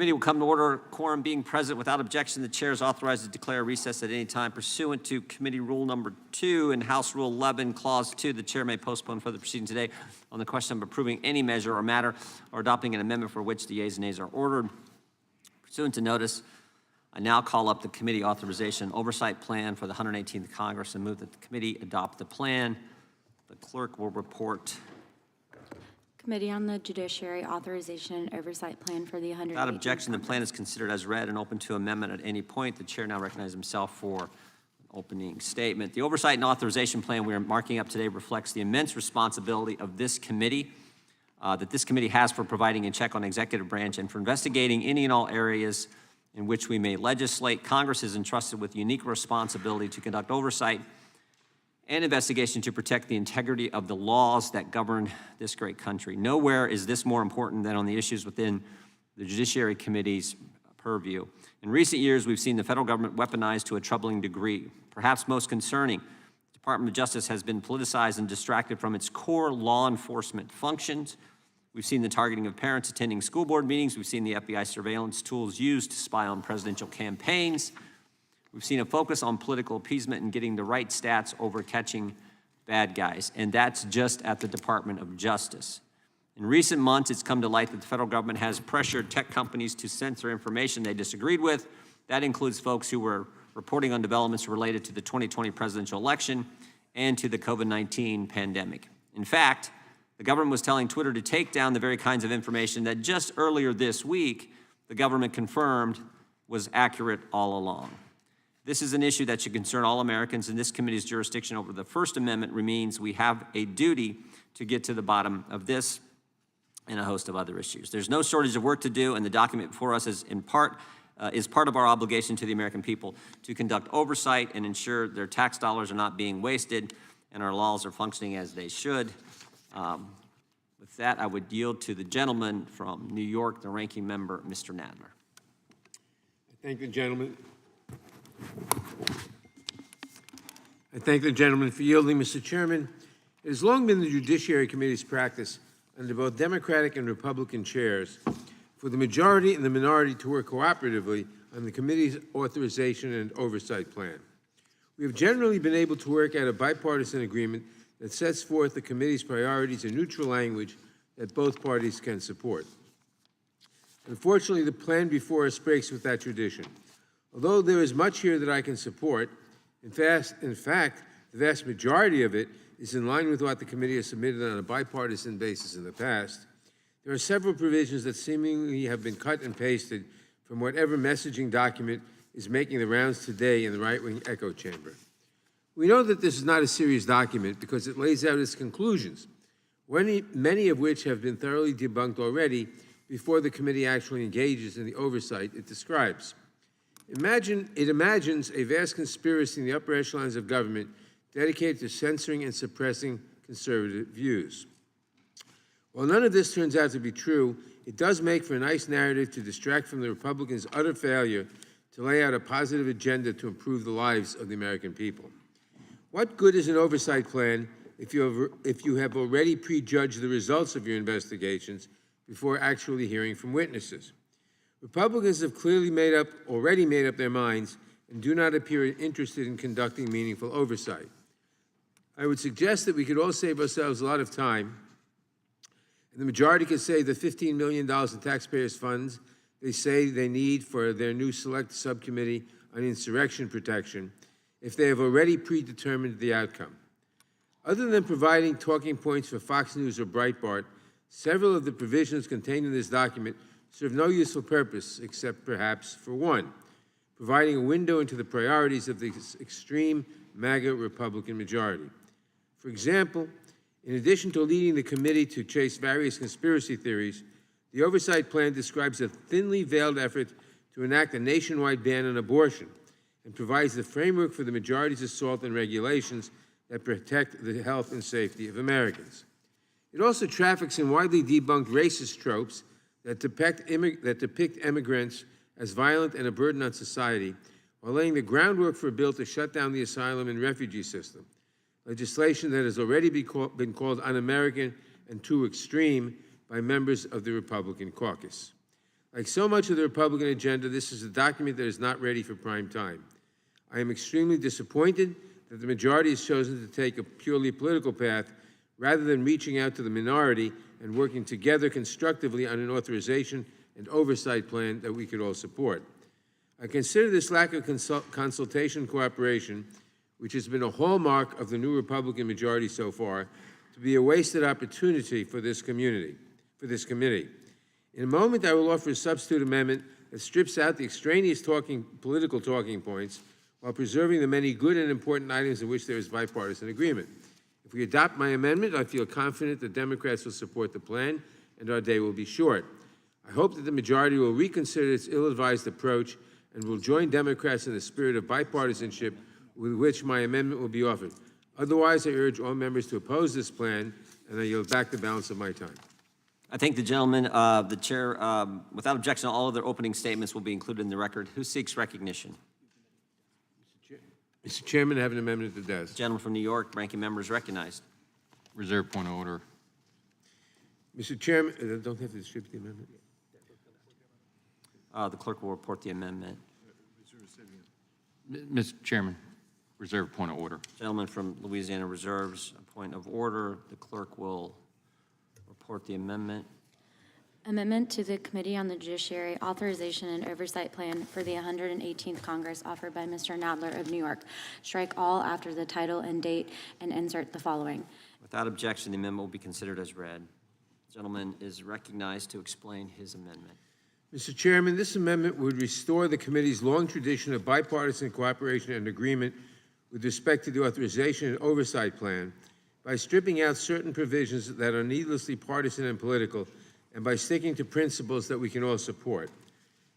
Committee will come to order, quorum being present. Without objection, the chair is authorized to declare recess at any time pursuant to Committee Rule Number 2 and House Rule 11, Clause 2. The chair may postpone further proceedings today on the question of approving any measure or matter or adopting an amendment for which the yeas and nays are ordered. Pursuant to notice, I now call up the Committee Authorization and Oversight Plan for the 118th Congress and move that the committee adopt the plan. The clerk will report. Committee on the Judiciary Authorization and Oversight Plan for the 118th. Without objection, the plan is considered as read and open to amendment at any point. The chair now recognizes himself for an opening statement. The Oversight and Authorization Plan we are marking up today reflects the immense responsibility of this committee that this committee has for providing a check on the executive branch and for investigating any and all areas in which we may legislate. Congress is entrusted with unique responsibility to conduct oversight and investigation to protect the integrity of the laws that govern this great country. Nowhere is this more important than on the issues within the Judiciary Committee's purview. In recent years, we've seen the federal government weaponized to a troubling degree. Perhaps most concerning, the Department of Justice has been politicized and distracted from its core law enforcement functions. We've seen the targeting of parents attending school board meetings. We've seen the FBI surveillance tools used to spy on presidential campaigns. We've seen a focus on political appeasement and getting the right stats over catching bad guys, and that's just at the Department of Justice. In recent months, it's come to light that the federal government has pressured tech companies to censor information they disagreed with. That includes folks who were reporting on developments related to the 2020 presidential election and to the COVID-19 pandemic. In fact, the government was telling Twitter to take down the very kinds of information that just earlier this week, the government confirmed was accurate all along. This is an issue that should concern all Americans, and this committee's jurisdiction over the First Amendment means we have a duty to get to the bottom of this and a host of other issues. There's no shortage of work to do, and the document before us is part of our obligation to the American people to conduct oversight and ensure their tax dollars are not being wasted and our laws are functioning as they should. With that, I would yield to the gentleman from New York, the ranking member, Mr. Nadler. Thank the gentleman. I thank the gentleman for yielding, Mr. Chairman. It has long been the Judiciary Committee's practice under both Democratic and Republican chairs for the majority and the minority to work cooperatively on the committee's authorization and oversight plan. We have generally been able to work out a bipartisan agreement that sets forth the committee's priorities in neutral language that both parties can support. Unfortunately, the plan before us breaks with that tradition. Although there is much here that I can support, in fact, the vast majority of it is in line with what the committee has submitted on a bipartisan basis in the past, there are several provisions that seemingly have been cut and pasted from whatever messaging document is making the rounds today in the right-wing echo chamber. We know that this is not a serious document because it lays out its conclusions, many of which have been thoroughly debunked already before the committee actually engages in the oversight it describes. It imagines a vast conspiracy in the upper echelons of government dedicated to censoring and suppressing conservative views. While none of this turns out to be true, it does make for a nice narrative to distract from the Republicans' utter failure to lay out a positive agenda to improve the lives of the American people. What good is an oversight plan if you have already prejudged the results of your investigations before actually hearing from witnesses? Republicans have clearly already made up their minds and do not appear interested in conducting meaningful oversight. I would suggest that we could all save ourselves a lot of time, and the majority could save the $15 million in taxpayers' funds they say they need for their new select subcommittee on insurrection protection if they have already predetermined the outcome. Other than providing talking points for Fox News or Breitbart, several of the provisions contained in this document serve no useful purpose except perhaps for one, providing a window into the priorities of the extreme MAGA Republican majority. For example, in addition to leading the committee to chase various conspiracy theories, the oversight plan describes a thinly veiled effort to enact a nationwide ban on abortion and provides the framework for the majority's assault on regulations that protect the health and safety of Americans. It also traffics in widely debunked racist tropes that depict immigrants as violent and a burden on society, while laying the groundwork for a bill to shut down the asylum and refugee system, legislation that has already been called un-American and too extreme by members of the Republican caucus. Like so much of the Republican agenda, this is a document that is not ready for prime time. I am extremely disappointed that the majority has chosen to take a purely political path rather than reaching out to the minority and working together constructively on an authorization and oversight plan that we could all support. I consider this lack of consultation cooperation, which has been a hallmark of the new Republican majority so far, to be a wasted opportunity for this community, for this committee. In a moment, I will offer a substitute amendment that strips out the extraneous political talking points while preserving the many good and important items in which there is bipartisan agreement. If we adopt my amendment, I feel confident that Democrats will support the plan and our day will be short. I hope that the majority will reconsider its ill-advised approach and will join Democrats in the spirit of bipartisanship with which my amendment will be offered. Otherwise, I urge all members to oppose this plan, and I yield back the balance of my time. I thank the gentleman. The chair, without objection, all of their opening statements will be included in the record. Who seeks recognition? Mr. Chairman, I have an amendment at the desk. Gentleman from New York, ranking member is recognized. Reserve point of order. Mr. Chairman, don't have to distribute the amendment. The clerk will report the amendment. Mr. Chairman, reserve point of order. Gentleman from Louisiana reserves a point of order. The clerk will report the amendment. Amendment to the Committee on the Judiciary Authorization and Oversight Plan for the 118th Congress offered by Mr. Nadler of New York. Strike all after the title and date and insert the following. Without objection, the amendment will be considered as read. The gentleman is recognized to explain his amendment. Mr. Chairman, this amendment would restore the committee's long tradition of bipartisan cooperation and agreement with respect to the Authorization and Oversight Plan by stripping out certain provisions that are needlessly partisan and political, and by sticking to principles that we can all support.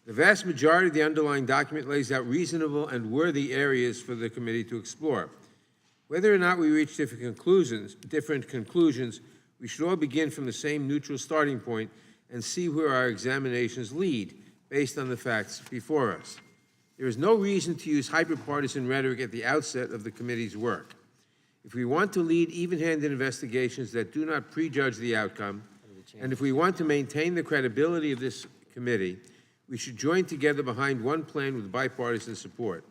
The vast majority of the underlying document lays out reasonable and worthy areas for the committee to explore. Whether or not we reach different conclusions, we should all begin from the same neutral starting point and see where our examinations lead based on the facts before us. There is no reason to use hyper-partisan rhetoric at the outset of the committee's work. If we want to lead even-handed investigations that do not prejudge the outcome, and if we want to maintain the credibility of this committee, we should join together behind one plan with bipartisan support.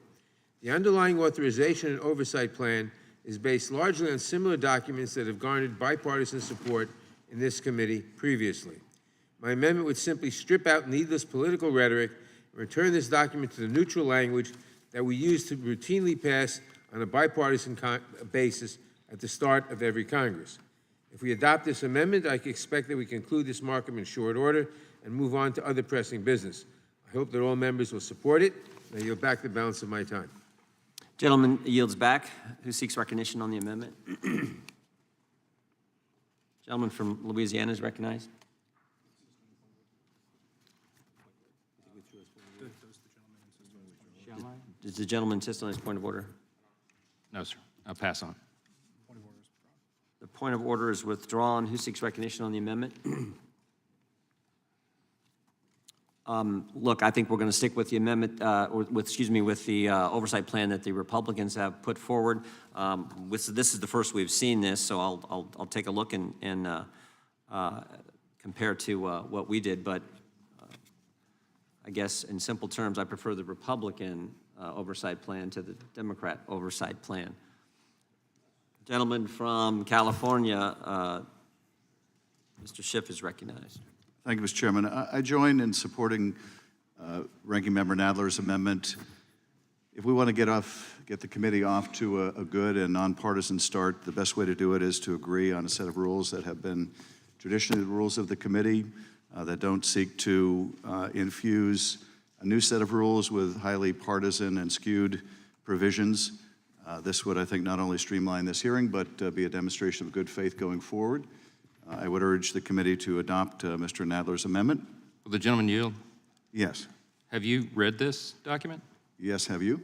The underlying authorization and oversight plan is based largely on similar documents that have garnered bipartisan support in this committee previously. My amendment would simply strip out needless political rhetoric and return this document to the neutral language that we use to routinely pass on a bipartisan basis at the start of every Congress. If we adopt this amendment, I can expect that we conclude this markup in short order and move on to other pressing business. I hope that all members will support it, and I yield back the balance of my time. Gentleman yields back. Who seeks recognition on the amendment? Gentleman from Louisiana is recognized. Does the gentleman insist on his point of order? No, sir. I'll pass on. The point of order is withdrawn. Who seeks recognition on the amendment? Look, I think we're going to stick with the amendment, with the oversight plan that the Republicans have put forward. This is the first we've seen this, so I'll take a look and compare to what we did. But I guess in simple terms, I prefer the Republican oversight plan to the Democrat oversight plan. Gentleman from California, Mr. Schiff is recognized. Thank you, Mr. Chairman. I join in supporting Ranking Member Nadler's amendment. If we want to get the committee off to a good and nonpartisan start, the best way to do it is to agree on a set of rules that have been traditionally the rules of the committee, that don't seek to infuse a new set of rules with highly partisan and skewed provisions. This would, I think, not only streamline this hearing, but be a demonstration of good faith going forward. I would urge the committee to adopt Mr. Nadler's amendment. Will the gentleman yield? Yes. Have you read this document? Yes, have you?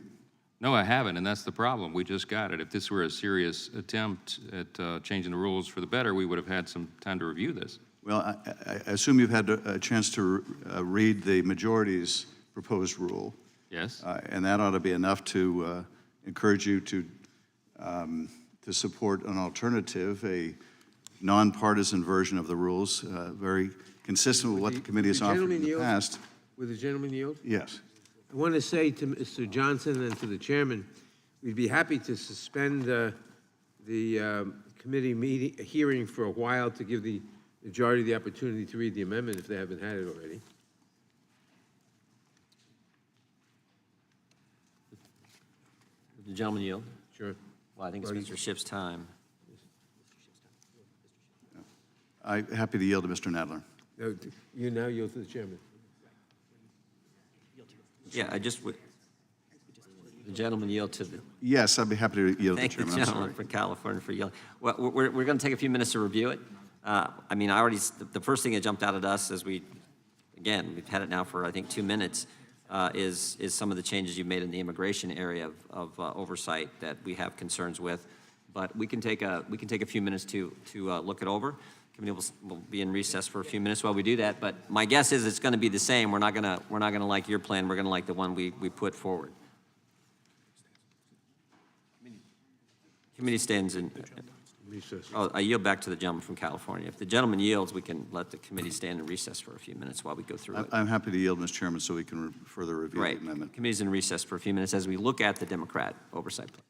No, I haven't, and that's the problem. We just got it. If this were a serious attempt at changing the rules for the better, we would have had some time to review this. Well, I assume you've had a chance to read the majority's proposed rule. Yes. And that ought to be enough to encourage you to support an alternative, a nonpartisan version of the rules, very consistent with what the committee has offered in the past. Would the gentleman yield? Yes. I want to say to Mr. Johnson and to the chairman, we'd be happy to suspend the committee hearing for a while to give the majority the opportunity to read the amendment if they haven't had it already. Would the gentleman yield? Sure. Well, I think it's Mr. Schiff's time. I'm happy to yield to Mr. Nadler. No, you now yield to the chairman. Yeah, the gentleman yield to the, Yes, I'd be happy to yield to the thank the chairman. I'm gentleman sorry. from California for yielding. Well, we're going to take a few minutes to review it. I mean, the first thing that jumped out at us as we've had it now for, I think, 2 minutes, is some of the changes you've made in the immigration area of oversight that we have concerns with. But we can take a few minutes to look it over. Committee will be in recess for a few minutes while we do that. But my guess is it's going to be the same. We're not going to like your plan. We're going to like the one we put forward. Committee stands in. Recess. Oh, I yield back to the gentleman from California. If the gentleman yields, we can let the committee stand in recess for a few minutes while we go through it. I'm happy to yield, Mr. Chairman, so we can further review the Right. amendment. Committee's in recess for a few minutes as we look at the Democrat oversight plan.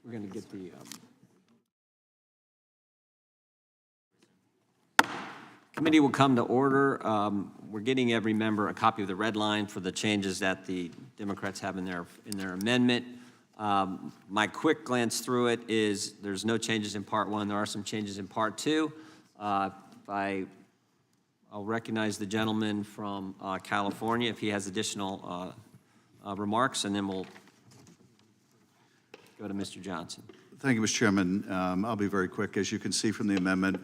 We're going to get the committee will come to order. We're getting every member a copy of the red line for the changes that the Democrats have in their amendment. My quick glance through it is there's no changes in Part 1. There are some changes in Part 2. I'll recognize the gentleman from California if he has additional remarks, and then we'll go to Mr. Johnson. Thank you, Mr. Chairman. I'll be very quick. As you can see from the amendment,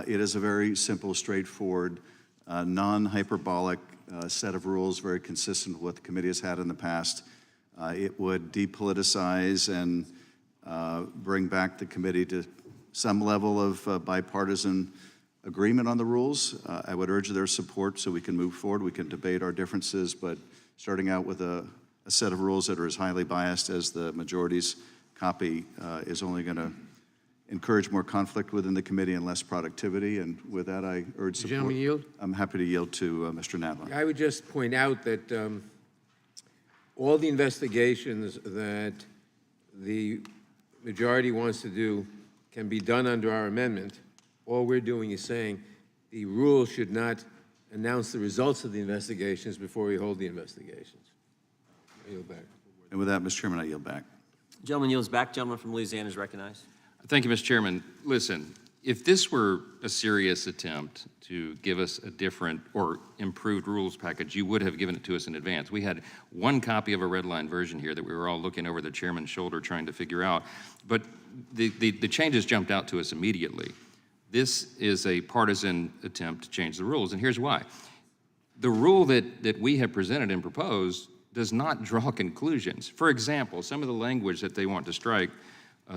it is a very simple, straightforward, non-hyperbolic set of rules, very consistent with what the committee has had in the past. It would depoliticize and bring back the committee to some level of bipartisan agreement on the rules. I would urge their support so we can move forward. We can debate our differences, but starting out with a set of rules that are as highly biased as the majority's copy is only going to encourage more conflict within the committee and less productivity. And with that, I urge support. Gentleman yield? I'm happy to yield to Mr. Nadler. I would just point out that all the investigations that the majority wants to do can be done under our amendment. All we're doing is saying the rule should not announce the results of the investigations before we hold the investigations. I yield back. And with that, Mr. Chairman, I yield back. Gentleman yields back. Gentleman from Louisiana is recognized. Thank you, Mr. Chairman. Listen, if this were a serious attempt to give us a different or improved rules package, you would have given it to us in advance. We had one copy of a red line version here that we were all looking over the chairman's shoulder trying to figure out, but the changes jumped out to us immediately. This is a partisan attempt to change the rules, and here's why. The rule that we have presented and proposed does not draw conclusions. For example, some of the language that they want to strike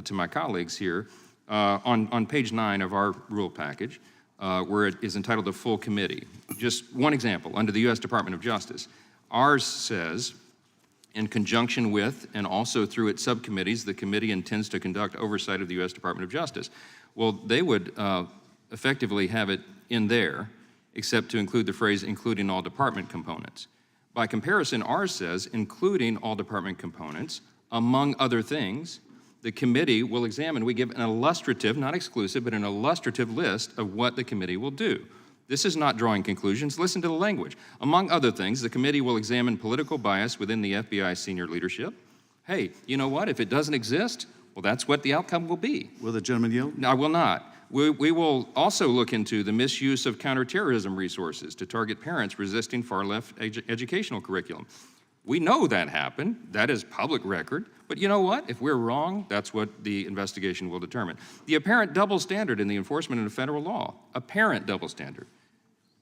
to my colleagues here, on page 9 of our rule package, where it is entitled the full committee. Just one example, under the U.S. Department of Justice. Ours says, in conjunction with and also through its subcommittees, the committee intends to conduct oversight of the U.S. Department of Justice. Well, they would effectively have it in there, except to include the phrase, including all department components. By comparison, ours says, including all department components, among other things, the committee will examine. We give an illustrative, not exclusive, but an illustrative list of what the committee will do. This is not drawing conclusions. Listen to the language. Among other things, the committee will examine political bias within the FBI senior leadership. Hey, you know what? If it doesn't exist, well, that's what the outcome will be. Will the gentleman yield? No, I will not. We will also look into the misuse of counterterrorism resources to target parents resisting far-left educational curriculum. We know that happened. That is public record. But you know what? If we're wrong, that's what the investigation will determine. The apparent double standard in the enforcement of federal law. Apparent double standard.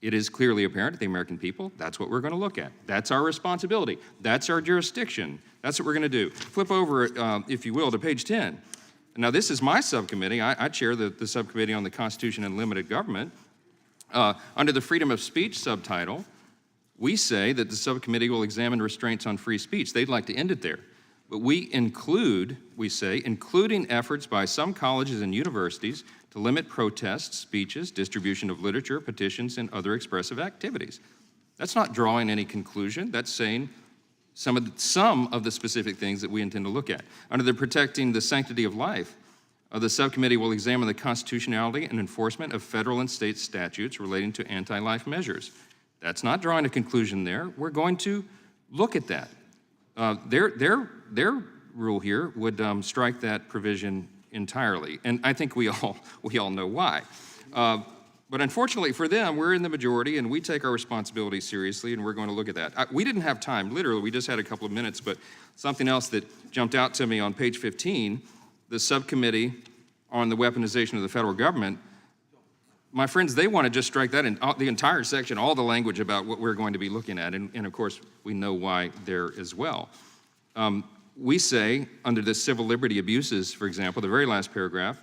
It is clearly apparent to the American people. That's what we're going to look at. That's our responsibility. That's our jurisdiction. That's what we're going to do. Flip over, if you will, to page 10. Now, this is my subcommittee. I chair the subcommittee on the Constitution and Limited Government. Under the Freedom of Speech subtitle, we say that the subcommittee will examine restraints on free speech. They'd like to end it there. But we include, we say, including efforts by some colleges and universities to limit protests, speeches, distribution of literature, petitions, and other expressive activities. That's not drawing any conclusion. That's saying some of the specific things that we intend to look at. Under the Protecting the Sanctity of Life, the subcommittee will examine the constitutionality and enforcement of federal and state statutes relating to anti-life measures. That's not drawing a conclusion there. We're going to look at that. Their rule here would strike that provision entirely, and I think we all know why. But unfortunately for them, we're in the majority, and we take our responsibility seriously, and we're going to look at that. We didn't have time, literally, we just had a couple of minutes, but something else that jumped out to me on page 15, the subcommittee on the weaponization of the federal government, my friends, they want to just strike that in the entire section, all the language about what we're going to be looking at, and of course, we know why there as well. We say, under the civil liberty abuses, for example, the very last paragraph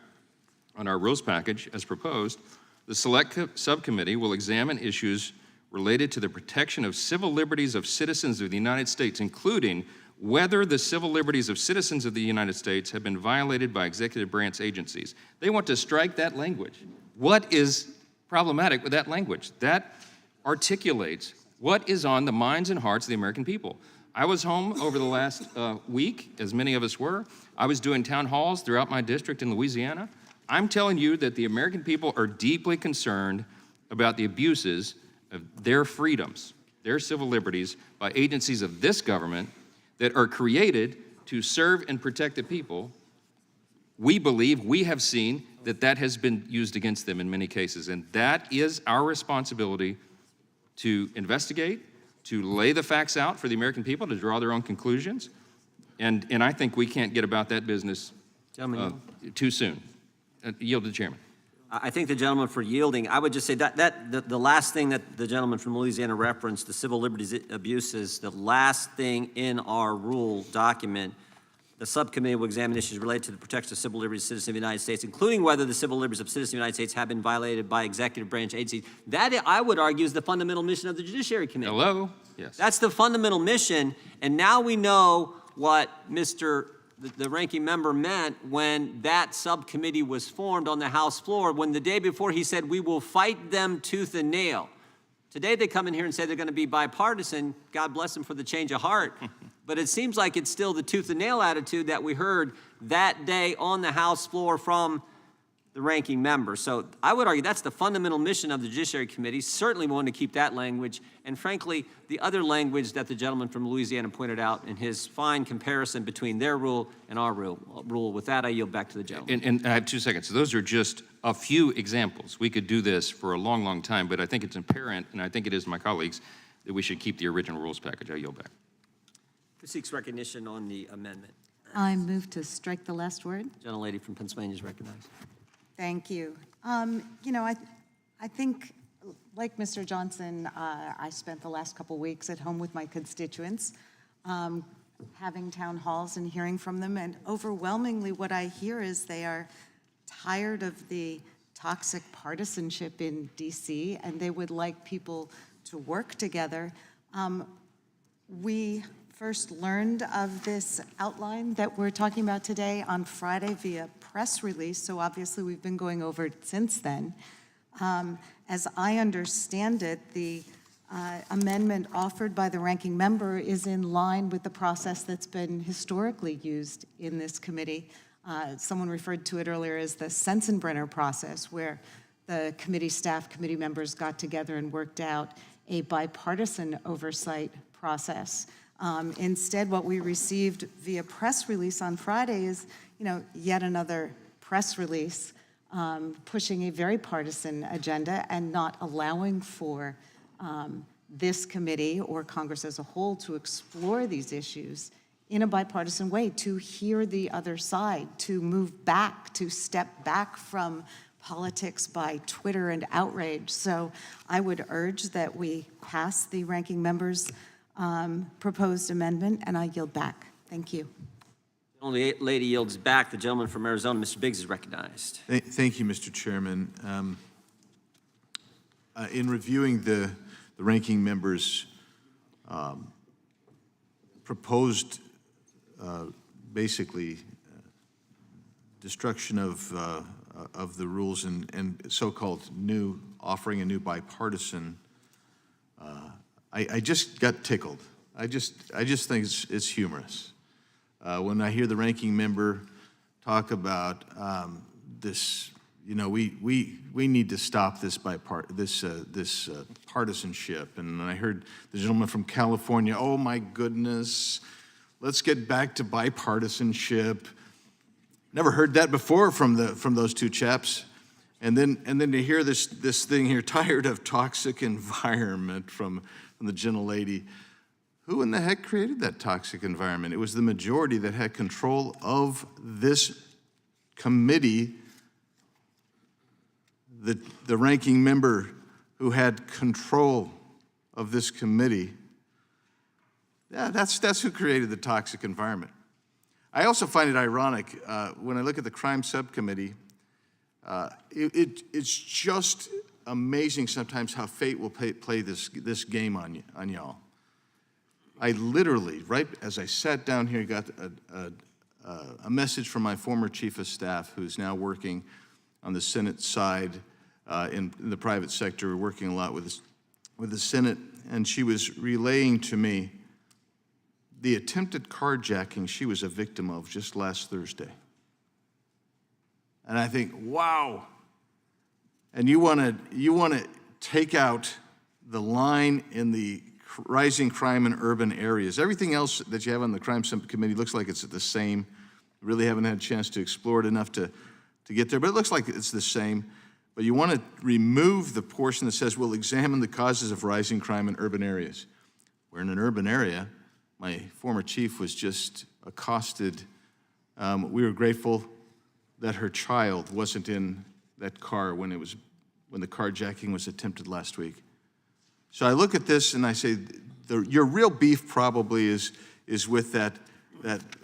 on our rules package as proposed, the select subcommittee will examine issues related to the protection of civil liberties of citizens of the United States, including whether the civil liberties of citizens of the United States have been violated by executive branch agencies. They want to strike that language. What is problematic with that language? That articulates what is on the minds and hearts of the American people. I was home over the last week, as many of us were. I was doing town halls throughout my district in Louisiana. I'm telling you that the American people are deeply concerned about the abuses of their freedoms, their civil liberties, by agencies of this government that are created to serve and protect the people. We believe, we have seen that has been used against them in many cases, and that is our responsibility to investigate, to lay the facts out for the American people to draw their own conclusions, and I think we can't get about that business too soon. Yield to the chairman. I thank the gentleman for yielding. I would just say that the last thing that the gentleman from Louisiana referenced, the civil liberties abuses, the last thing in our rule document, the subcommittee will examine issues related to the protection of civil liberties of citizens of the United States, including whether the civil liberties of citizens of the United States have been violated by executive branch agencies. That, I would argue, is the fundamental mission of the Judiciary Committee. Hello? Yes. That's the fundamental mission, and now we know what the ranking member meant when that subcommittee was formed on the House floor, when the day before he said, we will fight them tooth and nail. Today they come in here and say they're going to be bipartisan. God bless them for the change of heart. But it seems like it's still the tooth and nail attitude that we heard that day on the House floor from the ranking member. So I would argue that's the fundamental mission of the Judiciary Committee. Certainly we want to keep that language. And frankly, the other language that the gentleman from Louisiana pointed out in his fine comparison between their rule and our rule. With that, I yield back to the gentleman. And I have 2 seconds. So those are just a few examples. We could do this for a long, long time, but I think it's apparent, and I think it is my colleagues, that we should keep the original rules package. I yield back. Who seeks recognition on the amendment? I move to strike the last word. Gentlelady from Pennsylvania is recognized. Thank you. You know, I think, like Mr. Johnson, I spent the last couple weeks at home with my constituents, having town halls and hearing from them, and overwhelmingly what I hear is they are tired of the toxic partisanship in DC, and they would like people to work together. We first learned of this outline that we're talking about today on Friday via press release, so obviously we've been going over it since then. As I understand it, the amendment offered by the ranking member is in line with the process that's been historically used in this committee. Someone referred to it earlier as the Sensenbrenner process, where the committee staff, committee members got together and worked out a bipartisan oversight process. Instead, what we received via press release on Friday is, yet another press release pushing a very partisan agenda and not allowing for this committee or Congress as a whole to explore these issues in a bipartisan way, to hear the other side, to move back, to step back from politics by Twitter and outrage. So I would urge that we pass the ranking member's proposed amendment, and I yield back. Thank you. The only lady yields back. The gentleman from Arizona, Mr. Biggs, is recognized. Thank you, Mr. Chairman. In reviewing the ranking member's proposed, basically, destruction of the rules and so-called offering a new bipartisan, I just got tickled. I just think it's humorous. When I hear the ranking member talk about this, we need to stop this partisanship, and I heard the gentleman from California, oh my goodness, let's get back to bipartisanship. Never heard that before from those two chaps. And then to hear this thing here, tired of toxic environment from the gentlelady. Who in the heck created that toxic environment? It was the majority that had control of this committee. The ranking member who had control of this committee. Yeah, that's who created the toxic environment. I also find it ironic when I look at the crime subcommittee. It's just amazing sometimes how fate will play this game on y'all. I literally, right as I sat down here, got a message from my former chief of staff, who's now working on the Senate side in the private sector, working a lot with the Senate, and she was relaying to me the attempted carjacking she was a victim of just last Thursday. And I think, wow. And you want to take out the line in the rising crime in urban areas. Everything else that you have on the crime subcommittee looks like it's the same. Really haven't had a chance to explore it enough to get there, but it looks like it's the same. But you want to remove the portion that says, we'll examine the causes of rising crime in urban areas. We're in an urban area. My former chief was just accosted. We were grateful that her child wasn't in that car when the carjacking was attempted last week. So I look at this and I say, your real beef probably is with that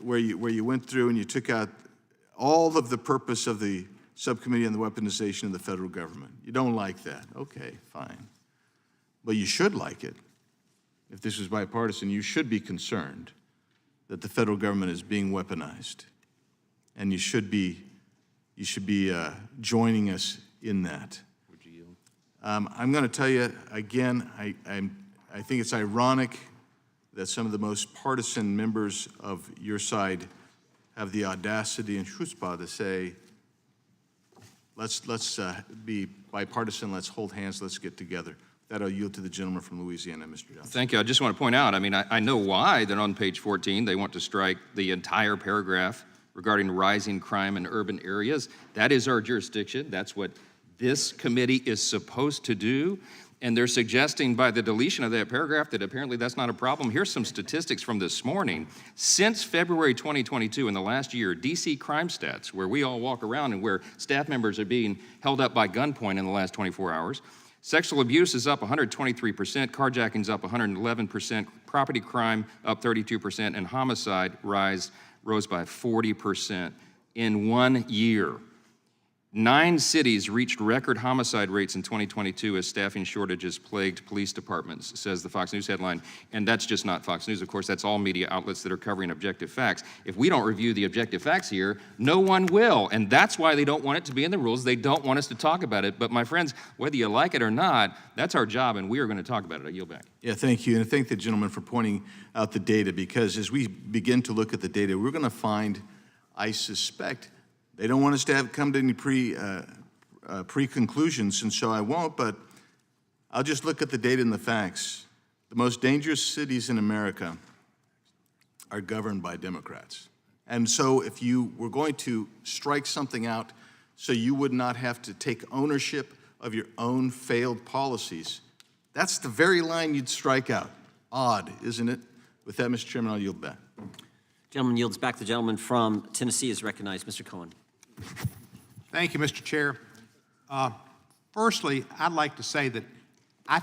where you went through and you took out all of the purpose of the subcommittee on the weaponization of the federal government. You don't like that. Okay, fine. But you should like it. If this was bipartisan, you should be concerned that the federal government is being weaponized. And you should be joining us in that. Would you yield? I'm going to tell you again, I think it's ironic that some of the most partisan members of your side have the audacity and chutzpah to say, let's be bipartisan, let's hold hands, let's get together. That I'll yield to the gentleman from Louisiana, Mr. Johnson. Thank you. I just want to point out, I mean, I know why that on page 14 they want to strike the entire paragraph regarding rising crime in urban areas. That is our jurisdiction. That's what this committee is supposed to do. And they're suggesting by the deletion of that paragraph that apparently that's not a problem. Here's some statistics from this morning. Since February 2022, in the last year, DC crime stats, where we all walk around and where staff members are being held up by gunpoint in the last 24 hours, sexual abuse is up 123%, carjacking's up 111%, property crime up 32%, and homicide rose by 40% in 1 year. 9 cities reached record homicide rates in 2022 as staffing shortages plagued police departments, says the Fox News headline. And that's just not Fox News, of course, that's all media outlets that are covering objective facts. If we don't review the objective facts here, no one will. And that's why they don't want it to be in the rules. They don't want us to talk about it. But my friends, whether you like it or not, that's our job, and we are going to talk about it. I yield back. Yeah, thank you. And I thank the gentleman for pointing out the data, because as we begin to look at the data, we're going to find, I suspect, they don't want us to come to any pre-conclusions, and so I won't, but I'll just look at the data and the facts. The most dangerous cities in America are governed by Democrats. And so if you were going to strike something out so you would not have to take ownership of your own failed policies, that's the very line you'd strike out. Odd, isn't it? With that, Mr. Chairman, I'll yield back. Gentleman yields back. The gentleman from Tennessee is recognized. Mr. Cohen. Thank you, Mr. Chair. Firstly, I'd like to say that I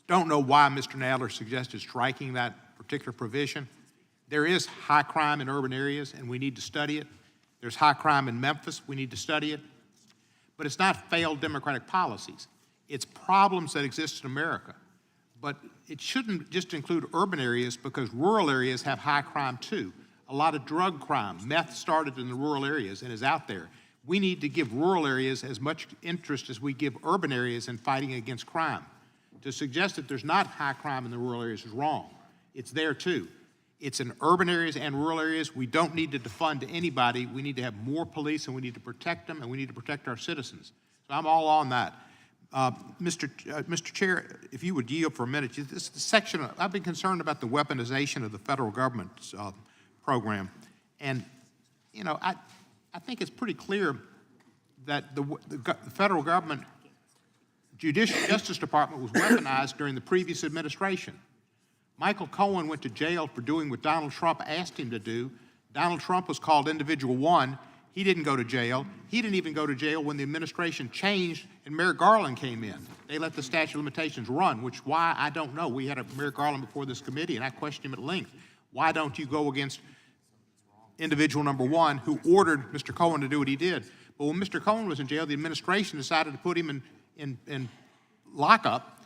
don't know why Mr. Nadler suggested striking that particular provision. There is high crime in urban areas, and we need to study it. There's high crime in Memphis. We need to study it. But it's not failed Democratic policies. It's problems that exist in America. But it shouldn't just include urban areas, because rural areas have high crime too. A lot of drug crime. Meth started in the rural areas and is out there. We need to give rural areas as much interest as we give urban areas in fighting against crime. To suggest that there's not high crime in the rural areas is wrong. It's there too. It's in urban areas and rural areas. We don't need to defund anybody. We need to have more police, and we need to protect them, and we need to protect our citizens. So I'm all on that. Mr. Chair, if you would yield for a minute, this section, I've been concerned about the weaponization of the federal government's program. And, you know, I think it's pretty clear that the federal government Justice Department was weaponized during the previous administration. Michael Cohen went to jail for doing what Donald Trump asked him to do. Donald Trump was called Individual 1. He didn't go to jail. He didn't even go to jail when the administration changed and Merrick Garland came in. They let the statute of limitations run, which why, I don't know. We had a Merrick Garland before this committee, and I questioned him at length. Why don't you go against individual number 1 who ordered Mr. Cohen to do what he did? But when Mr. Cohen was in jail, the administration decided to put him in lockup.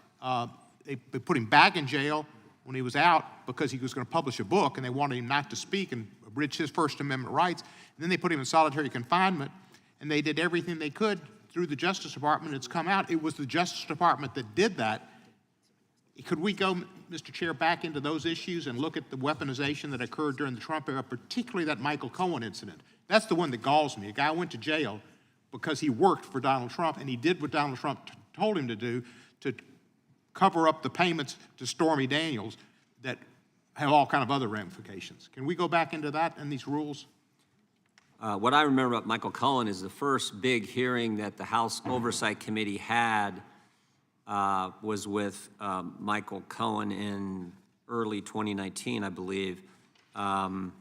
They put him back in jail when he was out because he was going to publish a book, and they wanted him not to speak and abridge his First Amendment rights. And then they put him in solitary confinement, and they did everything they could through the Justice Department. It's come out. It was the Justice Department that did that. Could we go Mr. Chair, back into those issues and look at the weaponization that occurred during the Trump era, particularly that Michael Cohen incident. That's the one that galls me. A guy went to jail because he worked for Donald Trump, and he did what Donald Trump told him to do to cover up the payments to Stormy Daniels that have all kind of other ramifications. Can we go back into that and these rules? What I remember about Michael Cohen is the first big hearing that the House Oversight Committee had was with Michael Cohen in early 2019, I believe. And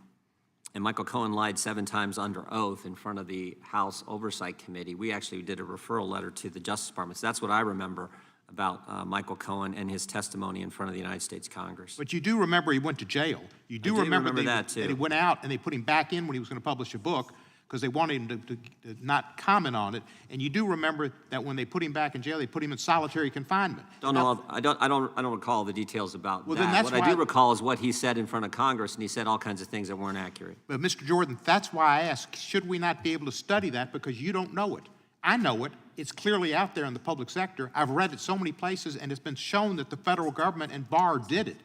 Michael Cohen lied 7 times under oath in front of the House Oversight Committee. We actually did a referral letter to the Justice Department. So that's what I remember about Michael Cohen and his testimony in front of the United States Congress. But you do remember he went to jail. You do remember that, too. That he went out and they put him back in when he was going to publish a book because they wanted him to not comment on it. And you do remember that when they put him back in jail, they put him in solitary confinement. I don't recall the details about Well, that. then that's what I why- do recall is what he said in front of Congress, and he said all kinds of things that weren't accurate. But Mr. Jordan, that's why I ask, should we not be able to study that because you don't know it? I know it. It's clearly out there in the public sector. I've read it so many places, and it's been shown that the federal government and Barr did it.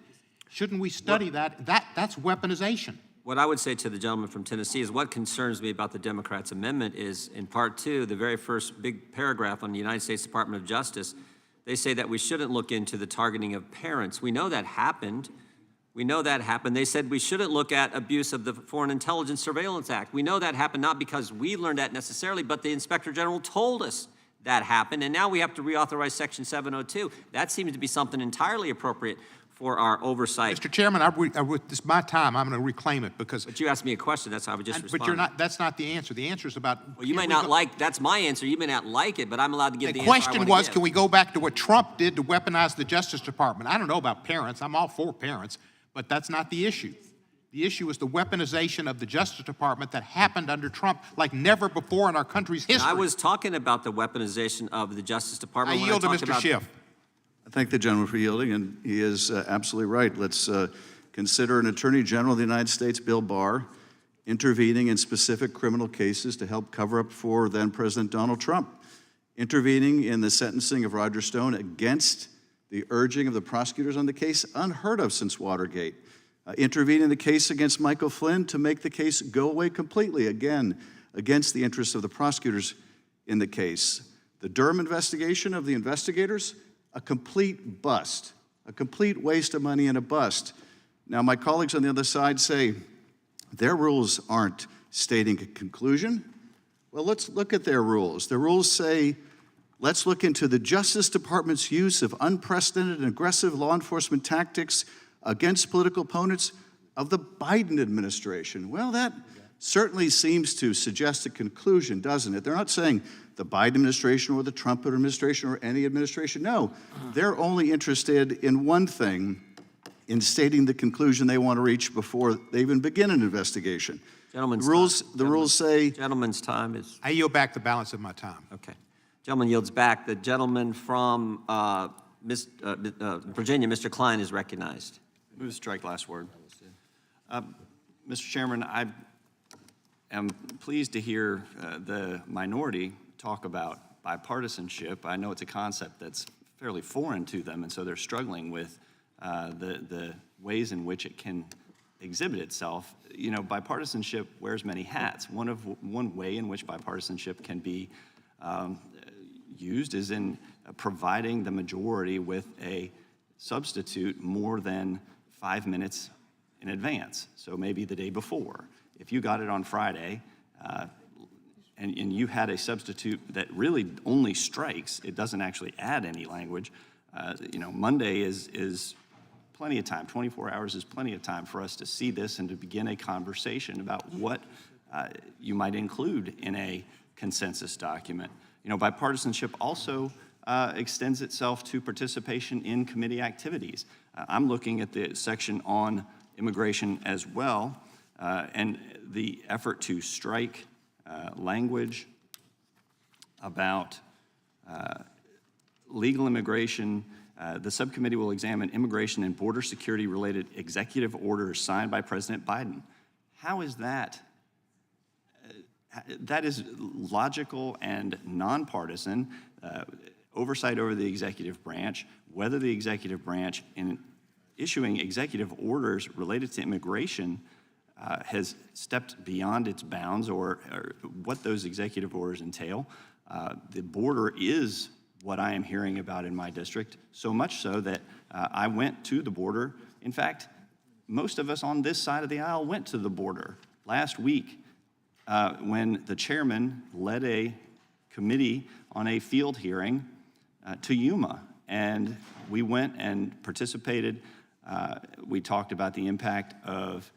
Shouldn't we study that? That's weaponization. What I would say to the gentleman from Tennessee is what concerns me about the Democrats' amendment is in Part 2, the very first big paragraph on the United States Department of Justice, they say that we shouldn't look into the targeting of parents. We know that happened. We know that happened. They said we shouldn't look at abuse of the Foreign Intelligence Surveillance Act. We know that happened not because we learned that necessarily, but the Inspector General told us that happened, and now we have to reauthorize Section 702. That seems to be something entirely appropriate for our oversight. Mr. Chairman, this is my time. I'm going to reclaim it because. But you asked me a question. That's how I would just respond. But you're not. That's not the answer. The answer is about. Well, you may not like. That's my answer. You may not like it, but I'm allowed to give the answer I question want to was, give. can we go back to what Trump did to weaponize the Justice Department? I don't know about parents. I'm all for parents, but that's not the issue. The issue is the weaponization of the Justice Department that happened under Trump like never before in our country's history. I was talking about the weaponization of the Justice Department. I when yield to talked Mr. about- Schiff. I thank the gentleman for yielding, and he is absolutely right. Let's consider an Attorney General of the United States, Bill Barr, intervening in specific criminal cases to help cover up for then-President Donald Trump, intervening in the sentencing of Roger Stone against the urging of the prosecutors on the case, unheard of since Watergate, intervening in the case against Michael Flynn to make the case go away completely, again, against the interests of the prosecutors in the case. The Durham investigation of the investigators, a complete bust, a complete waste of money and a bust. Now, my colleagues on the other side say their rules aren't stating a conclusion. Well, let's look at their rules. The rules say, let's look into the Justice Department's use of unprecedented and aggressive law enforcement tactics against political opponents of the Biden administration. Well, that certainly seems to suggest a conclusion, doesn't it? They're not saying the Biden administration or the Trump administration or any administration. No, they're only interested in one thing, in stating the conclusion they want to reach before they even begin an investigation. Gentleman's The rules say, Gentleman's time is, I yield back the balance of my time. okay. Gentleman yields back. The gentleman from Virginia, Mr. Klein, is recognized. Move to strike last word. Mr. Chairman, I am pleased to hear the minority talk about bipartisanship. I know it's a concept that's fairly foreign to them, and so they're struggling with the ways in which it can exhibit itself. You know, bipartisanship wears many hats. One way in which bipartisanship can be used is in providing the majority with a substitute more than 5 minutes in advance. So maybe the day before. If you got it on Friday and you had a substitute that really only strikes, it doesn't actually add any language, you know, Monday is plenty of time. 24 hours is plenty of time for us to see this and to begin a conversation about what you might include in a consensus document. You know, bipartisanship also extends itself to participation in committee activities. I'm looking at the section on immigration as well, and the effort to strike language about legal immigration. The subcommittee will examine immigration and border security related executive orders signed by President Biden. How is that? That is logical and nonpartisan. Oversight over the executive branch, whether the executive branch issuing executive orders related to immigration has stepped beyond its bounds or what those executive orders entail. The border is what I am hearing about in my district, so much so that I went to the border. In fact, most of us on this side of the aisle went to the border last week when the chairman led a committee on a field hearing to Yuma. And we went and participated. We talked about the impact of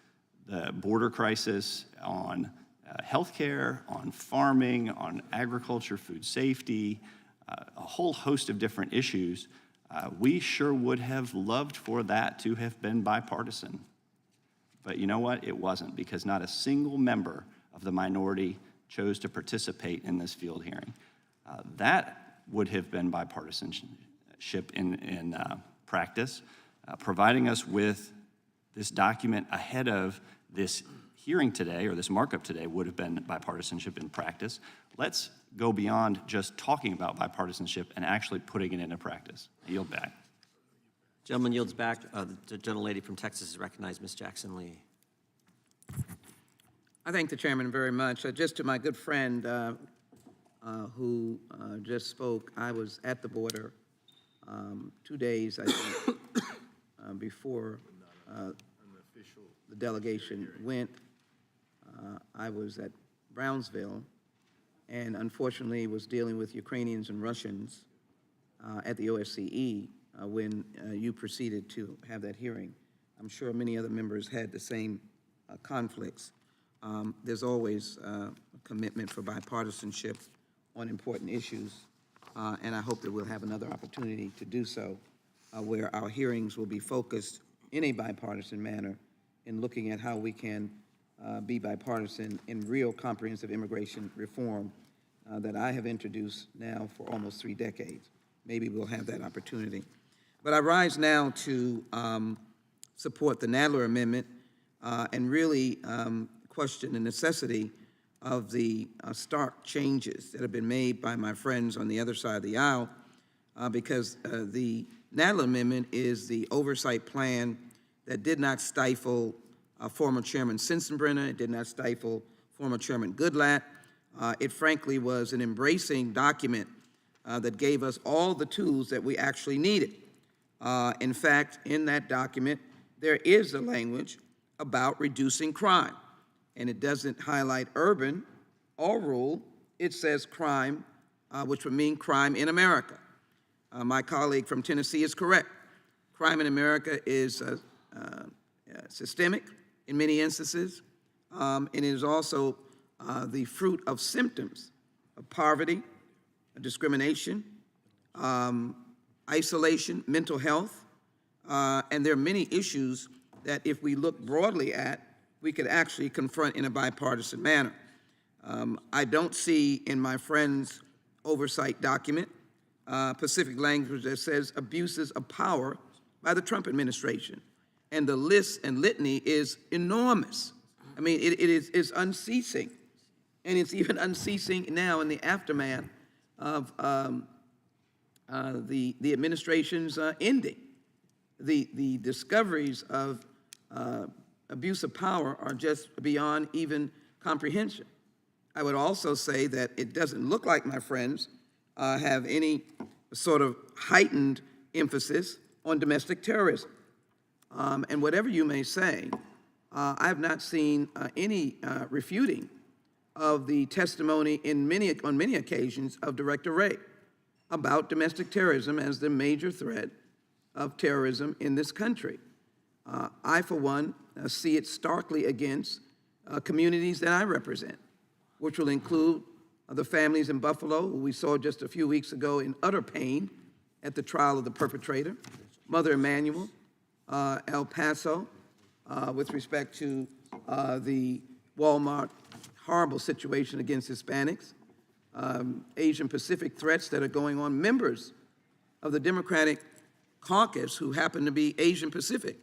the border crisis on healthcare, on farming, on agriculture, food safety, a whole host of different issues. We sure would have loved for that to have been bipartisan. But you know what? It wasn't, because not a single member of the minority chose to participate in this field hearing. That would have been bipartisanship in practice. Providing us with this document ahead of this hearing today, or this markup today, would have been bipartisanship in practice. Let's go beyond just talking about bipartisanship and actually putting it into practice. I yield back. Gentleman yields back. The gentlelady from Texas is recognized, Ms. Jackson Lee. I thank the chairman very much. Just to my good friend who just spoke, I was at the border 2 days, I think, before the delegation went. I was at Brownsville and unfortunately was dealing with Ukrainians and Russians at the OSCE when you proceeded to have that hearing. I'm sure many other members had the same conflicts. There's always a commitment for bipartisanship on important issues, and I hope that we'll have another opportunity to do so, where our hearings will be focused in a bipartisan manner in looking at how we can be bipartisan in real comprehensive immigration reform that I have introduced now for almost 3 decades. Maybe we'll have that opportunity. But I rise now to support the Nadler Amendment and really question the necessity of the stark changes that have been made by my friends on the other side of the aisle, because the Nadler Amendment is the oversight plan that did not stifle former Chairman Sensenbrenner. It did not stifle former Chairman Goodlatte. It frankly was an embracing document that gave us all the tools that we actually needed. In fact, in that document, there is a language about reducing crime. And it doesn't highlight urban or rural. It says crime, which would mean crime in America. My colleague from Tennessee is correct. Crime in America is systemic in many instances, and it is also the fruit of symptoms of poverty, discrimination, isolation, mental health, and there are many issues that if we look broadly at, we could actually confront in a bipartisan manner. I don't see in my friend's oversight document specific language that says abuses of power by the Trump administration. And the list and litany is enormous. I mean, it is unceasing. And it's even unceasing now in the aftermath of the administration's ending. The discoveries of abuse of power are just beyond even comprehension. I would also say that it doesn't look like my friends have any sort of heightened emphasis on domestic terrorism. And whatever you may say, I have not seen any refuting of the testimony on many occasions of Director Wray about domestic terrorism as the major threat of terrorism in this country. I, for one, see it starkly against communities that I represent, which will include the families in Buffalo, who we saw just a few weeks ago in utter pain at the trial of the perpetrator, Mother Emanuel, El Paso, with respect to the Walmart horrible situation against Hispanics, Asian Pacific threats that are going on. Members of the Democratic caucus who happen to be Asian Pacific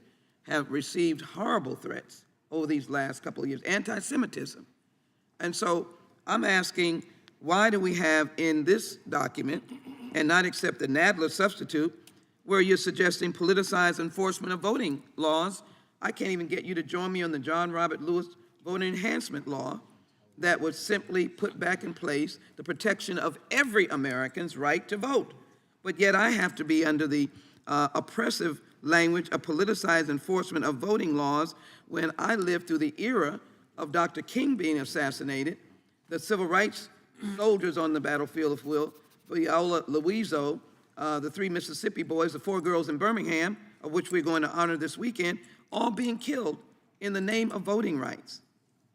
have received horrible threats over these last couple of years, anti-Semitism. And so I'm asking, why do we have in this document, and not accept the Nadler substitute, where you're suggesting politicized enforcement of voting laws. I can't even get you to join me on the John Robert Lewis voting enhancement law that would simply put back in place the protection of every American's right to vote. But yet I have to be under the oppressive language of politicized enforcement of voting laws when I lived through the era of Dr. King being assassinated, the civil rights soldiers on the battlefield, if you will, Viola Luiso, the 3 Mississippi boys, the 4 girls in Birmingham, of which we're going to honor this weekend, all being killed in the name of voting rights.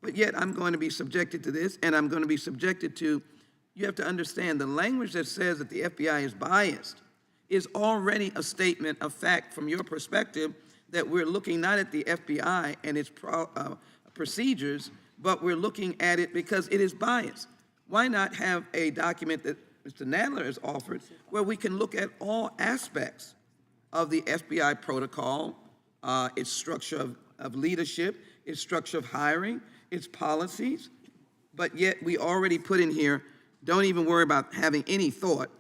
But yet I'm going to be subjected to this, and I'm going to be subjected to, you have to understand, the language that says that the FBI is biased is already a statement of fact from your perspective that we're looking not at the FBI and its procedures, but we're looking at it because it is biased. Why not have a document that Mr. Nadler has offered where we can look at all aspects of the FBI protocol, its structure of leadership, its structure of hiring, its policies, but yet we already put in here, don't even worry about having any thought.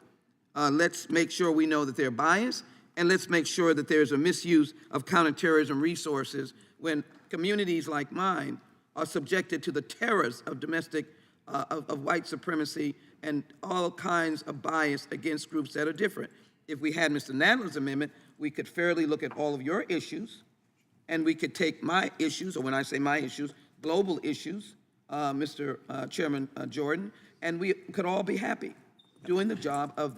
Let's make sure we know that they're biased, and let's make sure that there's a misuse of counterterrorism resources when communities like mine are subjected to the terrors of domestic, of white supremacy and all kinds of bias against groups that are different. If we had Mr. Nadler's amendment, we could fairly look at all of your issues, and we could take my issues, or when I say my issues, global issues, Mr. Chairman Jordan, and we could all be happy doing the job of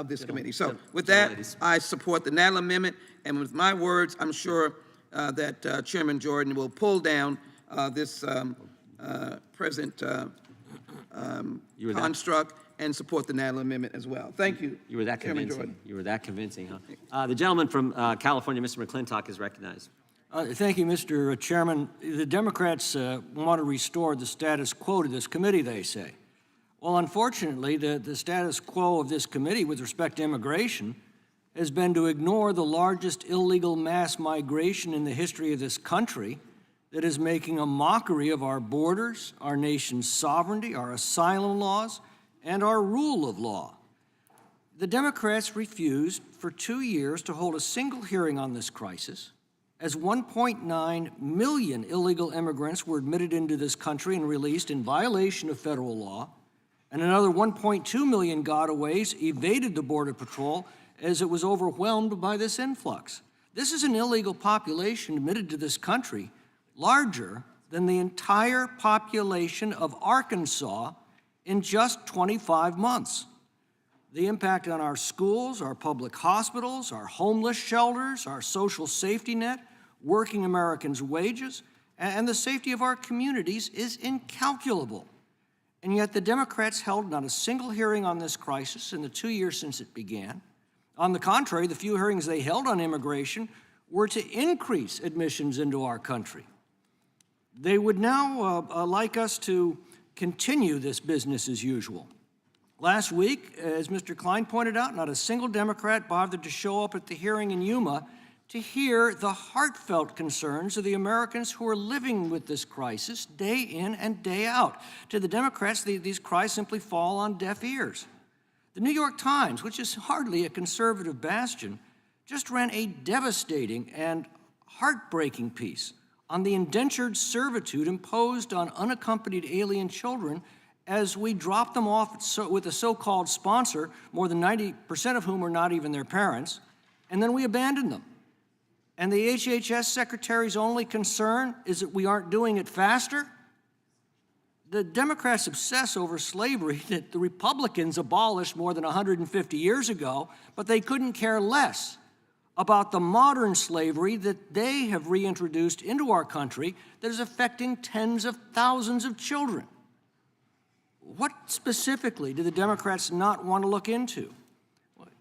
this committee. So with that, I support the Nadler amendment, and with my words, I'm sure that Chairman Jordan will pull down this present construct and support the Nadler amendment as well. Thank you. You were that Chairman convincing. Jordan. You were that convincing, huh? The gentleman from California, Mr. McClintock, is recognized. Thank you, Mr. Chairman. The Democrats want to restore the status quo to this committee, they say. Well, unfortunately, the status quo of this committee with respect to immigration has been to ignore the largest illegal mass migration in the history of this country that is making a mockery of our borders, our nation's sovereignty, our asylum laws, and our rule of law. The Democrats refused for 2 years to hold a single hearing on this crisis, as 1.9 million illegal immigrants were admitted into this country and released in violation of federal law, and another 1.2 million gotaways evaded the Border Patrol as it was overwhelmed by this influx. This is an illegal population admitted to this country larger than the entire population of Arkansas in just 25 months. The impact on our schools, our public hospitals, our homeless shelters, our social safety net, working Americans' wages, and the safety of our communities is incalculable. And yet the Democrats held not a single hearing on this crisis in the 2 years since it began. On the contrary, the few hearings they held on immigration were to increase admissions into our country. They would now like us to continue this business as usual. Last week, as Mr. Klein pointed out, not a single Democrat bothered to show up at the hearing in Yuma to hear the heartfelt concerns of the Americans who are living with this crisis day in and day out. To the Democrats, these cries simply fall on deaf ears. The New York Times, which is hardly a conservative bastion, just ran a devastating and heartbreaking piece on the indentured servitude imposed on unaccompanied alien children as we drop them off with a so-called sponsor, more than 90% of whom are not even their parents, and then we abandon them. And the HHS Secretary's only concern is that we aren't doing it faster? The Democrats obsess over slavery that the Republicans abolished more than 150 years ago, but they couldn't care less about the modern slavery that they have reintroduced into our country that is affecting tens of thousands of children. What specifically do the Democrats not want to look into?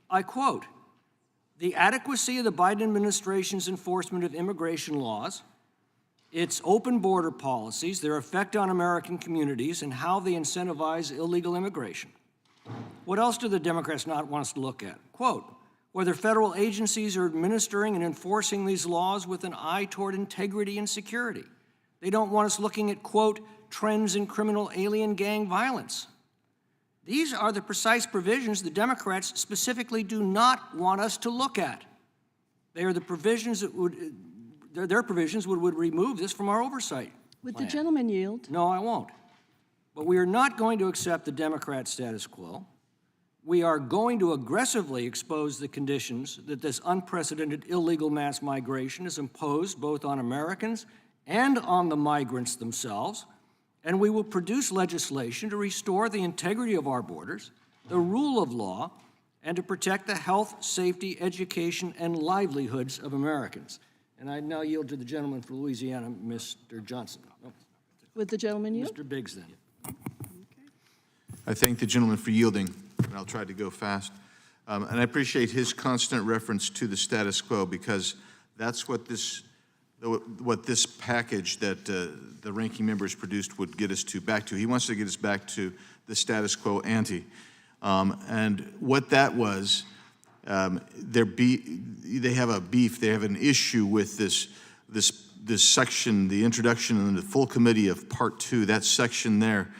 I quote, "The adequacy of the Biden administration's enforcement of immigration laws, its open border policies, their effect on American communities, and how they incentivize illegal immigration." What else do the Democrats not want us to look at? Quote, "Whether federal agencies are administering and enforcing these laws with an eye toward integrity and security." They don't want us looking at, quote, "trends in criminal alien gang violence." These are the precise provisions the Democrats specifically do not want us to look at. They are the provisions that would, their provisions would remove this from our oversight. Would the gentleman yield? No, I won't. But we are not going to accept the Democrat status quo. We are going to aggressively expose the conditions that this unprecedented illegal mass migration has imposed both on Americans and on the migrants themselves. And we will produce legislation to restore the integrity of our borders, the rule of law, and to protect the health, safety, education, and livelihoods of Americans. And I now yield to the gentleman from Louisiana, Mr. Johnson. Oh, Would the gentleman yield? Mr. Biggs, then. I thank the gentleman for yielding, and I'll try to go fast. And I appreciate his constant reference to the status quo, because that's what this package that the ranking member has produced would get us back to. He wants to get us back to the status quo ante. And what that was, they have a beef, they have an issue with this section, the introduction and the full committee of Part 2, that section there,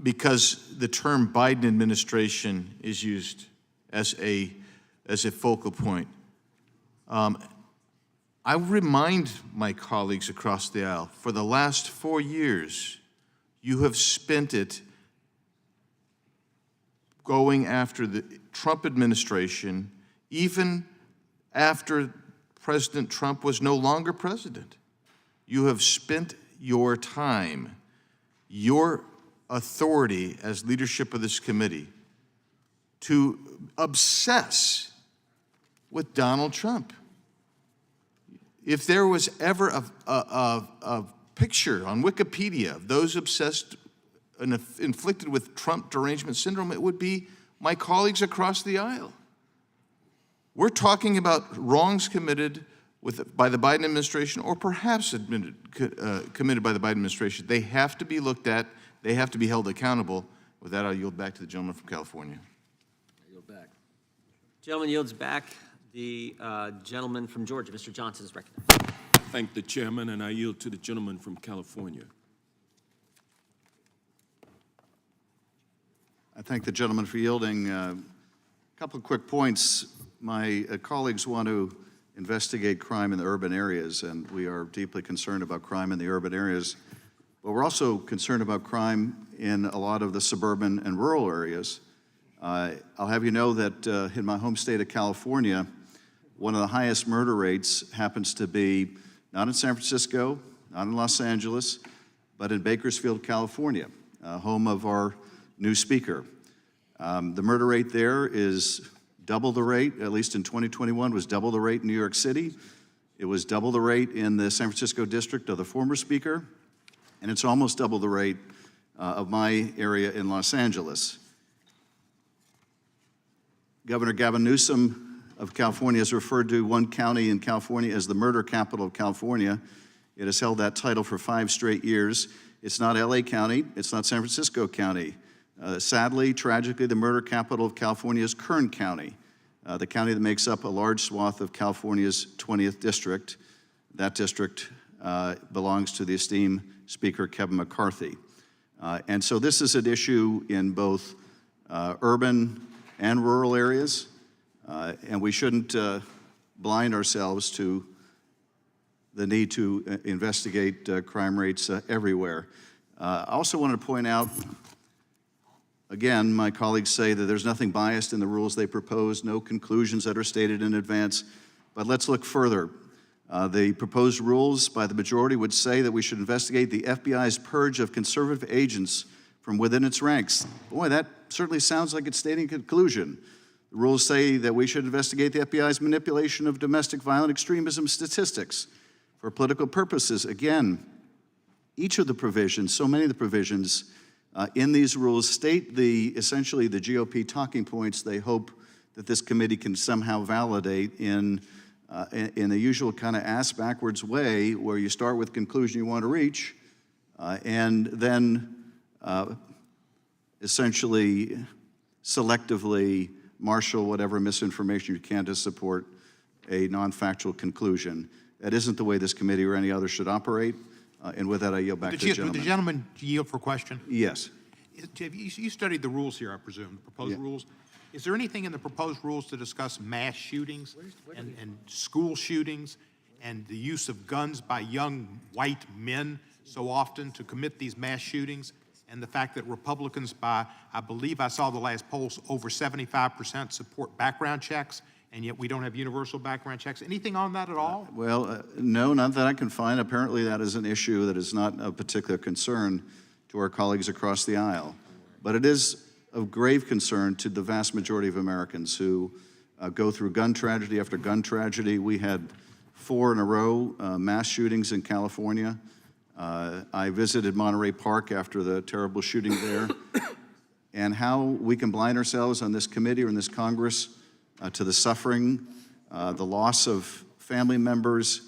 because the term Biden administration is used as a focal point. I remind my colleagues across the aisle, for the last 4 years, you have spent it going after the Trump administration, even after President Trump was no longer president. You have spent your time, your authority as leadership of this committee, to obsess with Donald Trump. If there was ever a picture on Wikipedia of those obsessed and inflicted with Trump derangement syndrome, it would be my colleagues across the aisle. We're talking about wrongs committed by the Biden administration, or perhaps committed by the Biden administration. They have to be looked at. They have to be held accountable. With that, I'll yield back to the gentleman from California. I yield back. Gentleman yields back. The gentleman from Georgia, Mr. Johnson, is recognized. Thank the chairman, and I yield to the gentleman from California. I thank the gentleman for yielding. A couple of quick points. My colleagues want to investigate crime in the urban areas, and we are deeply concerned about crime in the urban areas. But we're also concerned about crime in a lot of the suburban and rural areas. I'll have you know that in my home state of California, one of the highest murder rates happens to be not in San Francisco, not in Los Angeles, but in Bakersfield, California, home of our new speaker. The murder rate there is double the rate, at least in 2021, was double the rate in New York City. It was double the rate in the San Francisco district of the former speaker, and it's almost double the rate of my area in Los Angeles. Governor Gavin Newsom of California has referred to one county in California as the murder capital of California. It has held that title for 5 straight years. It's not LA County, it's not San Francisco County. Sadly, tragically, the murder capital of California is Kern County, the county that makes up a large swath of California's 20th district. That district belongs to the esteemed Speaker Kevin McCarthy. And so this is an issue in both urban and rural areas, and we shouldn't blind ourselves to the need to investigate crime rates everywhere. I also wanted to point out, again, my colleagues say that there's nothing biased in the rules they propose, no conclusions that are stated in advance, but let's look further. The proposed rules by the majority would say that we should investigate the FBI's purge of conservative agents from within its ranks. Boy, that certainly sounds like it's stating a conclusion. The rules say that we should investigate the FBI's manipulation of domestic violent extremism statistics for political purposes. Again, each of the provisions, so many of the provisions in these rules state essentially the GOP talking points they hope that this committee can somehow validate in the usual kind of ass-backwards way, where you start with the conclusion you want to reach, and then essentially selectively marshal whatever misinformation you can to support a non-factual conclusion. That isn't the way this committee or any other should operate. And with that, I yield back to the gentleman. Would the gentleman yield for question? Yes. You studied the rules here, I presume, the proposed rules. Is there anything in the proposed rules to discuss mass shootings and school shootings and the use of guns by young white men so often to commit these mass shootings? And the fact that Republicans, I believe I saw the last polls, over 75% support background checks, and yet we don't have universal background checks. Anything on that at all? Well, no, not that I can find. Apparently, that is an issue that is not of particular concern to our colleagues across the aisle. But it is of grave concern to the vast majority of Americans who go through gun tragedy after gun tragedy. We had 4 in a row mass shootings in California. I visited Monterey Park after the terrible shooting there. And how we can blind ourselves on this committee or in this Congress to the suffering, the loss of family members.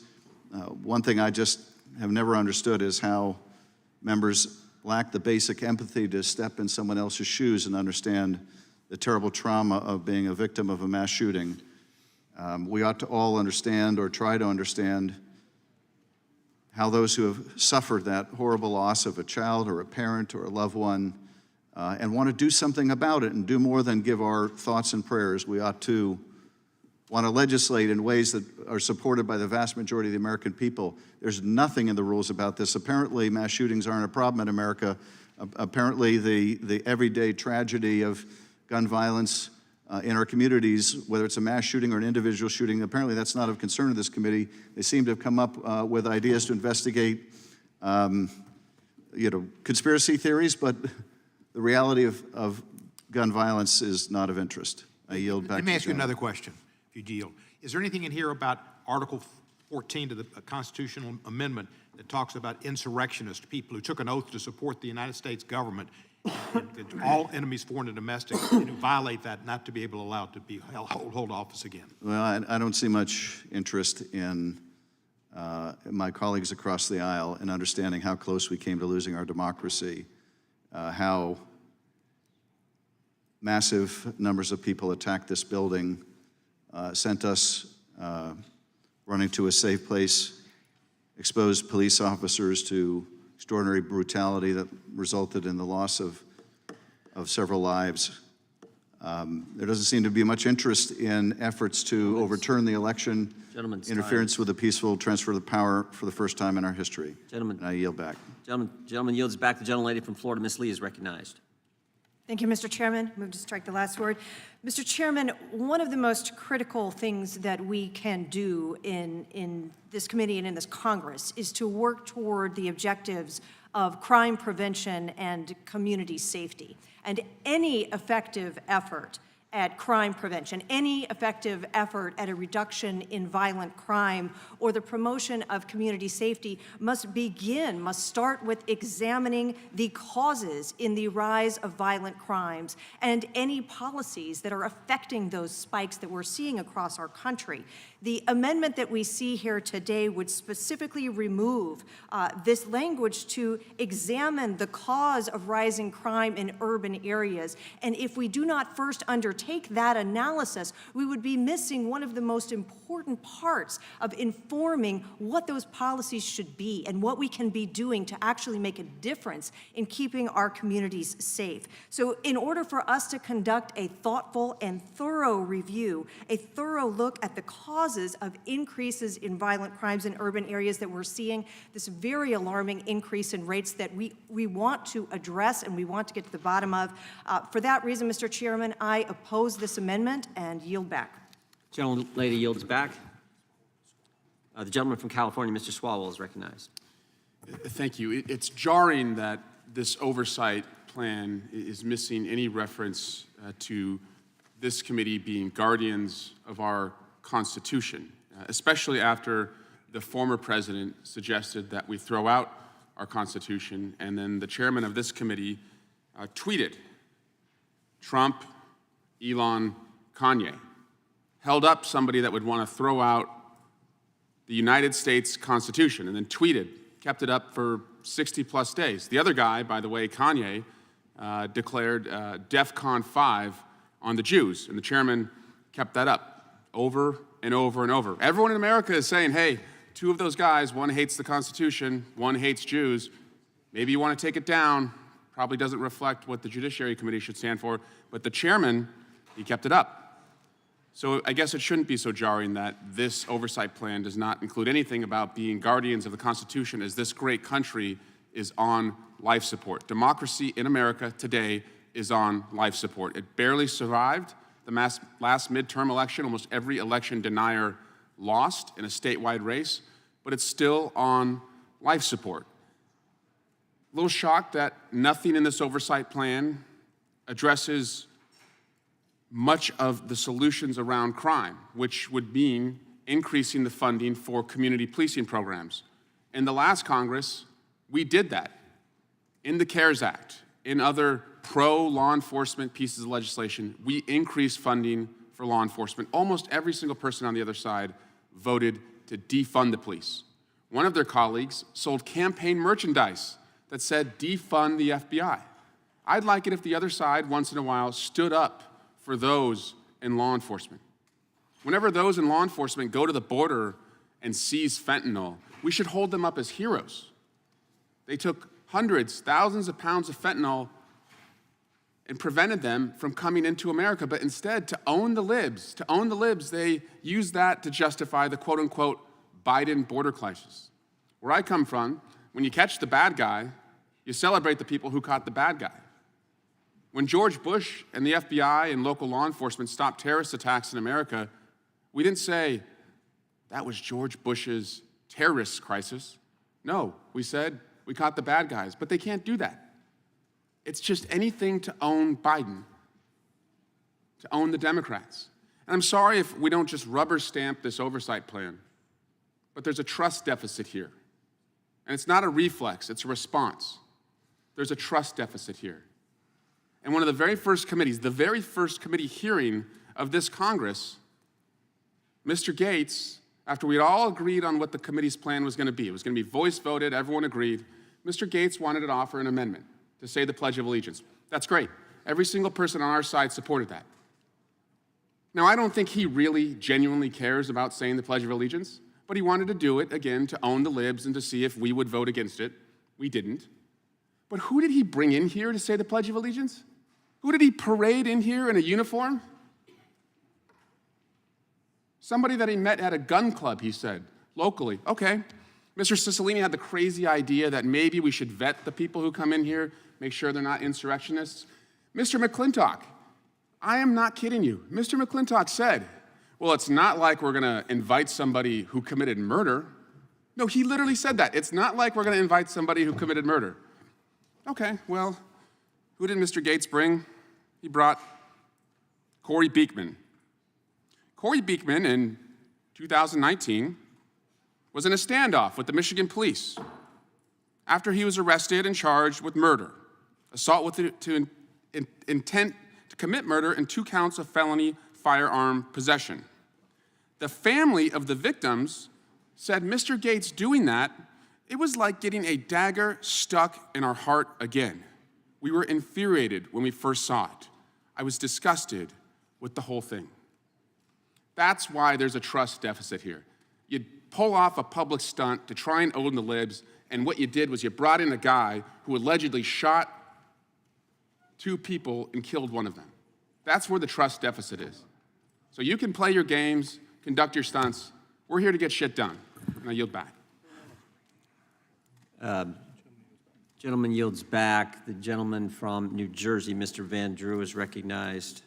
One thing I just have never understood is how members lack the basic empathy to step in someone else's shoes and understand the terrible trauma of being a victim of a mass shooting. We ought to all understand, or try to understand, how those who have suffered that horrible loss of a child or a parent or a loved one and want to do something about it and do more than give our thoughts and prayers. We ought to want to legislate in ways that are supported by the vast majority of the American people. There's nothing in the rules about this. Apparently, mass shootings aren't a problem in America. Apparently, the everyday tragedy of gun violence in our communities, whether it's a mass shooting or an individual shooting, apparently that's not of concern to this committee. They seem to have come up with ideas to investigate, conspiracy theories, but the reality of gun violence is not of interest. I yield back. Let me ask you another question, if you yield. Is there anything in here about Article 14 to the constitutional amendment that talks about insurrectionists, people who took an oath to support the United States government, and all enemies, foreign and domestic, and who violate that, not to be able to allow to be hold office again? Well, I don't see much interest in my colleagues across the aisle in understanding how close we came to losing our democracy, how massive numbers of people attacked this building, sent us running to a safe place, exposed police officers to extraordinary brutality that resulted in the loss of several lives. There doesn't seem to be much interest in efforts to overturn the election, interference with the peaceful transfer of the power for the first time in our history. Gentlemen. And I yield back. Gentleman yields back. The gentlelady from Florida, Ms. Lee, is recognized. Thank you, Mr. Chairman. Move to strike the last word. Mr. Chairman, one of the most critical things that we can do in this committee and in this Congress is to work toward the objectives of crime prevention and community safety. And any effective effort at crime prevention, any effective effort at a reduction in violent crime or the promotion of community safety must start with examining the causes in the rise of violent crimes and any policies that are affecting those spikes that we're seeing across our country. The amendment that we see here today would specifically remove this language to examine the cause of rising crime in urban areas. And if we do not first undertake that analysis, we would be missing one of the most important parts of informing what those policies should be and what we can be doing to actually make a difference in keeping our communities safe. So in order for us to conduct a thoughtful and thorough review, a thorough look at the causes of increases in violent crimes in urban areas that we're seeing, this very alarming increase in rates that we want to address and we want to get to the bottom of. For that reason, Mr. Chairman, I oppose this amendment and yield back. Gentlelady yields back. The gentleman from California, Mr. Swalwell, is recognized. Thank you. It's jarring that this oversight plan is missing any reference to this committee being guardians of our Constitution, especially after the former president suggested that we throw out our Constitution, and then the chairman of this committee tweeted, Trump, Elon, Kanye, held up somebody that would want to throw out the United States Constitution, and then tweeted, kept it up for 60-plus days. The other guy, by the way, Kanye, declared DEFCON 5 on the Jews, and the chairman kept that up over and over and over. Everyone in America is saying, hey, two of those guys, one hates the Constitution, one hates Jews. Maybe you want to take it down. Probably doesn't reflect what the Judiciary Committee should stand for, but the chairman, he kept it up. So I guess it shouldn't be so jarring that this oversight plan does not include anything about being guardians of the Constitution, as this great country is on life support. Democracy in America today is on life support. It barely survived the last midterm election. Almost every election denier lost in a statewide race, but it's still on life support. A little shocked that nothing in this oversight plan addresses much of the solutions around crime, which would mean increasing the funding for community policing programs. In the last Congress, we did that. In the CARES Act, in other pro-law enforcement pieces of legislation, we increased funding for law enforcement. Almost every single person on the other side voted to defund the police. One of their colleagues sold campaign merchandise that said defund the FBI. I'd like it if the other side once in a while stood up for those in law enforcement. Whenever those in law enforcement go to the border and seize fentanyl, we should hold them up as heroes. They took hundreds, thousands of pounds of fentanyl and prevented them from coming into America, but instead, to own the libs, they used that to justify the quote-unquote Biden border crisis. Where I come from, when you catch the bad guy, you celebrate the people who caught the bad guy. When George Bush and the FBI and local law enforcement stopped terrorist attacks in America, we didn't say, that was George Bush's terrorist crisis. No, we said, we caught the bad guys, but they can't do that. It's just anything to own Biden, to own the Democrats. And I'm sorry if we don't just rubber stamp this oversight plan, but there's a trust deficit here. And it's not a reflex, it's a response. There's a trust deficit here. And one of the very first committees, the very first committee hearing of this Congress, Mr. Gates, after we had all agreed on what the committee's plan was going to be, it was going to be voice voted, everyone agreed, Mr. Gates wanted to offer an amendment to say the Pledge of Allegiance. That's great. Every single person on our side supported that. Now, I don't think he really genuinely cares about saying the Pledge of Allegiance, but he wanted to do it, again, to own the libs and to see if we would vote against it. We didn't. But who did he bring in here to say the Pledge of Allegiance? Who did he parade in here in a uniform? Somebody that he met at a gun club, he said, locally. Okay. Mr. Cicilline had the crazy idea that maybe we should vet the people who come in here, make sure they're not insurrectionists. Mr. McClintock, I am not kidding you. Mr. McClintock said, well, it's not like we're going to invite somebody who committed murder. No, he literally said that. It's not like we're going to invite somebody who committed murder. Okay, well, who did Mr. Gates bring? He brought Corey Beekman. Corey Beekman, in 2019, was in a standoff with the Michigan police after he was arrested and charged with murder, assault with intent to commit murder, and 2 counts of felony firearm possession. The family of the victims said Mr. Gates doing that, it was like getting a dagger stuck in our heart again. We were infuriated when we first saw it. I was disgusted with the whole thing. That's why there's a trust deficit here. You pull off a public stunt to try and own the libs, and what you did was you brought in a guy who allegedly shot 2 people and killed one of them. That's where the trust deficit is. So you can play your games, conduct your stunts. We're here to get shit done. And I yield back. Gentleman yields back. The gentleman from New Jersey, Mr. Van Drew, is recognized.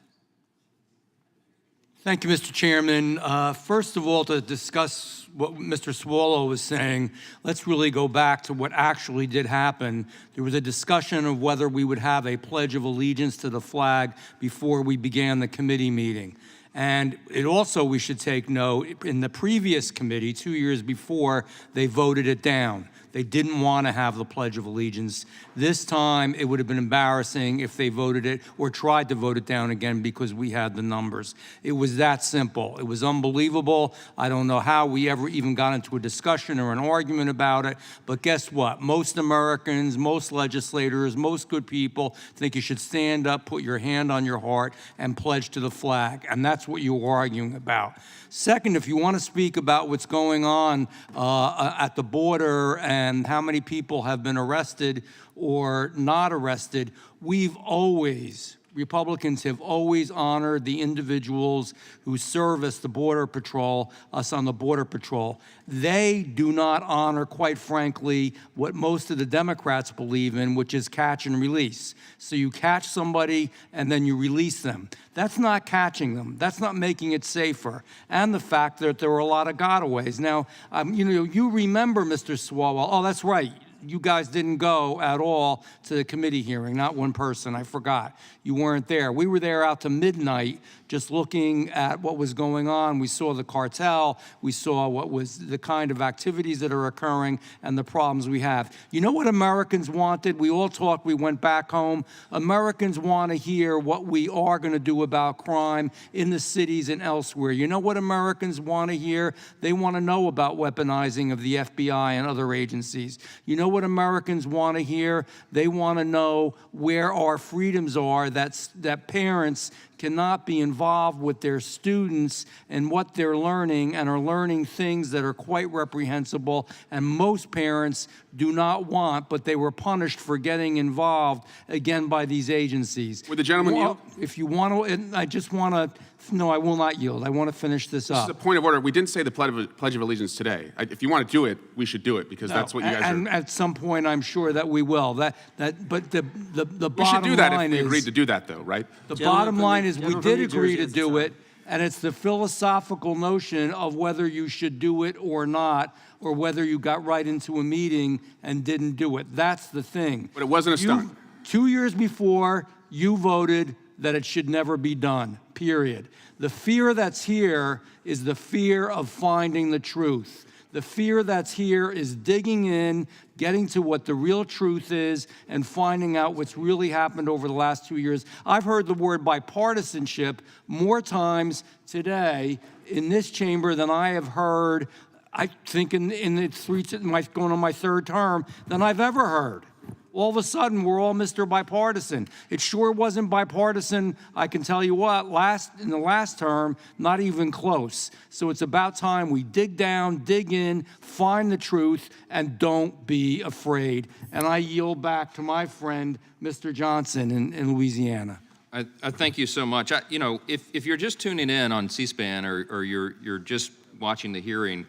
Thank you, Mr. Chairman. First of all, to discuss what Mr. Swallow was saying, let's really go back to what actually did happen. There was a discussion of whether we would have a Pledge of Allegiance to the flag before we began the committee meeting. And it also, we should take note, in the previous committee, 2 years before, they voted it down. They didn't want to have the Pledge of Allegiance. This time, it would have been embarrassing if they voted it or tried to vote it down again because we had the numbers. It was that simple. It was unbelievable. I don't know how we ever even got into a discussion or an argument about it, but guess what? Most Americans, most legislators, most good people think you should stand up, put your hand on your heart, and pledge to the flag, and that's what you were arguing about. Second, if you want to speak about what's going on at the border and and how many people have been arrested or not arrested, Republicans have always honored the individuals who service the Border Patrol, us on the Border Patrol. They do not honor, quite frankly, what most of the Democrats believe in, which is catch and release. So you catch somebody and then you release them. That's not catching them. That's not making it safer. And the fact that there were a lot of gotaways. Now, you remember, Mr. Swalwell, oh, that's right. You guys didn't go at all to the committee hearing, not one person, I forgot. You weren't there. We were there out to midnight just looking at what was going on. We saw the cartel, we saw what was the kind of activities that are occurring and the problems we have. You know what Americans wanted? We all talked, we went back home. Americans want to hear what we are going to do about crime in the cities and elsewhere. You know what Americans want to hear? They want to know about weaponizing of the FBI and other agencies. You know what Americans want to hear? They want to know where our freedoms are, that parents cannot be involved with their students and what they're learning and are learning things that are quite reprehensible and most parents do not want, but they were punished for getting involved, again, by these agencies. Would the gentleman yield? If you want to, I just want to, no, I will not yield. I want to finish this up. This is a point of order. We didn't say the Pledge of Allegiance today. If you want to do it, we should do it because that's what you guys are. And at some point, I'm sure that we will. But the We should do bottom that if line we is, agreed to do that, though, right? the Gentleman bottom from the- line is we gentleman did from New agree Jersey to has the do time. it, and it's the philosophical notion of whether you should do it or not, or whether you got right into a meeting and didn't do it. That's the thing. But it wasn't a stunt. 2 years before, you voted that it should never be done, period. The fear that's here is the fear of finding the truth. The fear that's here is digging in, getting to what the real truth is, and finding out what's really happened over the last 2 years. I've heard the word bipartisanship more times today in this chamber than I have heard, I think in the going on my third term, than I've ever heard. All of a sudden, we're all Mr. Bipartisan. It sure wasn't bipartisan, I can tell you what, in the last term, not even close. So it's about time we dig down, dig in, find the truth, and don't be afraid. And I yield back to my friend, Mr. Johnson in Louisiana. I thank you so much. If you're just tuning in on C-SPAN or you're just watching the hearing,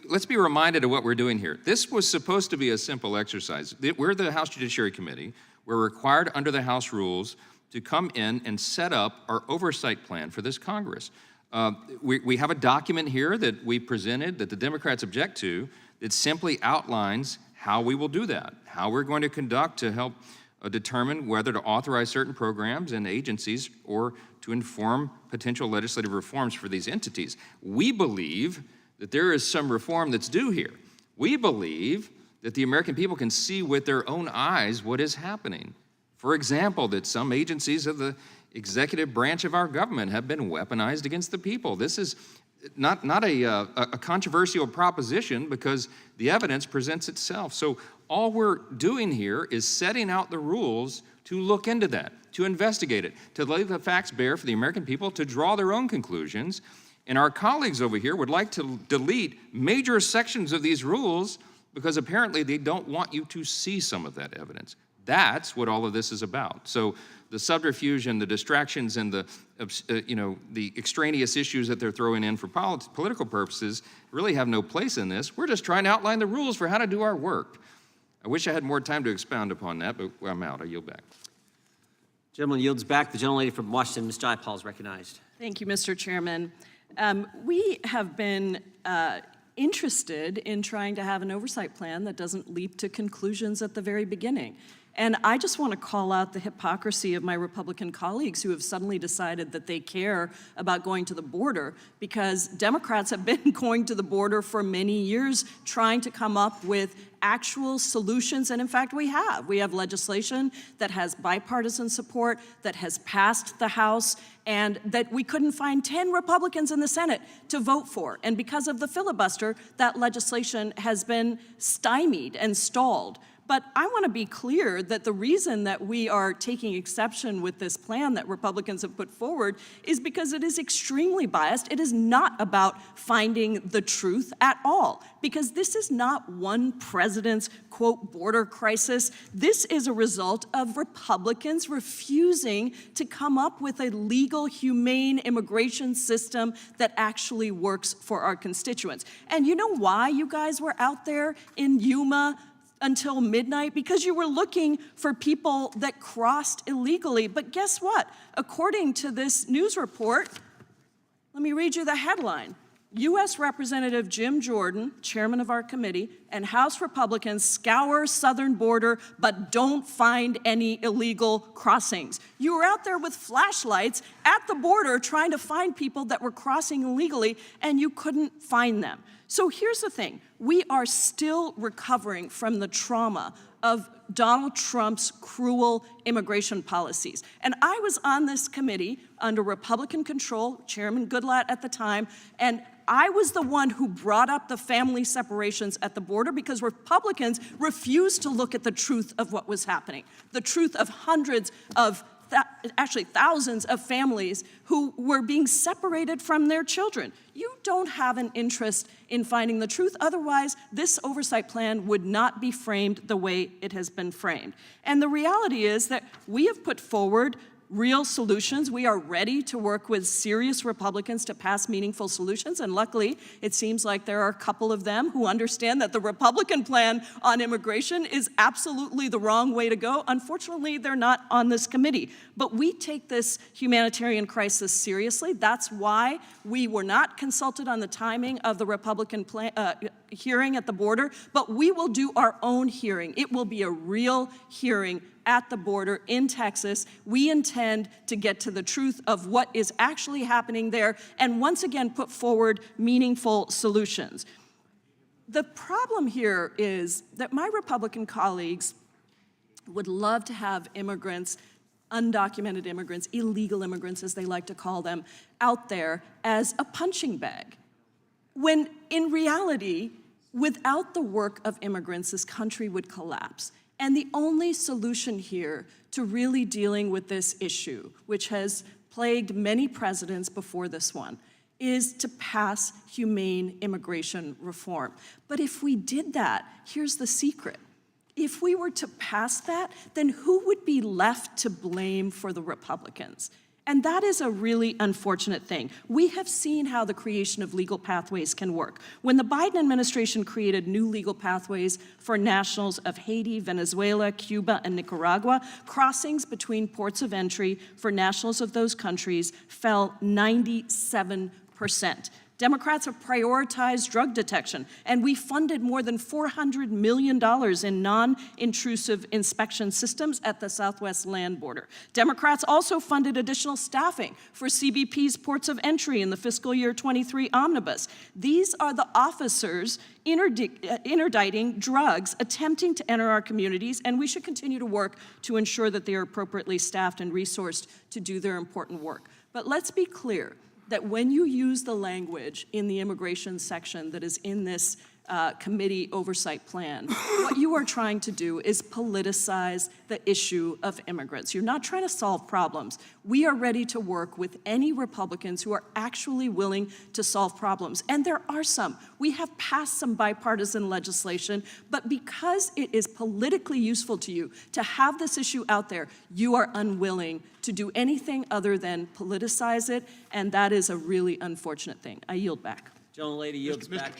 let's be reminded of what we're doing here. This was supposed to be a simple exercise. We're the House Judiciary Committee. We're required under the House rules to come in and set up our oversight plan for this Congress. We have a document here that we presented that the Democrats object to that simply outlines how we will do that, how we're going to conduct to help determine whether to authorize certain programs and agencies or to inform potential legislative reforms for these entities. We believe that there is some reform that's due here. We believe that the American people can see with their own eyes what is happening. For example, that some agencies of the executive branch of our government have been weaponized against the people. This is not a controversial proposition because the evidence presents itself. So all we're doing here is setting out the rules to look into that, to investigate it, to lay the facts bare for the American people to draw their own conclusions. And our colleagues over here would like to delete major sections of these rules because apparently they don't want you to see some of that evidence. That's what all of this is about. So the subterfuge and the distractions and the extraneous issues that they're throwing in for political purposes really have no place in this. We're just trying to outline the rules for how to do our work. I wish I had more time to expound upon that, but I'm out. I yield back. Gentleman yields back. The gentlelady from Washington, Ms. Jayapal, is recognized. Thank you, Mr. Chairman. We have been interested in trying to have an oversight plan that doesn't leap to conclusions at the very beginning. And I just want to call out the hypocrisy of my Republican colleagues who have suddenly decided that they care about going to the border because Democrats have been going to the border for many years trying to come up with actual solutions. And in fact, we have. We have legislation that has bipartisan support, that has passed the House, and that we couldn't find 10 Republicans in the Senate to vote for. And because of the filibuster, that legislation has been stymied and stalled. But I want to be clear that the reason that we are taking exception with this plan that Republicans have put forward is because it is extremely biased. It is not about finding the truth at all, because this is not one president president's, quote, border crisis. This is a result of Republicans refusing to come up with a legal, humane immigration system that actually works for our constituents. And you know why you guys were out there in Yuma until midnight? Because you were looking for people that crossed illegally. But guess what? According to this news report, let me read you the headline. U.S. Representative Jim Jordan, chairman of our committee, and House Republicans scour southern border but don't find any illegal crossings. You were out there with flashlights at the border trying to find people that were crossing illegally, and you couldn't find them. So here's the thing. We are still recovering from the trauma of Donald Trump's cruel immigration policies. And I was on this committee under Republican control, Chairman Goodlatte at the time, and I was the one who brought up the family separations at the border because Republicans refused to look at the truth of what was happening, the truth of hundreds of actually thousands of families who were being separated from their children. You don't have an interest in finding the truth. Otherwise, this oversight plan would not be framed the way it has been framed. And the reality is that we have put forward real solutions. We are ready to work with serious Republicans to pass meaningful solutions, and luckily, it seems like there are a couple of them who understand that the Republican plan on immigration is absolutely the wrong way to go. Unfortunately, they're not on this committee, but we take this humanitarian crisis seriously. That's why we were not consulted on the timing of the Republican plan, hearing at the border, but we will do our own hearing. It will be a real hearing at the border in Texas. We intend to get to the truth of what is actually happening there and once again put forward meaningful solutions. The problem here is that my Republican colleagues would love to have immigrants, undocumented immigrants, illegal immigrants as they like to call them, out there as a punching bag. When in reality, without the work of immigrants, this country would collapse. And the only solution here to really dealing with this issue, which has plagued many presidents before this one, is to pass humane immigration reform. But if we did that, here's the secret. If we were to pass that, then who would be left to blame for the Republicans? And that is a really unfortunate thing. We have seen how the creation of legal pathways can work. When the Biden administration created new legal pathways for nationals of Haiti, Venezuela, Cuba, and Nicaragua, crossings between ports of entry for nationals of those countries fell 97%. Democrats have prioritized drug detection, and we funded more than $400 million in non-intrusive inspection systems at the southwest land border. Democrats also funded additional staffing for CBP's ports of entry in the fiscal year 23 omnibus. These are the officers interdicting drugs attempting to enter our communities, and we should continue to work to ensure that they are appropriately staffed and resourced to do their important work. But let's be clear that when you use the language in the immigration section that is in this committee oversight plan, what you are trying to do is politicize the issue of immigrants. You're not trying to solve problems. We are ready to work with any Republicans who are actually willing to solve problems. And there are some. We have passed some bipartisan legislation, but because it is politically useful to you to have this issue out there, you are unwilling to do anything other than politicize it, and that is a really unfortunate thing. I yield back. Gentlelady yields back.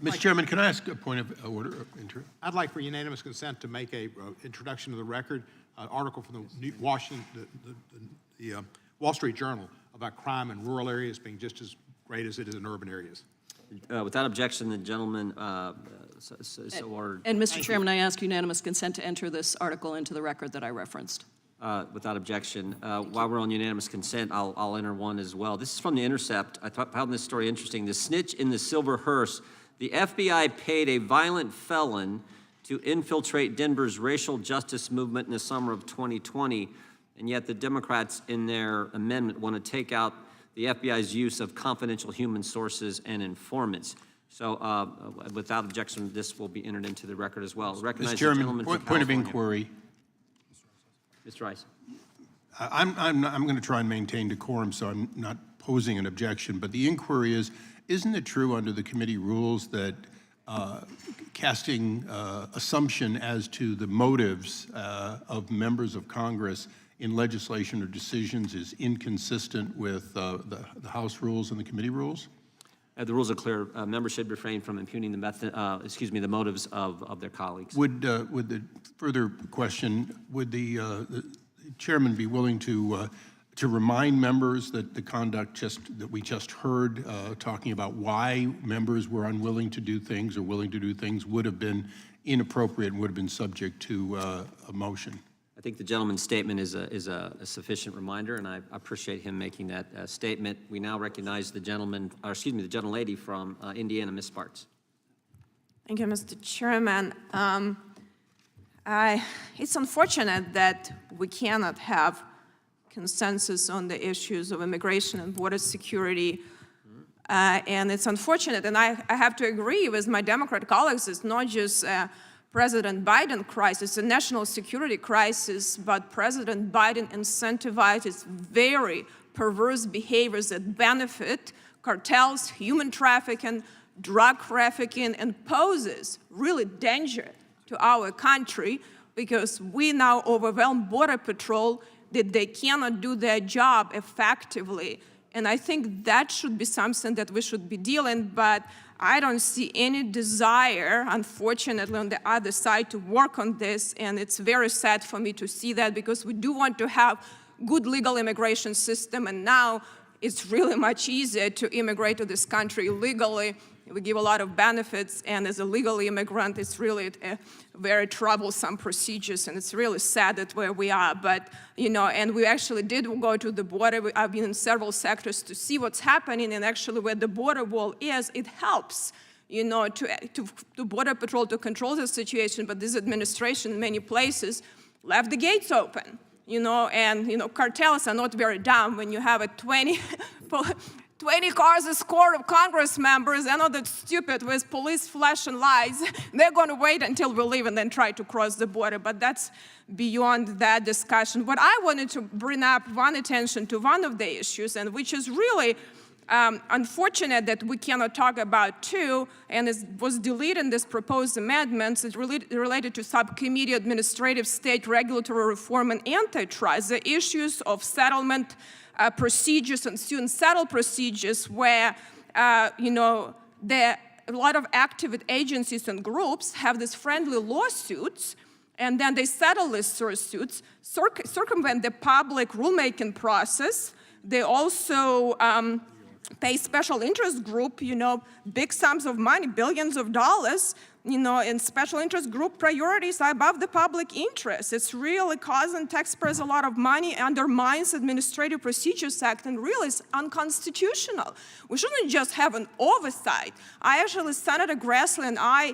Mr. Chairman, can I ask a point of order? I'd like for unanimous consent to make a introduction to the record, an article from the Wall Street Journal about crime in rural areas being just as great as it is in urban areas. Without objection, the gentleman so ordered. And Mr. Chairman, I ask unanimous consent to enter this article into the record that I referenced. Without objection. While we're on unanimous consent, I'll enter one as well. This is from The Intercept. I found this story interesting. The snitch in the silver hearse. The FBI paid a violent felon to infiltrate Denver's racial justice movement in the summer of 2020, and yet the Democrats in their amendment want to take out the FBI's use of confidential human sources and informants. So without objection, this will be entered into the record as well. Recognize Mr. Chairman, the point of inquiry. Mr. Rice. I'm going to try and maintain decorum, so I'm not posing an objection, but the inquiry is, isn't it true under the committee rules that casting assumption as to the motives of members of Congress in legislation or decisions is inconsistent with the House rules and the committee rules? The rules are clear. Members should refrain from impugning the the motives of their colleagues. Would the further question, would the chairman be willing to remind members that the conduct that we just heard, talking about why members were unwilling to do things or willing to do things, would have been inappropriate and would have been subject to a motion? I think the gentleman's statement is a sufficient reminder, and I appreciate him making that statement. We now recognize the gentlelady from Indiana, Ms. Sparks. Thank you, Mr. Chairman. It's unfortunate that we cannot have consensus on the issues of immigration and border security. And it's unfortunate, and I have to agree with my Democrat colleagues, it's not just President Biden crisis, a national security crisis, but President Biden incentivizes very perverse behaviors that benefit cartels, human trafficking, drug trafficking, and poses really danger to our country because we now overwhelm Border Patrol that they cannot do their job effectively. And I think that should be something that we should be dealing, but I don't see any desire, unfortunately, on the other side to work on this, and it's very sad for me to see that because we do want to have good legal immigration system, and now it's really much easier to immigrate to this country legally. We give a lot of benefits, and as a legal immigrant, it's really a very troublesome procedures, and it's really sad that where we are. But, you know, and we actually did go to the border. I've been in several sectors to see what's happening, and actually where the border wall is, it helps, you know, to Border Patrol to control the situation, but this administration in many places left the gates open, you know, and, you know, cartels are not very dumb when you have a 20 cars escort of Congress members. They're not that stupid with police flashing lights. They're going to wait until we leave and then try to cross the border. But that's beyond that discussion. But I wanted to bring up attention to one of the issues, and which is really unfortunate that we cannot talk about too, and it was deleted in this proposed amendments. It's related to Subcommittee Administrative State Regulatory Reform and Antitrust, the issues of settlement procedures and student settle procedures where, you know, a lot of activist agencies and groups have these friendly lawsuits, and then they settle these suits, circumvent the public rulemaking process. They also pay special interest group, you know, big sums of money, billions of dollars, you know, and special interest group priorities are above the public interest. It's really causing taxpayers a lot of money, undermines Administrative Procedures Act, and really is unconstitutional. We shouldn't just have an oversight. Senator Grassley and I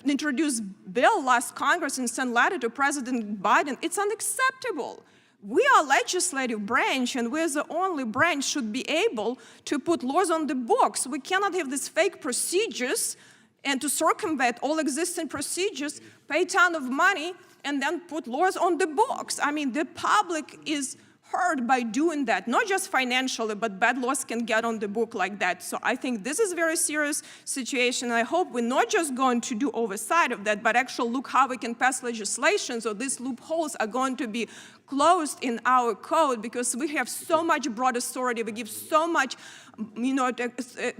introduced bill last Congress and sent letter to President Biden. It's unacceptable. We are legislative branch, and we're the only branch should be able to put laws on the books. We cannot have these fake procedures and to circumvent all existing procedures, pay a ton of money, and then put laws on the books. I mean, the public is hurt by doing that, not just financially, but bad laws can get on the book like that. So I think this is a very serious situation. I hope we're not just going to do oversight of that, but actually look how we can pass legislation so these loopholes are going to be closed in our code, because we have so much broad authority. We give so much, you know,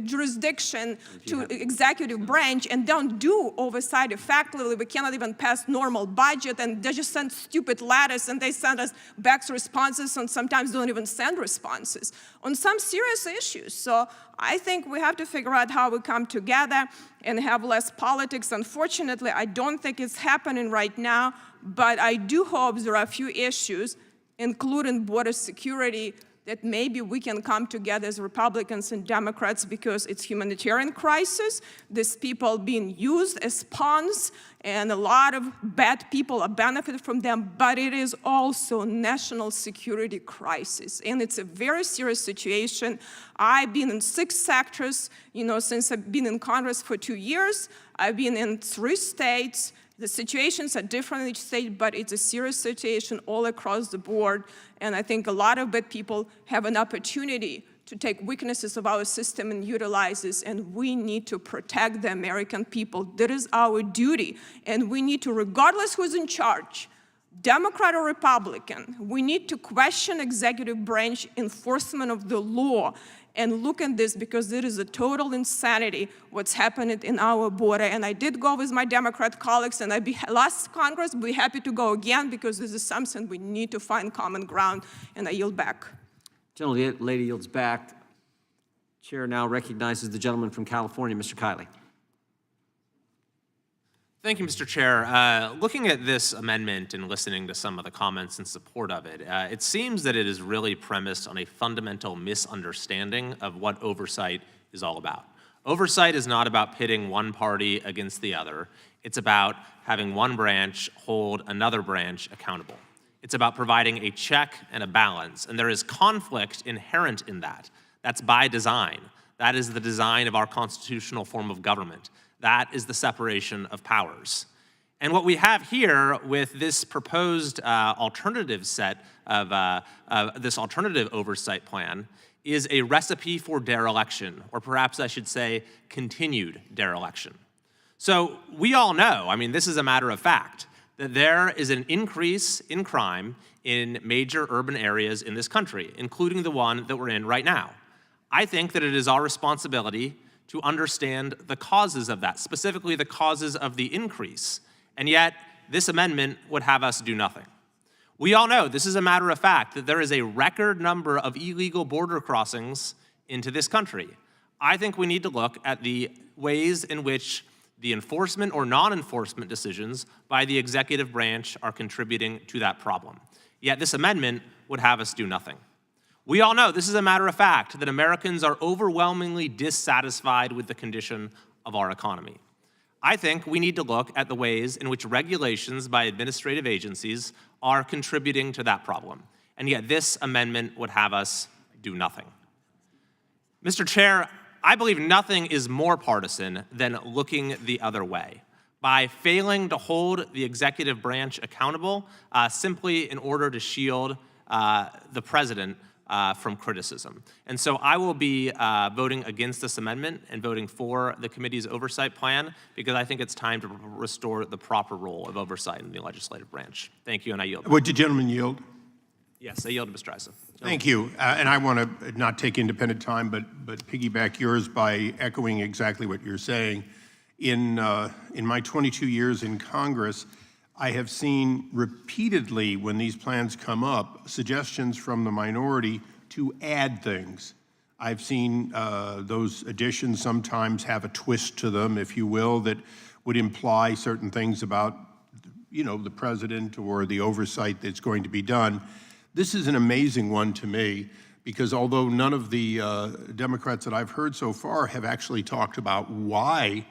jurisdiction to executive branch and don't do oversight effectively. We cannot even pass normal budget, and they just send stupid letters, and they send us back responses, and sometimes don't even send responses on some serious issues. So I think we have to figure out how we come together and have less politics. Unfortunately, I don't think it's happening right now, but I do hope there are a few issues, including border security, that maybe we can come together as Republicans and Democrats, because it's humanitarian crisis. These people being used as pawns, and a lot of bad people are benefiting from them, but it is also national security crisis, and it's a very serious situation. I've been in 6 sectors, you know, since I've been in Congress for 2 years. I've been in 3 states. The situations are different in each state, but it's a serious situation all across the board. And I think a lot of bad people have an opportunity to take weaknesses of our system and utilize this, and we need to protect the American people. That is our duty, and we need to, regardless who's in charge, Democrat or Republican, we need to question executive branch enforcement of the law and look at this, because it is a total insanity what's happening in our border. And I did go with my Democrat colleagues, and last Congress, be happy to go again, because this is something we need to find common ground, and I yield back. Lady yields back. Chair now recognizes the gentleman from California, Mr. Kiley. Thank you, Mr. Chair. Looking at this amendment and listening to some of the comments in support of it, it seems that it is really premised on a fundamental misunderstanding of what oversight is all about. Oversight is not about pitting one party against the other. It's about having one branch hold another branch accountable. It's about providing a check and a balance, and there is conflict inherent in that. That's by design. That is the design of our constitutional form of government. That is the separation of powers. And what we have here with this proposed alternative set of this alternative oversight plan is a recipe for dereliction, or perhaps I should say continued dereliction. So we all know, I mean, this is a matter of fact, that there is an increase in crime in major urban areas in this country, including the one that we're in right now. I think that it is our responsibility to understand the causes of that, specifically the causes of the increase. And yet, this amendment would have us do nothing. We all know, this is a matter of fact, that there is a record number of illegal border crossings into this country. I think we need to look at the ways in which the enforcement or non-enforcement decisions by the executive branch are contributing to that problem. Yet this amendment would have us do nothing. We all know, this is a matter of fact, that Americans are overwhelmingly dissatisfied with the condition of our economy. I think we need to look at the ways in which regulations by administrative agencies are contributing to that problem. And yet this amendment would have us do nothing. Mr. Chair, I believe nothing is more partisan than looking the other way, by failing to hold the executive branch accountable simply in order to shield the president from criticism. And so I will be voting against this amendment and voting for the committee's oversight plan, because I think it's time to restore the proper role of oversight in the legislative branch. Thank you, and I yield. Would the gentleman yield? Yes, I yield to Mr. Eisen. Thank you. And I want to not take independent time, but piggyback yours by echoing exactly what you're saying. In my 22 years in Congress, I have seen repeatedly, when these plans come up, suggestions from the minority to add things. I've seen those additions sometimes have a twist to them, if you will, that would imply certain things about, you know, the president or the oversight that's going to be done. This is an amazing one to me, because although none of the Democrats that I've heard so far have actually talked about why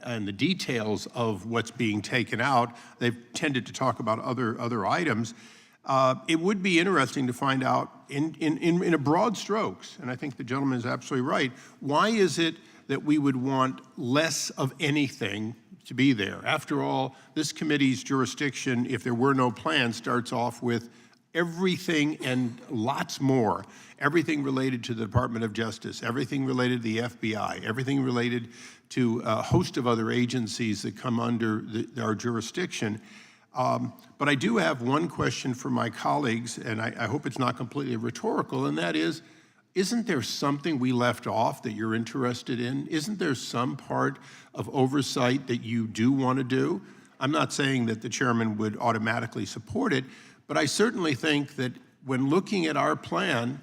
and the details of what's being taken out, they've tended to talk about other items. It would be interesting to find out in a broad strokes, and I think the gentleman is absolutely right, why is it that we would want less of anything to be there? After all, this committee's jurisdiction, if there were no plan, starts off with everything and lots more. Everything related to the Department of Justice, everything related to the FBI, everything related to a host of other agencies that come under our jurisdiction. But I do have one question for my colleagues, and I hope it's not completely rhetorical, and that is, isn't there something we left off that you're interested in? Isn't there some part of oversight that you do want to do? I'm not saying that the chairman would automatically support it, but I certainly think that when looking at our plan,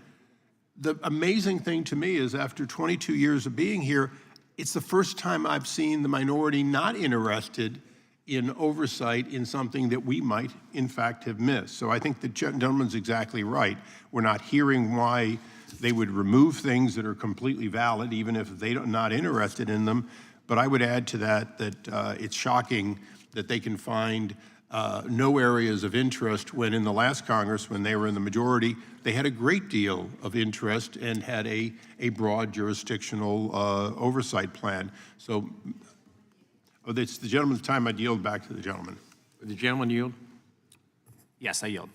the amazing thing to me is after 22 years of being here, it's the first time I've seen the minority not interested in oversight in something that we might, in fact, have missed. So I think the gentleman's exactly right. We're not hearing why they would remove things that are completely valid, even if they're not interested in them. But I would add to that that it's shocking that they can find no areas of interest when in the last Congress, when they were in the majority, they had a great deal of interest and had a broad jurisdictional oversight plan. So it's the gentleman's time. I'd yield back to the gentleman. Would the gentleman yield? Yes, I yield.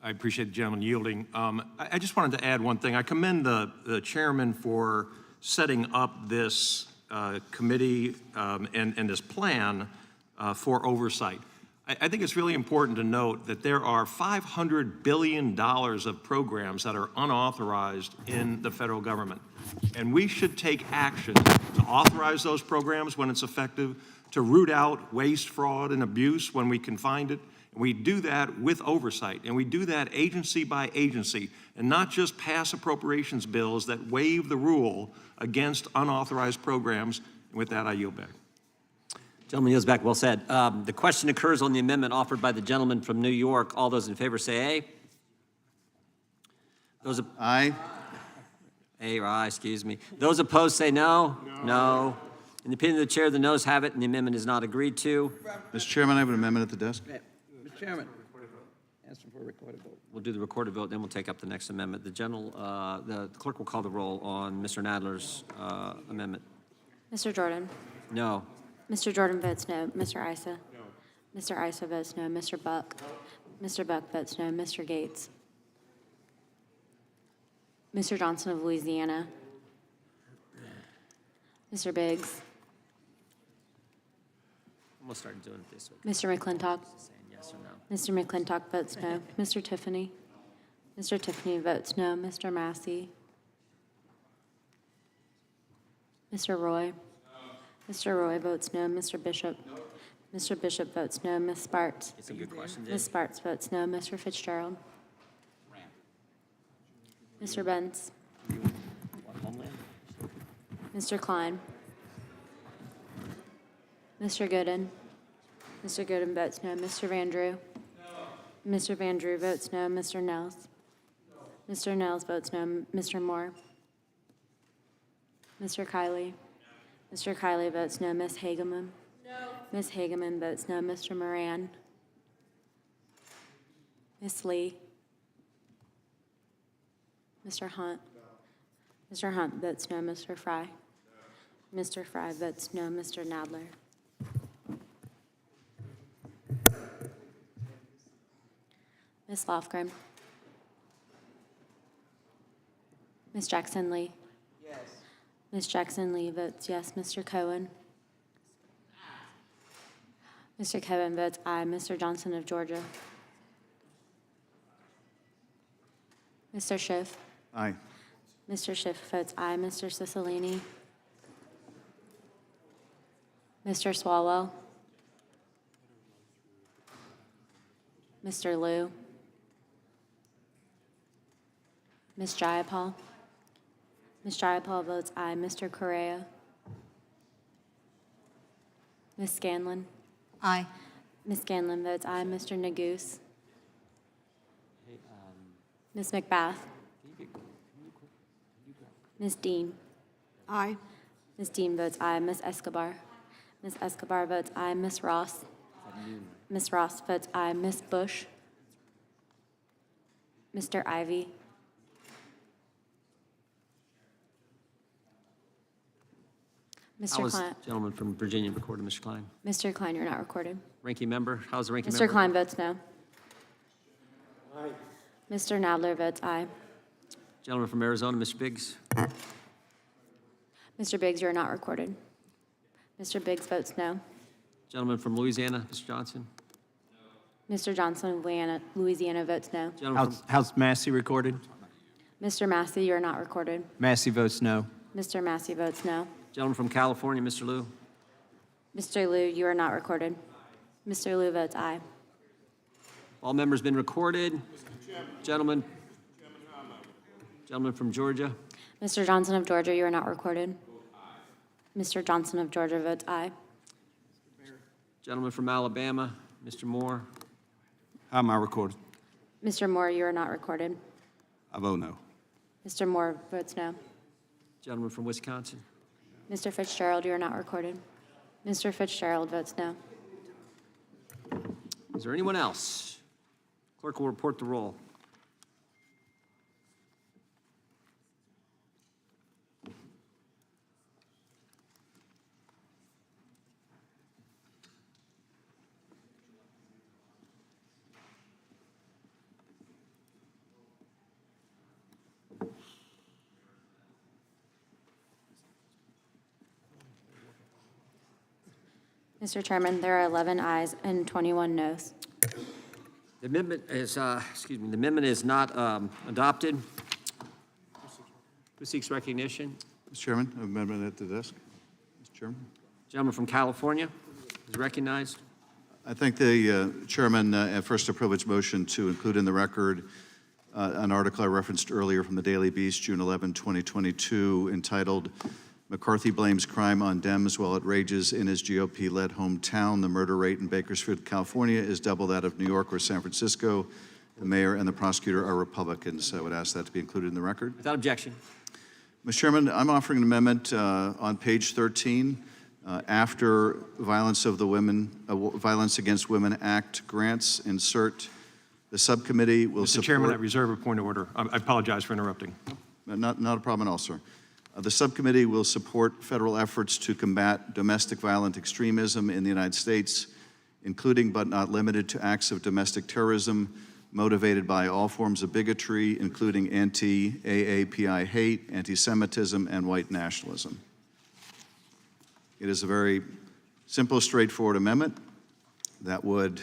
I appreciate the gentleman yielding. I just wanted to add one thing. I commend the chairman for setting up this committee and this plan for oversight. I think it's really important to note that there are $500 billion of programs that are unauthorized in the federal government. And we should take action to authorize those programs when it's effective, to root out waste, fraud, and abuse when we can find it. And we do that with oversight, and we do that agency by agency, and not just pass appropriations bills that waive the rule against unauthorized programs. And with that, I yield back. Gentleman yields back. Well said. The question occurs on the amendment offered by the gentleman from New York. All those in favor say aye. Those Aye. A or aye, excuse me. Those opposed say no. No. In the opinion of the chair, the noes have it, and the amendment is not agreed to. Mr. Chairman, I have an amendment at the desk. Mr. Chairman, ask for a recorded vote. We'll do the recorded vote, then we'll take up the next amendment. The clerk will call the roll on Mr. Nadler's amendment. Mr. Jordan? No. Mr. Jordan votes no. Mr. Issa? No. Mr. Issa votes no. Mr. Buck? No. Mr. Buck votes no. Mr. Gates? Mr. Johnson of Louisiana? Mr. Biggs? I'm gonna start doing it this way. Mr. McClintock? Saying yes or no. Mr. McClintock votes no. Mr. Tiffany? Mr. Tiffany votes no. Mr. Massey? Mr. Roy? Mr. Roy votes no. Mr. Bishop? Mr. Bishop votes no. Ms. Sparks? It's a good question, Dave. Ms. Sparks votes no. Mr. Fitzgerald? Mr. Benz? Mr. Klein? Mr. Gooden? Mr. Gooden votes no. Mr. Vandrew? Mr. Vandrew votes no. Mr. Nels? Mr. Nels votes no. Mr. Moore? Mr. Kiley? Mr. Kiley votes no. Ms. Hageman? No. Ms. Hageman votes no. Mr. Moran? Ms. Lee? Mr. Hunt? Mr. Hunt votes no. Mr. Fry? Mr. Fry votes no. Mr. Nadler? Ms. Lofgren? Ms. Jackson Lee? Yes. Ms. Jackson Lee votes yes. Mr. Cohen? Mr. Cohen votes aye. Mr. Johnson of Georgia? Mr. Schiff? Aye. Mr. Schiff votes aye. Mr. Cicilline? Mr. Swalwell? Mr. Liu? Ms. Jayapal? Ms. Jayapal votes aye. Mr. Correa? Ms. Scanlon? Aye. Ms. Scanlon votes aye. Mr. Neguse? Ms. McBath? Ms. Dean? Aye. Ms. Dean votes aye. Ms. Escobar? Ms. Escobar votes aye. Ms. Ross? Ms. Ross votes aye. Ms. Bush? Mr. Ivy? How Mr. was Klein? gentleman from Virginia recorded, Mr. Klein? Mr. Klein, you're not recorded. Ranking member, how's the ranking Mr. member? Klein votes no. Mr. Nadler votes aye. Gentleman from Arizona, Mr. Biggs? Mr. Biggs, you're not recorded. Mr. Biggs votes no. Gentleman from Louisiana, Mr. Johnson? Mr. Johnson of Louisiana votes no. Gentleman from How's Massey recorded? Mr. Massey, you're not recorded. Massey votes no. Mr. Massey votes no. Gentleman from California, Mr. Liu? Mr. Liu, you are not recorded. Mr. Liu votes aye. All members been recorded. Gentleman from Georgia? Mr. Johnson of Georgia, you are not recorded. Mr. Johnson of Georgia votes aye. Gentleman from Alabama, Mr. Moore? How am I recorded? Mr. Moore, you are not recorded. I vote no. Mr. Moore votes no. Gentleman from Wisconsin? Mr. Fitzgerald, you are not recorded. Mr. Fitzgerald votes no. Is there anyone else? Clerk will report the roll. Mr. Chairman, there are 11 ayes and 21 noes. The amendment is, the amendment is not adopted. Who seeks recognition? Mr. Chairman, amendment at the desk. Mr. Chairman. Gentleman from California is recognized. I thank the chairman. At first, a privileged motion to include in the record an article I referenced earlier from the Daily Beast, June 11, 2022, entitled "McCarthy Blames Crime on Dems While It Rages in His GOP-Led Hometown. The murder rate in Bakersfield, California is double that of New York or San Francisco. The mayor and the prosecutor are Republicans." I would ask that to be included in the record. Without objection. Mr. Chairman, I'm offering an amendment on page 13. After Violence Against Women Act grants, insert the subcommittee will support. Mr. Chairman, I reserve a point of order. I apologize for interrupting. Not a problem at all, sir. The subcommittee will support federal efforts to combat domestic violent extremism in the United States, including but not limited to acts of domestic terrorism motivated by all forms of bigotry, including anti-AAPI hate, anti-Semitism, and white nationalism. It is a very simple, straightforward amendment that would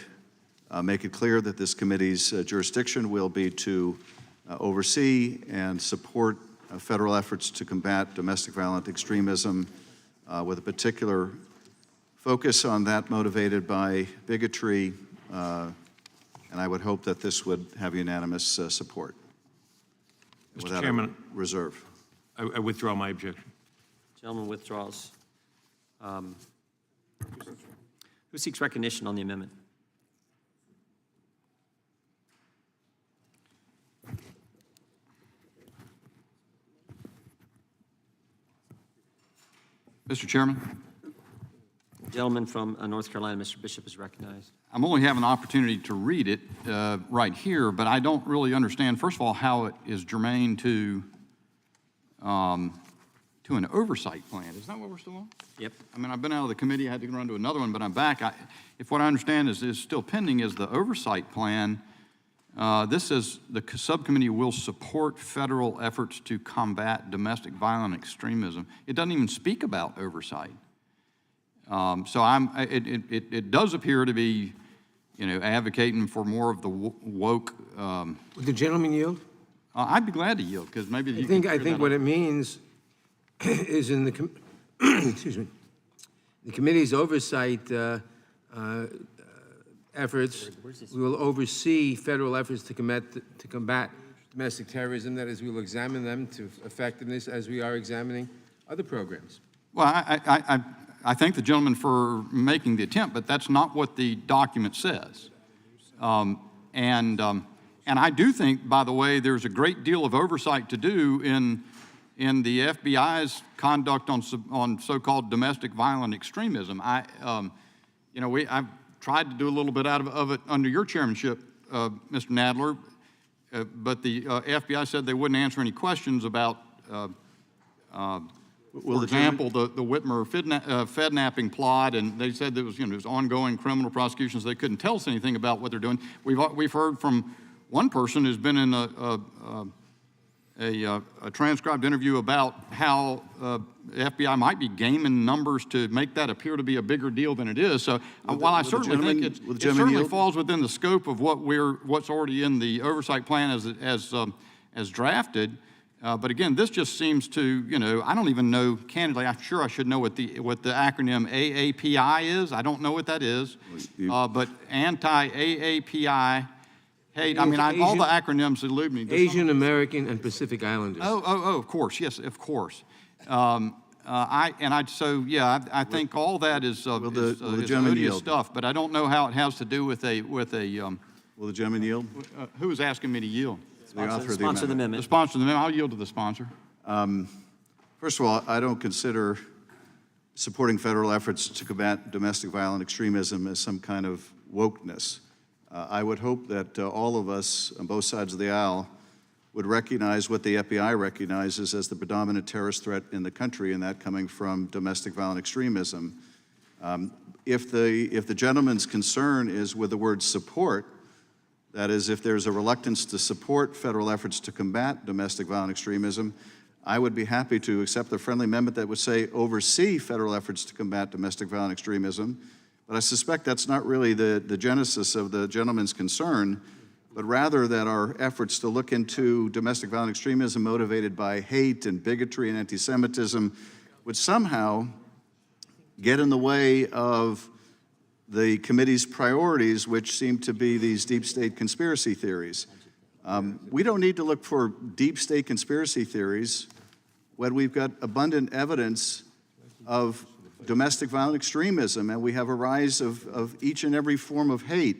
make it clear that this committee's jurisdiction will be to oversee and support federal efforts to combat domestic violent extremism with a particular focus on that motivated by bigotry, and I would hope that this would have unanimous support. Mr. Without Chairman, a reserve. I withdraw my objection. Gentleman withdraws. Who seeks recognition on the amendment? Mr. Chairman, Gentleman from North Carolina, Mr. Bishop, is recognized. I'm only having an opportunity to read it right here, but I don't really understand, first of all, how it is germane to an oversight plan. Is that what we're still on? Yep. I mean, I've been out of the committee. I had to run to another one, but I'm back. If what I understand is still pending is the oversight plan. This is the subcommittee will support federal efforts to combat domestic violent extremism. It doesn't even speak about oversight. So it does appear to be, advocating for more of the woke. Would the gentleman yield? I'd be glad to yield because maybe you I think what it means is in the excuse me, the committee's oversight efforts. We will oversee federal efforts to combat domestic terrorism. That is, we will examine them to effectiveness as we are examining other programs. Well, I thank the gentleman for making the attempt, but that's not what the document says. And I do think, by the way, there's a great deal of oversight to do in the FBI's conduct on so-called domestic violent extremism. I've tried to do a little bit out of it under your chairmanship, Mr. Nadler, but the FBI said they wouldn't answer any questions about, for example, the Whitmer Fednapping plot, and they said there was ongoing criminal prosecutions. They couldn't tell us anything about what they're doing. We've heard from one person who's been in a transcribed interview about how the FBI might be gaming numbers to make that appear to be a bigger deal than it is. So while I certainly think it certainly falls within the scope of what's already in the oversight plan as drafted, but again, this just seems to, I don't even know, candidly, I'm sure I should know what the acronym AAPI is. I don't know what that is, but anti-AAPI hate. I mean, all the acronyms elude me. Asian American and Pacific Islanders. Of course, yes, of course. I think all that is odious stuff, but I don't know how it has to do with a. Will the gentleman yield? Who is asking me to yield? The author of the amendment. The sponsor of the amendment. I'll yield to the sponsor. First of all, I don't consider supporting federal efforts to combat domestic violent extremism as some kind of wokeness. I would hope that all of us on both sides of the aisle would recognize what the FBI recognizes as the predominant terrorist threat in the country, and that coming from domestic violent extremism. If the gentleman's concern is with the word support, that is, if there's a reluctance to support federal efforts to combat domestic violent extremism, I would be happy to accept the friendly amendment that would say oversee federal efforts to combat domestic violent extremism, But I suspect that's not really the genesis of the gentleman's concern, but rather that our efforts to look into domestic violent extremism motivated by hate and bigotry and anti-Semitism would somehow get in the way of the committee's priorities, which seem to be these deep state conspiracy theories. We don't need to look for deep state conspiracy theories when we've got abundant evidence of domestic violent extremism, and we have a rise of each and every form of hate.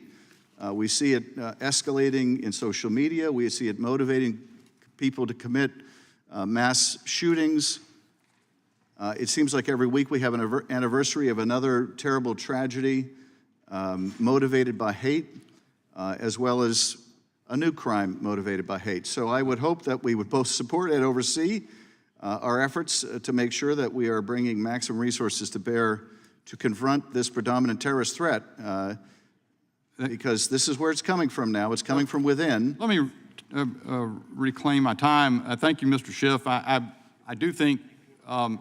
We see it escalating in social media. We see it motivating people to commit mass shootings. It seems like every week we have an anniversary of another terrible tragedy motivated by hate, as well as a new crime motivated by hate. So I would hope that we would both support and oversee our efforts to make sure that we are bringing maximum resources to bear to confront this predominant terrorist threat, because this is where it's coming from now. It's coming from within. Let me reclaim my time. Thank you, Mr. Schiff. I do think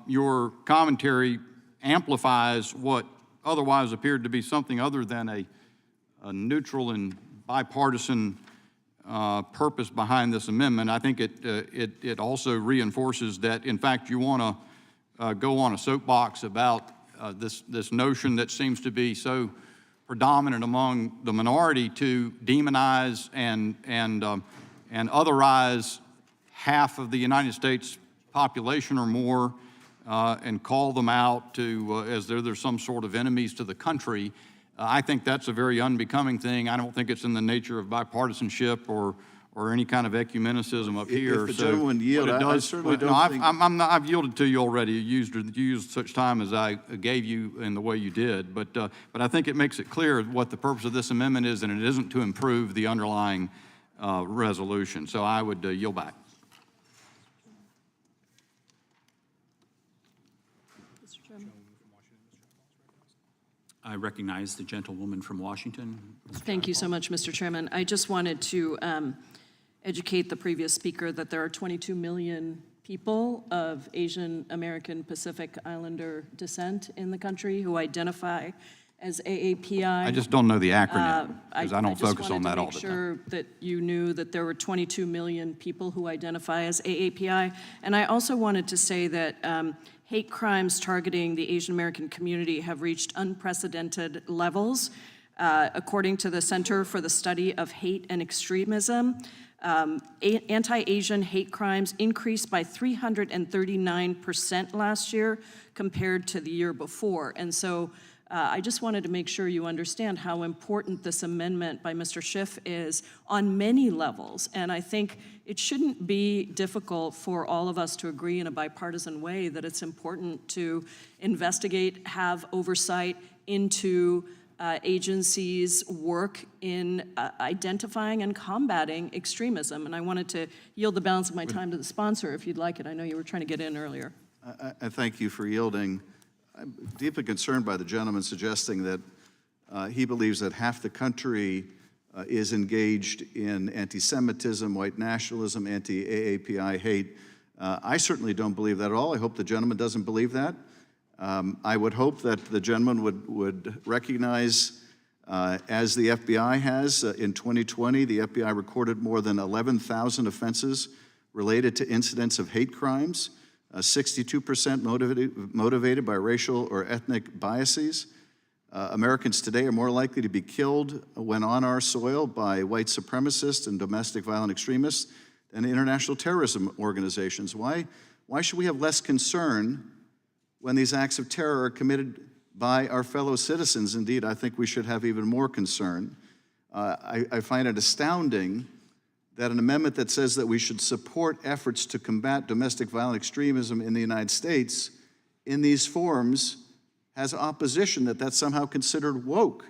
your commentary amplifies what otherwise appeared to be something other than a neutral and bipartisan purpose behind this amendment. I think it also reinforces that, in fact, you want to go on a soapbox about this notion that seems to be so predominant among the minority to demonize and otherize half of the United States population or more, and call them out to as though they're some sort of enemies to the country. I think that's a very unbecoming thing. I don't think it's in the nature of bipartisanship or any kind of ecumenicism up here. If the gentleman would yield, I certainly don't think... I've yielded to you already. You used such time as I gave you in the way you did. But I think it makes it clear what the purpose of this amendment is, and it isn't to improve the underlying resolution. So I would yield back. I recognize the gentlewoman from Washington. Thank you so much, Mr. Chairman. I just wanted to educate the previous speaker that there are 22 million people of Asian American Pacific Islander descent in the country who identify as AAPI. I just don't know the acronym, because I don't focus on that all the time. I just wanted to make sure that you knew that there were 22 million people who identify as AAPI. And I also wanted to say that hate crimes targeting the Asian American community have reached unprecedented levels. According to the Center for the Study of Hate and Extremism, anti-Asian hate crimes increased by 339% last year compared to the year before. And so I just wanted to make sure you understand how important this amendment by Mr. Schiff is on many levels. And I think it shouldn't be difficult for all of us to agree in a bipartisan way that it's important to investigate, have oversight into agencies' work in identifying and combating extremism. And I wanted to yield the balance of my time to the sponsor, if you'd like it. I know you were trying to get in earlier. I thank you for yielding. I'm deeply concerned by the gentleman suggesting that he believes that half the country is engaged in anti-Semitism, white nationalism, anti-AAPI hate. I certainly don't believe that at all. I hope the gentleman doesn't believe that. I would hope that the gentleman would recognize, as the FBI has, in 2020, the FBI recorded more than 11,000 offenses related to incidents of hate crimes, 62% motivated by racial or ethnic biases. Americans today are more likely to be killed when on our soil by white supremacists and domestic violent extremists than international terrorism organizations. Why should we have less concern when these acts of terror are committed by our fellow citizens? Indeed, I think we should have even more concern. I find it astounding that an amendment that says that we should support efforts to combat domestic violent extremism in the United States in these forms has opposition, that's somehow considered woke.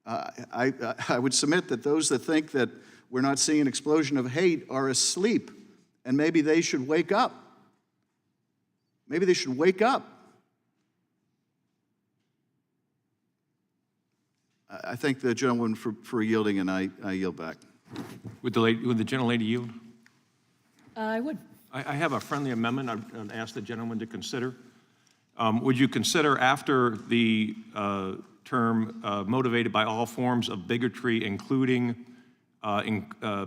I would submit that those that think that we're not seeing an explosion of hate are asleep, and maybe they should wake up. Maybe they should wake up. I thank the gentleman for yielding, and I yield back. Would the gentlelady yield? I would. I have a friendly amendment I'd ask the gentleman to consider. Would you consider, after the term motivated by all forms of bigotry, including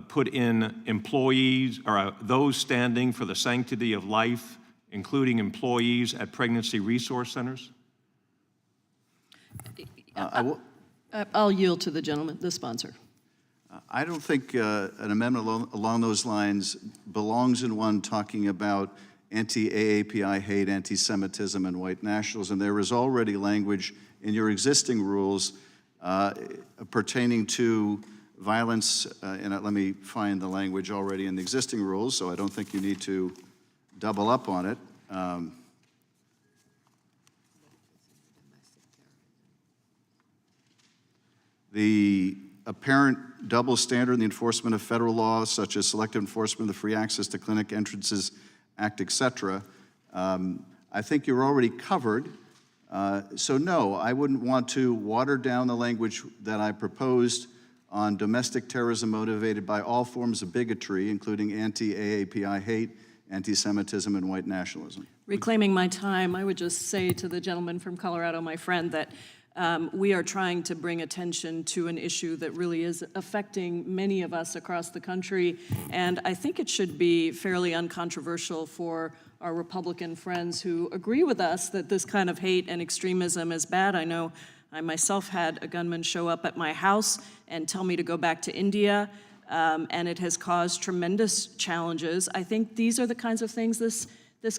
put in employees or those standing for the sanctity of life, including employees at pregnancy resource centers? I'll yield to the gentleman, the sponsor. I don't think an amendment along those lines belongs in one talking about anti-AAPI hate, anti-Semitism, and white nationalism. There is already language in your existing rules pertaining to violence, and let me find the language already in the existing rules, so I don't think you need to double up on it. The apparent double standard in the enforcement of federal laws, such as selective enforcement of the Free Access to Clinic Entrances Act, et cetera, I think you're already covered. So no, I wouldn't want to water down the language that I proposed on domestic terrorism motivated by all forms of bigotry, including anti-AAPI hate, anti-Semitism, and white nationalism. Reclaiming my time, I would just say to the gentleman from Colorado, my friend, that we are trying to bring attention to an issue that really is affecting many of us across the country, and I think it should be fairly uncontroversial for our Republican friends who agree with us that this kind of hate and extremism is bad. I know I myself had a gunman show up at my house and tell me to go back to India, and it has caused tremendous challenges. I think these are the kinds of things this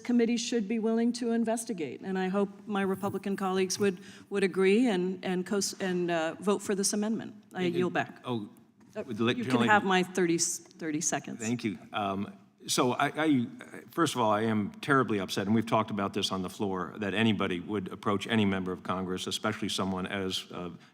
committee should be willing to investigate, and I hope my Republican colleagues would agree and vote for this amendment. I yield back. Oh, You can have my 30 seconds. Thank you. So first of all, I am terribly upset, and we've talked about this on the floor, that anybody would approach any member of Congress, especially someone as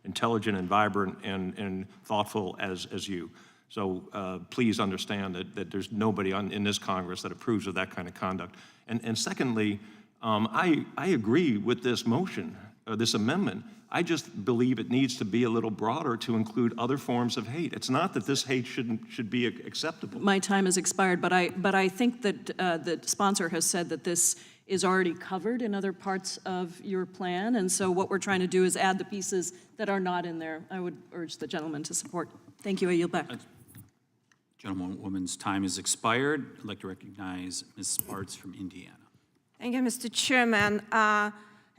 intelligent and vibrant and thoughtful as you. So please understand that there's nobody in this Congress that approves of that kind of conduct. And secondly, I agree with this motion, this amendment. I just believe it needs to be a little broader to include other forms of hate. It's not that this hate should be acceptable. My time has expired, but I think that the sponsor has said that this is already covered in other parts of your plan, and so what we're trying to do is add the pieces that are not in there. I would urge the gentleman to support. Thank you. I yield back. Gentlewoman's time has expired. I'd like to recognize Ms. Spartz from Indiana. Thank you, Mr. Chairman.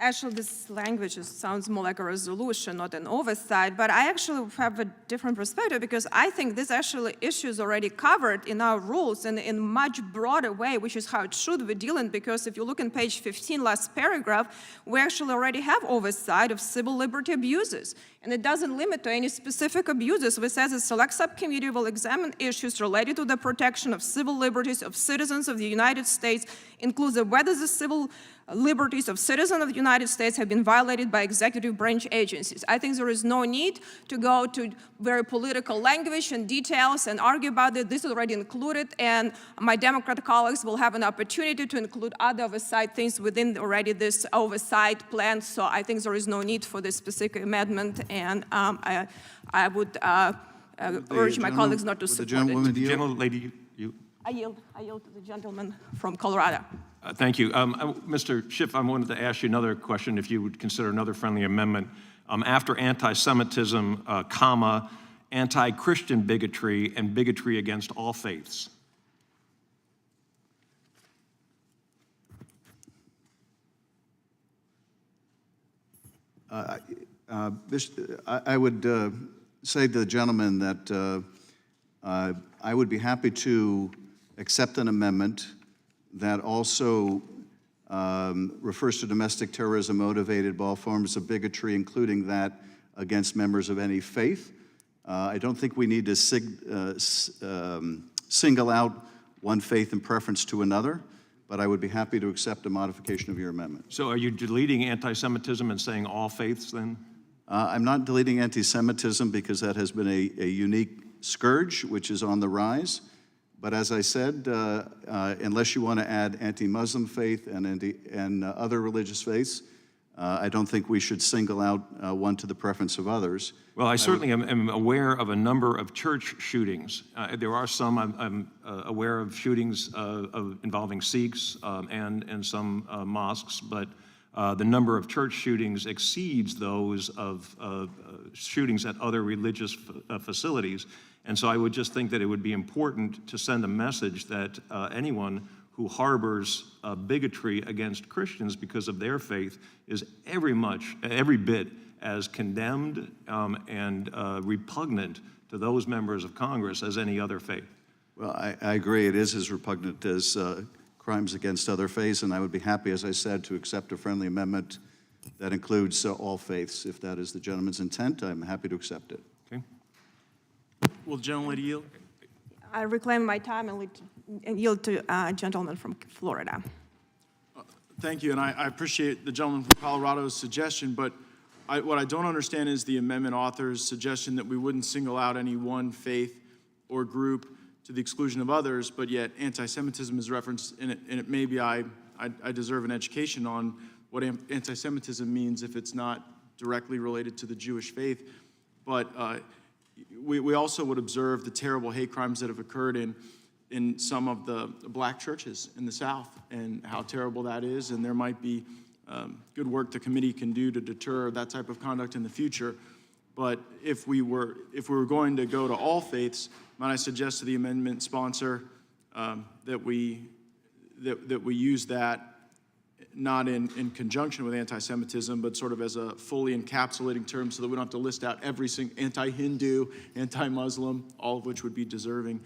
Actually, this language sounds more like a resolution, not an oversight, but I actually have a different perspective because I think this actually issue is already covered in our rules and in a much broader way, which is how it should be dealing, because if you look on page 15, last paragraph, we actually already have oversight of civil liberty abuses. And it doesn't limit to any specific abuses. It says a select subcommittee will examine issues related to the protection of civil liberties of citizens of the United States, including whether the civil liberties of citizens of the United States have been violated by executive branch agencies. I think there is no need to go to very political language and details and argue about it. This is already included, and my Democrat colleagues will have an opportunity to include other oversight things within already this oversight plan. So I think there is no need for this specific amendment, and I would urge my colleagues not to support it. Gentlelady, you. I yield to the gentleman from Colorado. Thank you. Mr. Schiff, I wanted to ask you another question, if you would consider another friendly amendment. After anti-Semitism, comma, anti-Christian bigotry and bigotry against all faiths. I would say to the gentleman that I would be happy to accept an amendment that also refers to domestic terrorism motivated by all forms of bigotry, including that against members of any faith. I don't think we need to single out one faith in preference to another, but I would be happy to accept a modification of your amendment. So are you deleting anti-Semitism and saying all faiths then? I'm not deleting anti-Semitism because that has been a unique scourge which is on the rise. But as I said, unless you want to add anti-Muslim faith and other religious faiths, I don't think we should single out one to the preference of others. Well, I certainly am aware of a number of church shootings. There are some, I'm aware of shootings involving Sikhs and some mosques, but the number of church shootings exceeds those of shootings at other religious facilities. And so I would just think that it would be important to send a message that anyone who harbors bigotry against Christians because of their faith is every bit as condemned and repugnant to those members of Congress as any other faith. Well, I agree. It is as repugnant as crimes against other faiths, and I would be happy, as I said, to accept a friendly amendment that includes all faiths. If that is the gentleman's intent, I'm happy to accept it. Okay. Will the gentlelady yield? I reclaim my time and yield to a gentleman from Florida. Thank you, and I appreciate the gentleman from Colorado's suggestion, but what I don't understand is the amendment author's suggestion that we wouldn't single out any one faith or group to the exclusion of others, but yet anti-Semitism is referenced in it, and maybe I deserve an education on what anti-Semitism means if it's not directly related to the Jewish faith. But we also would observe the terrible hate crimes that have occurred in some of the black churches in the South, and how terrible that is, and there might be good work the committee can do to deter that type of conduct in the future. But if we were going to go to all faiths, might I suggest to the amendment sponsor that we use that not in conjunction with anti-Semitism, but sort of as a fully encapsulating term, so that we don't have to list out every single anti-Hindu, anti-Muslim, all of which would be deserving.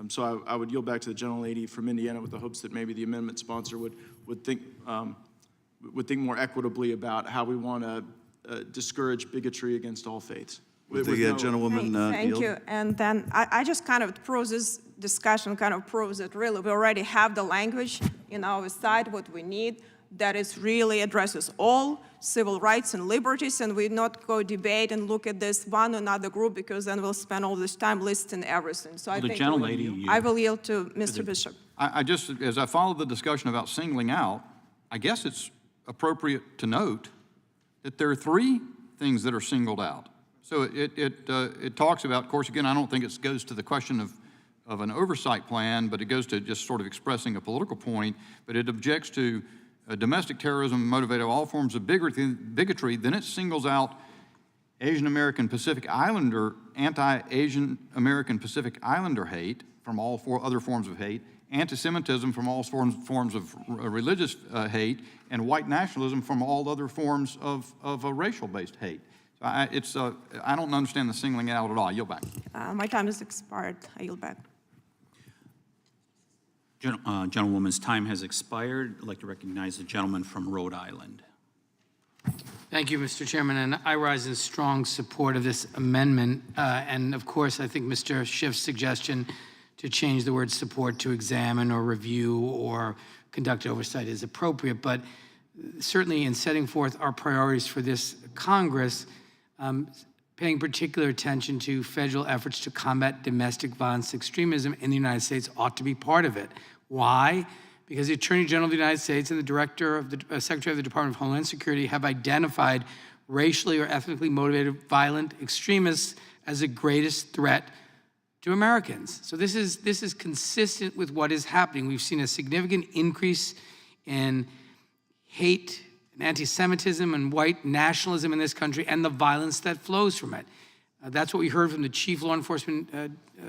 So I would yield back to the gentlelady from Indiana with the hopes that maybe the amendment sponsor would think more equitably about how we want to discourage bigotry against all faiths. Would the gentlewoman Thank yield? you. And then I just kind of proves this discussion kind of proves that really we already have the language in our side, what we need, that is really addresses all civil rights and liberties, and we not go debate and look at this one or another group, because then we'll spend all this time listing everything. So I The think gentlelady I will yield to Mr. Bishop. I just, as I follow the discussion about singling out, I guess it's appropriate to note that there are three things that are singled out. So it talks about, of course, again, I don't think it goes to the question of an oversight plan, but it goes to just sort of expressing a political point, but it objects to domestic terrorism motivated by all forms of bigotry. Then it singles out Asian American Pacific Islander, anti-Asian American Pacific Islander hate from all four other forms of hate, anti-Semitism from all forms of religious hate, and white nationalism from all other forms of racial-based hate. So I don't understand the singling out at all. I yield back. My time has expired. I yield back. Gentlewoman's time has expired. I'd like to recognize the gentleman from Rhode Island. Thank you, Mr. Chairman, and I rise in strong support of this amendment. And of course, I think Mr. Schiff's suggestion to change the word support to examine or review or conduct oversight is appropriate. But certainly in setting forth our priorities for this Congress, paying particular attention to federal efforts to combat domestic violence extremism in the United States ought to be part of it. Why? Because the Attorney General of the United States and the Director of the Secretary of the Department of Homeland Security have identified racially or ethnically motivated violent extremists as the greatest threat to Americans. So this is consistent with what is happening. We've seen a significant increase in hate and anti-Semitism and white nationalism in this country and the violence that flows from it. That's what we heard from the chief law enforcement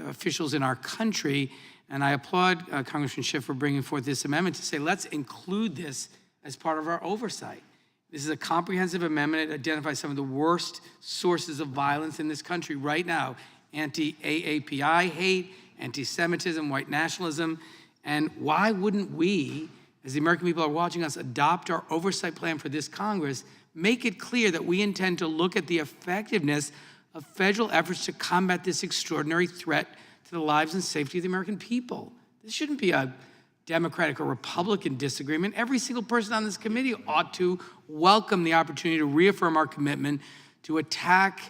officials in our country, and I applaud Congressman Schiff for bringing forth this amendment to say, let's include this as part of our oversight. This is a comprehensive amendment. It identifies some of the worst sources of violence in this country right now: anti-AAPI hate, anti-Semitism, white nationalism. And why wouldn't we, as the American people are watching us, adopt our oversight plan for this Congress, make it clear that we intend to look at the effectiveness of federal efforts to combat this extraordinary threat to the lives and safety of the American people. This shouldn't be a Democratic or Republican disagreement. Every single person on this committee ought to welcome the opportunity to reaffirm our commitment to attack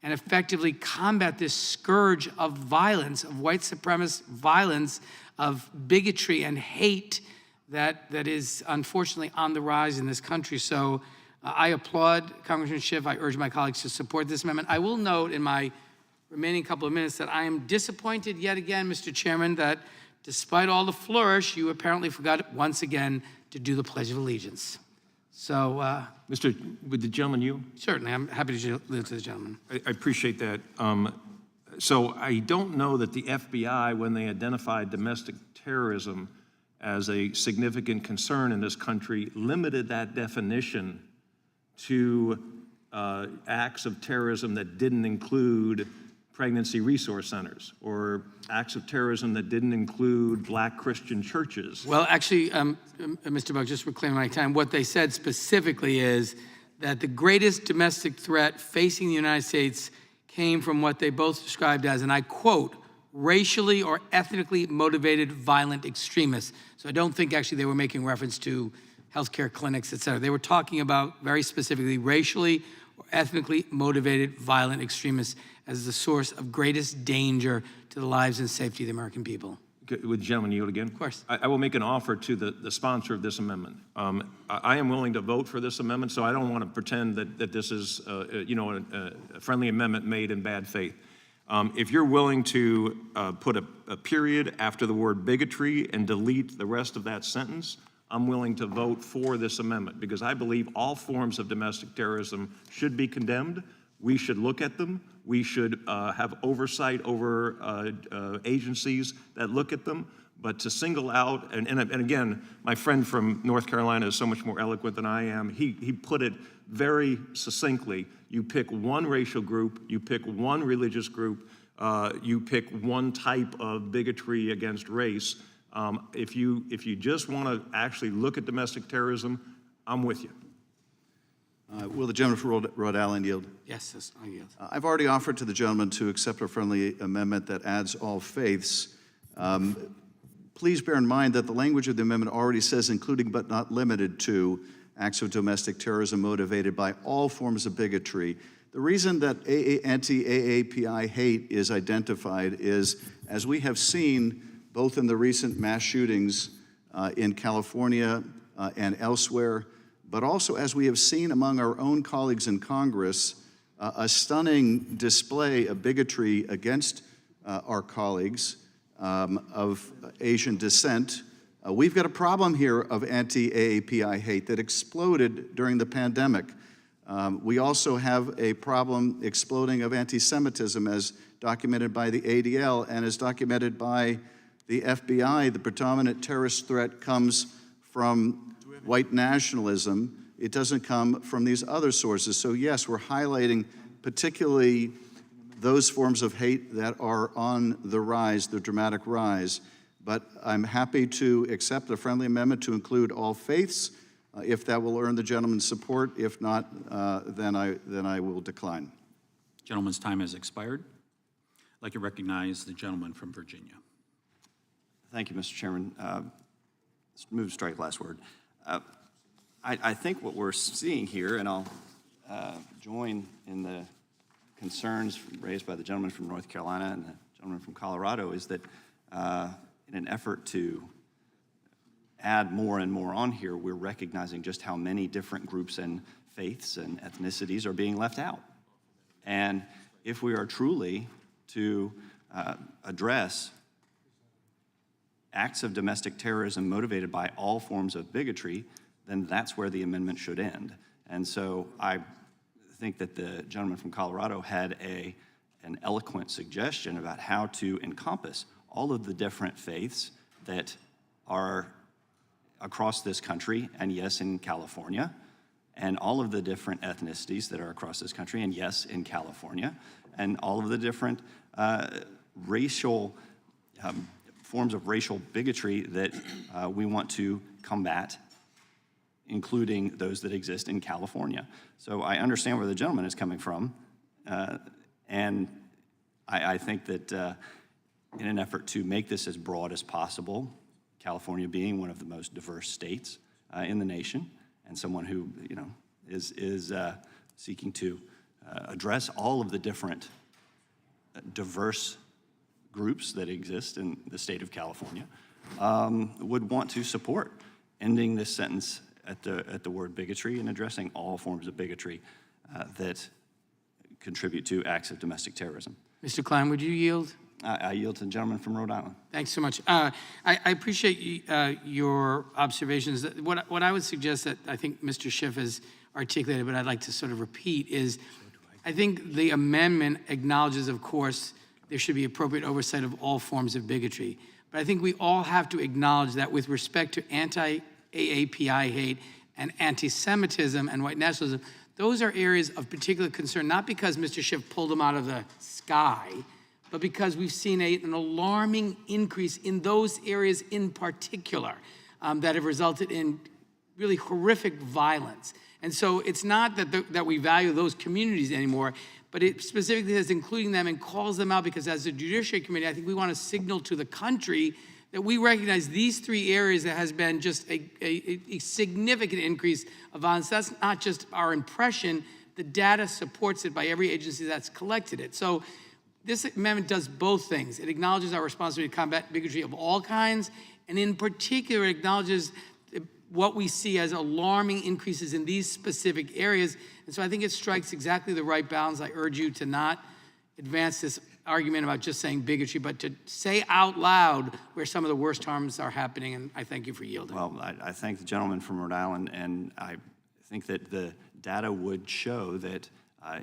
and effectively combat this scourge of violence, of white supremacist violence, of bigotry and hate that is unfortunately on the rise in this country. So I applaud Congressman Schiff. I urge my colleagues to support this amendment. I will note in my remaining couple of minutes that I am disappointed yet again, Mr. Chairman, that despite all the flourish, you apparently forgot once again to do the Pledge of Allegiance. So Would the gentleman yield? certainly, I'm happy to yield to the gentleman. I appreciate that. So I don't know that the FBI, when they identified domestic terrorism as a significant concern in this country, limited that definition to acts of terrorism that didn't include pregnancy resource centers or acts of terrorism that didn't include black Christian churches. Well, actually, Mr. Buck, just reclaiming my time, what they said specifically is that the greatest domestic threat facing the United States came from what they both described as, and I quote, racially or ethnically motivated violent extremists. So I don't think actually they were making reference to healthcare clinics, et cetera. They were talking about very specifically racially or ethnically motivated violent extremists as the source of greatest danger to the lives and safety of the American people. Would the gentleman yield again? Of course. I will make an offer to the sponsor of this amendment. I am willing to vote for this amendment, so I don't want to pretend that this is a friendly amendment made in bad faith. If you're willing to put a period after the word bigotry and delete the rest of that sentence, I'm willing to vote for this amendment because I believe all forms of domestic terrorism should be condemned. We should look at them. We should have oversight over agencies that look at them. But to single out, and again, my friend from North Carolina is so much more eloquent than I am. He put it very succinctly. You pick one racial group, you pick one religious group, you pick one type of bigotry against race. If you just want to actually look at domestic terrorism, I'm with you. Will the gentleman from Rhode Island yield? Yes, I yield. I've already offered to the gentleman to accept a friendly amendment that adds all faiths. Please bear in mind that the language of the amendment already says including but not limited to acts of domestic terrorism motivated by all forms of bigotry. The reason that anti-AAPI hate is identified is, as we have seen both in the recent mass shootings in California and elsewhere, but also as we have seen among our own colleagues in Congress, a stunning display of bigotry against our colleagues of Asian descent. We've got a problem here of anti-AAPI hate that exploded during the pandemic. We also have a problem exploding of anti-Semitism as documented by the ADL and as documented by the FBI. The predominant terrorist threat comes from white nationalism. It doesn't come from these other sources. So yes, we're highlighting particularly those forms of hate that are on the rise, the dramatic rise. But I'm happy to accept a friendly amendment to include all faiths, if that will earn the gentleman's support. If not, then I will decline. Gentleman's time has expired. I'd like to recognize the gentleman from Virginia. Thank you, Mr. Chairman. Let's move to strike last word. I think what we're seeing here, and I'll join in the concerns raised by the gentleman from North Carolina and the gentleman from Colorado, is that in an effort to add more and more on here, we're recognizing just how many different groups and faiths and ethnicities are being left out. And if we are truly to address acts of domestic terrorism motivated by all forms of bigotry, then that's where the amendment should end. And so I think that the gentleman from Colorado had an eloquent suggestion about how to encompass all of the different faiths that are across this country, and yes, in California, and all of the different ethnicities that are across this country, and yes, in California, and all of the different racial forms of racial bigotry that we want to combat, including those that exist in California. So I understand where the gentleman is coming from, and I think that in an effort to make this as broad as possible, California being one of the most diverse states in the nation, and someone who is seeking to address all of the different diverse groups that exist in the state of California, would want to support ending this sentence at the word bigotry and addressing all forms of bigotry that contribute to acts of domestic terrorism. Mr. Klein, would you yield? I yield to the gentleman from Rhode Island. Thanks so much. I appreciate your observations. What I would suggest that I think Mr. Schiff has articulated, but I'd like to sort of repeat, is I think the amendment acknowledges, of course, there should be appropriate oversight of all forms of bigotry. But I think we all have to acknowledge that with respect to anti-AAPI hate and anti-Semitism and white nationalism, those are areas of particular concern, not because Mr. Schiff pulled them out of the sky, but because we've seen an alarming increase in those areas in particular that have resulted in really horrific violence. And so it's not that we value those communities anymore, but it specifically says including them and calls them out, because as a Judiciary Committee, I think we want to signal to the country that we recognize these three areas that has been just a significant increase of violence. That's not just our impression. The data supports it by every agency that's collected it. So this amendment does both things. It acknowledges our responsibility to combat bigotry of all kinds, and in particular, it acknowledges what we see as alarming increases in these specific areas. And so I think it strikes exactly the right balance. I urge you to not advance this argument about just saying bigotry, but to say out loud where some of the worst harms are happening, and I thank you for yielding. Well, I thank the gentleman from Rhode Island, and I think that the data would show that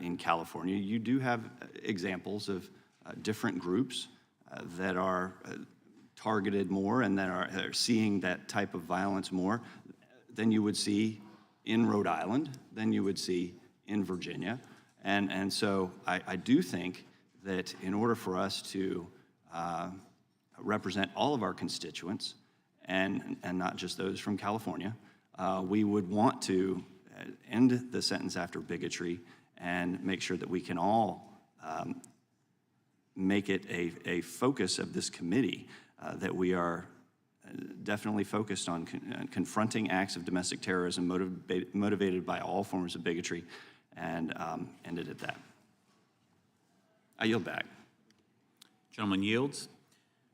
in California, you do have examples of different groups that are targeted more and that are seeing that type of violence more than you would see in Rhode Island, than you would see in Virginia. And so I do think that in order for us to represent all of our constituents and not just those from California, we would want to end the sentence after bigotry and make sure that we can all make it a focus of this committee that we are definitely focused on confronting acts of domestic terrorism motivated by all forms of bigotry, and end it at that. I yield back. Gentleman yields.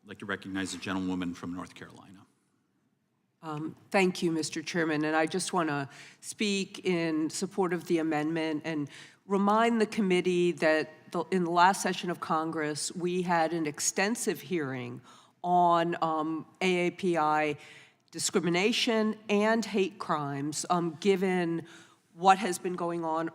I'd like to recognize the gentlewoman from North Carolina. Thank you, Mr. Chairman, and I just want to speak in support of the amendment and remind the committee that in the last session of Congress, we had an extensive hearing on AAPI discrimination and hate crimes, given what has been going on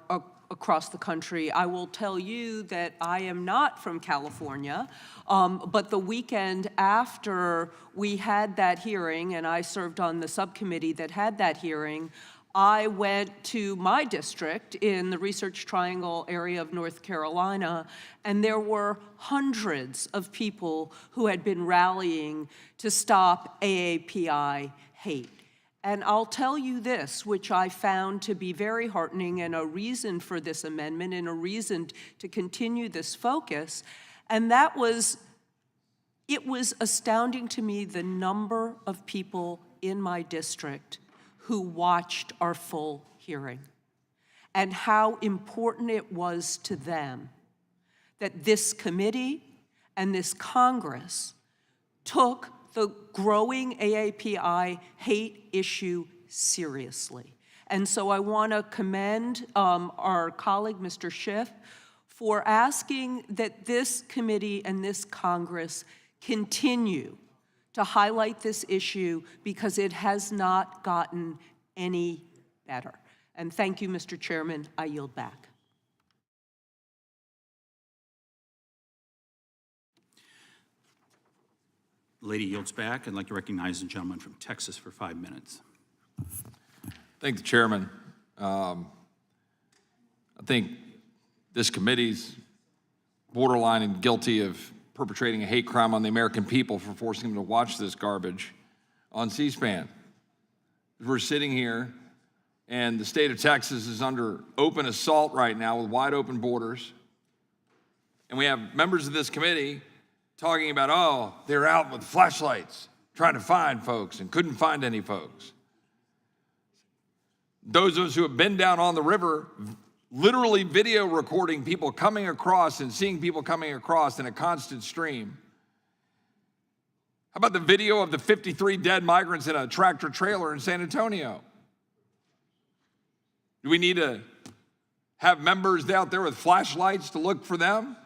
across the country. I will tell you that I am not from California, but the weekend after we had that hearing, and I served on the subcommittee that had that hearing, I went to my district in the Research Triangle area of North Carolina, and there were hundreds of people who had been rallying to stop AAPI hate. And I'll tell you this, which I found to be very heartening and a reason for this amendment and a reason to continue this focus, and that was, it was astounding to me the number of people in my district who watched our full hearing and how important it was to them that this committee and this Congress took the growing AAPI hate issue seriously. And so I want to commend our colleague, Mr. Schiff, for asking that this committee and this Congress continue to highlight this issue because it has not gotten any better. And thank you, Mr. Chairman. I yield back. Lady yields back. I'd like to recognize the gentleman from Texas for 5 minutes. Thank the chairman. I think this committee's borderline and guilty of perpetrating a hate crime on the American people for forcing them to watch this garbage on C-SPAN. We're sitting here, and the state of Texas is under open assault right now with wide open borders. And we have members of this committee talking about, oh, they're out with flashlights trying to find folks and couldn't find any folks. Those of us who have been down on the river, literally video recording people coming across and seeing people coming across in a constant stream. How about the video of the 53 dead migrants in a tractor trailer in San Antonio? Do we need to have members out there with flashlights to look for them?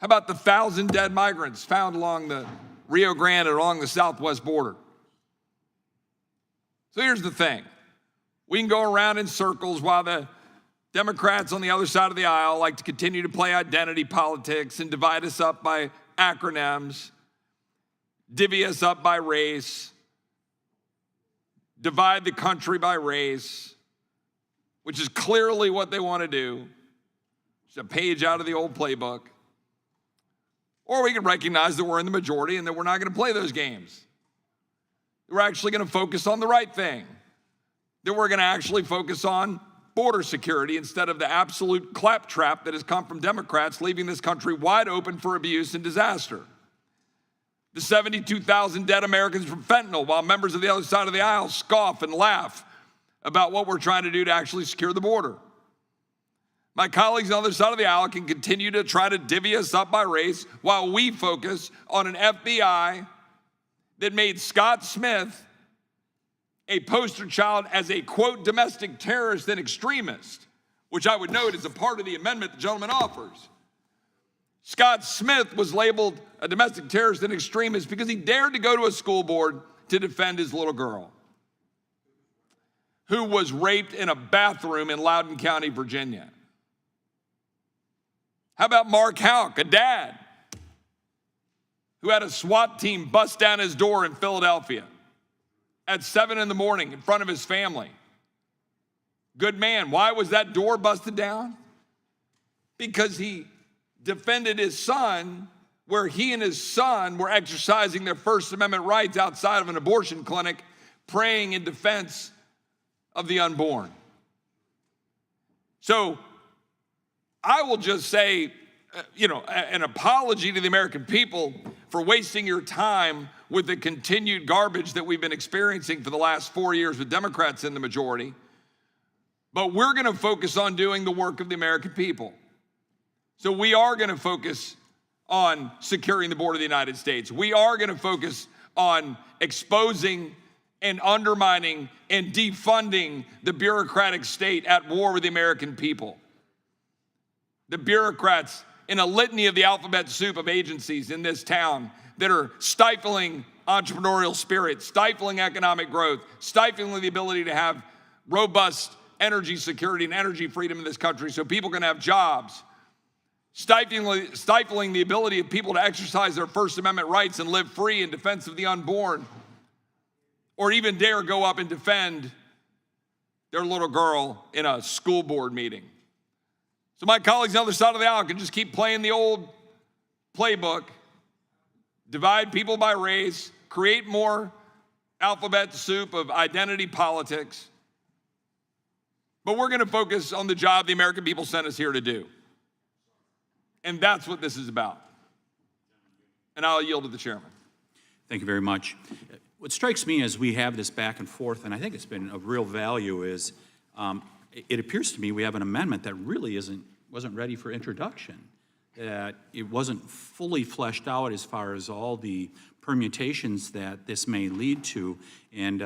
How about the 1,000 dead migrants found along the Rio Grande and along the southwest border? So here's the thing. We can go around in circles while the Democrats on the other side of the aisle like to continue to play identity politics and divide us up by acronyms, divvy us up by race, divide the country by race, which is clearly what they want to do. It's a page out of the old playbook. Or we can recognize that we're in the majority and that we're not going to play those games. We're actually going to focus on the right thing. That we're going to actually focus on border security instead of the absolute claptrap that has come from Democrats, leaving this country wide open for abuse and disaster. The 72,000 dead Americans from fentanyl, while members of the other side of the aisle scoff and laugh about what we're trying to do to actually secure the border. My colleagues on the other side of the aisle can continue to try to divvy us up by race while we focus on an FBI that made Scott Smith a poster child as a, quote, domestic terrorist and extremist, which I would note is a part of the amendment the gentleman offers. Scott Smith was labeled a domestic terrorist and extremist because he dared to go to a school board to defend his little girl who was raped in a bathroom in Loudoun County, Virginia. How about Mark Houck, a dad who had a SWAT team bust down his door in Philadelphia at 7 in the morning in front of his family? Good man. Why was that door busted down? Because he defended his son where he and his son were exercising their First Amendment rights outside of an abortion clinic, praying in defense of the unborn. So I will just say, an apology to the American people for wasting your time with the continued garbage that we've been experiencing for the last 4 years with Democrats in the majority. But we're going to focus on doing the work of the American people. So we are going to focus on securing the border of the United States. We are going to focus on exposing and undermining and defunding the bureaucratic state at war with the American people. The bureaucrats in a litany of the alphabet soup of agencies in this town that are stifling entrepreneurial spirit, stifling economic growth, stifling the ability to have robust energy security and energy freedom in this country so people can have jobs, stifling the ability of people to exercise their First Amendment rights and live free in defense of the unborn, or even dare go up and defend their little girl in a school board meeting. So my colleagues on the other side of the aisle can just keep playing the old playbook, divide people by race, create more alphabet soup of identity politics. But we're going to focus on the job the American people sent us here to do. And that's what this is about. And I'll yield to the chairman. Thank you very much. What strikes me as we have this back and forth, and I think it's been of real value, is it appears to me we have an amendment that really wasn't ready for introduction. That it wasn't fully fleshed out as far as all the permutations that this may lead to. And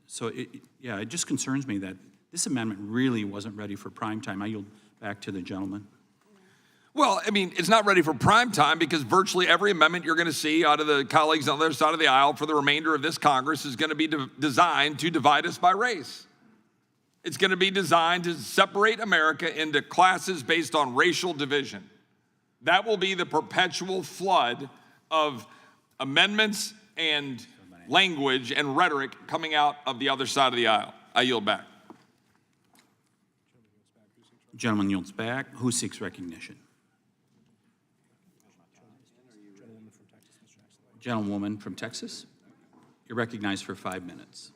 so it just concerns me that this amendment really wasn't ready for prime time. I yield back to the gentleman. Well, I mean, it's not ready for prime time because virtually every amendment you're going to see out of the colleagues on the other side of the aisle for the remainder of this Congress is going to be designed to divide us by race. It's going to be designed to separate America into classes based on racial division. That will be the perpetual flood of amendments and language and rhetoric coming out of the other side of the aisle. I yield back. Gentleman yields back. Who seeks recognition? Gentlewoman from Texas. You're recognized for 5 minutes.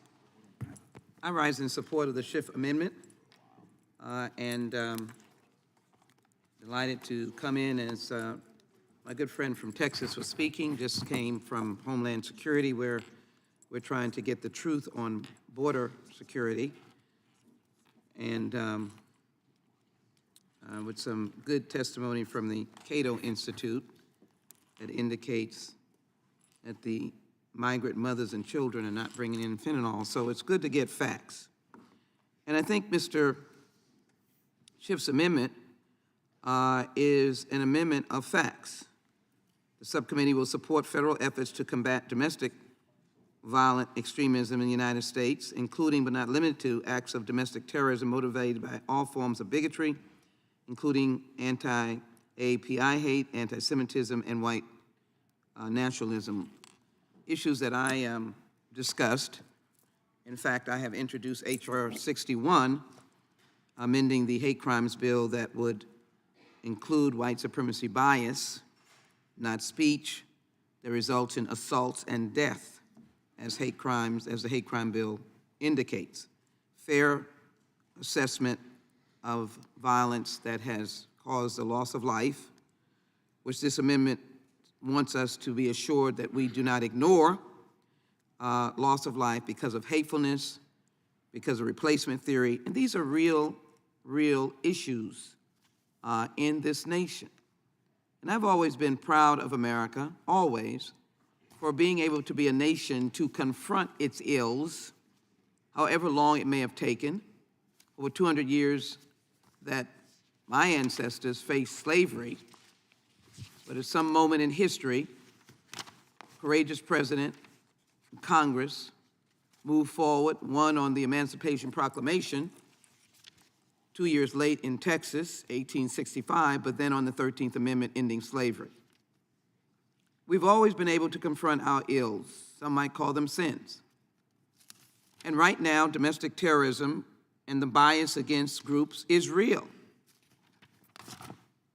I rise in support of the Schiff Amendment and delighted to come in as my good friend from Texas was speaking, just came from Homeland Security where we're trying to get the truth on border security and with some good testimony from the Cato Institute that indicates that the migrant mothers and children are not bringing in fentanyl. So it's good to get facts. And I think Mr. Schiff's amendment is an amendment of facts. The subcommittee will support federal efforts to combat domestic violent extremism in the United States, including but not limited to acts of domestic terrorism motivated by all forms of bigotry, including anti-API hate, anti-Semitism, and white nationalism. Issues that I discussed. In fact, I have introduced H.R. 61, amending the hate crimes bill that would include white supremacy bias, not speech, that results in assaults and death as hate crimes, as the hate crime bill indicates. Fair assessment of violence that has caused the loss of life, which this amendment wants us to be assured that we do not ignore loss of life because of hatefulness, because of replacement theory, and these are real issues in this nation. And I've always been proud of America, always, for being able to be a nation to confront its ills, however long it may have taken. Over 200 years that my ancestors faced slavery, but at some moment in history, courageous president, Congress moved forward, one on the Emancipation Proclamation, 2 years late in Texas, 1865, but then on the 13th Amendment ending slavery. We've always been able to confront our ills. Some might call them sins. And right now, domestic terrorism and the bias against groups is real.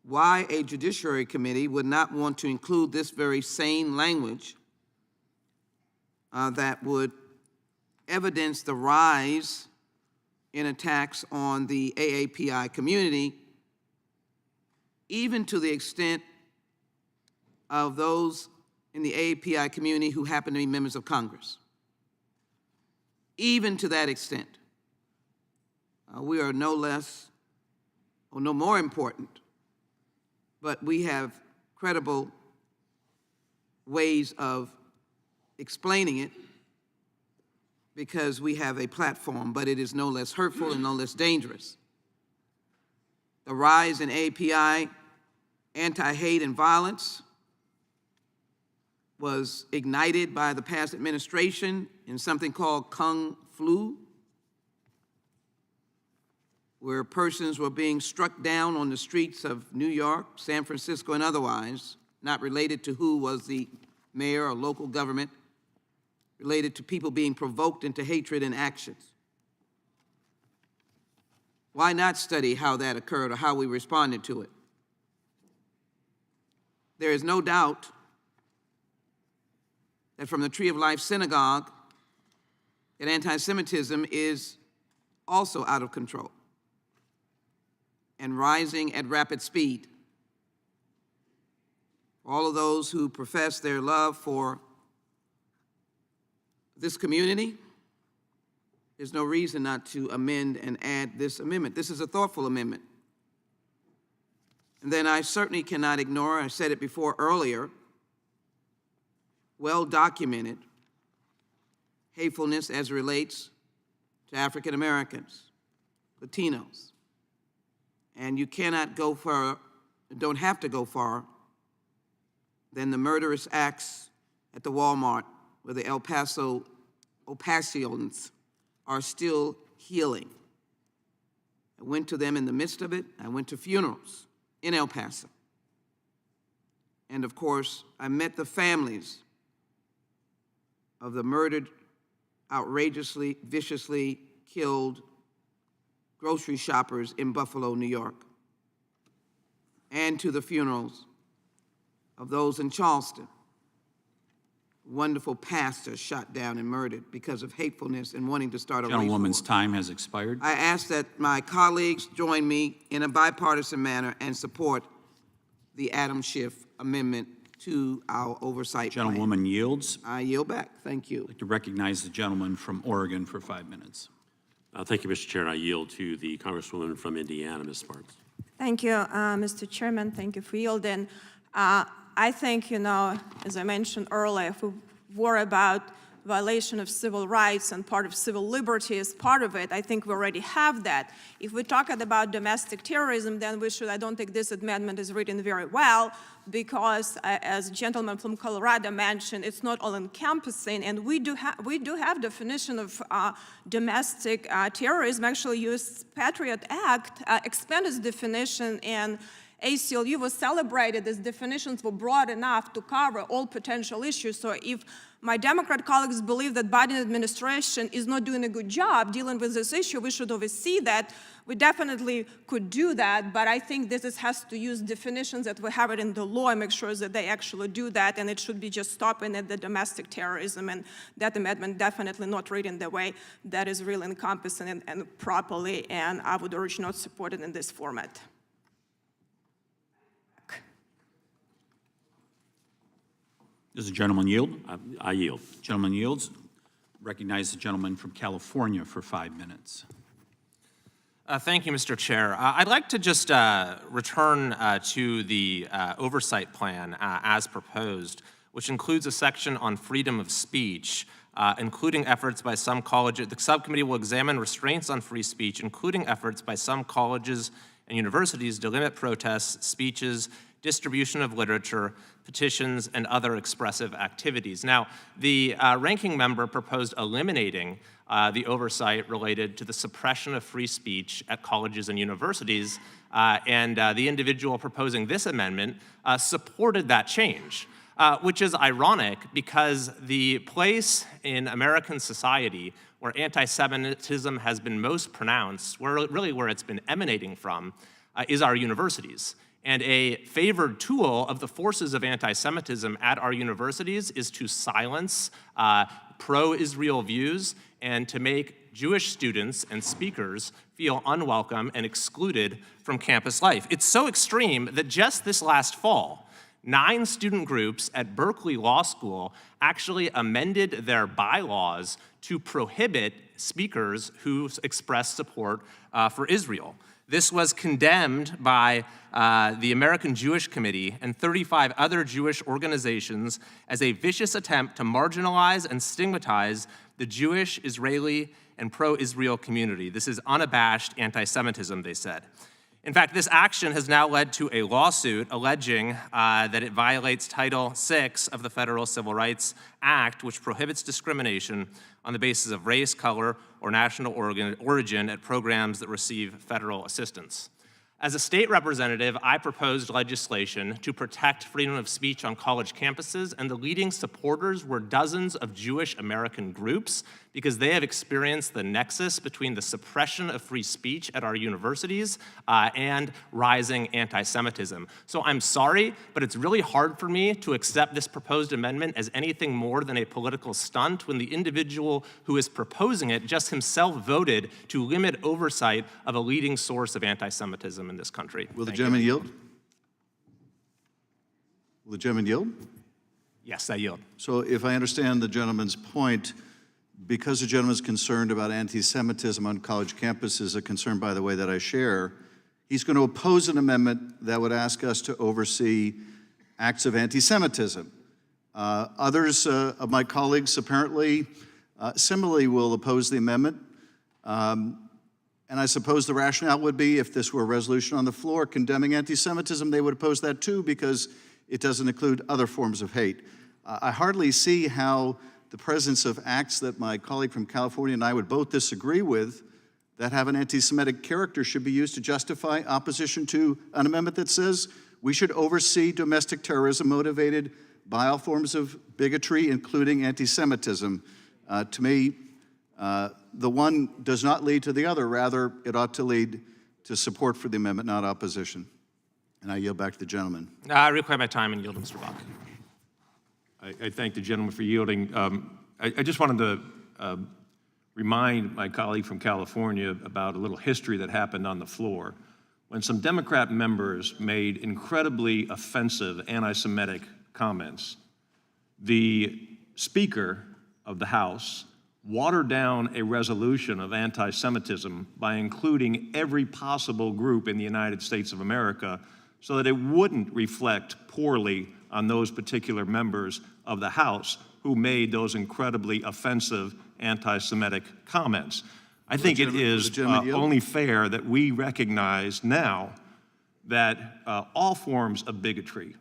Why a Judiciary Committee would not want to include this very sane language that would evidence the rise in attacks on the AAPI community, even to the extent of those in the AAPI community who happen to be members of Congress. Even to that extent, we are no less or no more important, but we have credible ways of explaining it because we have a platform, but it is no less hurtful and no less dangerous. The rise in AAPI anti-hate and violence was ignited by the past administration in something called Kung Flu, where persons were being struck down on the streets of New York, San Francisco, and otherwise, not related to who was the mayor or local government, related to people being provoked into hatred and actions. Why not study how that occurred or how we responded to it? There is no doubt that from the Tree of Life Synagogue, that anti-Semitism is also out of control and rising at rapid speed. All of those who profess their love for this community, there's no reason not to amend and add this amendment. This is a thoughtful amendment. And then I certainly cannot ignore, I said it before earlier, well-documented hatefulness as it relates to African Americans, Latinos. And you cannot go far, don't have to go far, than the murderous acts at the Walmart where the El Paso Opacions are still healing. I went to them in the midst of it. I went to funerals in El Paso. And of course, I met the families of the murdered, outrageously, viciously killed grocery shoppers in Buffalo, New York, and to the funerals of those in Charleston. Wonderful pastor shot down and murdered because of hatefulness and wanting to start a race war. Gentlewoman's time has expired. I ask that my colleagues join me in a bipartisan manner and support the Adam Schiff amendment to our oversight plan. Gentlewoman yields. I yield back. Thank you. I'd like to recognize the gentleman from Oregon for 5 minutes. Thank you, Mr. Chair, and I yield to the Congresswoman from Indiana, Ms. Sparks. Thank you, Mr. Chairman. Thank you for yielding. I think, as I mentioned earlier, if we were about violation of civil rights and part of civil liberty is part of it. I think we already have that. If we're talking about domestic terrorism, then we should, I don't think this amendment is written very well, because as a gentleman from Colorado mentioned, it's not all encompassing, and we do have definition of domestic terrorism. Actually, U.S. Patriot Act expanded its definition, and ACLU was celebrated as definitions were broad enough to cover all potential issues. So if my Democrat colleagues believe that Biden administration is not doing a good job dealing with this issue, we should oversee that. We definitely could do that, but I think this has to use definitions that we have it in the law and make sure that they actually do that, and it should be just stopping at the domestic terrorism, and that amendment definitely not written the way that is really encompassing and properly, and I would urge not support it in this format. Does the gentleman yield? I yield. Gentleman yields. Recognize the gentleman from California for 5 minutes. Thank you, Mr. Chair. I'd like to just return to the oversight plan as proposed, which includes a section on freedom of speech, including efforts by some colleges. The subcommittee will examine restraints on free speech, including efforts by some colleges and universities to limit protests, speeches, distribution of literature, petitions, and other expressive activities. Now, the ranking member proposed eliminating the oversight related to the suppression of free speech at colleges and universities, and the individual proposing this amendment supported that change, which is ironic because the place in American society where anti-Semitism has been most pronounced, where it's been emanating from, is our universities. And a favored tool of the forces of anti-Semitism at our universities is to silence pro-Israel views and to make Jewish students and speakers feel unwelcome and excluded from campus life. It's so extreme that just this last fall, 9 student groups at Berkeley Law School actually amended their bylaws to prohibit speakers who express support for Israel. This was condemned by the American Jewish Committee and 35 other Jewish organizations as a vicious attempt to marginalize and stigmatize the Jewish, Israeli, and pro-Israel community. This is unabashed anti-Semitism, they said. In fact, this action has now led to a lawsuit alleging that it violates Title VI of the Federal Civil Rights Act, which prohibits discrimination on the basis of race, color, or national origin at programs that receive federal assistance. As a state representative, I proposed legislation to protect freedom of speech on college campuses, and the leading supporters were dozens of Jewish American groups because they have experienced the nexus between the suppression of free speech at our universities and rising anti-Semitism. So I'm sorry, but it's really hard for me to accept this proposed amendment as anything more than a political stunt when the individual who is proposing it just himself voted to limit oversight of a leading source of anti-Semitism in this country. Will the gentleman yield? Will the gentleman yield? Yes, I yield. So if I understand the gentleman's point, because the gentleman is concerned about anti-Semitism on college campuses, a concern, by the way, that I share, he's going to oppose an amendment that would ask us to oversee acts of anti-Semitism. Others of my colleagues apparently similarly will oppose the amendment. And I suppose the rationale would be if this were a resolution on the floor condemning anti-Semitism, they would oppose that too because it doesn't include other forms of hate. I hardly see how the presence of acts that my colleague from California and I would both disagree with that have an anti-Semitic character should be used to justify opposition to an amendment that says we should oversee domestic terrorism motivated by all forms of bigotry, including anti-Semitism. To me, the one does not lead to the other. Rather, it ought to lead to support for the amendment, not opposition. And I yield back to the gentleman. I require my time and yield to Mr. Bach. I thank the gentleman for yielding. I just wanted to remind my colleague from California about a little history that happened on the floor when some Democrat members made incredibly offensive anti-Semitic comments. The Speaker of the House watered down a resolution of anti-Semitism by including every possible group in the United States of America so that it wouldn't reflect poorly on those particular members of the House who made those incredibly offensive anti-Semitic comments. I think it is only fair that we recognize now that all forms of bigotry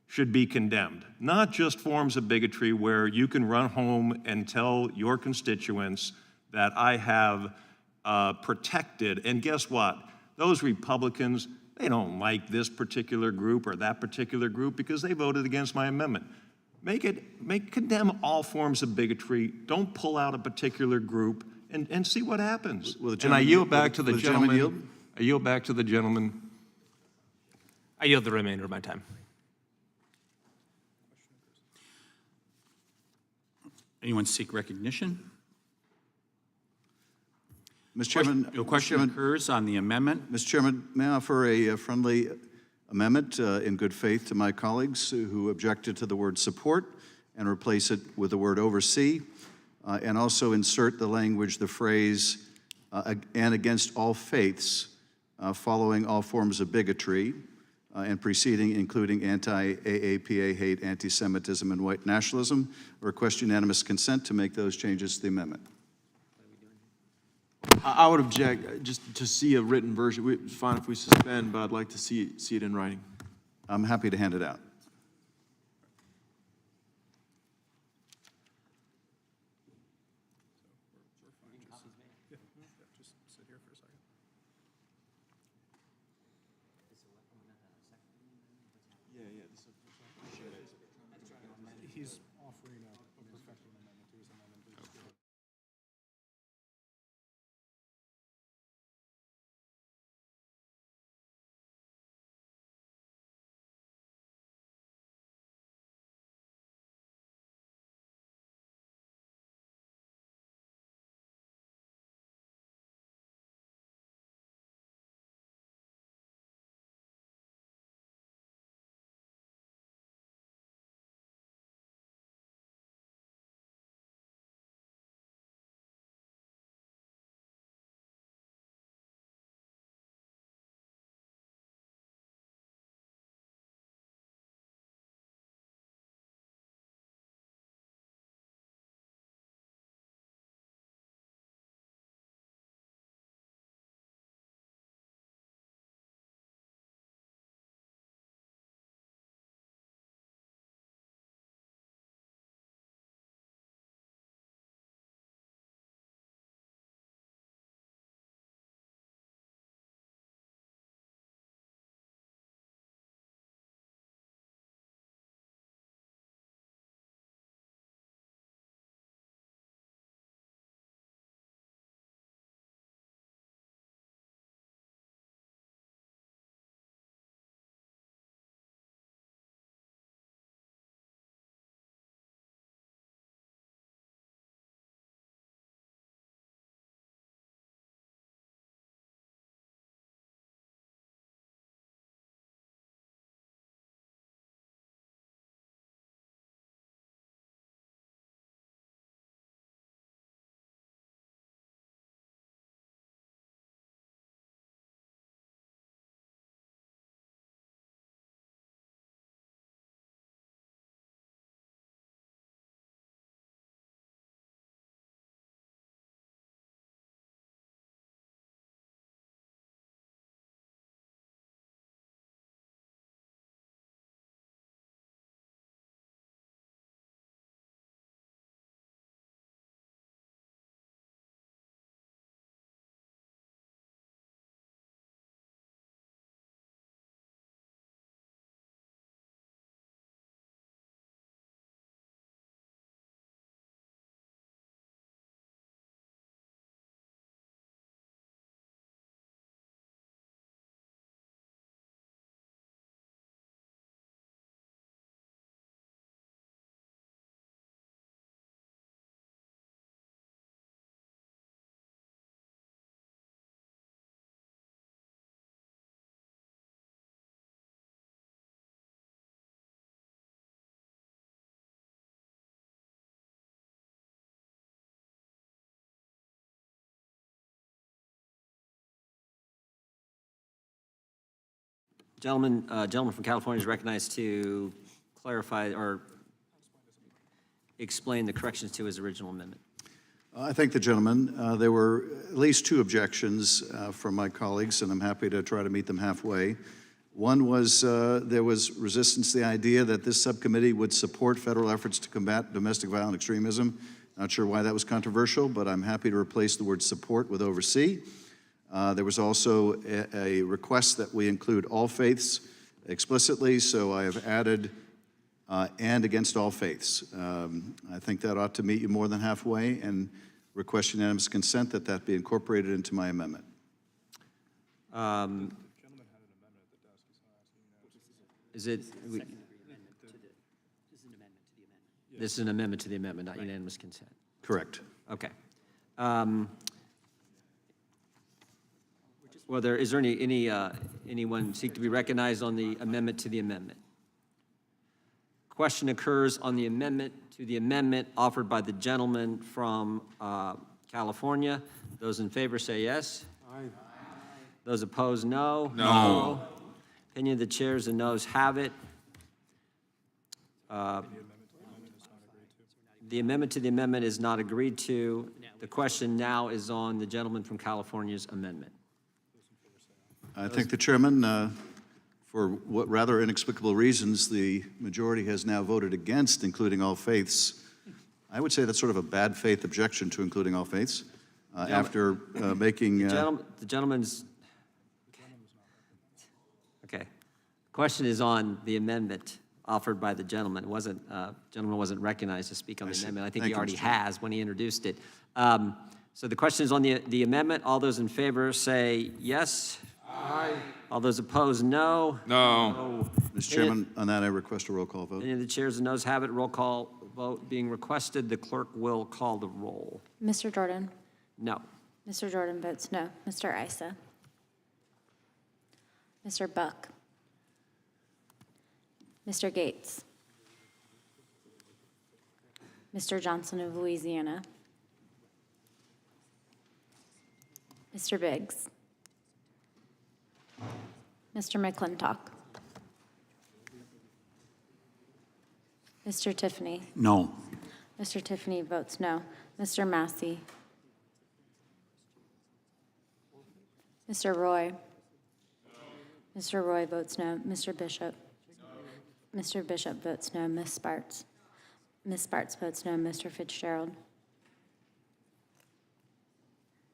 should be condemned, not just forms of bigotry where you can run home and tell your constituents that I have protected, and guess what? Those Republicans, they don't like this particular group or that particular group because they voted against my amendment. Condemn all forms of bigotry. Don't pull out a particular group and see what happens. And I yield back to the gentleman. I yield back to the gentleman. I yield the remainder of my time. Anyone seek recognition? Mr. Chairman. No question occurs on the amendment. Mr. Chairman, may I offer a friendly amendment in good faith to my colleagues who objected to the word support and replace it with the word oversee, and also insert the language, the phrase, and against all faiths, following all forms of bigotry, and preceding, including anti-AAPA hate, anti-Semitism, and white nationalism. Request unanimous consent to make those changes to the amendment. I would object just to see a written version. It's fine if we suspend, but I'd like to see it in writing. I'm happy to hand it out. He's offering a professional amendment to his amendment. Gentleman from California is recognized to clarify or explain the corrections to his original amendment? I thank the gentleman. There were at least two objections from my colleagues, and I'm happy to try to meet them halfway. One was there was resistance to the idea that this subcommittee would support federal efforts to combat domestic violent extremism. Not sure why that was controversial, but I'm happy to replace the word support with oversee. There was also a request that we include all faiths explicitly, so I have added and against all faiths. I think that ought to meet you more than halfway, and request unanimous consent that that be incorporated into my amendment. Is it? This is an amendment to the amendment, not unanimous consent. Correct. Okay. Well, is there anyone seek to be recognized on the amendment to the amendment? Question occurs on the amendment to the amendment offered by the gentleman from California. Those in favor say yes. Aye. Those opposed, no. No. Opinion of the chairs and noes have it. The amendment to the amendment is not agreed to. The question now is on the gentleman from California's amendment. I thank the chairman. For what rather inexplicable reasons, the majority has now voted against including all faiths. I would say that's sort of a bad faith objection to including all faiths after making... The gentleman's... Okay. The question is on the amendment offered by the gentleman. It wasn't, gentleman wasn't recognized to speak on the amendment. I think he already has when he introduced it. So the question is on the amendment. All those in favor say yes. Aye. All those opposed, no. No. Mr. Chairman, on that I request a roll call vote. Any of the chairs and noes have it. Roll call vote being requested. The clerk will call the roll. Mr. Jordan? No. Mr. Jordan votes no. Mr. Issa? Mr. Buck? Mr. Gates? Mr. Johnson of Louisiana? Mr. Biggs? Mr. McClintock? Mr. Tiffany? No. Mr. Tiffany votes no. Mr. Massey? Mr. Roy? Mr. Roy votes no. Mr. Bishop? Mr. Bishop votes no. Ms. Sparts? Ms. Sparts votes no. Mr. Fitzgerald?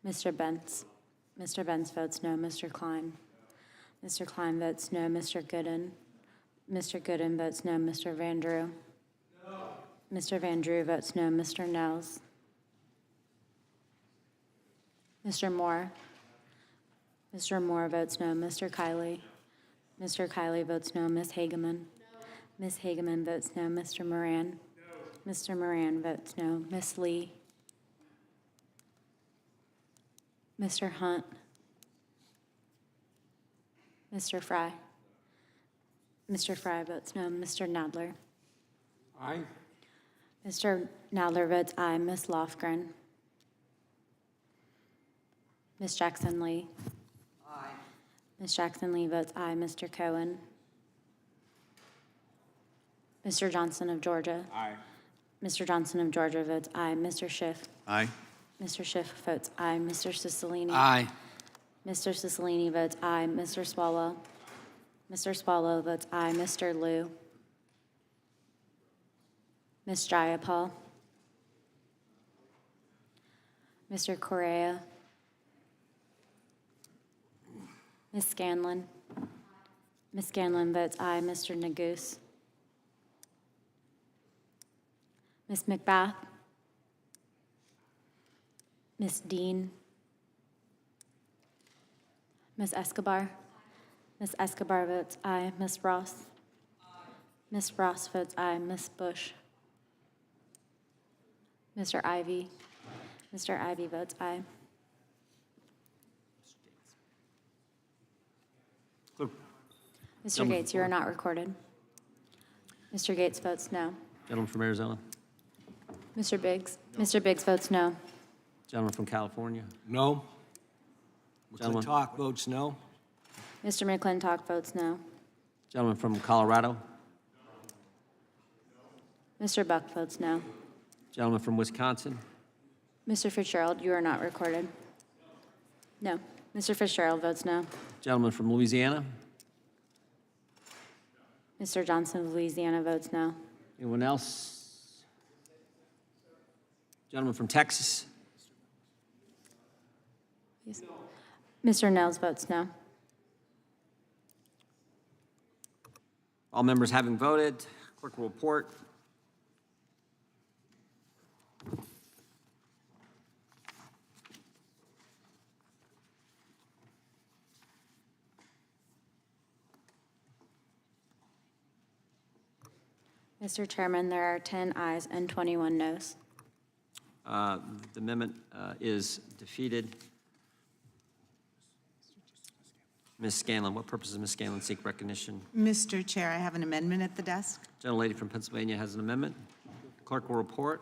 Mr. Benz? Mr. Benz votes no. Mr. Klein? Mr. Klein votes no. Mr. Gooden? Mr. Gooden votes no. Mr. Van Drew? No. Mr. Van Drew votes no. Mr. Nels? Mr. Moore? Mr. Moore votes no. Mr. Kiley? Mr. Kiley votes no. Ms. Hageman? Ms. Hageman votes no. Mr. Moran? No. Mr. Moran votes no. Ms. Lee? Mr. Hunt? Mr. Fry? Mr. Fry votes no. Mr. Nadler? Aye. Mr. Nadler votes aye. Ms. Lofgren? Ms. Jackson Lee? Aye. Ms. Jackson Lee votes aye. Mr. Cohen? Mr. Johnson of Georgia? Aye. Mr. Johnson of Georgia votes aye. Mr. Schiff? Aye. Mr. Schiff votes aye. Mr. Cicilline? Aye. Mr. Cicilline votes aye. Mr. Swallow? Mr. Swallow votes aye. Mr. Liu? Ms. Jayapal? Mr. Correa? Ms. Scanlon? Ms. Scanlon votes aye. Mr. Nagoose? Ms. McBath? Ms. Dean? Ms. Escobar? Ms. Escobar votes aye. Ms. Ross? Ms. Ross votes aye. Ms. Bush? Mr. Ivy? Mr. Ivy votes aye. Mr. Gates, you are not recorded. Mr. Gates votes no. Gentleman from Arizona. Mr. Biggs? Mr. Biggs votes no. Gentleman from California. No. Gentleman. McClintock votes no. Mr. McClintock votes no. Gentleman from Colorado. Mr. Buck votes no. Gentleman from Wisconsin. Mr. Fitzgerald, you are not recorded. No. Mr. Fitzgerald votes no. Gentleman from Louisiana. Mr. Johnson of Louisiana votes no. Anyone else? Gentleman from Texas. Yes. Mr. Nels votes no. All members having voted, clerk will report. Mr. Chairman, there are 10 ayes and 21 noes. The amendment is defeated. Ms. Scanlon, what purpose does Ms. Scanlon seek recognition? Mr. Chair, I have an amendment at the desk. Gentlelady from Pennsylvania has an amendment. Clerk will report.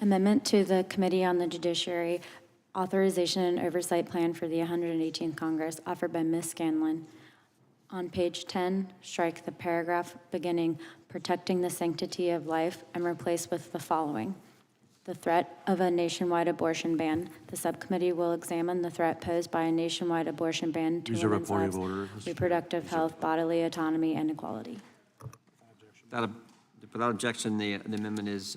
Amendment to the Committee on the Judiciary Authorization and Oversight Plan for the 118th Congress, offered by Ms. Scanlon. On page 10, strike the paragraph beginning "protecting the sanctity of life" and replace with the following: the threat of a nationwide abortion ban. The subcommittee will examine the threat posed by a nationwide abortion ban to women's lives, reproductive health, bodily autonomy, and equality. Without objection, the amendment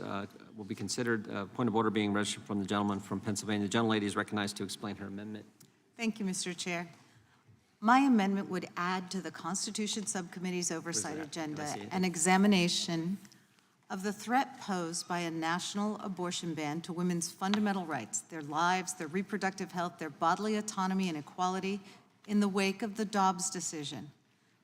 will be considered. Point of order being registered from the gentleman from Pennsylvania. The gentlelady is recognized to explain her amendment. Thank you, Mr. Chair. My amendment would add to the Constitution Subcommittee's oversight agenda an examination of the threat posed by a national abortion ban to women's fundamental rights, their lives, their reproductive health, their bodily autonomy, and equality in the wake of the Dobbs decision.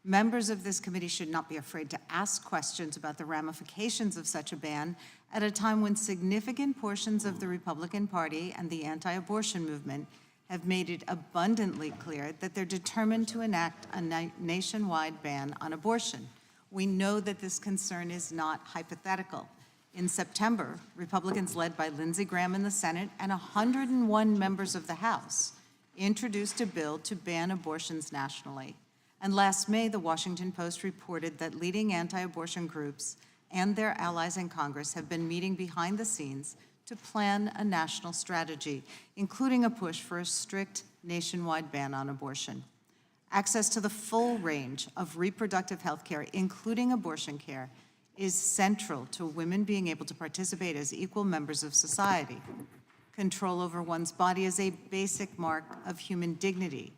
Members of this committee should not be afraid to ask questions about the ramifications of such a ban at a time when significant portions of the Republican Party and the anti-abortion movement have made it abundantly clear that they're determined to enact a nationwide ban on abortion. We know that this concern is not hypothetical. In September, Republicans led by Lindsey Graham in the Senate and 101 members of the House introduced a bill to ban abortions nationally. And last May, the Washington Post reported that leading anti-abortion groups and their allies in Congress have been meeting behind the scenes to plan a national strategy, including a push for a strict nationwide ban on abortion. Access to the full range of reproductive health care, including abortion care, is central to women being able to participate as equal members of society. Control over one's body is a basic mark of human dignity.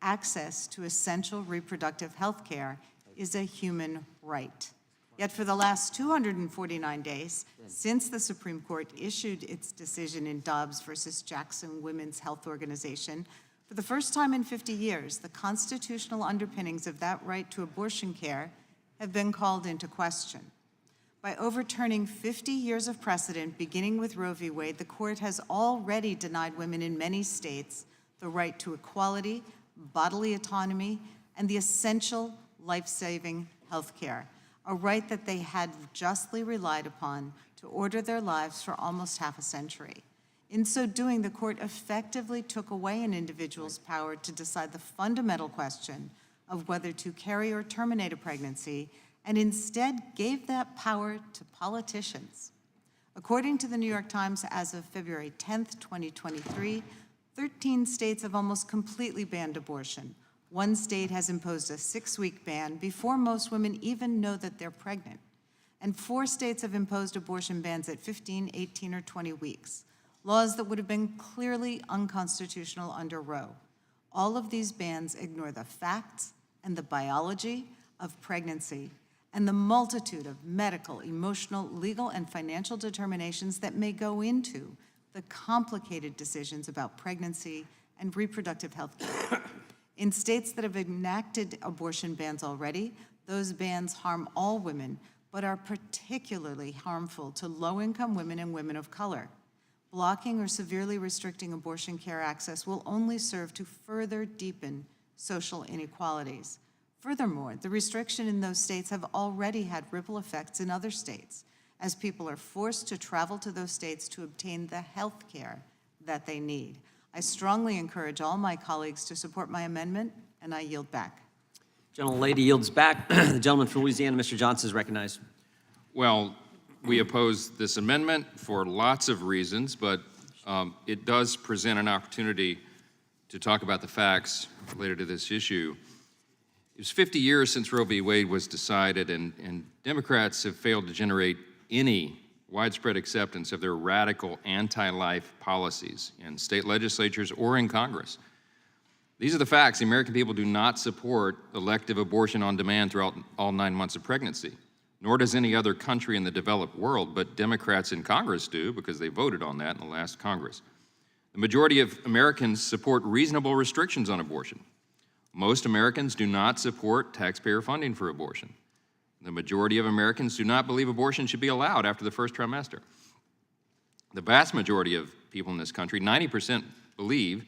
Access to essential reproductive health care is a human right. Yet for the last 249 days, since the Supreme Court issued its decision in Dobbs versus Jackson Women's Health Organization, for the first time in 50 years, the constitutional underpinnings of that right to abortion care have been called into question. By overturning 50 years of precedent, beginning with Roe v. Wade, the court has already denied women in many states the right to equality, bodily autonomy, and the essential life-saving health care, a right that they had justly relied upon to order their lives for almost half a century. In so doing, the court effectively took away an individual's power to decide the fundamental question of whether to carry or terminate a pregnancy, and instead gave that power to politicians. According to the New York Times, as of February 10th, 2023, 13 states have almost completely banned abortion. One state has imposed a 6-week ban before most women even know that they're pregnant. And 4 states have imposed abortion bans at 15, 18, or 20 weeks, laws that would have been clearly unconstitutional under Roe. All of these bans ignore the facts and the biology of pregnancy and the multitude of medical, emotional, legal, and financial determinations that may go into the complicated decisions about pregnancy and reproductive health care. In states that have enacted abortion bans already, those bans harm all women, but are particularly harmful to low-income women and women of color. Blocking or severely restricting abortion care access will only serve to further deepen social inequalities. Furthermore, the restriction in those states have already had ripple effects in other states, as people are forced to travel to those states to obtain the health care that they need. I strongly encourage all my colleagues to support my amendment, and I yield back. Gentlelady yields back. The gentleman from Louisiana, Mr. Johnson, is recognized. Well, We oppose this amendment for lots of reasons, but it does present an opportunity to talk about the facts related to this issue. It was 50 years since Roe v. Wade was decided, and Democrats have failed to generate any widespread acceptance of their radical anti-life policies in state legislatures or in Congress. These are the facts. The American people do not support elective abortion on demand throughout all 9 months of pregnancy, nor does any other country in the developed world, but Democrats in Congress do because they voted on that in the last Congress. The majority of Americans support reasonable restrictions on abortion. Most Americans do not support taxpayer funding for abortion. The majority of Americans do not believe abortion should be allowed after the first trimester. The vast majority of people in this country, 90%, believe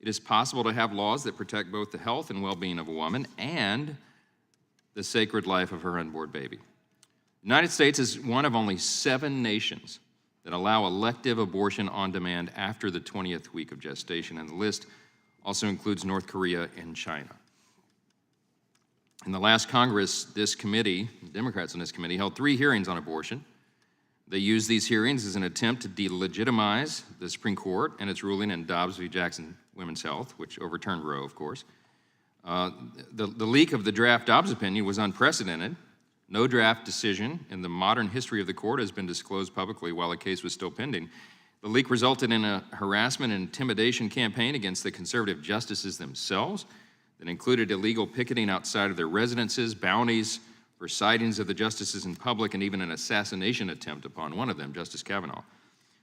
it is possible to have laws that protect both the health and well-being of a woman and the sacred life of her unborn baby. The United States is one of only 7 nations that allow elective abortion on demand after the 20th week of gestation, and the list also includes North Korea and China. In the last Congress, this committee, the Democrats on this committee, held 3 hearings on abortion. They used these hearings as an attempt to delegitimize the Supreme Court and its ruling in Dobbs v. Jackson Women's Health, which overturned Roe, of course. The leak of the draft Dobbs opinion was unprecedented. No draft decision in the modern history of the court has been disclosed publicly while the case was still pending. The leak resulted in a harassment and intimidation campaign against the conservative justices themselves that included illegal picketing outside of their residences, bounties for sightings of the justices in public, and even an assassination attempt upon one of them, Justice Kavanaugh.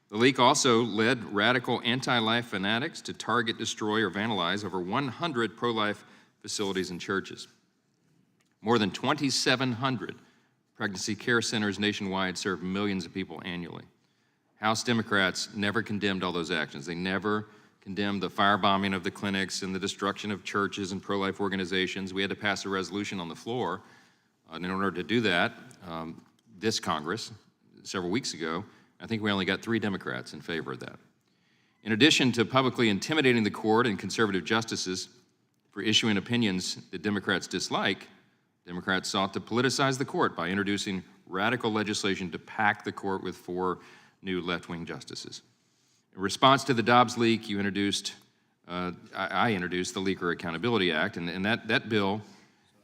The leak also led radical anti-life fanatics to target, destroy, or vandalize over 100 pro-life facilities and churches. More than 2,700 pregnancy care centers nationwide serve millions of people annually. House Democrats never condemned all those actions. They never condemned the firebombing of the clinics and the destruction of churches and pro-life organizations. We had to pass a resolution on the floor in order to do that. This Congress, several weeks ago, I think we only got 3 Democrats in favor of that. In addition to publicly intimidating the court and conservative justices for issuing opinions that Democrats dislike, Democrats sought to politicize the court by introducing radical legislation to pack the court with 4 new left-wing justices. In response to the Dobbs leak, I introduced the Leaker Accountability Act, and that bill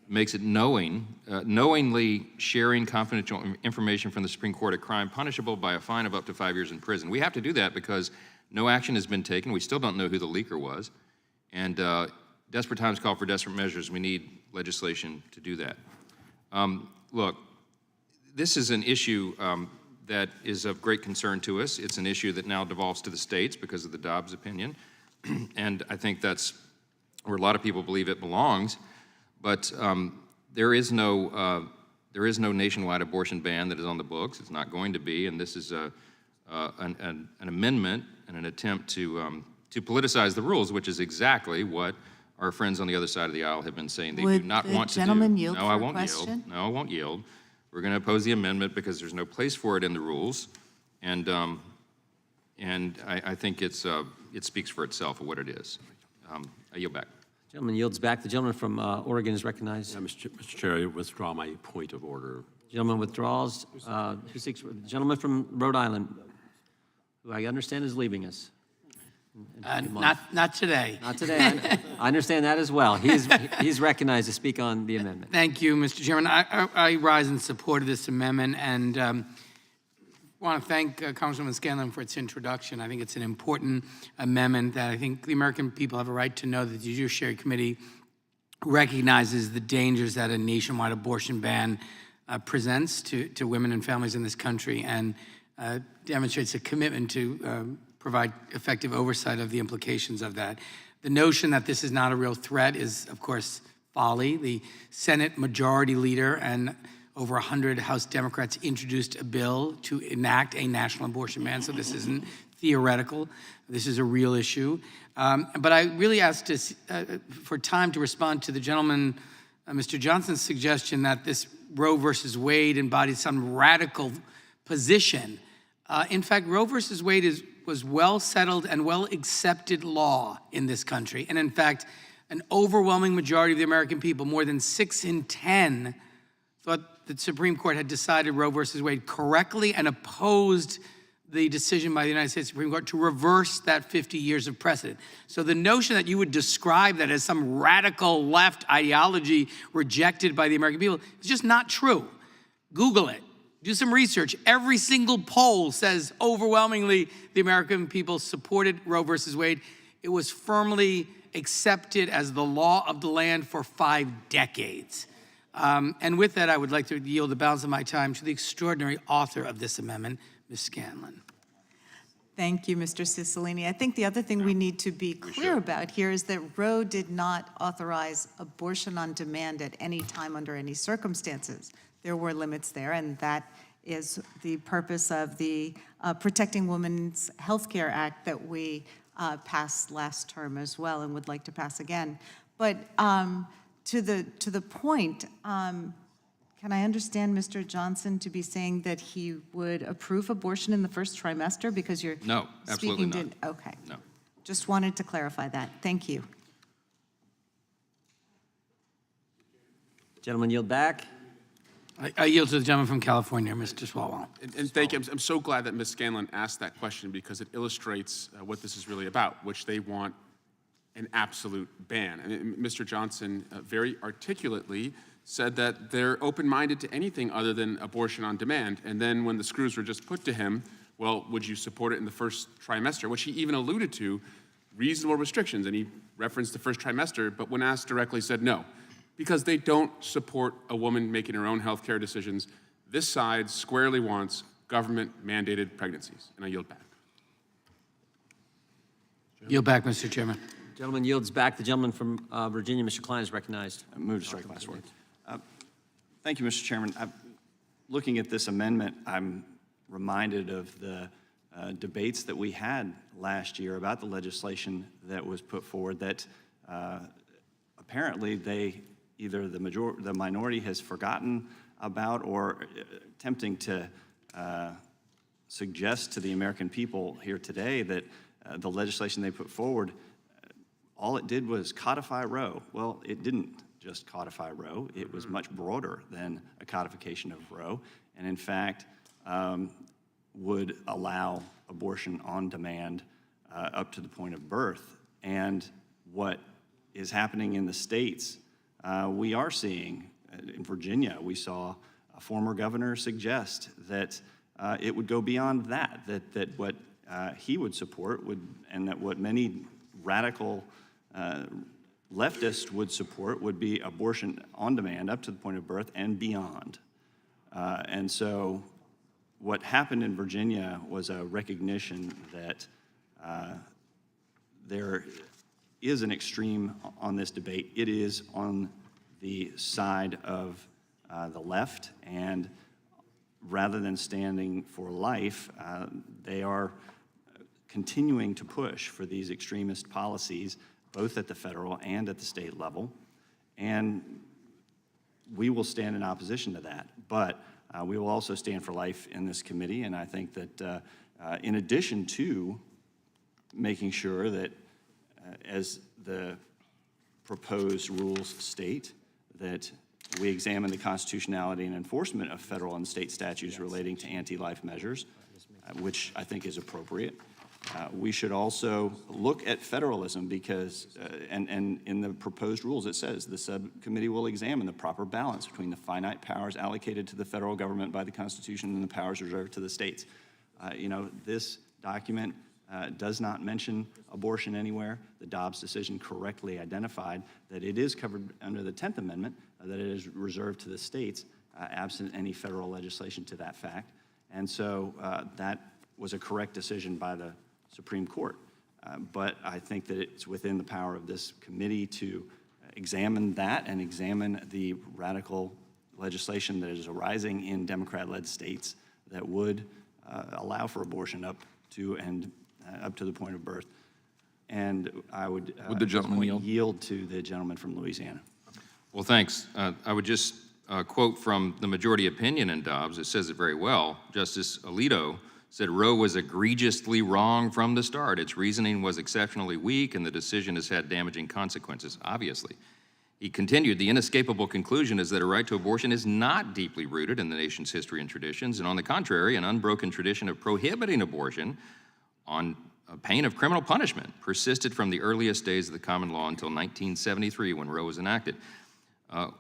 makes it knowingly sharing confidential information from the Supreme Court a crime punishable by a fine of up to 5 years in prison. We have to do that because no action has been taken. We still don't know who the leaker was. And desperate times call for desperate measures. We need legislation to do that. Look, this is an issue that is of great concern to us. It's an issue that now devolves to the states because of the Dobbs opinion. And I think that's where a lot of people believe it belongs. But there is no nationwide abortion ban that is on the books. It's not going to be, and this is an amendment and an attempt to politicize the rules, which is exactly what our friends on the other side of the aisle have been saying they do not want to do. Would the gentleman yield No, for I a won't question? yield. No, I won't yield. We're going to oppose the amendment because there's no place for it in the rules, and I think it speaks for itself of what it is. I yield back. Gentleman yields back. The gentleman from Oregon is recognized. Mr. Chair, I withdraw my point of order. Gentleman witdraws. Who seeks? Gentleman from Rhode Island, who I understand is leaving us. Not today. Not today. I understand that as well. He's recognized to speak on the amendment. Thank you, Mr. Chairman. I rise in support of this amendment and want to thank Congresswoman Scanlon for its introduction. I think it's an important amendment that I think the American people have a right to know that the Judiciary Committee recognizes the dangers that a nationwide abortion ban presents to women and families in this country and demonstrates a commitment to provide effective oversight of the implications of that. The notion that this is not a real threat is, of course, folly. The Senate Majority Leader and over 100 House Democrats introduced a bill to enact a national abortion ban, so this isn't theoretical. This is a real issue. But I really asked for time to respond to the gentleman, Mr. Johnson's suggestion that this Roe versus Wade embodied some radical position. In fact, Roe versus Wade was well settled and well accepted law in this country. And in fact, an overwhelming majority of the American people, more than 6 in 10, thought the Supreme Court had decided Roe versus Wade correctly and opposed the decision by the United States Supreme Court to reverse that 50 years of precedent. So the notion that you would describe that as some radical left ideology rejected by the American people is just not true. Google it. Do some research. Every single poll says overwhelmingly the American people supported Roe versus Wade. It was firmly accepted as the law of the land for 5 decades. And with that, I would like to yield the balance of my time to the extraordinary author of this amendment, Ms. Scanlon. Thank you, Mr. Cicilline. I think the other thing we need to be clear about here is that Roe did not authorize abortion on demand at any time under any circumstances. There were limits there, and that is the purpose of the Protecting Women's Health Care Act that we passed last term as well and would like to pass again. But to the point, can I understand Mr. Johnson to be saying that he would approve abortion in the first trimester because you're No, absolutely speaking not. to, okay. No. Just wanted to clarify that. Thank you. Gentlemen yield back. I yield to the gentleman from California, Mr. Swalwell. And thank you. I'm so glad that Ms. Scanlon asked that question because it illustrates what this is really about, which they want an absolute ban. And Mr. Johnson very articulately said that they're open-minded to anything other than abortion on demand. And then when the screws were just put to him, well, would you support it in the first trimester? Which he even alluded to reasonable restrictions, and he referenced the first trimester, but when asked directly said no. Because they don't support a woman making her own health care decisions. This side squarely wants government-mandated pregnancies. And I yield back. Yield back, Mr. Chairman. Gentleman yields back. The gentleman from Virginia, Mr. Klein, is recognized. Move to strike last word. Thank you, Mr. Chairman. Looking at this amendment, I'm reminded of the debates that we had last year about the legislation that was put forward that apparently either the minority has forgotten about or attempting to suggest to the American people here today that the legislation they put forward, all it did was codify Roe. Well, it didn't just codify Roe. It was much broader than a codification of Roe, and in fact would allow abortion on demand up to the point of birth. And what is happening in the states, we are seeing, in Virginia, we saw a former governor suggest that it would go beyond that what he would support and that what many radical leftists would support would be abortion on demand up to the point of birth and beyond. And so what happened in Virginia was a recognition that there is an extreme on this debate. It is on the side of the left, and rather than standing for life, they are continuing to push for these extremist policies, both at the federal and at the state level. And we will stand in opposition to that. But we will also stand for life in this committee, and I think that in addition to making sure that as the proposed rules state, that we examine the constitutionality and enforcement of federal and state statutes relating to anti-life measures, which I think is appropriate. We should also look at federalism because, and in the proposed rules it says, the subcommittee will examine the proper balance between the finite powers allocated to the federal government by the Constitution and the powers reserved to the states. This document does not mention abortion anywhere. The Dobbs decision correctly identified that it is covered under the 10th Amendment, that it is reserved to the states, absent any federal legislation to that fact. And so that was a correct decision by the Supreme Court. But I think that it's within the power of this committee to examine that and examine the radical legislation that is arising in Democrat-led states that would allow for abortion up to the point of birth. And I would the gentleman yield to the gentleman from Louisiana. Well, thanks. I would just quote from the majority opinion in Dobbs. It says it very well. Justice Alito said Roe was egregiously wrong from the start. Its reasoning was exceptionally weak, and the decision has had damaging consequences, obviously. He continued, the inescapable conclusion is that a right to abortion is not deeply rooted in the nation's history and traditions, and on the contrary, an unbroken tradition of prohibiting abortion on pain of criminal punishment persisted from the earliest days of the common law until 1973 when Roe was enacted.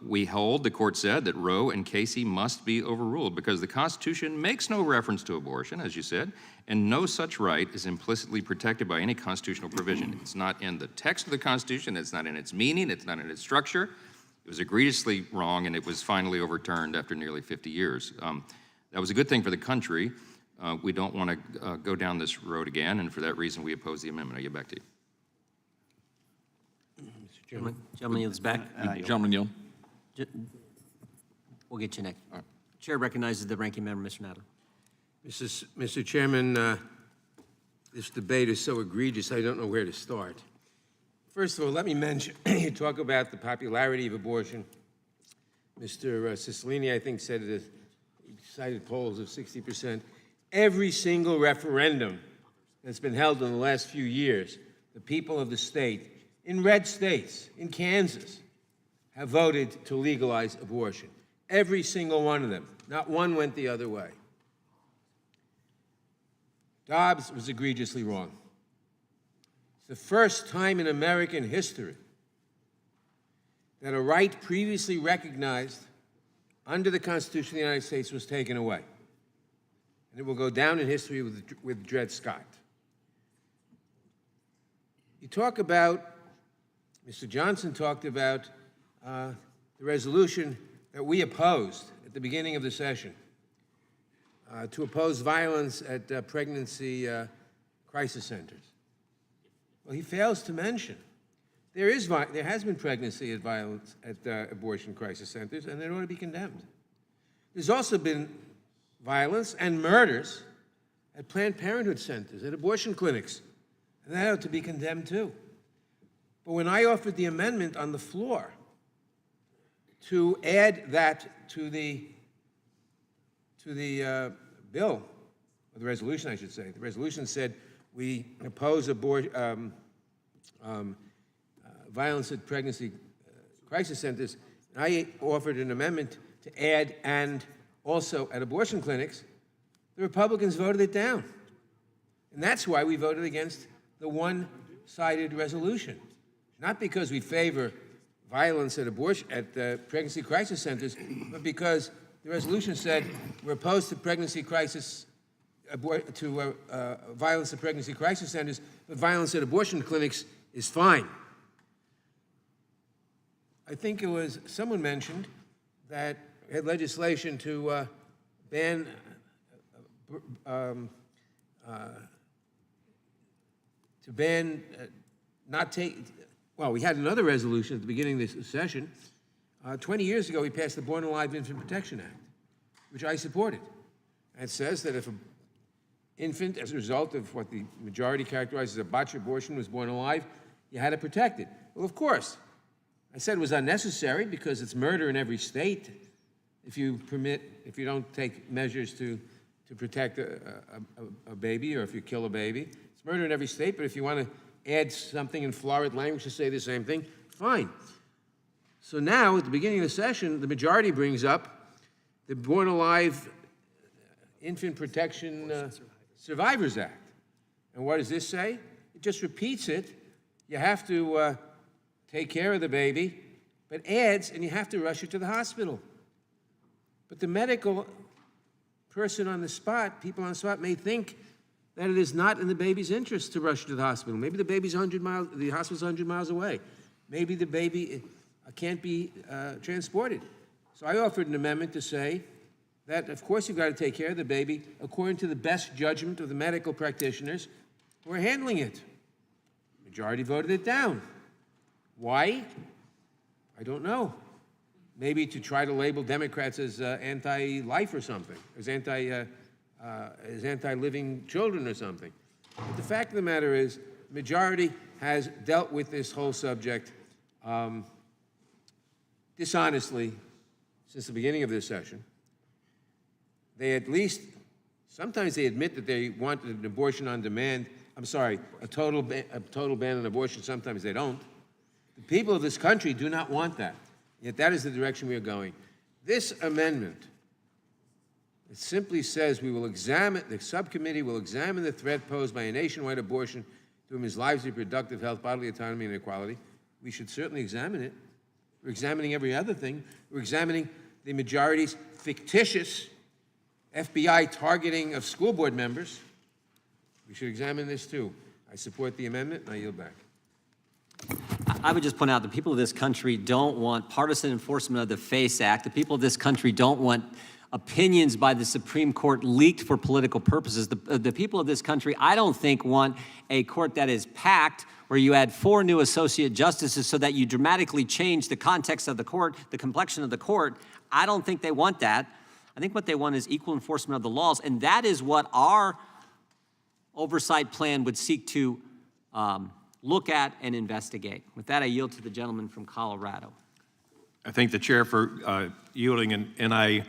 We hold, the court said, that Roe and Casey must be overruled because the Constitution makes no reference to abortion, as you said, and no such right is implicitly protected by any constitutional provision. It's not in the text of the Constitution, it's not in its meaning, it's not in its structure. It was egregiously wrong, and it was finally overturned after nearly 50 years. That was a good thing for the country. We don't want to go down this road again, and for that reason, we oppose the amendment. I get back to you. Mr. Chairman. Gentleman yields back. Gentleman yield. We'll get you next. Chair recognizes the ranking member, Mr. Nadler. Mr. Chairman, this debate is so egregious, I don't know where to start. First of all, let me mention, you talk about the popularity of abortion. Mr. Cicilline, I think, said it, he cited polls of 60%. Every single referendum that's been held in the last few years, the people of the state, in red states, in Kansas, have voted to legalize abortion. Every single one of them. Not one went the other way. Dobbs was egregiously wrong. It's the first time in American history that a right previously recognized under the Constitution of the United States was taken away. And it will go down in history with Dred Scott. You talk about, Mr. Johnson talked about the resolution that we opposed at the beginning of the session to oppose violence at pregnancy crisis centers. Well, he fails to mention there has been pregnancy at violence at abortion crisis centers, and they ought to be condemned. There's also been violence and murders at Planned Parenthood centers, at abortion clinics, and that ought to be condemned too. But when I offered the amendment on the floor to add that to the bill, or the resolution, I should say, the resolution said we oppose violence at pregnancy crisis centers. I offered an amendment to add and also at abortion clinics. The Republicans voted it down. And that's why we voted against the one-sided resolution. Not because we favor violence at pregnancy crisis centers, but because the resolution said we're opposed to pregnancy crisis, violence at pregnancy crisis centers, but violence at abortion clinics is fine. I think it was someone mentioned that we had legislation to ban well, we had another resolution at the beginning of this session. 20 years ago, we passed the Born Alive Infant Protection Act, which I supported. And it says that if an infant, as a result of what the majority characterizes as a botched abortion, was born alive, you had to protect it. Well, of course. I said it was unnecessary because it's murder in every state if you don't take measures to protect a baby, or if you kill a baby. It's murder in every state, but if you want to add something in florid language to say the same thing, fine. So now, at the beginning of the session, the majority brings up the Born Alive Infant Protection Survivors Act. And what does this say? It just repeats it. You have to take care of the baby, but adds, and you have to rush it to the hospital. But the medical person on the spot, people on the spot, may think that it is not in the baby's interest to rush to the hospital. Maybe the baby's the hospital's 100 miles away. Maybe the baby can't be transported. So I offered an amendment to say that, of course, you've got to take care of the baby according to the best judgment of the medical practitioners who are handling it. The majority voted it down. Why? I don't know. Maybe to try to label Democrats as anti-life or something, as anti-living children or something. But the fact of the matter is, the majority has dealt with this whole subject dishonestly since the beginning of this session. They sometimes they admit that they want an abortion on demand. I'm sorry, a total ban on abortion. Sometimes they don't. The people of this country do not want that. Yet that is the direction we are going. This amendment, it simply says the subcommittee will examine the threat posed by a nationwide abortion to women's lives, reproductive health, bodily autonomy, and equality. We should certainly examine it. We're examining every other thing. We're examining the majority's fictitious FBI targeting of school board members. We should examine this too. I support the amendment, and I yield back. I would just point out the people of this country don't want partisan enforcement of the FACE Act. The people of this country don't want opinions by the Supreme Court leaked for political purposes. The people of this country, I don't think, want a court that is packed where you add 4 new associate justices so that you dramatically change the context of the court, the complexion of the court. I don't think they want that. I think what they want is equal enforcement of the laws, and that is what our oversight plan would seek to look at and investigate. With that, I yield to the gentleman from Colorado. I thank the chair for yielding, and I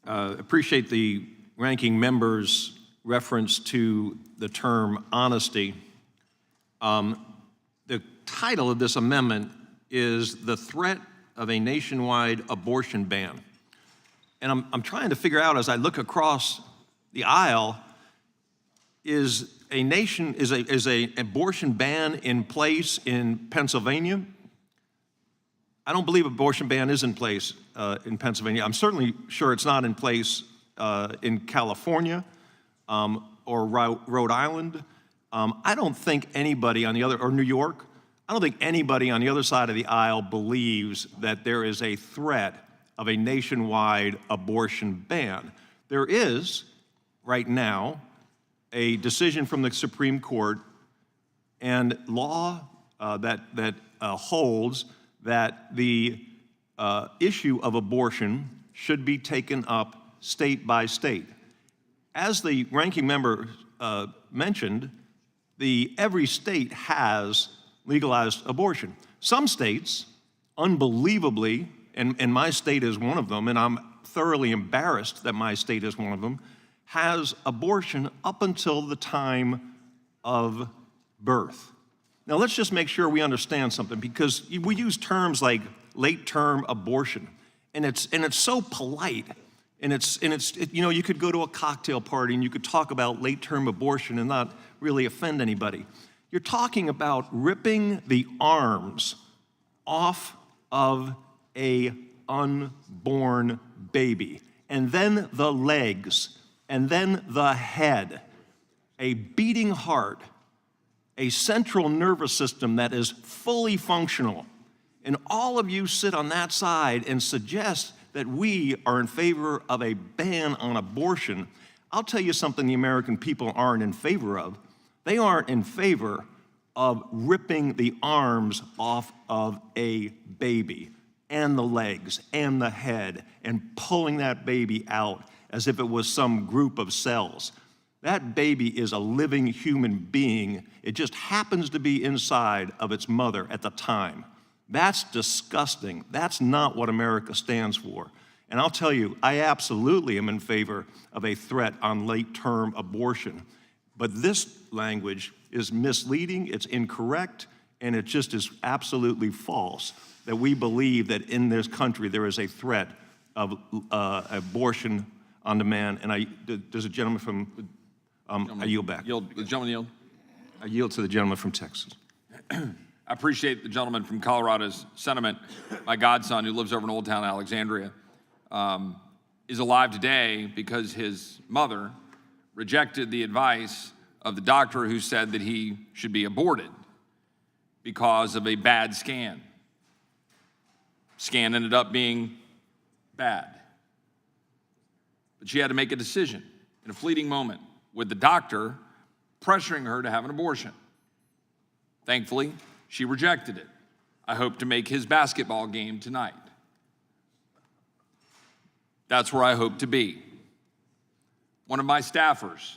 appreciate the ranking member's reference to the term honesty. The title of this amendment is The Threat of a Nationwide Abortion Ban. And I'm trying to figure out, as I look across the aisle, is a abortion ban in place in Pennsylvania? I don't believe abortion ban is in place in Pennsylvania. I'm certainly sure it's not in place in California or Rhode Island. I don't think anybody on the other, or New York, I don't think anybody on the other side of the aisle believes that there is a threat of a nationwide abortion ban. There is, right now, a decision from the Supreme Court and law that holds that the issue of abortion should be taken up state by state. As the ranking member mentioned, every state has legalized abortion. Some states, unbelievably, and my state is one of them, and I'm thoroughly embarrassed that my state is one of them, has abortion up until the time of birth. Now let's just make sure we understand something, because we use terms like late-term abortion, and it's so polite, and you could go to a cocktail party and you could talk about late-term abortion and not really offend anybody. You're talking about ripping the arms off of a unborn baby, and then the legs, and then the head, a beating heart, a central nervous system that is fully functional. And all of you sit on that side and suggest that we are in favor of a ban on abortion. I'll tell you something the American people aren't in favor of. They aren't in favor of ripping the arms off of a baby, and the legs, and the head, and pulling that baby out as if it was some group of cells. That baby is a living human being. It just happens to be inside of its mother at the time. That's disgusting. That's not what America stands for. And I'll tell you, I absolutely am in favor of a threat on late-term abortion. But this language is misleading, it's incorrect, and it just is absolutely false that we believe that in this country there is a threat of abortion on demand. And there's a gentleman from, I yield back. The gentleman yield. I yield to the gentleman from Texas. I appreciate the gentleman from Colorado's sentiment. My godson, who lives over in Old Town Alexandria, is alive today because his mother rejected the advice of the doctor who said that he should be aborted because of a bad scan. Scan ended up being bad. But she had to make a decision in a fleeting moment with the doctor pressuring her to have an abortion. Thankfully, she rejected it. I hope to make his basketball game tonight. That's where I hope to be. One of my staffers,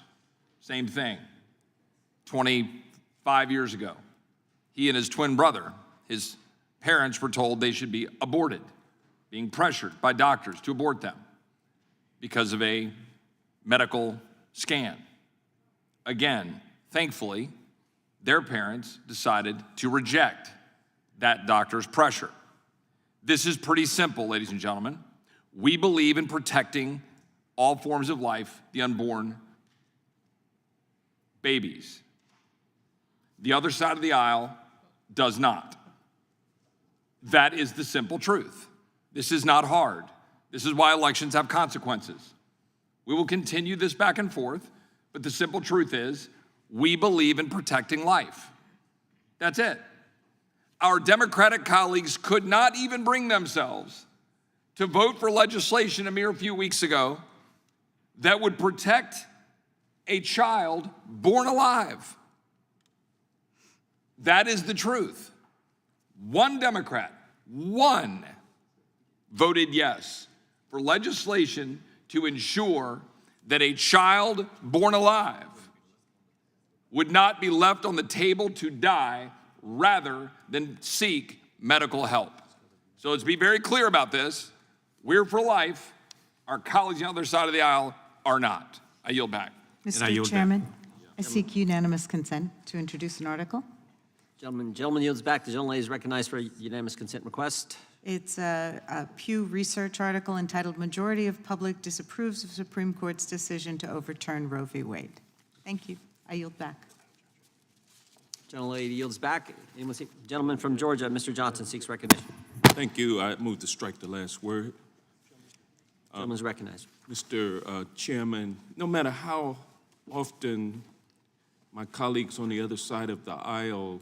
same thing. 25 years ago, he and his twin brother, his parents were told they should be aborted, being pressured by doctors to abort them because of a medical scan. Again, thankfully, their parents decided to reject that doctor's pressure. This is pretty simple, ladies and gentlemen. We believe in protecting all forms of life, the unborn, babies. The other side of the aisle does not. That is the simple truth. This is not hard. This is why elections have consequences. We will continue this back and forth, but the simple truth is we believe in protecting life. That's it. Our Democratic colleagues could not even bring themselves to vote for legislation a mere few weeks ago that would protect a child born alive. That is the truth. One Democrat, one, voted yes for legislation to ensure that a child born alive would not be left on the table to die rather than seek medical help. So let's be very clear about this. We're for life. Our colleagues on the other side of the aisle are not. I yield back. Mr. Chairman, I seek unanimous consent to introduce an article. Gentleman yields back. The gentlelady is recognized for a unanimous consent request. It's a Pew Research article entitled "Majority of Public Disapproves of Supreme Court's Decision to Overturn Roe v. Wade." Thank you. I yield back. Gentlelady yields back. Gentleman from Georgia, Mr. Johnson, seeks recognition. Thank you. I move to strike the last word. Gentleman's recognized. Mr. Chairman, no matter how often my colleagues on the other side of the aisle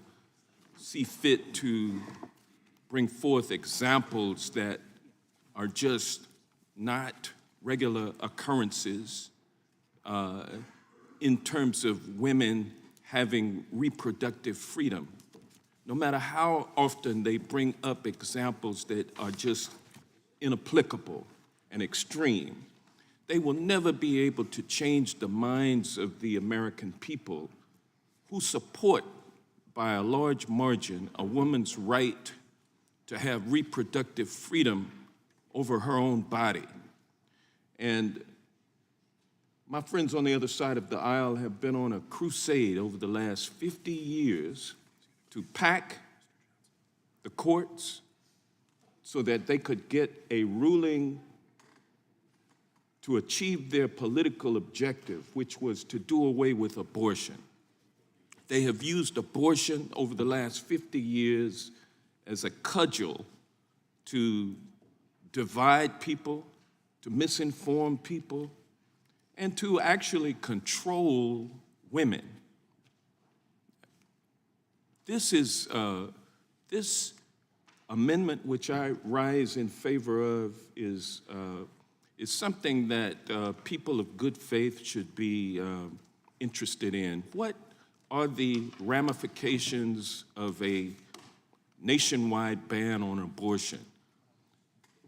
see fit to bring forth examples that are just not regular occurrences in terms of women having reproductive freedom, no matter how often they bring up examples that are just inapplicable and extreme, they will never be able to change the minds of the American people who support, by a large margin, a woman's right to have reproductive freedom over her own body. And my friends on the other side of the aisle have been on a crusade over the last 50 years to pack the courts so that they could get a ruling to achieve their political objective, which was to do away with abortion. They have used abortion over the last 50 years as a cudgel to divide people, to misinform people, and to actually control women. This amendment, which I rise in favor of, is something that people of good faith should be interested in. What are the ramifications of a nationwide ban on abortion?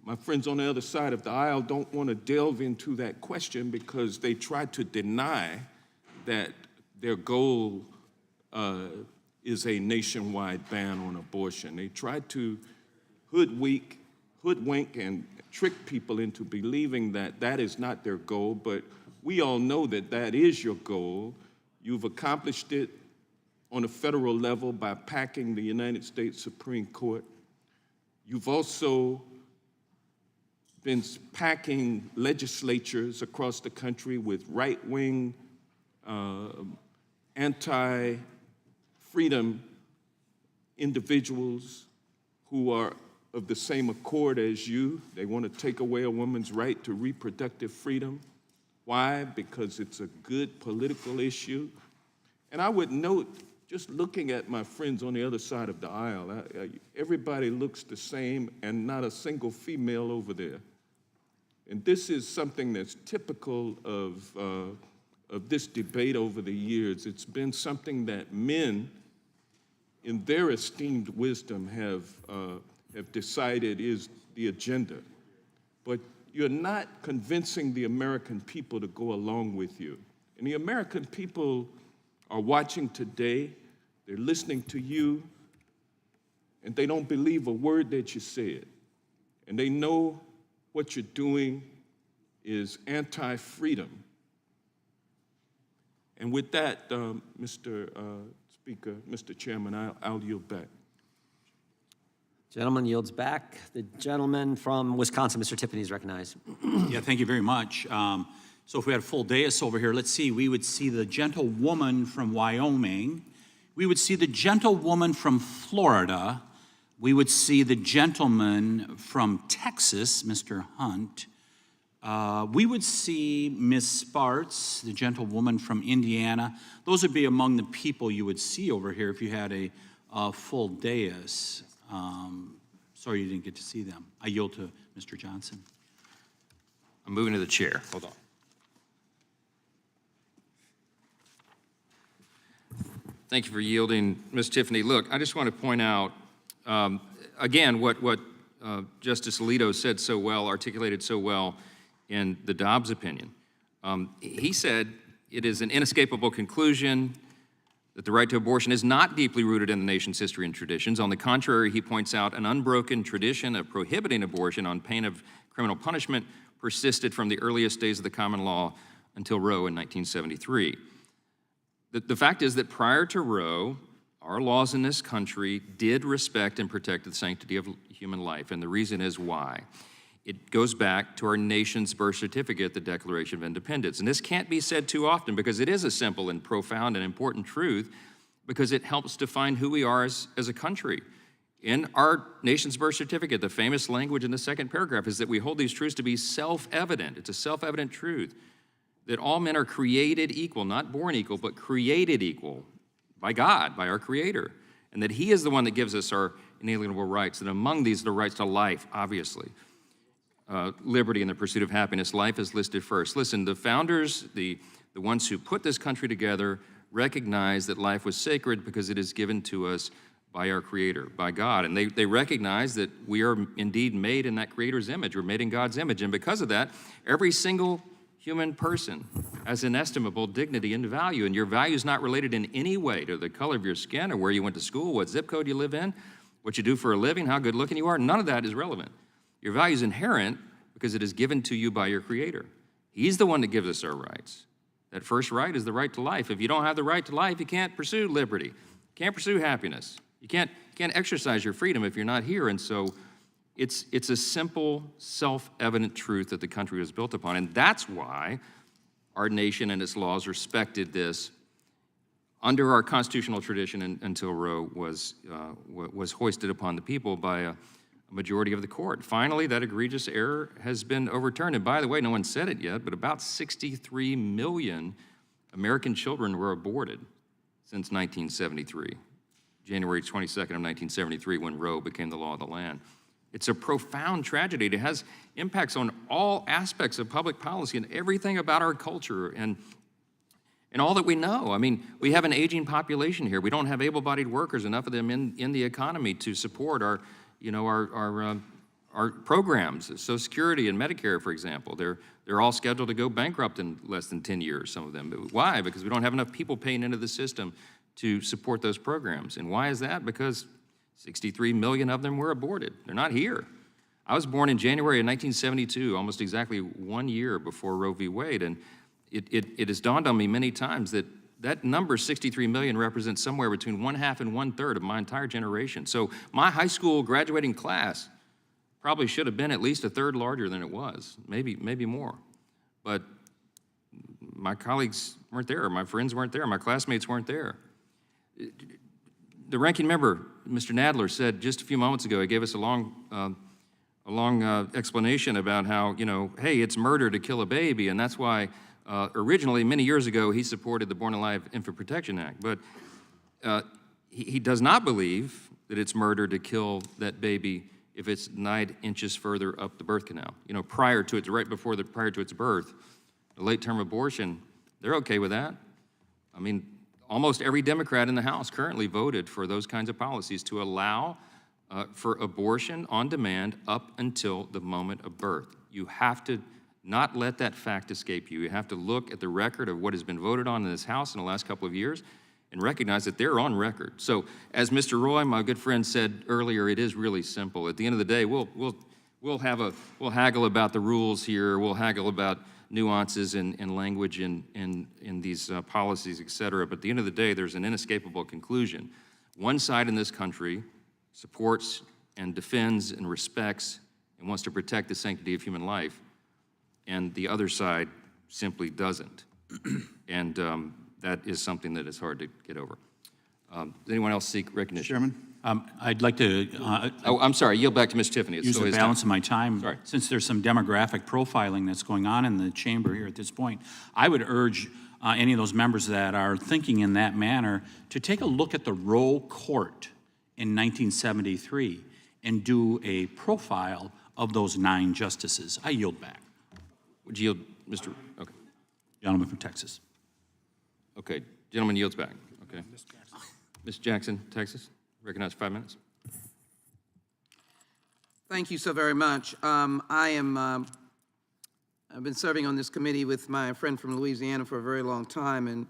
My friends on the other side of the aisle don't want to delve into that question because they try to deny that their goal is a nationwide ban on abortion. They try to hoodwink and trick people into believing that that is not their goal, but we all know that that is your goal. You've accomplished it on a federal level by packing the United States Supreme Court. You've also been packing legislatures across the country with right-wing, anti-freedom individuals who are of the same accord as you. They want to take away a woman's right to reproductive freedom. Why? Because it's a good political issue. And I would note, just looking at my friends on the other side of the aisle, everybody looks the same and not a single female over there. And this is something that's typical of this debate over the years. It's been something that men, in their esteemed wisdom, have decided is the agenda. But you're not convincing the American people to go along with you. And the American people are watching today, they're listening to you, and they don't believe a word that you said. And they know what you're doing is anti-freedom. And with that, Mr. Speaker, Mr. Chairman, I'll yield back. Gentleman yields back. The gentleman from Wisconsin, Mr. Tiffany, is recognized. Yeah, thank you very much. So if we had a full dais over here, let's see, we would see the gentlewoman from Wyoming. We would see the gentlewoman from Florida. We would see the gentleman from Texas, Mr. Hunt. We would see Ms. Spartz, the gentlewoman from Indiana. Those would be among the people you would see over here if you had a full dais. Sorry you didn't get to see them. I yield to Mr. Johnson. I'm moving to the chair. Hold on. Thank you for yielding, Ms. Tiffany. Look, I just want to point out, again, what Justice Alito said so well, articulated so well in the Dobbs opinion. He said it is an inescapable conclusion that the right to abortion is not deeply rooted in the nation's history and traditions. On the contrary, he points out an unbroken tradition of prohibiting abortion on pain of criminal punishment persisted from the earliest days of the common law until Roe in 1973. The fact is that prior to Roe, our laws in this country did respect and protect the sanctity of human life, and the reason is why. It goes back to our nation's birth certificate, the Declaration of Independence. And this can't be said too often because it is a simple and profound and important truth because it helps define who we are as a country. In our nation's birth certificate, the famous language in the second paragraph is that we hold these truths to be self-evident. It's a self-evident truth that all men are created equal, not born equal, but created equal by God, by our Creator, and that He is the one that gives us our inalienable rights, and among these, the rights to life, obviously. Liberty and the pursuit of happiness, life is listed first. Listen, the founders, the ones who put this country together, recognized that life was sacred because it is given to us by our Creator, by God. And they recognize that we are indeed made in that Creator's image. We're made in God's image. And because of that, every single human person has inestimable dignity and value. And your value is not related in any way to the color of your skin or where you went to school, what zip code you live in, what you do for a living, how good looking you are. None of that is relevant. Your value is inherent because it is given to you by your Creator. He's the one that gives us our rights. That first right is the right to life. If you don't have the right to life, you can't pursue liberty. You can't pursue happiness. You can't exercise your freedom if you're not here. And so it's a simple, self-evident truth that the country was built upon. And that's why our nation and its laws respected this under our constitutional tradition until Roe was hoisted upon the people by a majority of the court. Finally, that egregious error has been overturned. And by the way, no one said it yet, but about 63 million American children were aborted since 1973, January 22nd of 1973, when Roe became the law of the land. It's a profound tragedy. It has impacts on all aspects of public policy and everything about our culture and all that we know. I mean, we have an aging population here. We don't have able-bodied workers, enough of them in the economy to support our programs, Social Security and Medicare, for example. They're all scheduled to go bankrupt in less than 10 years, some of them. Why? Because we don't have enough people paying into the system to support those programs. And why is that? Because 63 million of them were aborted. They're not here. I was born in January of 1972, almost exactly 1 year before Roe v. Wade, and it has dawned on me many times that number, 63 million, represents somewhere between 1/2 and 1/3 of my entire generation. So my high school graduating class probably should have been at least 1/3 larger than it was, maybe more. But my colleagues weren't there, my friends weren't there, my classmates weren't there. The ranking member, Mr. Nadler, said just a few moments ago, he gave us a long explanation about how, hey, it's murder to kill a baby, and that's why originally, many years ago, he supported the Born Alive Infant Protection Act, but he does not believe that it's murder to kill that baby if it's 9 inches further up the birth canal. Prior to its birth, the late-term abortion, they're okay with that. I mean, almost every Democrat in the House currently voted for those kinds of policies to allow for abortion on demand up until the moment of birth. You have to not let that fact escape you. You have to look at the record of what has been voted on in this House in the last couple of years and recognize that they're on record. So as Mr. Roy, my good friend, said earlier, it is really simple. At the end of the day, we'll haggle about the rules here, we'll haggle about nuances and language in these policies, et cetera, but at the end of the day, there's an inescapable conclusion. One side in this country supports and defends and respects and wants to protect the sanctity of human life, and the other side simply doesn't. And that is something that is hard to get over. Does anyone else seek recognition? Chairman? I'd like to, Oh, I'm sorry, yield back to Ms. Tiffany. It's use still the his balance time. of my time. Sorry. Since there's some demographic profiling that's going on in the chamber here at this point, I would urge any of those members that are thinking in that manner to take a look at the roll court in 1973 and do a profile of those 9 justices. I yield back. Would you yield, Mr. Okay. Gentleman from Texas. Okay, gentleman yields back. Okay. Ms. Jackson, Texas, recognized 5 minutes. Thank you so very much. I've been serving on this committee with my friend from Louisiana for a very long time, and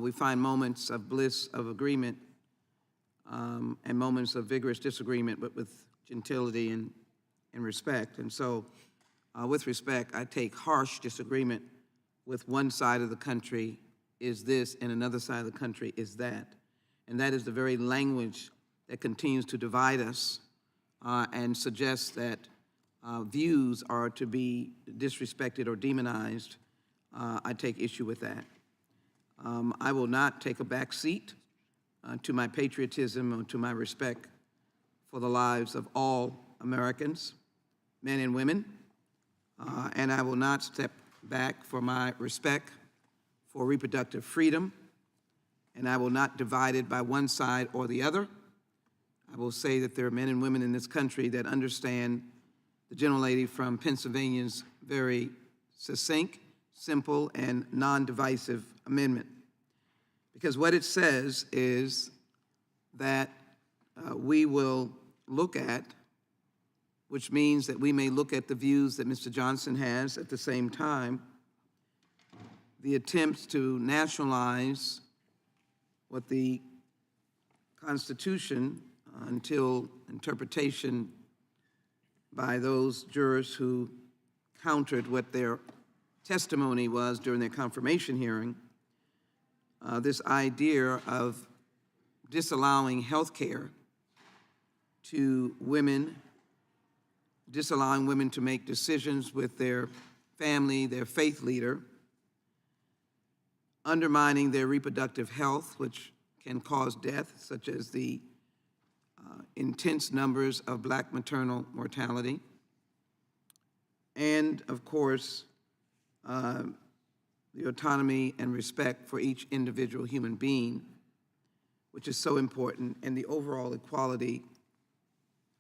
we find moments of bliss, of agreement, and moments of vigorous disagreement, but with gentility and respect. And so, with respect, I take harsh disagreement with one side of the country is this, and another side of the country is that. And that is the very language that continues to divide us and suggests that views are to be disrespected or demonized. I take issue with that. I will not take a back seat to my patriotism or to my respect for the lives of all Americans, men and women, and I will not step back for my respect for reproductive freedom, and I will not divide it by one side or the other. I will say that there are men and women in this country that understand the gentlelady from Pennsylvania's very succinct, simple, and non-divisive amendment. Because what it says is that we will look at, which means that we may look at the views that Mr. Johnson has at the same time, the attempts to nationalize what the Constitution, until interpretation by those jurors who countered what their testimony was during their confirmation hearing, this idea of disallowing health care to women, disallowing women to make decisions with their family, their faith leader, undermining their reproductive health, which can cause death, such as the intense numbers of Black maternal mortality, and, of course, the autonomy and respect for each individual human being, which is so important, and the overall equality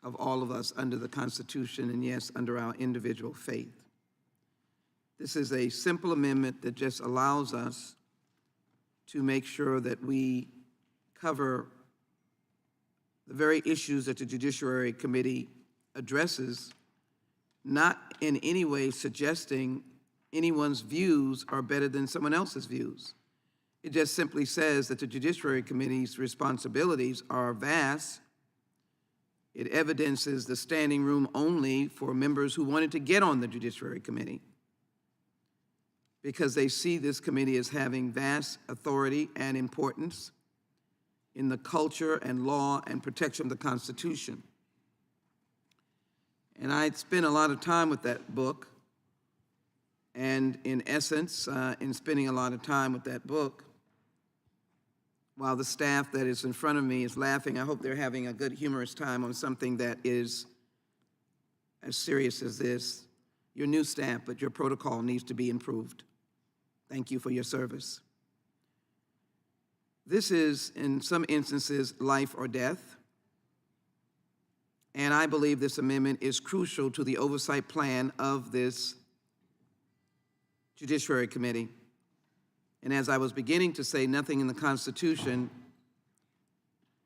of all of us under the Constitution and, yes, under our individual faith. This is a simple amendment that just allows us to make sure that we cover the very issues that the Judiciary Committee addresses, not in any way suggesting anyone's views are better than someone else's views. It just simply says that the Judiciary Committee's responsibilities are vast. It evidences the standing room only for members who wanted to get on the Judiciary Committee, because they see this committee as having vast authority and importance in the culture and law and protection of the Constitution. And I'd spent a lot of time with that book, and in essence, in spending a lot of time with that book, while the staff that is in front of me is laughing, I hope they're having a good humorous time on something that is as serious as this. Your new staff, but your protocol needs to be improved. Thank you for your service. This is, in some instances, life or death. And I believe this amendment is crucial to the oversight plan of this Judiciary Committee. And as I was beginning to say, nothing in the Constitution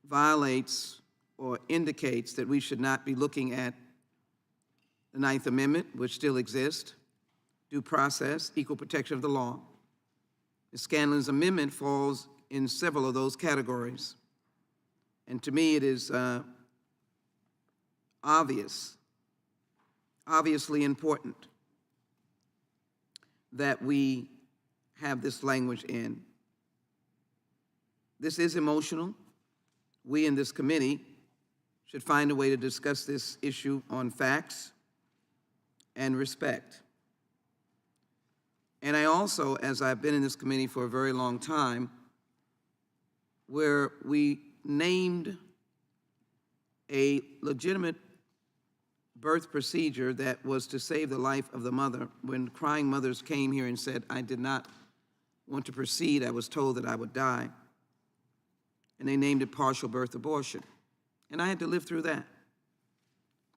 violates or indicates that we should not be looking at the Ninth Amendment, which still exists, due process, equal protection of the law. Ms. Scanlon's amendment falls in several of those categories. And to me, it is obviously important that we have this language in. This is emotional. We in this committee should find a way to discuss this issue on facts and respect. And I also, as I've been in this committee for a very long time, where we named a legitimate birth procedure that was to save the life of the mother, when crying mothers came here and said, I did not want to proceed, I was told that I would die. And they named it partial birth abortion. And I had to live through that.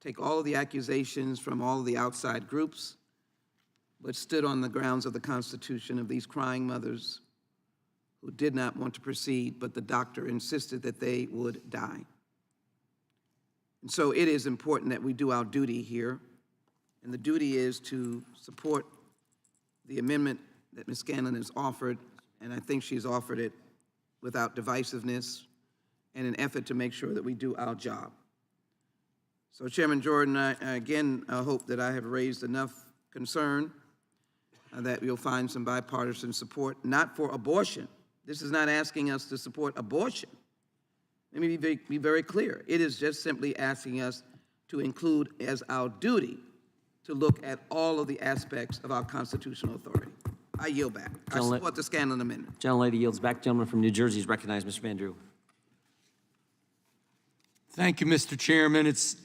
Take all of the accusations from all of the outside groups, but stood on the grounds of the Constitution of these crying mothers who did not want to proceed, but the doctor insisted that they would die. And so it is important that we do our duty here, and the duty is to support the amendment that Ms. Scanlon has offered, and I think she's offered it without divisiveness and an effort to make sure that we do our job. So Chairman Jordan, I again hope that I have raised enough concern that you'll find some bipartisan support, not for abortion. This is not asking us to support abortion. Let me be very clear. It is just simply asking us to include as our duty to look at all of the aspects of our constitutional authority. I yield back. I support the Scanlon amendment. Gentlelady yields back. Gentleman from New Jersey is recognized. Mr. Van Drew. Thank you, Mr. Chairman. It's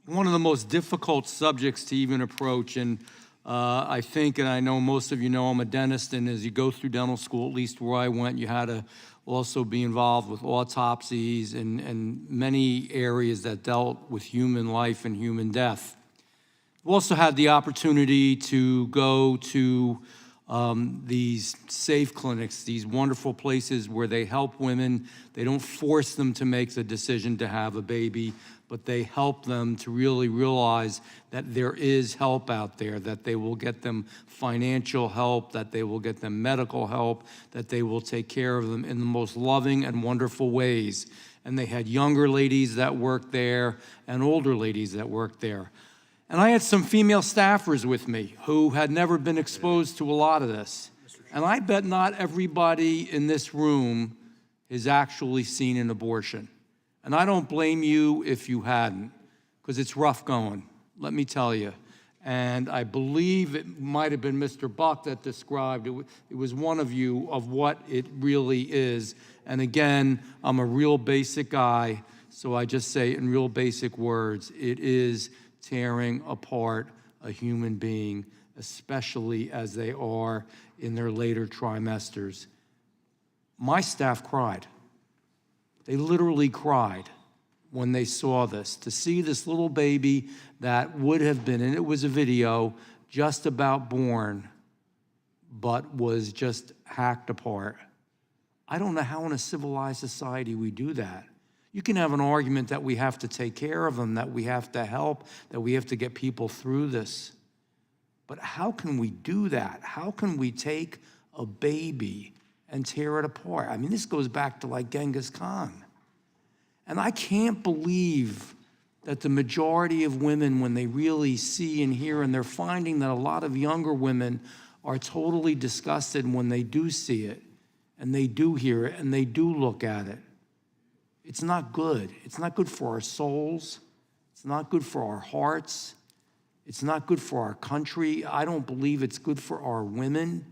one of the most difficult subjects to even approach, and I think, and I know most of you know, I'm a dentist, and as you go through dental school, at least where I went, you had to also be involved with autopsies and many areas that dealt with human life and human death. We also had the opportunity to go to these safe clinics, these wonderful places where they help women. They don't force them to make the decision to have a baby, but they help them to really realize that there is help out there, that they will get them financial help, that they will get them medical help, that they will take care of them in the most loving and wonderful ways. And they had younger ladies that worked there and older ladies that worked there. And I had some female staffers with me who had never been exposed to a lot of this. And I bet not everybody in this room has actually seen an abortion. And I don't blame you if you hadn't, because it's rough going, let me tell you. And I believe it might have been Mr. Buck that described, it was one of you, of what it really is. And again, I'm a real basic guy, so I just say in real basic words, it is tearing apart a human being, especially as they are in their later trimesters. My staff cried. They literally cried when they saw this. To see this little baby that would have been, and it was a video, just about born, but was just hacked apart. I don't know how in a civilized society we do that. You can have an argument that we have to take care of them, that we have to help, that we have to get people through this. But how can we do that? How can we take a baby and tear it apart? I mean, this goes back to like Genghis Khan. And I can't believe that the majority of women, when they really see and hear, and they're finding that a lot of younger women are totally disgusted when they do see it, and they do hear it, and they do look at it. It's not good. It's not good for our souls. It's not good for our hearts. It's not good for our country. I don't believe it's good for our women.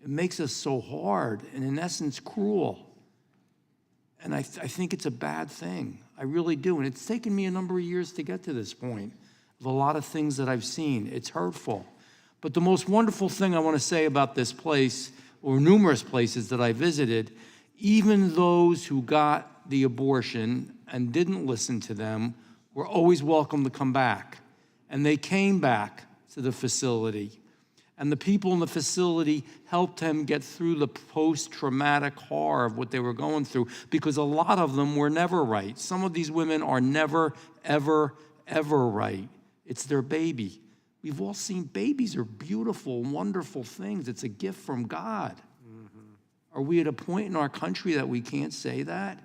It makes us so hard and, in essence, cruel. And I think it's a bad thing. I really do. And it's taken me a number of years to get to this point of a lot of things that I've seen. It's hurtful. But the most wonderful thing I want to say about this place, or numerous places that I visited, even those who got the abortion and didn't listen to them were always welcome to come back. And they came back to the facility. And the people in the facility helped them get through the post-traumatic horror of what they were going through, because a lot of them were never right. Some of these women are never, ever, ever right. It's their baby. We've all seen babies are beautiful, wonderful things. It's a gift from God. Are we at a point in our country that we can't say that?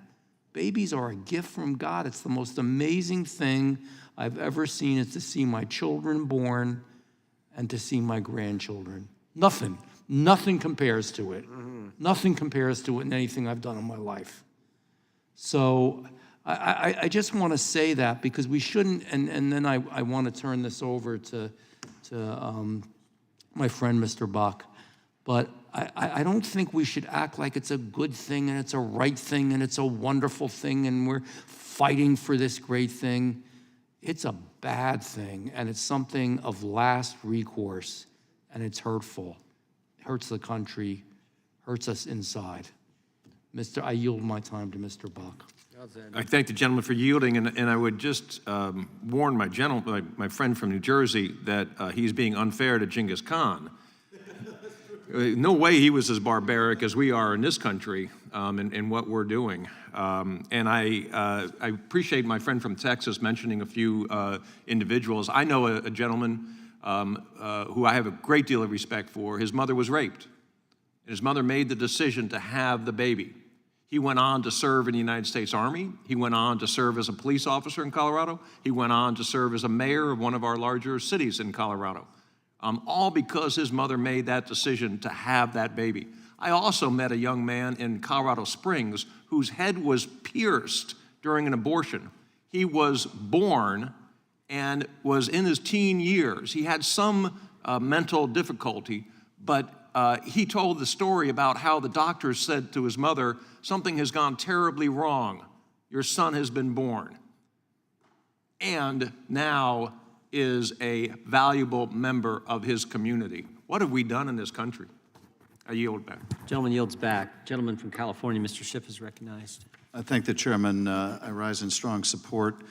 Babies are a gift from God. It's the most amazing thing I've ever seen, is to see my children born and to see my grandchildren. Nothing compares to it. Nothing compares to it in anything I've done in my life. So I just want to say that because we shouldn't, and then I want to turn this over to my friend, Mr. Bach. But I don't think we should act like it's a good thing and it's a right thing and it's a wonderful thing and we're fighting for this great thing. It's a bad thing and it's something of last recourse and it's hurtful. It hurts the country, hurts us inside. I yield my time to Mr. Bach. I thank the gentleman for yielding, and I would just warn my friend from New Jersey that he's being unfair to Genghis Khan. No way he was as barbaric as we are in this country in what we're doing. And I appreciate my friend from Texas mentioning a few individuals. I know a gentleman who I have a great deal of respect for. His mother was raped, and his mother made the decision to have the baby. He went on to serve in the United States Army. He went on to serve as a police officer in Colorado. He went on to serve as a mayor of one of our larger cities in Colorado, all because his mother made that decision to have that baby. I also met a young man in Colorado Springs whose head was pierced during an abortion. He was born and was in his teen years. He had some mental difficulty, but he told the story about how the doctors said to his mother, "Something has gone terribly wrong. Your son has been born." And now is a valuable member of his community. What have we done in this country? I yield back. Gentleman yields back. Gentleman from California, Mr. Schiff, is recognized. I thank the chairman. I rise in strong support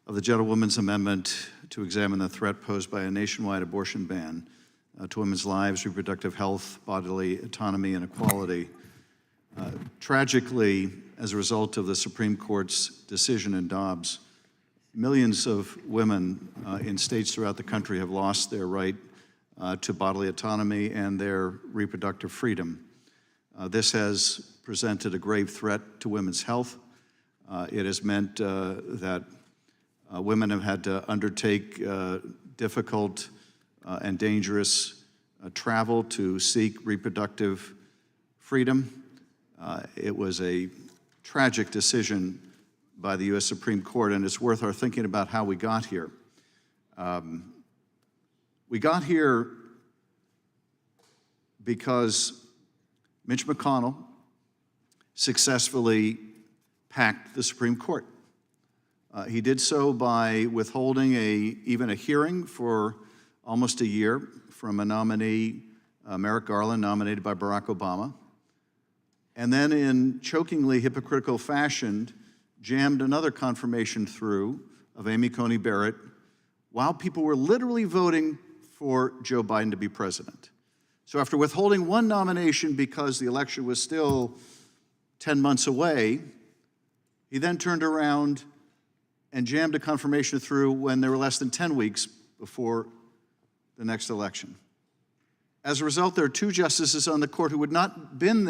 of the gentlewoman's amendment to examine the threat posed by a nationwide abortion ban to women's lives, reproductive health, bodily autonomy, and equality. Tragically, as a result of the Supreme Court's decision in Dobbs, millions of women in states throughout the country have lost their right to bodily autonomy and their reproductive freedom. This has presented a grave threat to women's health. It has meant that women have had to undertake difficult and dangerous travel to seek reproductive freedom. It was a tragic decision by the U.S. Supreme Court, and it's worth our thinking about how we got here. We got here because Mitch McConnell successfully packed the Supreme Court. He did so by withholding even a hearing for almost a year from a nominee, Merrick Garland, nominated by Barack Obama, and then in chokingly hypocritical fashion, jammed another confirmation through of Amy Coney Barrett while people were literally voting for Joe Biden to be president. So after withholding one nomination because the election was still 10 months away, he then turned around and jammed a confirmation through when there were less than 10 weeks before the next election. As a result, there are two justices on the court who would not have been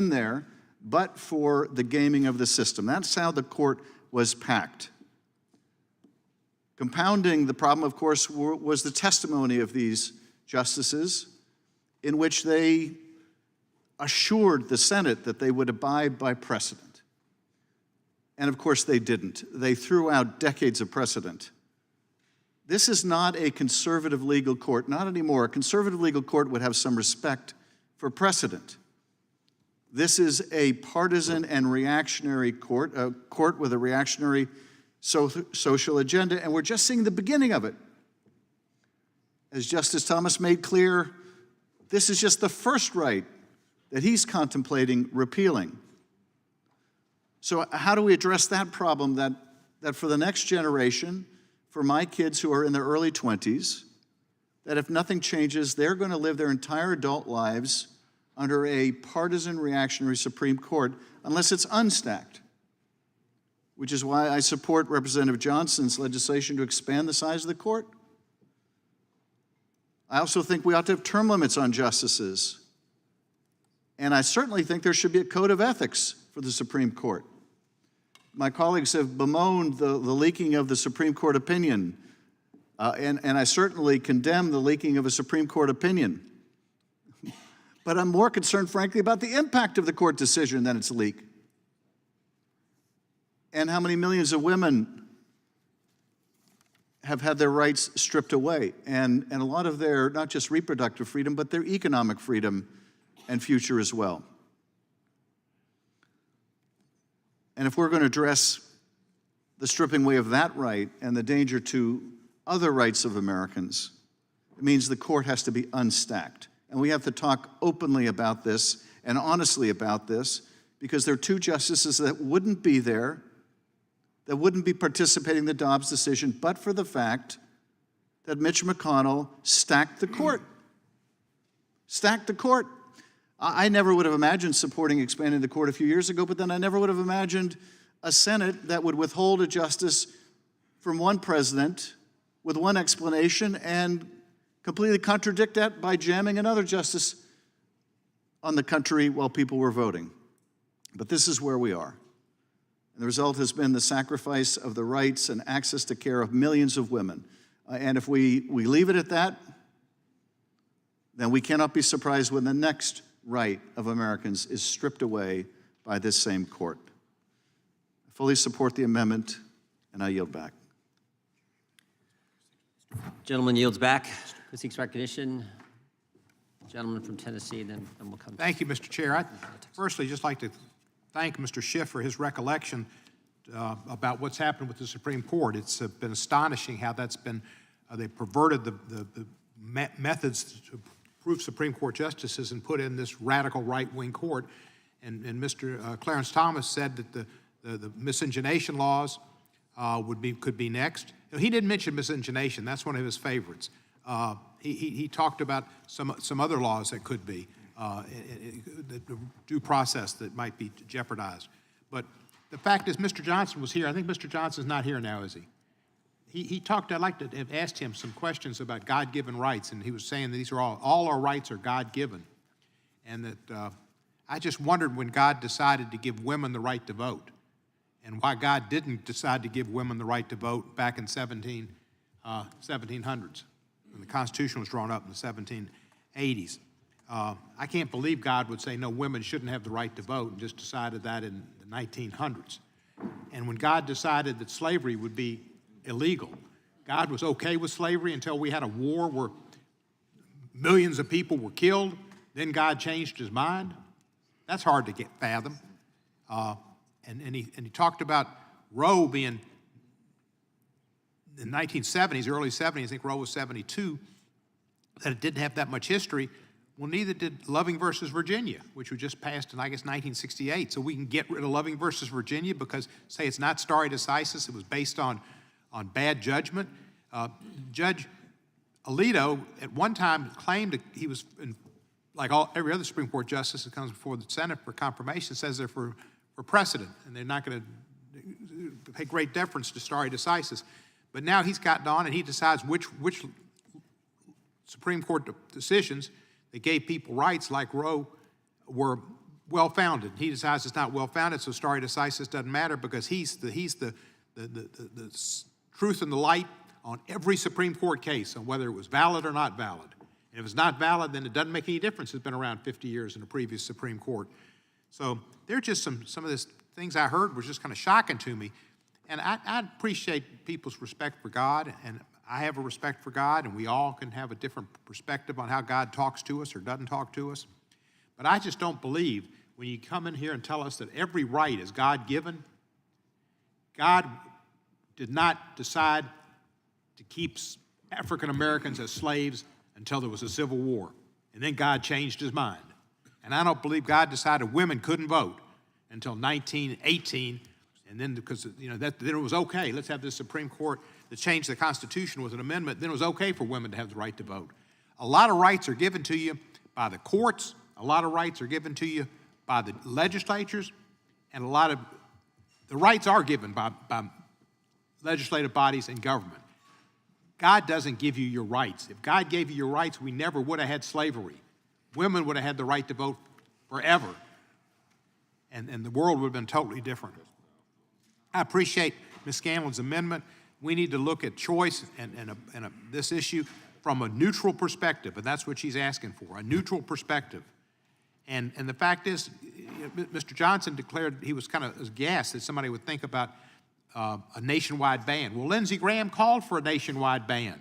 there, but for the gaming of the system. That's how the court was packed. Compounding the problem, of course, was the testimony of these justices in which they assured the Senate that they would abide by precedent. And of course, they didn't. They threw out decades of precedent. This is not a conservative legal court, not anymore. A conservative legal court would have some respect for precedent. This is a partisan and reactionary court, a court with a reactionary social agenda, and we're just seeing the beginning of it. As Justice Thomas made clear, this is just the first right that he's contemplating repealing. So how do we address that problem that for the next generation, for my kids who are in their early 20s, that if nothing changes, they're going to live their entire adult lives under a partisan reactionary Supreme Court unless it's unstacked, which is why I support Representative Johnson's legislation to expand the size of the court. I also think we ought to have term limits on justices. And I certainly think there should be a code of ethics for the Supreme Court. My colleagues have bemoaned the leaking of the Supreme Court opinion, and I certainly condemn the leaking of a Supreme Court opinion. But I'm more concerned, frankly, about the impact of the court decision than its leak. And how many millions of women have had their rights stripped away, and a lot of their, not just reproductive freedom, but their economic freedom and future as well. And if we're going to address the stripping away of that right and the danger to other rights of Americans, it means the court has to be unstacked. And we have to talk openly about this and honestly about this, because there are two justices that wouldn't be there, that wouldn't be participating in the Dobbs decision, but for the fact that Mitch McConnell stacked the court. Stacked the court. I never would have imagined supporting expanding the court a few years ago, but then I never would have imagined a Senate that would withhold a justice from one president with one explanation and completely contradict that by jamming another justice on the country while people were voting. But this is where we are. And the result has been the sacrifice of the rights and access to care of millions of women. And if we leave it at that, then we cannot be surprised when the next right of Americans is stripped away by this same court. I fully support the amendment, and I yield back. Gentleman yields back. Who seeks recognition? Gentleman from Tennessee, then we'll come. Thank you, Mr. Chair. I'd firstly just like to thank Mr. Schiff for his recollection about what's happened with the Supreme Court. It's been astonishing how that's been, they perverted the methods to prove Supreme Court justices and put in this radical right-wing court. And Mr. Clarence Thomas said that the miscegenation laws could be next. He didn't mention miscegenation. That's one of his favorites. He talked about some other laws that could be, the due process that might be jeopardized. But the fact is, Mr. Johnson was here. I think Mr. Johnson's not here now, is he? He talked, I'd like to have asked him some questions about God-given rights, and he was saying that these are all our rights are God-given. And that I just wondered when God decided to give women the right to vote, and why God didn't decide to give women the right to vote back in 1700s, when the Constitution was drawn up in the 1780s. I can't believe God would say, no, women shouldn't have the right to vote, and just decided that in the 1900s. And when God decided that slavery would be illegal, God was okay with slavery until we had a war where millions of people were killed. Then God changed his mind. That's hard to fathom. And he talked about Roe being in the 1970s, early 70s, I think Roe was 72, that it didn't have that much history. Well, neither did Loving versus Virginia, which was just passed in, I guess, 1968. So we can get rid of Loving versus Virginia because, say, it's not stare decisis, it was based on bad judgment. Judge Alito at one time claimed that he was, like every other Supreme Court justice that comes before the Senate for confirmation, says they're for precedent, and they're not going to pay great deference to stare decisis. But now he's gotten on and he decides which Supreme Court decisions that gave people rights like Roe were well-founded. He decides it's not well-founded, so stare decisis doesn't matter because he's the truth and the light on every Supreme Court case, on whether it was valid or not valid. And if it's not valid, then it doesn't make any difference. It's been around 50 years in the previous Supreme Court. So there are just some of these things I heard was just kind of shocking to me. And I appreciate people's respect for God, and I have a respect for God, and we all can have a different perspective on how God talks to us or doesn't talk to us. But I just don't believe when you come in here and tell us that every right is God-given. God did not decide to keep African Americans as slaves until there was a civil war, and then God changed his mind. And I don't believe God decided women couldn't vote until 1918, and then because then it was okay. Let's have this Supreme Court that changed the Constitution with an amendment. Then it was okay for women to have the right to vote. A lot of rights are given to you by the courts. A lot of rights are given to you by the legislatures, and a lot of the rights are given by legislative bodies and government. God doesn't give you your rights. If God gave you your rights, we never would have had slavery. Women would have had the right to vote forever, and the world would have been totally different. I appreciate Ms. Scanlon's amendment. We need to look at choice and this issue from a neutral perspective, and that's what she's asking for, a neutral perspective. And the fact is, Mr. Johnson declared he was kind of aghast that somebody would think about a nationwide ban. Well, Lindsey Graham called for a nationwide ban,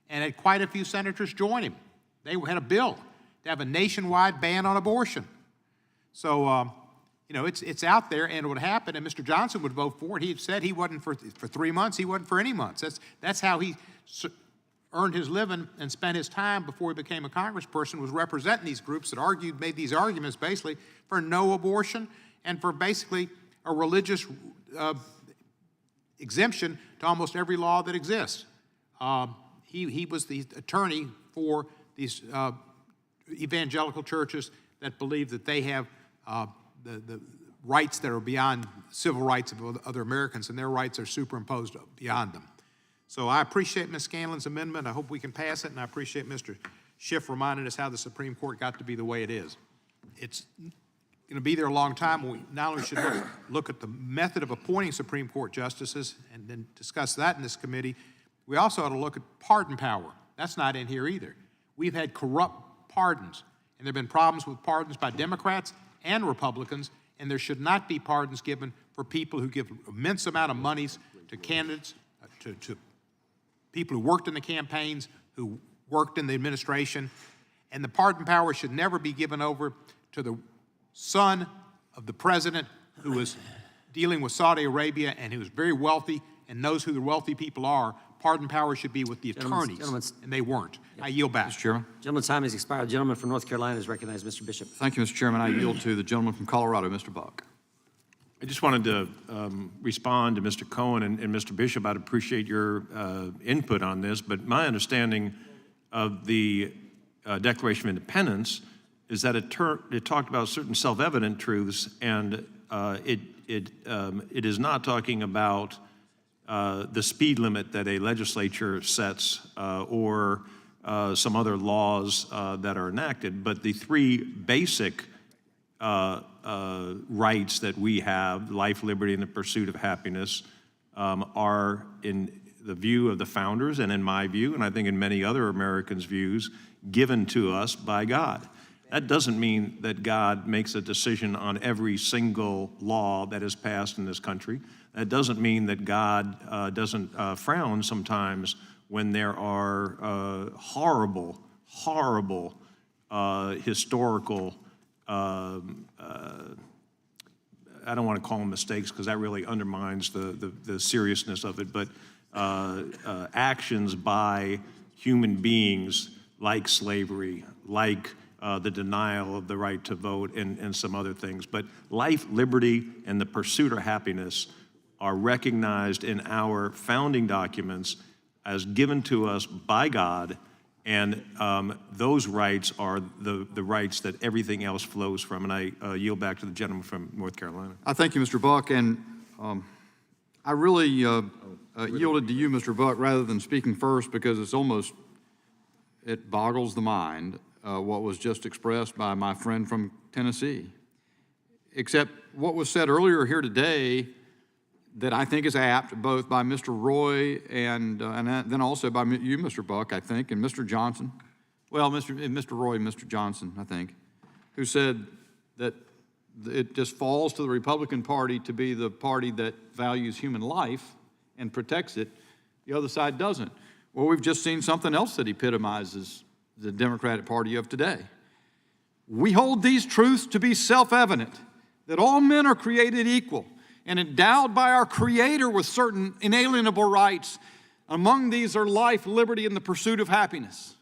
and had quite a few senators join him. They had a bill to have a nationwide ban on abortion. So, you know, it's out there, and it would happen, and Mr. Johnson would vote for it. He had said he wasn't for 3 months. He wasn't for any months. That's how he earned his living and spent his time before he became a congressperson, was representing these groups that made these arguments basically for no abortion and for basically a religious exemption to almost every law that exists. He was the attorney for these evangelical churches that believe that they have the rights that are beyond civil rights of other Americans, and their rights are superimposed beyond them. So I appreciate Ms. Scanlon's amendment. I hope we can pass it, and I appreciate Mr. Schiff reminding us how the Supreme Court got to be the way it is. It's going to be there a long time. We not only should look at the method of appointing Supreme Court justices and then discuss that in this committee, we also ought to look at pardon power. That's not in here either. We've had corrupt pardons, and there have been problems with pardons by Democrats and Republicans, and there should not be pardons given for people who give immense amount of monies to candidates, to people who worked in the campaigns, who worked in the administration, and the pardon power should never be given over to the son of the president who was dealing with Saudi Arabia and who is very wealthy and knows who the wealthy people are. Pardon power should be with the attorneys, and they weren't. I yield back. Mr. Chairman. Gentleman's time has expired. The gentleman from North Carolina is recognized. Mr. Bishop. Thank you, Mr. Chairman. I yield to the gentleman from Colorado, Mr. Buck. I just wanted to respond to Mr. Cohen and Mr. Bishop. I'd appreciate your input on this, but my understanding of the Declaration of Independence is that it talked about certain self-evident truths, and it is not talking about the speed limit that a legislature sets or some other laws that are enacted, but the three basic rights that we have, life, liberty, and the pursuit of happiness, are, in the view of the founders and in my view, and I think in many other Americans' views, given to us by God. That doesn't mean that God makes a decision on every single law that is passed in this country. That doesn't mean that God doesn't frown sometimes when there are horrible historical, I don't want to call them mistakes because that really undermines the seriousness of it, but actions by human beings like slavery, like the denial of the right to vote and some other things. But life, liberty, and the pursuit of happiness are recognized in our founding documents as given to us by God, and those rights are the rights that everything else flows from. And I yield back to the gentleman from North Carolina. I thank you, Mr. Buck, and I really yielded to you, Mr. Buck, rather than speaking first because it boggles the mind what was just expressed by my friend from Tennessee. Except what was said earlier here today that I think is apt, both by Mr. Roy and then also by you, Mr. Buck, I think, and Mr. Johnson. Well, Mr. Roy and Mr. Johnson, I think, who said that it just falls to the Republican Party to be the party that values human life and protects it. The other side doesn't. Well, we've just seen something else that epitomizes the Democratic Party of today. We hold these truths to be self-evident, that all men are created equal and endowed by our Creator with certain inalienable rights. Among these are life, liberty, and the pursuit of happiness.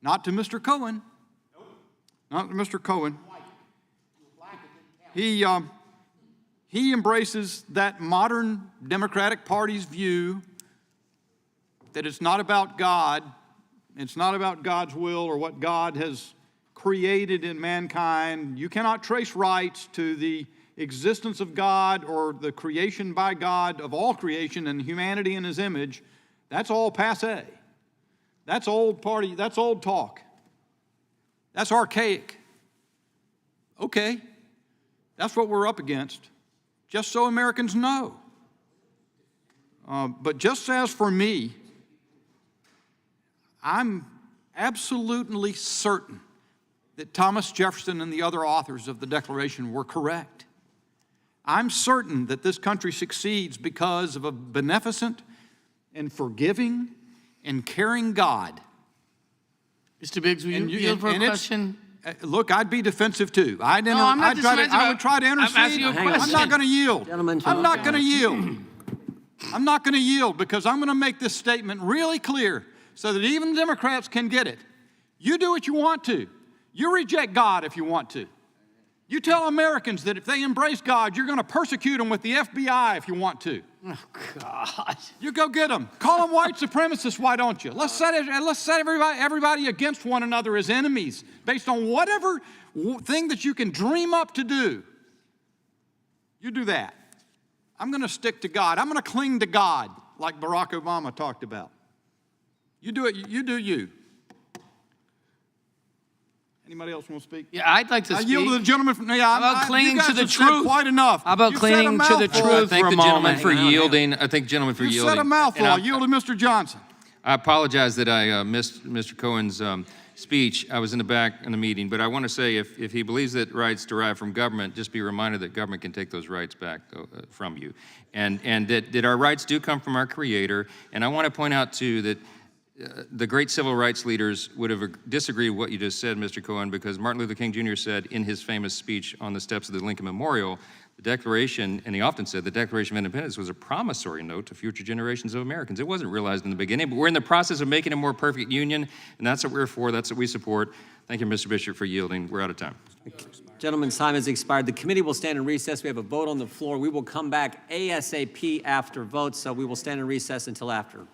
Not to Mr. Cohen. Not to Mr. Cohen. He embraces that modern Democratic Party's view that it's not about God, it's not about God's will or what God has created in mankind. You cannot trace rights to the existence of God or the creation by God of all creation and humanity in His image. That's all passé. That's old party, that's old talk. That's archaic. Okay, that's what we're up against, just so Americans know. But just as for me, I'm absolutely certain that Thomas Jefferson and the other authors of the Declaration were correct. I'm certain that this country succeeds because of a beneficent and forgiving and caring God. Mr. Biggs, will you yield for a question? Look, I'd be defensive too. I'm not defensive. I would try to intercede. I'm asking you a question. I'm not going to yield. Gentlemen, I'm not going to yield. I'm not going to yield because I'm going to make this statement really clear so that even the Democrats can get it. You do what you want to. You reject God if you want to. You tell Americans that if they embrace God, you're going to persecute them with the FBI if you want to. Oh, God. You go get them. Call them white supremacists, why don't you? Let's set everybody against one another as enemies based on whatever thing that you can dream up to do. You do that. I'm going to stick to God. I'm going to cling to God like Barack Obama talked about. You do it. You do you. Anybody else want to speak? Yeah, I'd like to speak. I yield to the gentleman from. How about clinging to the truth? Quite enough. How about You've said a clinging to the mouthful. truth Thank for the a gentleman moment? for yielding. I thank the gentleman for You yielding. said a mouthful. And I yield to Mr. Johnson. I apologize that I missed Mr. Cohen's speech. I was in the back in the meeting, but I want to say if he believes that rights derive from government, just be reminded that government can take those rights back from you, and that our rights do come from our Creator. And I want to point out too that the great civil rights leaders would have disagreed with what you just said, Mr. Cohen, because Martin Luther King Jr. said in his famous speech on the steps of the Lincoln Memorial, the Declaration, and he often said the Declaration of Independence was a promissory note to future generations of Americans. It wasn't realized in the beginning, but we're in the process of making a more perfect union, and that's what we're for, that's what we support. Thank you, Mr. Bishop, for yielding. We're out of time. Gentlemen's time has expired. The committee will stand in recess. We have a vote on the floor. We will come back ASAP after votes, so we will stand in recess until after.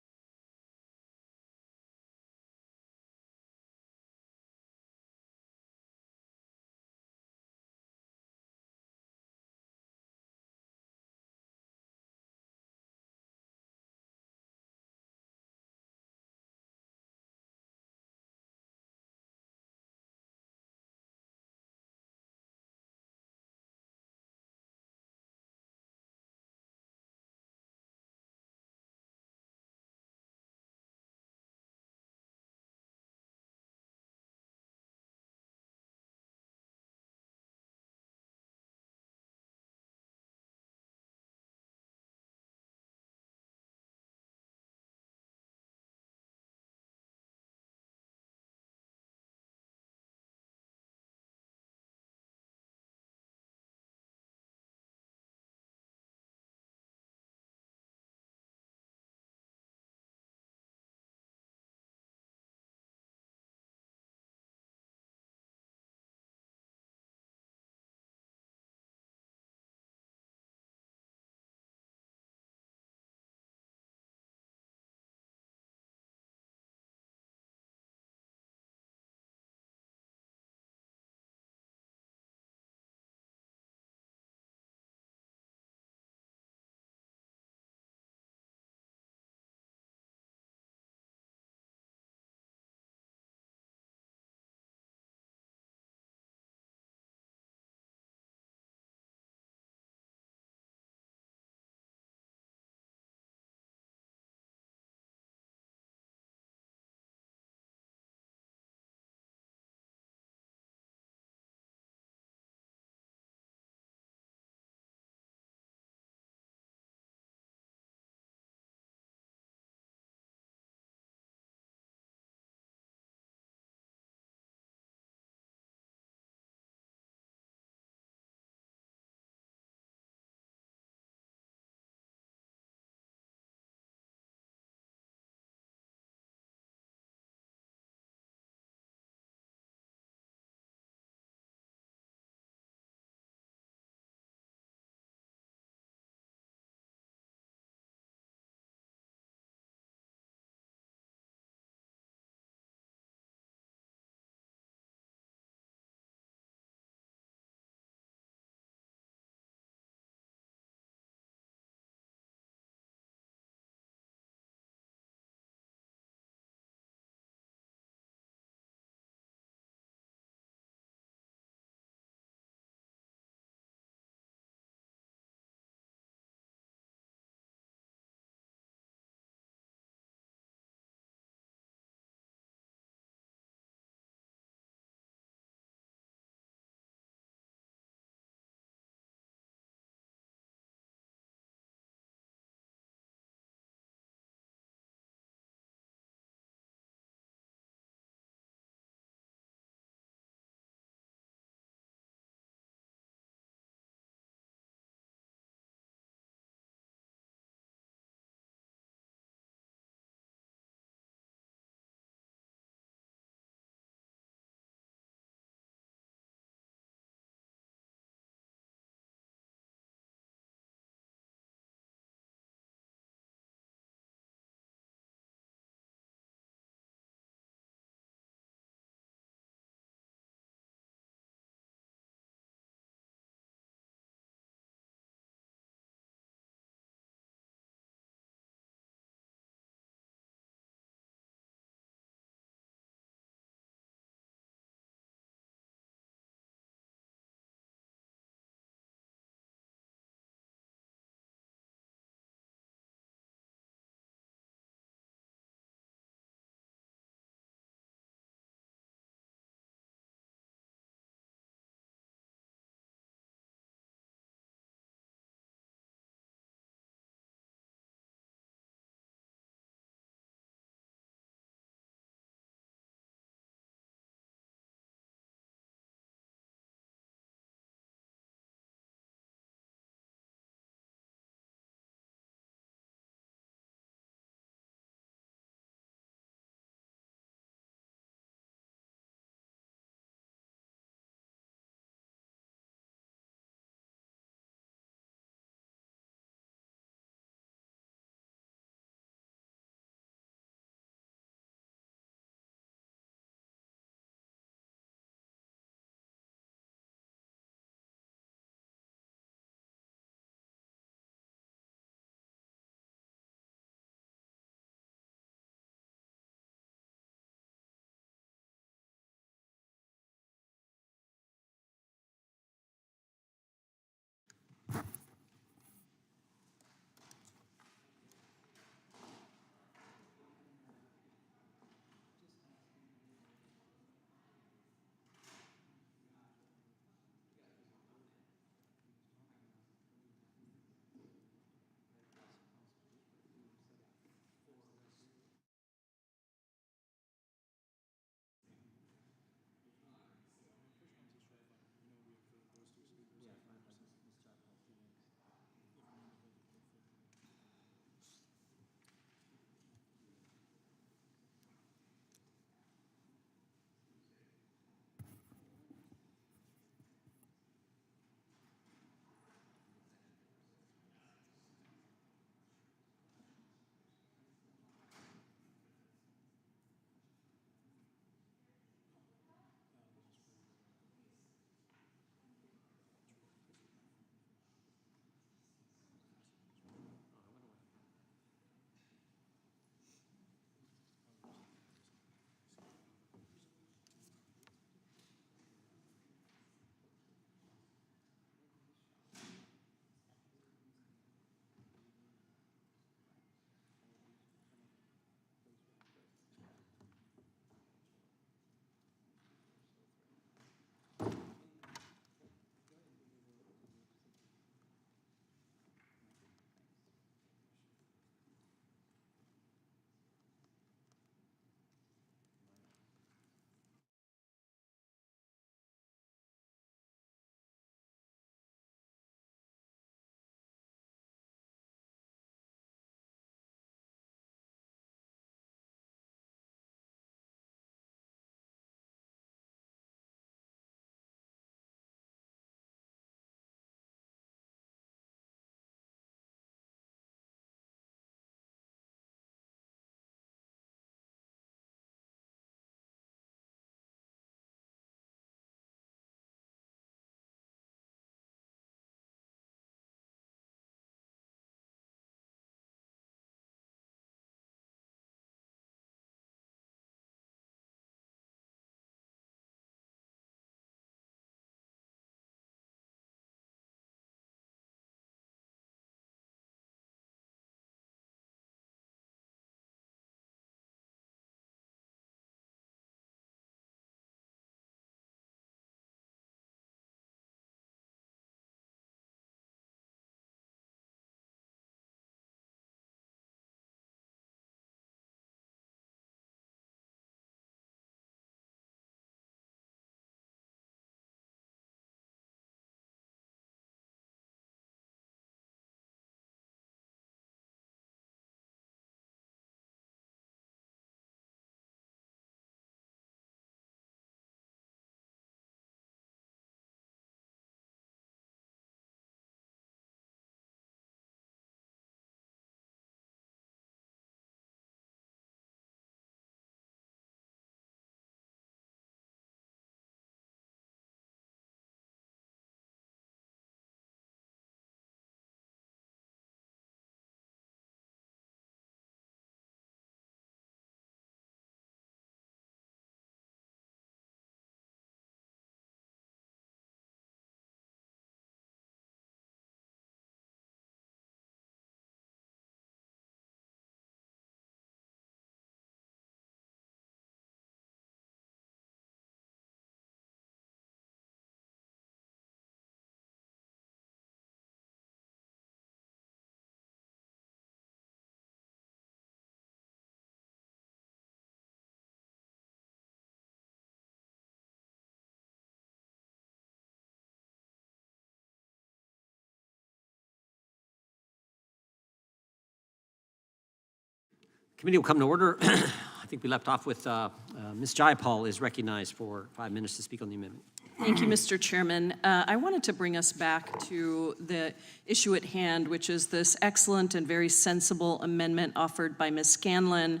Committee will come to order. I think we left off with Ms. Jayapal is recognized for 5 minutes to speak on the amendment. Thank you, Mr. Chairman. I wanted to bring us back to the issue at hand, which is this excellent and very sensible amendment offered by Ms. Scanlon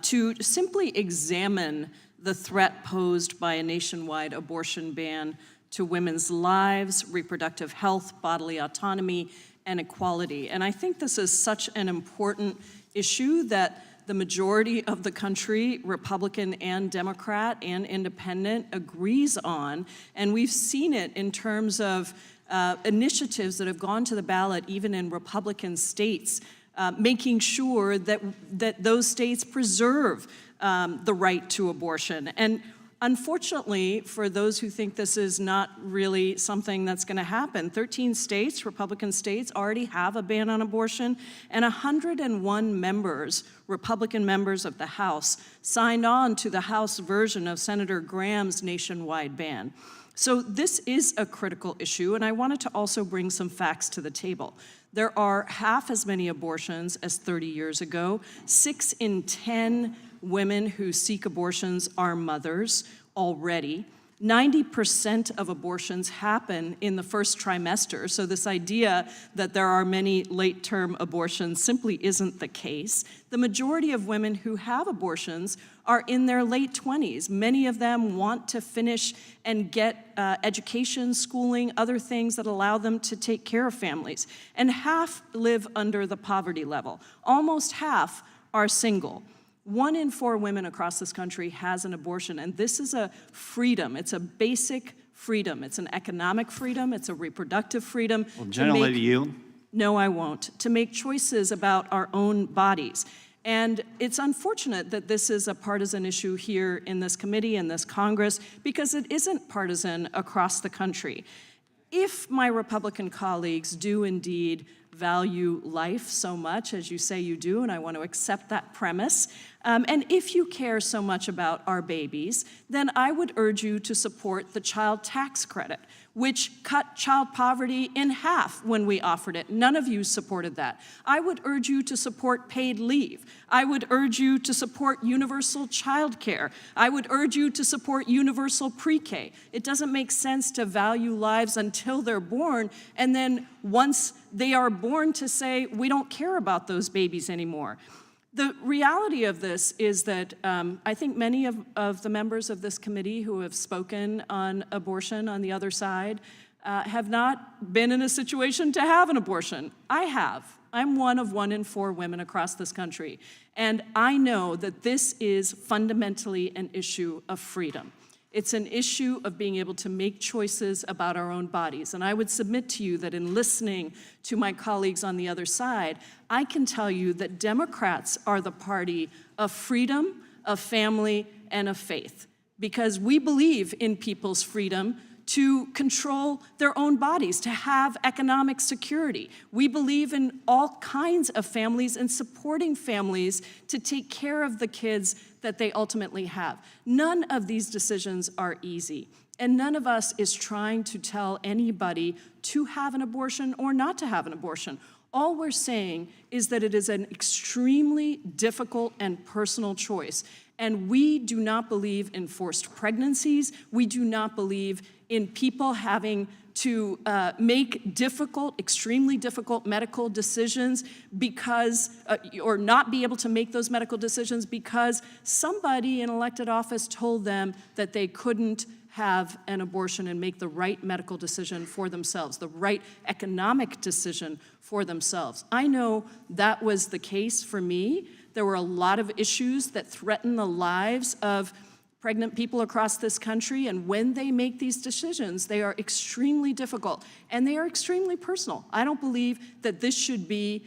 to simply examine the threat posed by a nationwide abortion ban to women's lives, reproductive health, bodily autonomy, and equality. And I think this is such an important issue that the majority of the country, Republican and Democrat and Independent, agrees on. And we've seen it in terms of initiatives that have gone to the ballot, even in Republican states, making sure that those states preserve the right to abortion. And unfortunately, for those who think this is not really something that's going to happen, 13 states, Republican states, already have a ban on abortion, and 101 members, Republican members of the House, signed on to the House version of Senator Graham's nationwide ban. So this is a critical issue, and I wanted to also bring some facts to the table. There are half as many abortions as 30 years ago. 6 in 10 women who seek abortions are mothers already. 90% of abortions happen in the first trimester, so this idea that there are many late-term abortions simply isn't the case. The majority of women who have abortions are in their late 20s. Many of them want to finish and get education, schooling, other things that allow them to take care of families. And half live under the poverty level. Almost half are single. 1 in 4 women across this country has an abortion, and this is a freedom. It's a basic freedom. It's an economic freedom. It's a reproductive freedom. Well, Gentlelady, yield. No, I won't. To make choices about our own bodies. And it's unfortunate that this is a partisan issue here in this committee, in this Congress, because it isn't partisan across the country. If my Republican colleagues do indeed value life so much, as you say you do, and I want to accept that premise, and if you care so much about our babies, then I would urge you to support the child tax credit, which cut child poverty in half when we offered it. None of you supported that. I would urge you to support paid leave. I would urge you to support universal child care. I would urge you to support universal pre-K. It doesn't make sense to value lives until they're born, and then once they are born to say, we don't care about those babies anymore. The reality of this is that I think many of the members of this committee who have spoken on abortion on the other side have not been in a situation to have an abortion. I have. I'm one of 1 in 4 women across this country. And I know that this is fundamentally an issue of freedom. It's an issue of being able to make choices about our own bodies. And I would submit to you that in listening to my colleagues on the other side, I can tell you that Democrats are the party of freedom, of family, and of faith, because we believe in people's freedom to control their own bodies, to have economic security. We believe in all kinds of families and supporting families to take care of the kids that they ultimately have. None of these decisions are easy, and none of us is trying to tell anybody to have an abortion or not to have an abortion. All we're saying is that it is an extremely difficult and personal choice. And we do not believe in forced pregnancies. We do not believe in people having to make difficult, extremely difficult medical decisions because, or not be able to make those medical decisions because somebody in elected office told them that they couldn't have an abortion and make the right medical decision for themselves, the right economic decision for themselves. I know that was the case for me. There were a lot of issues that threaten the lives of pregnant people across this country, and when they make these decisions, they are extremely difficult, and they are extremely personal. I don't believe that this should be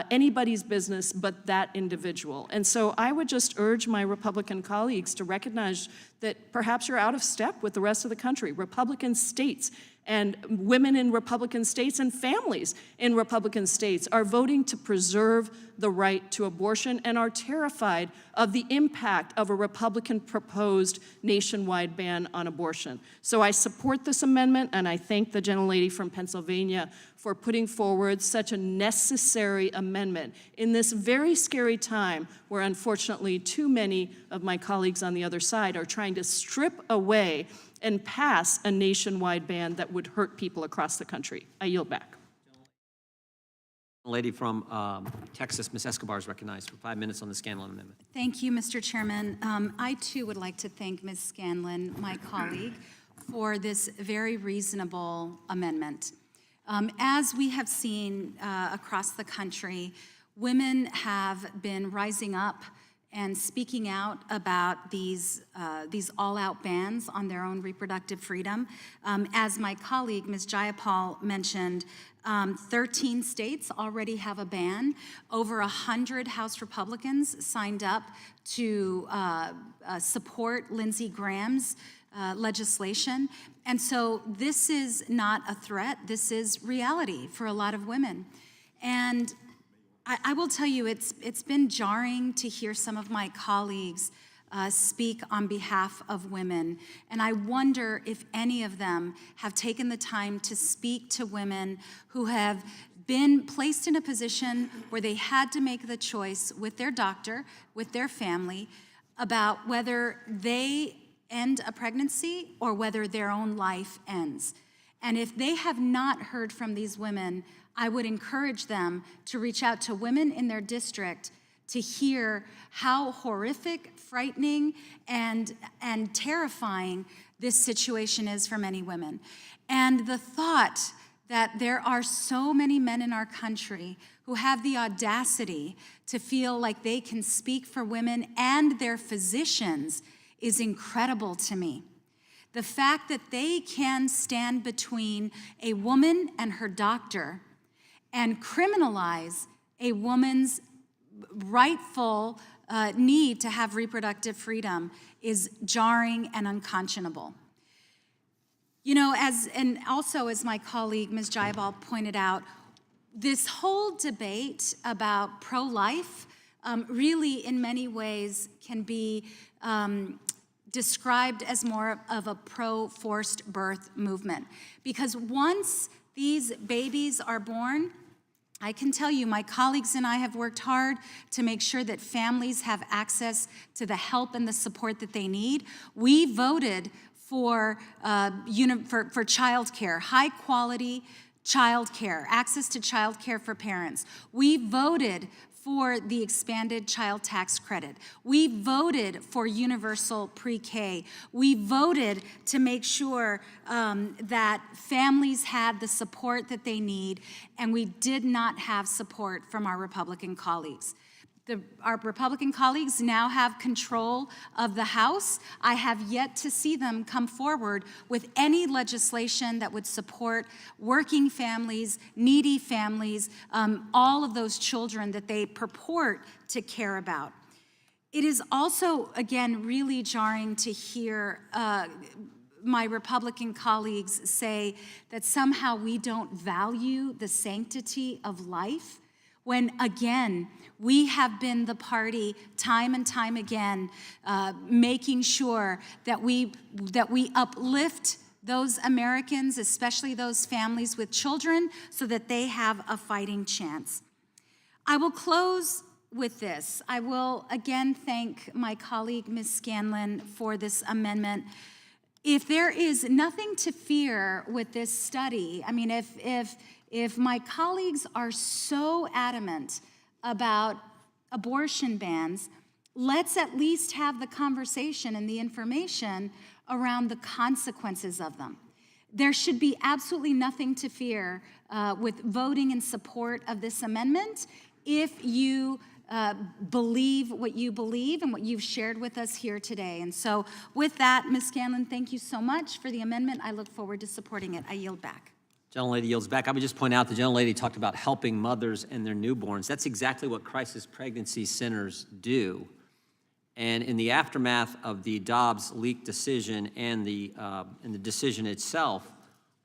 anybody's business but that individual. And so I would just urge my Republican colleagues to recognize that perhaps you're out of step with the rest of the country. Republican states And women in Republican states and families in Republican states are voting to preserve the right to abortion and are terrified of the impact of a Republican-proposed nationwide ban on abortion. So I support this amendment, and I thank the gentlelady from Pennsylvania for putting forward such a necessary amendment in this very scary time where, unfortunately, too many of my colleagues on the other side are trying to strip away and pass a nationwide ban that would hurt people across the country. I yield back. Lady from Texas, Ms. Escobar, is recognized for 5 minutes on the Scanlon amendment. Thank you, Mr. Chairman. I too would like to thank Ms. Scanlon, my colleague, for this very reasonable amendment. As we have seen across the country, women have been rising up and speaking out about these all-out bans on their own reproductive freedom. As my colleague, Ms. Jayapal, mentioned, 13 states already have a ban. Over 100 House Republicans signed up to support Lindsey Graham's legislation. And so this is not a threat, this is reality for a lot of women. And I will tell you, it's been jarring to hear some of my colleagues speak on behalf of women, and I wonder if any of them have taken the time to speak to women who have been placed in a position where they had to make the choice with their doctor, with their family, about whether they end a pregnancy or whether their own life ends. And if they have not heard from these women, I would encourage them to reach out to women in their district to hear how horrific, frightening, and terrifying this situation is for many women. And the thought that there are so many men in our country who have the audacity to feel like they can speak for women and their physicians is incredible to me. The fact that they can stand between a woman and her doctor and criminalize a woman's rightful need to have reproductive freedom is jarring and unconscionable. You know, and also as my colleague Ms. Jayapal pointed out, this whole debate about pro-life really in many ways can be described as more of a pro-forced birth movement. Because once these babies are born, I can tell you, my colleagues and I have worked hard to make sure that families have access to the help and the support that they need. We voted for childcare, high quality childcare, access to childcare for parents. We voted for the expanded child tax credit. We voted for universal pre-K. We voted to make sure that families had the support that they need, and we did not have support from our Republican colleagues. Our Republican colleagues now have control of the House. I have yet to see them come forward with any legislation that would support working families, needy families, all of those children that they purport to care about. It is also, again, really jarring to hear my Republican colleagues say that somehow we don't value the sanctity of life, when, again, we have been the party time and time again making sure that we uplift those Americans, especially those families with children, so that they have a fighting chance. I will close with this. I will again thank my colleague, Ms. Scanlon, for this amendment. If there is nothing to fear with this study, I mean, if my colleagues are so adamant about abortion bans, let's at least have the conversation and the information around the consequences of them. There should be absolutely nothing to fear with voting in support of this amendment if you believe what you believe and what you've shared with us here today. And so with that, Ms. Scanlon, thank you so much for the amendment. I look forward to supporting it. I yield back. Gentlelady yields back. I would just point out the gentlelady talked about helping mothers and their newborns. That's exactly what crisis pregnancy centers do. And in the aftermath of the Dobbs leak decision and the decision itself,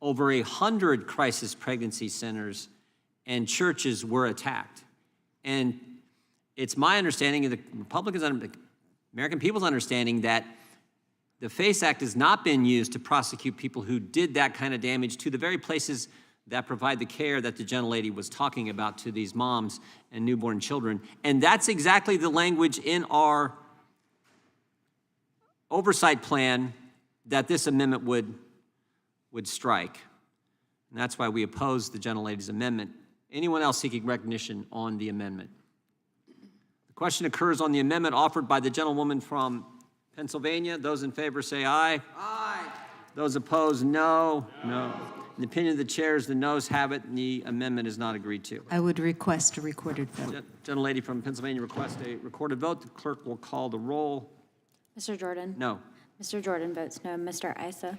over 100 crisis pregnancy centers and churches were attacked. And it's my understanding, and the Republicans, the American people's understanding, that the FACE Act has not been used to prosecute people who did that kind of damage to the very places that provide the care that the gentlelady was talking about to these moms and newborn children. And that's exactly the language in our oversight plan that this amendment would strike. And that's why we oppose the gentlelady's amendment. Anyone else seeking recognition on the amendment? The question occurs on the amendment offered by the gentlewoman from Pennsylvania. Those in favor say aye. Aye. Those opposed, no. No. In the opinion of the chairs, the noes have it, and the amendment is not agreed to. I would request a recorded vote. Gentlelady from Pennsylvania requests a recorded vote. The clerk will call the roll. Mr. Jordan? No. Mr. Jordan votes no. Mr. Issa?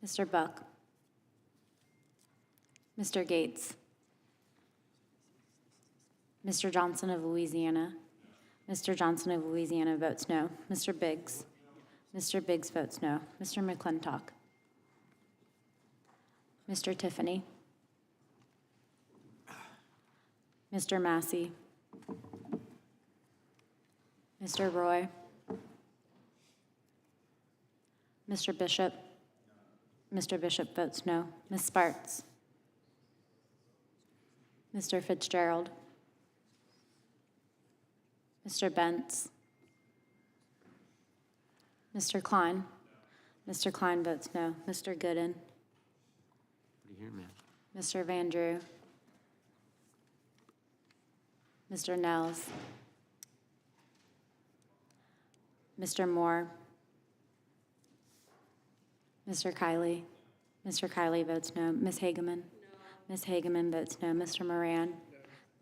Mr. Buck? Mr. Gates? Mr. Johnson of Louisiana? Mr. Johnson of Louisiana votes no. Mr. Biggs? Mr. Biggs votes no. Mr. McClintock? Mr. Tiffany? Mr. Massey? Mr. Roy? Mr. Bishop? Mr. Bishop votes no. Ms. Spartz? Mr. Fitzgerald? Mr. Bentz? Mr. Klein? Mr. Klein votes no. Mr. Gooden? What do you hear, man? Mr. Van Drew? Mr. Nels? Mr. Moore? Mr. Kiley? Mr. Kiley votes no. Ms. Hageman? Ms. Hageman votes no. Mr. Moran?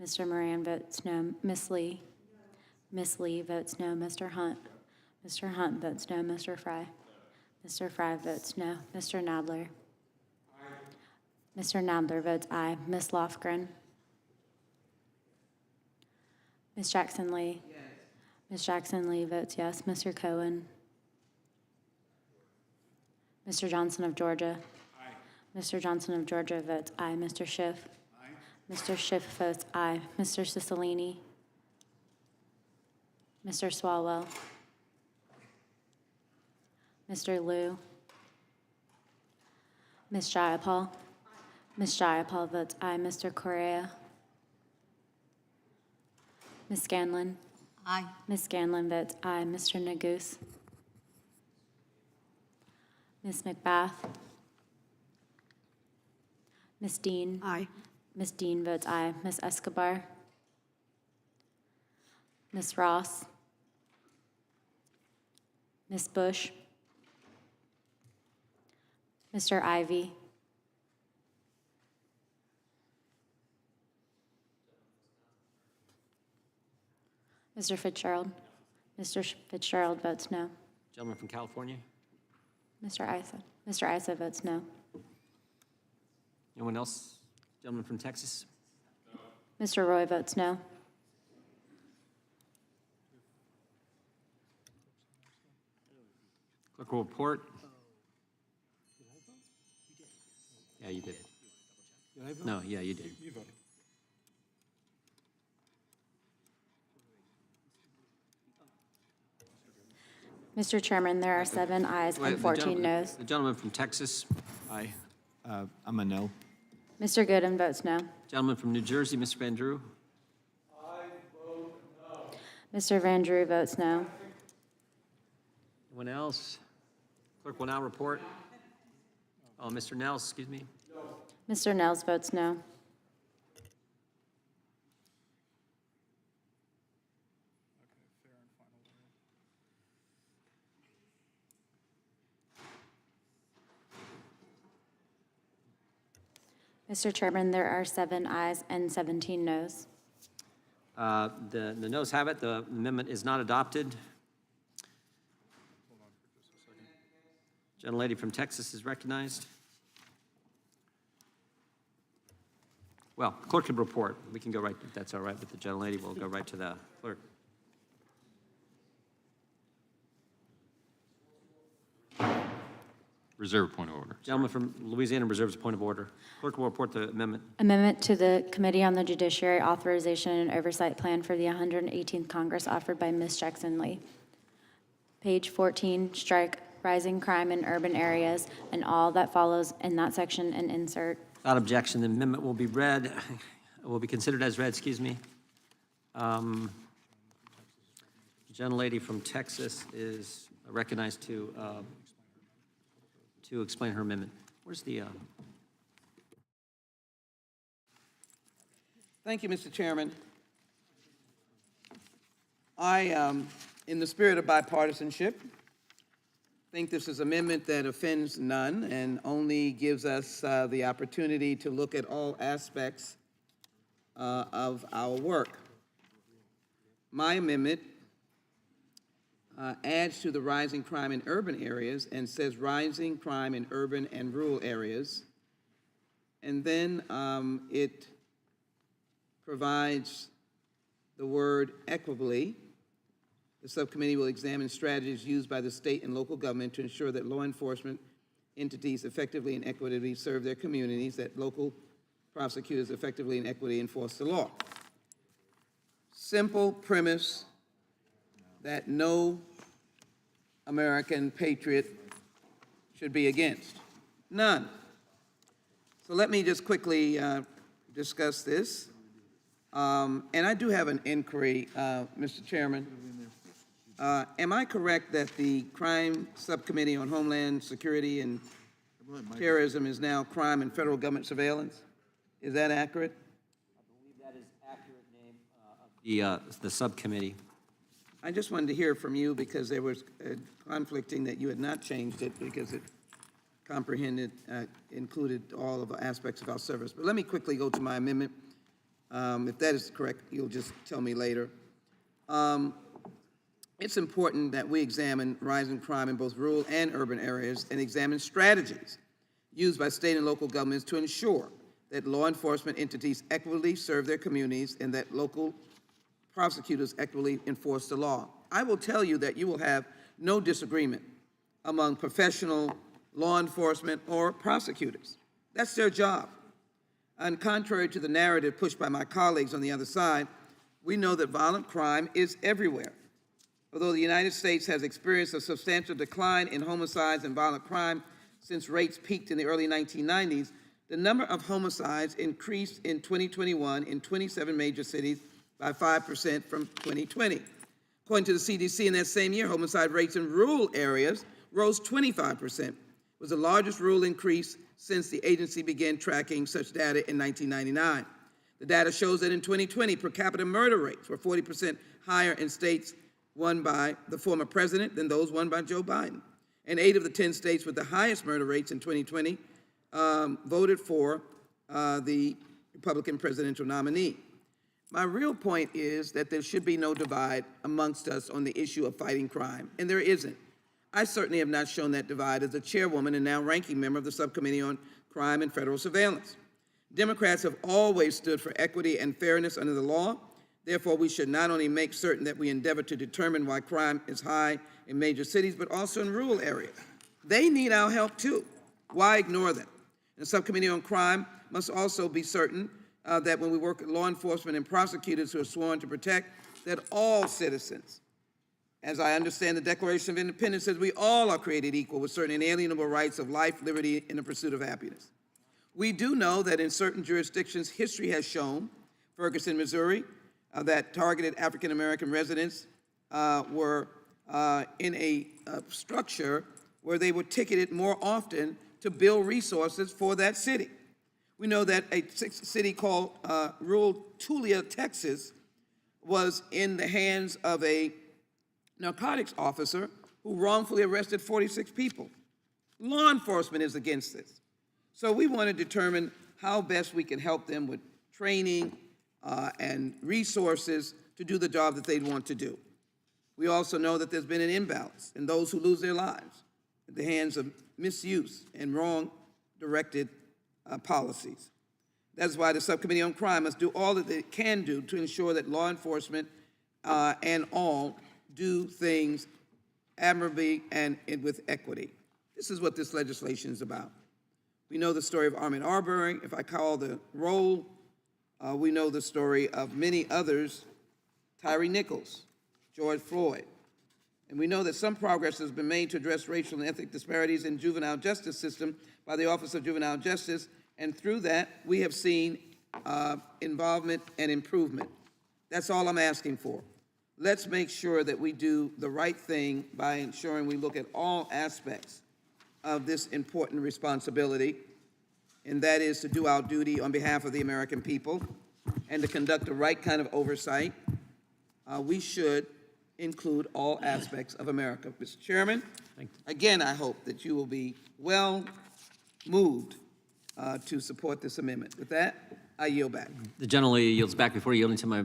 Mr. Moran votes no. Ms. Lee? Ms. Lee votes no. Mr. Hunt? Mr. Hunt votes no. Mr. Fry? Mr. Fry votes no. Mr. Nadler? Mr. Nadler votes aye. Ms. Lofgren? Ms. Jackson Lee? Yes. Ms. Jackson Lee votes yes. Mr. Cohen? Mr. Johnson of Georgia? Aye. Mr. Johnson of Georgia votes aye. Mr. Schiff? Aye. Mr. Schiff votes aye. Mr. Cicilline? Mr. Swalwell? Mr. Liu? Ms. Jayapal? Ms. Jayapal votes aye. Mr. Correa? Ms. Scanlon? Aye. Ms. Scanlon votes aye. Mr. Neguse? Ms. McBath? Ms. Dean? Aye. Ms. Dean votes aye. Ms. Escobar? Ms. Ross? Ms. Bush? Mr. Ivy? Mr. Fitzgerald? Mr. Fitzgerald votes no. Gentleman from California? Mr. Issa? Mr. Issa votes no. Anyone else? Gentleman from Texas? Mr. Roy votes no. Clerk will report. Yeah, you did. No, yeah, you did. Mr. Chairman, there are 7 ayes Wait, and 14 noes. The gentleman from Texas? Aye. I'm a no. Mr. Gooden votes no. Gentleman from New Jersey, Mr. Van Drew? Mr. Van Drew votes no. Anyone else? Clerk will now report. Oh, Mr. Nels, excuse me. Mr. Nels votes no. Mr. Chairman, there are 7 ayes and 17 noes. The noes have it. The amendment is not adopted. Gentlelady from Texas is recognized. Well, clerk can report. We can go right, if that's all right with the gentlelady, we'll go right to the clerk. Reserve point of order. Gentleman from Louisiana reserves a point of order. Clerk will report the amendment. Amendment to the Committee on the Judiciary Authorization and Oversight Plan for the 118th Congress offered by Ms. Jackson Lee. Page 14, strike rising crime in urban areas and all that follows in that section and insert. Without objection, the amendment will be read, will be considered as read, excuse me. Gentlelady from Texas is recognized to explain her amendment. Where's the, Thank you, Mr. Chairman. I, in the spirit of bipartisanship, think this is an amendment that offends none and only gives us the opportunity to look at all aspects of our work. My amendment adds to the rising crime in urban areas and says rising crime in urban and rural areas. And then it provides the word equitably. The subcommittee will examine strategies used by the state and local government to ensure that law enforcement entities effectively and equitably serve their communities, that local prosecutors effectively and equitably enforce the law. Simple premise that no American patriot should be against. None. So let me just quickly discuss this. And I do have an inquiry, Mr. Chairman. Am I correct that the Crime Subcommittee on Homeland Security and Terrorism is now Crime and Federal Government Surveillance? Is that accurate? I believe that is accurate name of the subcommittee. I just wanted to hear from you because there was conflicting that you had not changed it because it comprehended, included all of the aspects of our service. But let me quickly go to my amendment. If that is correct, you'll just tell me later. It's important that we examine rising crime in both rural and urban areas and examine strategies used by state and local governments to ensure that law enforcement entities equitably serve their communities and that local prosecutors equitably enforce the law. I will tell you that you will have no disagreement among professional law enforcement or prosecutors. That's their job. And contrary to the narrative pushed by my colleagues on the other side, we know that violent crime is everywhere. Although the United States has experienced a substantial decline in homicides and violent crime since rates peaked in the early 1990s, the number of homicides increased in 2021 in 27 major cities by 5% from 2020. According to the CDC, in that same year, homicide rates in rural areas rose 25%. It was the largest rural increase since the agency began tracking such data in 1999. The data shows that in 2020, per capita murder rates were 40% higher in states won by the former president than those won by Joe Biden. And 8 of the 10 states with the highest murder rates in 2020 voted for the Republican presidential nominee. My real point is that there should be no divide amongst us on the issue of fighting crime, and there isn't. I certainly have not shown that divide as a chairwoman and now ranking member of the Subcommittee on Crime and Federal Surveillance. Democrats have always stood for equity and fairness under the law. Therefore, we should not only make certain that we endeavor to determine why crime is high in major cities, but also in rural areas. They need our help too. Why ignore them? The Subcommittee on Crime must also be certain that when we work with law enforcement and prosecutors who are sworn to protect, that all citizens, as I understand the Declaration of Independence says, we all are created equal with certain inalienable rights of life, liberty, and the pursuit of happiness. We do know that in certain jurisdictions, history has shown, Ferguson, Missouri, that targeted African-American residents were in a structure where they were ticketed more often to build resources for that city. We know that a city called rural Tulia, Texas, was in the hands of a narcotics officer who wrongfully arrested 46 people. Law enforcement is against this. So we want to determine how best we can help them with training and resources to do the job that they want to do. We also know that there's been an imbalance in those who lose their lives at the hands of misuse and wrong directed policies. That's why the Subcommittee on Crime must do all that it can do to ensure that law enforcement and all do things admirably and with equity. This is what this legislation is about. We know the story of Ahmaud Arbery. If I call the roll, we know the story of many others, Tyree Nichols, George Floyd. And we know that some progress has been made to address racial and ethnic disparities in juvenile justice system by the Office of Juvenile Justice, and through that, we have seen involvement and improvement. That's all I'm asking for. Let's make sure that we do the right thing by ensuring we look at all aspects of this important responsibility, and that is to do our duty on behalf of the American people and to conduct the right kind of oversight. We should include all aspects of America. Mr. Chairman, again, I hope that you will be well moved to support this amendment. With that, I yield back. The gentleman yields back. Before yielding to my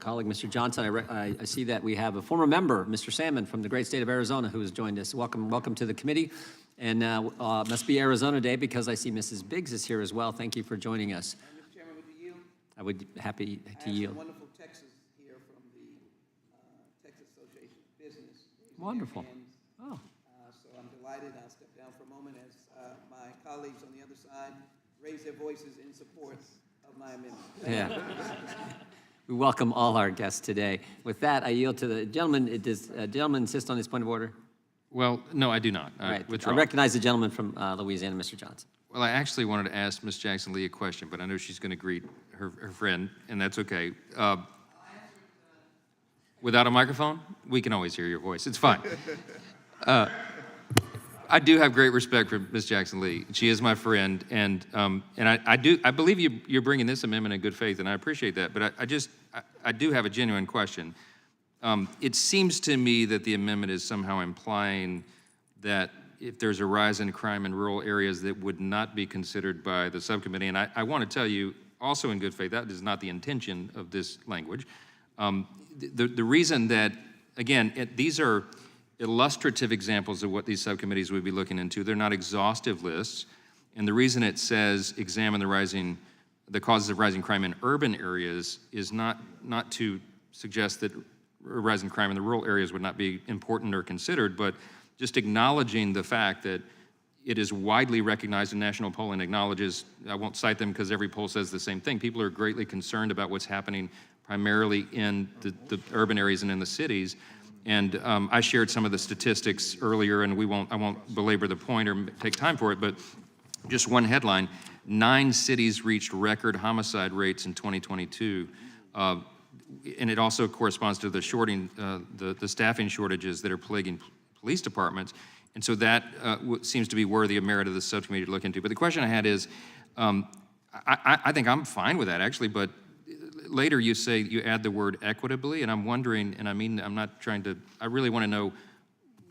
colleague, Mr. Johnson, I see that we have a former member, Mr. Salmon, from the great state of Arizona, who has joined us. Welcome to the committee. And must be Arizona Day because I see Mrs. Biggs is here as well. Thank you for joining us. Mr. Chairman, would you yield? I would be happy to I have yield. some wonderful Texas here from the Texas Association of Business. Wonderful. Oh. So I'm delighted. I'll step down for a moment as my colleagues on the other side raise their voices in support of my amendment. Yeah. We welcome all our guests today. With that, I yield to the gentleman. Does the gentleman insist on his point of order? Well, no, I do not. All right. Withdraw. I recognize the gentleman from Louisiana, Mr. Johnson. Well, I actually wanted to ask Ms. Jackson Lee a question, but I know she's going to greet her friend, and that's okay. Without a microphone, we can always hear your voice. It's fine. I do have great respect for Ms. Jackson Lee. She is my friend, and I believe you're bringing this amendment in good faith, and I appreciate that. But I do have a genuine question. It seems to me that the amendment is somehow implying that if there's a rise in crime in rural areas, that would not be considered by the subcommittee. And I want to tell you, also in good faith, that is not the intention of this language. The reason that, again, these are illustrative examples of what these subcommittees would be looking into. They're not exhaustive lists. And the reason it says examine the causes of rising crime in urban areas is not to suggest that rising crime in the rural areas would not be important or considered, but just acknowledging the fact that it is widely recognized, and national polling acknowledges, I won't cite them because every poll says the same thing, people are greatly concerned about what's happening primarily in the urban areas and in the cities. And I shared some of the statistics earlier, and I won't belabor the point or take time for it, but just one headline, 9 cities reached record homicide rates in 2022. And it also corresponds to the staffing shortages that are plaguing police departments. And so that seems to be worthy of merit of the subcommittee to look into. But the question I had is, I think I'm fine with that actually, but later you say you add the word equitably, and I'm wondering, and I mean, I'm not trying to, I really want to know,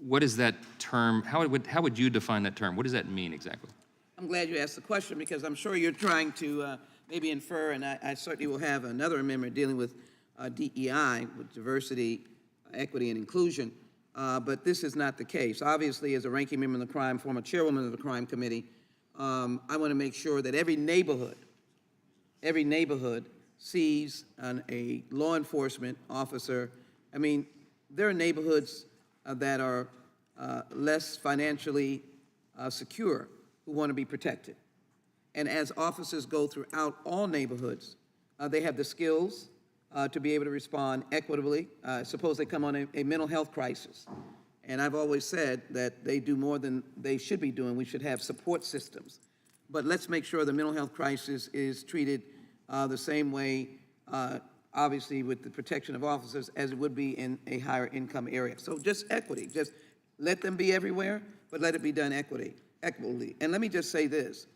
what is that term, how would you define that term? What does that mean exactly? I'm glad you asked the question because I'm sure you're trying to maybe infer, and I certainly will have another amendment dealing with DEI, with diversity, equity, and inclusion, but this is not the case. Obviously, as a ranking member of the former chairwoman of the crime committee, I want to make sure that every neighborhood sees a law enforcement officer. I mean, there are neighborhoods that are less financially secure who want to be protected. And as officers go throughout all neighborhoods, they have the skills to be able to respond equitably. Suppose they come on a mental health crisis. And I've always said that they do more than they should be doing. We should have support systems. But let's make sure the mental health crisis is treated the same way, obviously, with the protection of officers as it would be in a higher income area. So just equity, just let them be everywhere, but let it be done equitably. And let me just say this,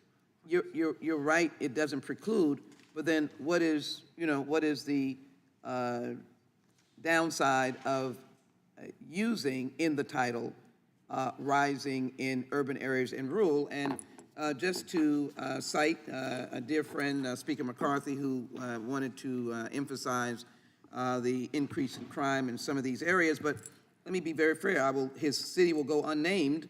you're right, it doesn't preclude, but then what is the downside of using in the title rising in urban areas and rural? And just to cite a dear friend, Speaker McCarthy, who wanted to emphasize the increase in crime in some of these areas, but let me be very fair. His city will go unnamed,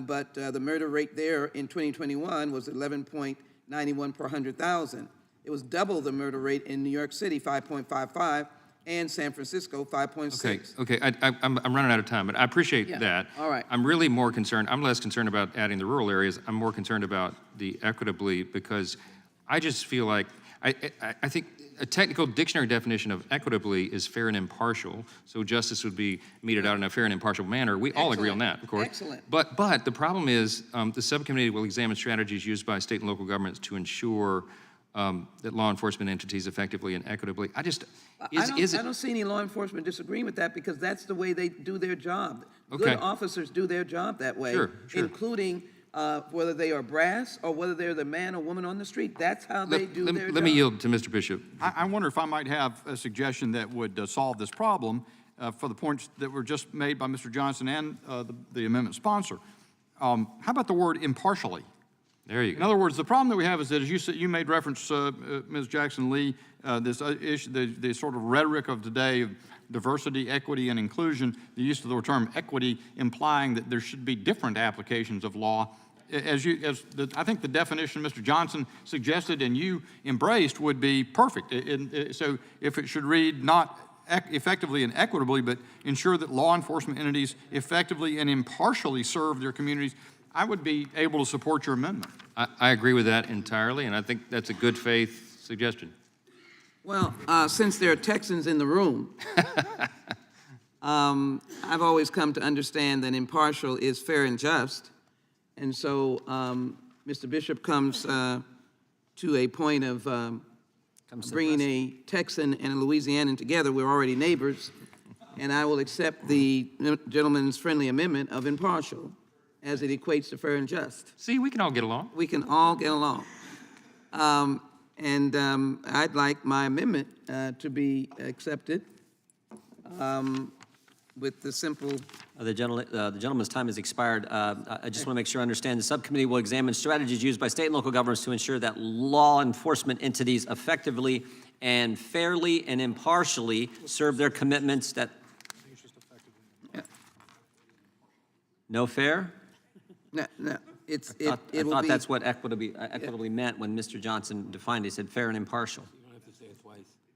but the murder rate there in 2021 was 11.91 per 100,000. It was double the murder rate in New York City, 5.55, and San Francisco, 5.6. Okay, I'm running out of time, but I appreciate Yeah, that. all right. I'm really more concerned, I'm less concerned about adding the rural areas. I'm more concerned about the equitably, because I just feel like, I think a technical dictionary definition of equitably is fair and impartial, so justice would be meted out in a fair and impartial manner. We all agree on that, of course. Excellent. But the problem is, the subcommittee will examine strategies used by state and local governments to ensure that law enforcement entities effectively and equitably. I don't see any law enforcement disagreeing with that, because that's the way they do their job. Okay. Good officers do their job that way, Sure. including whether they are brass or whether they're the man or woman on the street. That's how they do their job. Let me yield to Mr. Bishop. I wonder if I might have a suggestion that would solve this problem for the points that were just made by Mr. Johnson and the amendment sponsor. How about the word impartially? There you In go. other words, the problem that we have is that, as you said, you made reference, Ms. Jackson-Lee, this issue, the sort of rhetoric of today of diversity, equity, and inclusion, the use of the term equity implying that there should be different applications of law. I think the definition Mr. Johnson suggested and you embraced would be perfect. So if it should read not effectively and equitably, but ensure that law enforcement entities effectively and impartially serve their communities, I would be able to support your amendment. I agree with that entirely, and I think that's a good faith suggestion. Well, since there are Texans in the room, I've always come to understand that impartial is fair and just. And so Mr. Bishop comes to a point of bringing a Texan and a Louisianan together. We're already neighbors, and I will accept the gentleman's friendly amendment of impartial, as it equates to fair and just. See, we can all get along. We can all get along. I'd like my amendment to be accepted with the simple. The gentleman's time has expired. I just want to make sure I understand. The subcommittee will examine strategies used by state and local governments to ensure that law enforcement entities effectively and fairly and impartially serve their commitments that... No fair? No, I thought that's what equitably meant when Mr. Johnson defined it. He said fair and impartial.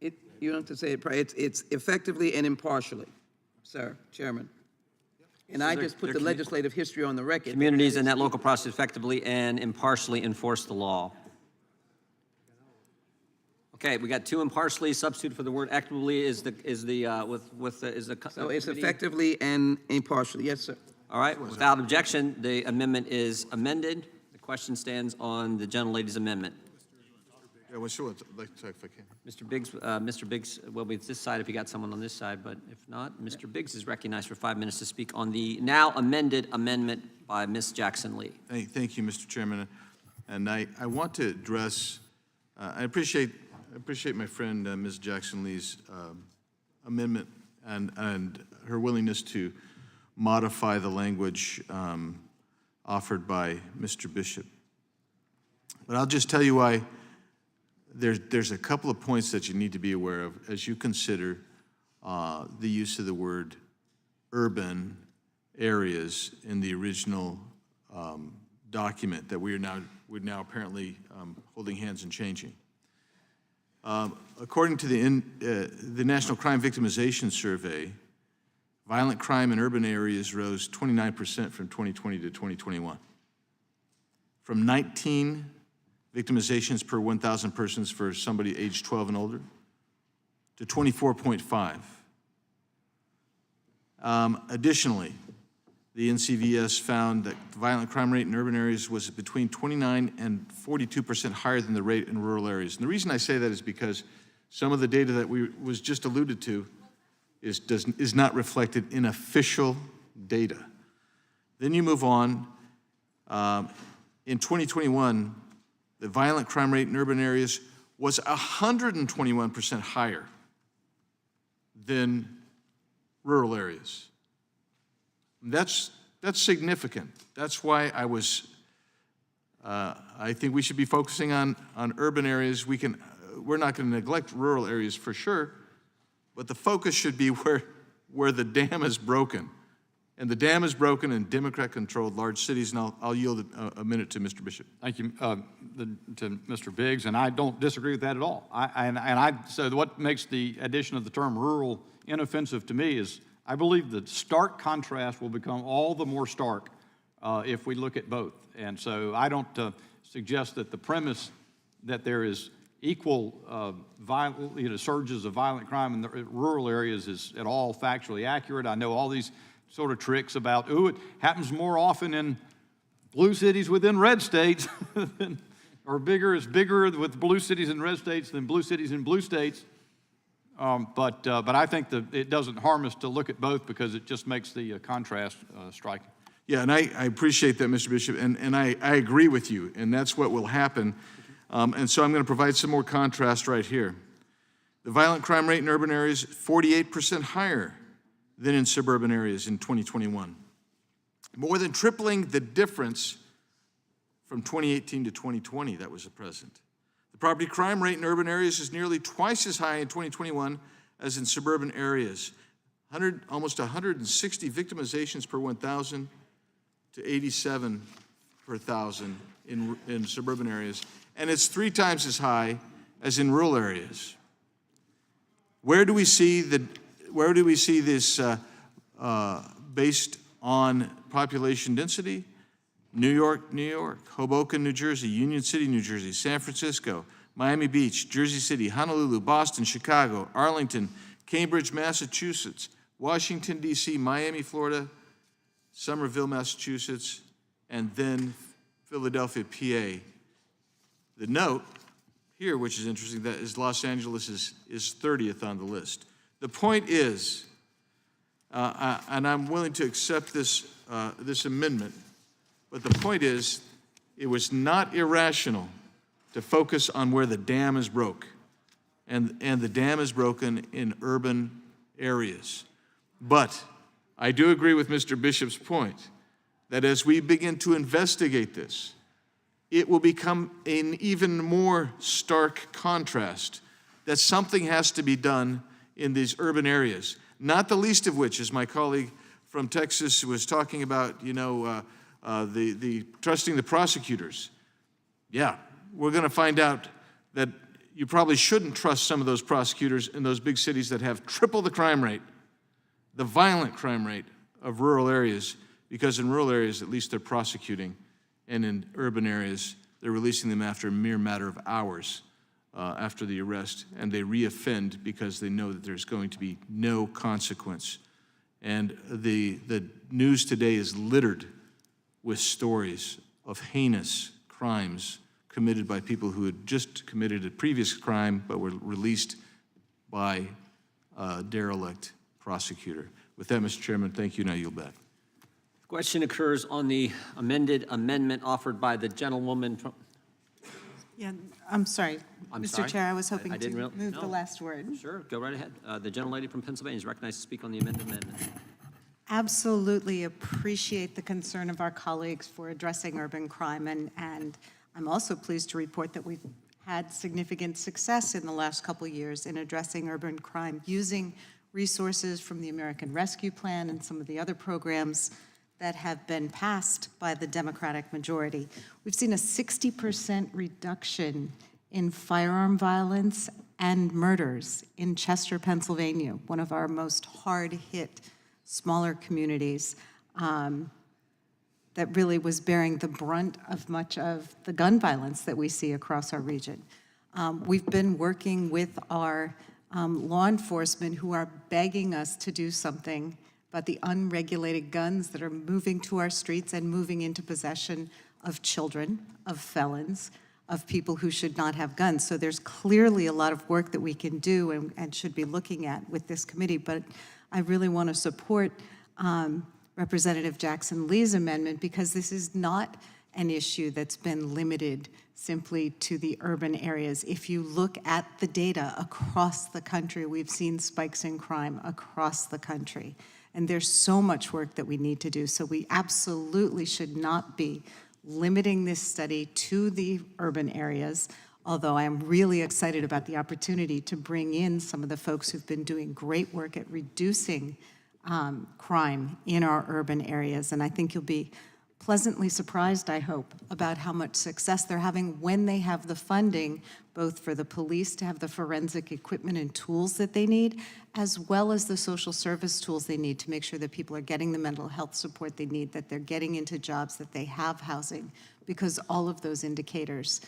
You don't have to say it. It's effectively and impartially, sir, Chairman. And I just put the legislative history on the record. Communities in that local process effectively and impartially enforce the law. Okay, we got two impartially. Substitute for the word equitably is the So it's effectively and impartially. Yes, sir. All right, without objection, the amendment is amended. The question stands on the gentlelady's amendment. Yeah, well, sure, if I can. Mr. Biggs will be this side if you got someone on this side, but if not, Mr. Biggs is recognized for 5 minutes to speak on the now amended amendment by Ms. Jackson-Lee. Thank you, Mr. Chairman. And I want to address, I appreciate my friend Ms. Jackson-Lee's amendment and her willingness to modify the language offered by Mr. Bishop. But I'll just tell you why there's a couple of points that you need to be aware of as you consider the use of the word urban areas in the original document that we're now apparently holding hands and changing. According to the National Crime Victimization Survey, violent crime in urban areas rose 29% from 2020 to 2021. From 19 victimizations per 1,000 persons for somebody aged 12 and older to 24.5. Additionally, the NCVS found that the violent crime rate in urban areas was between 29 and 42% higher than the rate in rural areas. And the reason I say that is because some of the data that was just alluded to is not reflected in official data. Then you move on. In 2021, the violent crime rate in urban areas was 121% higher than rural areas. That's significant. That's why I think we should be focusing on urban areas. We're not going to neglect rural areas for sure, but the focus should be where the dam is broken, and the dam is broken in Democrat-controlled large cities, and I'll yield a minute to Mr. Bishop. Thank you to Mr. Biggs, and I don't disagree with that at all. So what makes the addition of the term rural inoffensive to me is I believe the stark contrast will become all the more stark if we look at both. And so I don't suggest that the premise that there is equal surges of violent crime in the rural areas is at all factually accurate. I know all these sort of tricks about, it happens more often in blue cities within red states, or is bigger with blue cities in red states than blue cities in blue states. But I think that it doesn't harm us to look at both because it just makes the contrast striking. Yeah, and I appreciate that, Mr. Bishop, and I agree with you, and that's what will happen. And so I'm going to provide some more contrast right here. The violent crime rate in urban areas, 48% higher than in suburban areas in 2021. More than tripling the difference from 2018 to 2020 that was present. The property crime rate in urban areas is nearly twice as high in 2021 as in suburban areas. Almost 160 victimizations per 1,000 to 87 per 1,000 in suburban areas. And it's 3 times as high as in rural areas. Where do we see this based on population density? New York, New York, Hoboken, New Jersey, Union City, New Jersey, San Francisco, Miami Beach, Jersey City, Honolulu, Boston, Chicago, Arlington, Cambridge, Massachusetts, Washington, D.C., Miami, Florida, Somerville, Massachusetts, and then Philadelphia, PA. The note here, which is interesting, that is Los Angeles is 30th on the list. The point is, and I'm willing to accept this amendment, but the point is, it was not irrational to focus on where the dam is broke, and the dam is broken in urban areas. But I do agree with Mr. Bishop's point that as we begin to investigate this, it will become an even more stark contrast that something has to be done in these urban areas, not the least of which, as my colleague from Texas was talking about, the trusting the prosecutors. Yeah, we're going to find out that you probably shouldn't trust some of those prosecutors in those big cities that have triple the crime rate, the violent crime rate of rural areas, because in rural areas, at least they're prosecuting, and in urban areas, they're releasing them after a mere matter of hours after the arrest, and they reoffend because they know that there's going to be no consequence. And the news today is littered with stories of heinous crimes committed by people who had just committed a previous crime but were released by a derelict prosecutor. With that, Mr. Chairman, thank you, and I yield back. The question occurs on the amended amendment offered by the gentlewoman from... Yeah, I'm sorry. I'm Mr. sorry? Chair, I was hoping I to didn't move no. the last word. Sure, go right ahead. The gentlelady from Pennsylvania is recognized to speak on the amended amendment. Absolutely appreciate the concern of our colleagues for addressing urban crime, and I'm also pleased to report that we've had significant success in the last couple years in addressing urban crime using resources from the American Rescue Plan and some of the other programs that have been passed by the Democratic majority. We've seen a 60% reduction in firearm violence and murders in Chester, Pennsylvania, one of our most hard-hit smaller communities that really was bearing the brunt of much of the gun violence that we see across our region. We've been working with our law enforcement who are begging us to do something about the unregulated guns that are moving to our streets and moving into possession of children, of felons, of people who should not have guns. So there's clearly a lot of work that we can do and should be looking at with this committee, but I really want to support Representative Jackson Lee's amendment because this is not an issue that's been limited simply to the urban areas. If you look at the data across the country, we've seen spikes in crime across the country. And there's so much work that we need to do. So we absolutely should not be limiting this study to the urban areas, although I am really excited about the opportunity to bring in some of the folks who've been doing great work at reducing crime in our urban areas. And I think you'll be pleasantly surprised, I hope, about how much success they're having when they have the funding, both for the police to have the forensic equipment and tools that they need, as well as the social service tools they need to make sure that people are getting the mental health support they need, that they're getting into jobs, that they have housing, because all of those indicators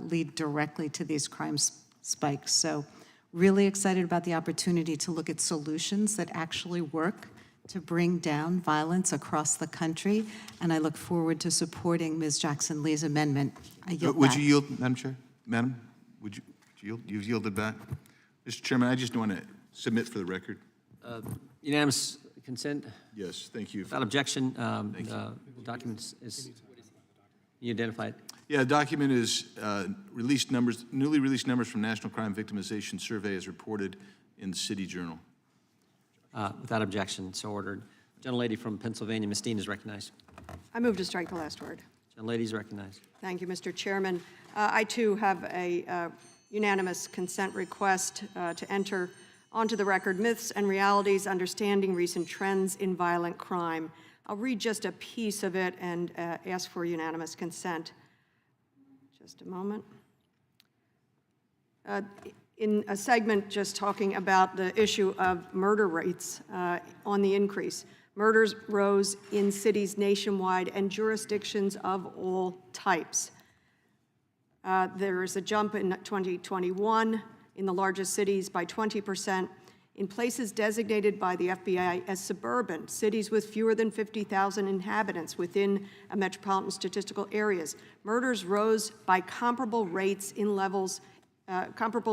lead directly to these crime spikes. So really excited about the opportunity to look at solutions that actually work to bring down violence across the country, and I look forward to supporting Ms. Jackson-Lee's amendment. I yield Would back. you yield, Madam Chair? Madam, would you yield? You've yielded back. Mr. Chairman, I just want to submit for the record. Unanimous consent? Yes, thank you. Without objection, the document is, you identify it. Yeah, the document is released numbers, newly released numbers from National Crime Victimization Survey as reported in the City Journal. Without objection, so ordered. Gentlelady from Pennsylvania, Ms. Dean is recognized. I move to strike the last word. Gentlelady is recognized. Thank you, Mr. Chairman. I, too, have a unanimous consent request to enter onto the record myths and realities, understanding recent trends in violent crime. I'll read just a piece of it and ask for unanimous consent. Just a moment. In a segment just talking about the issue of murder rates on the increase. Murders rose in cities nationwide and jurisdictions of all types. There is a jump in 2021 in the largest cities by 20%. In places designated by the FBI as suburban, cities with fewer than 50,000 inhabitants within a metropolitan statistical areas, murders rose by comparable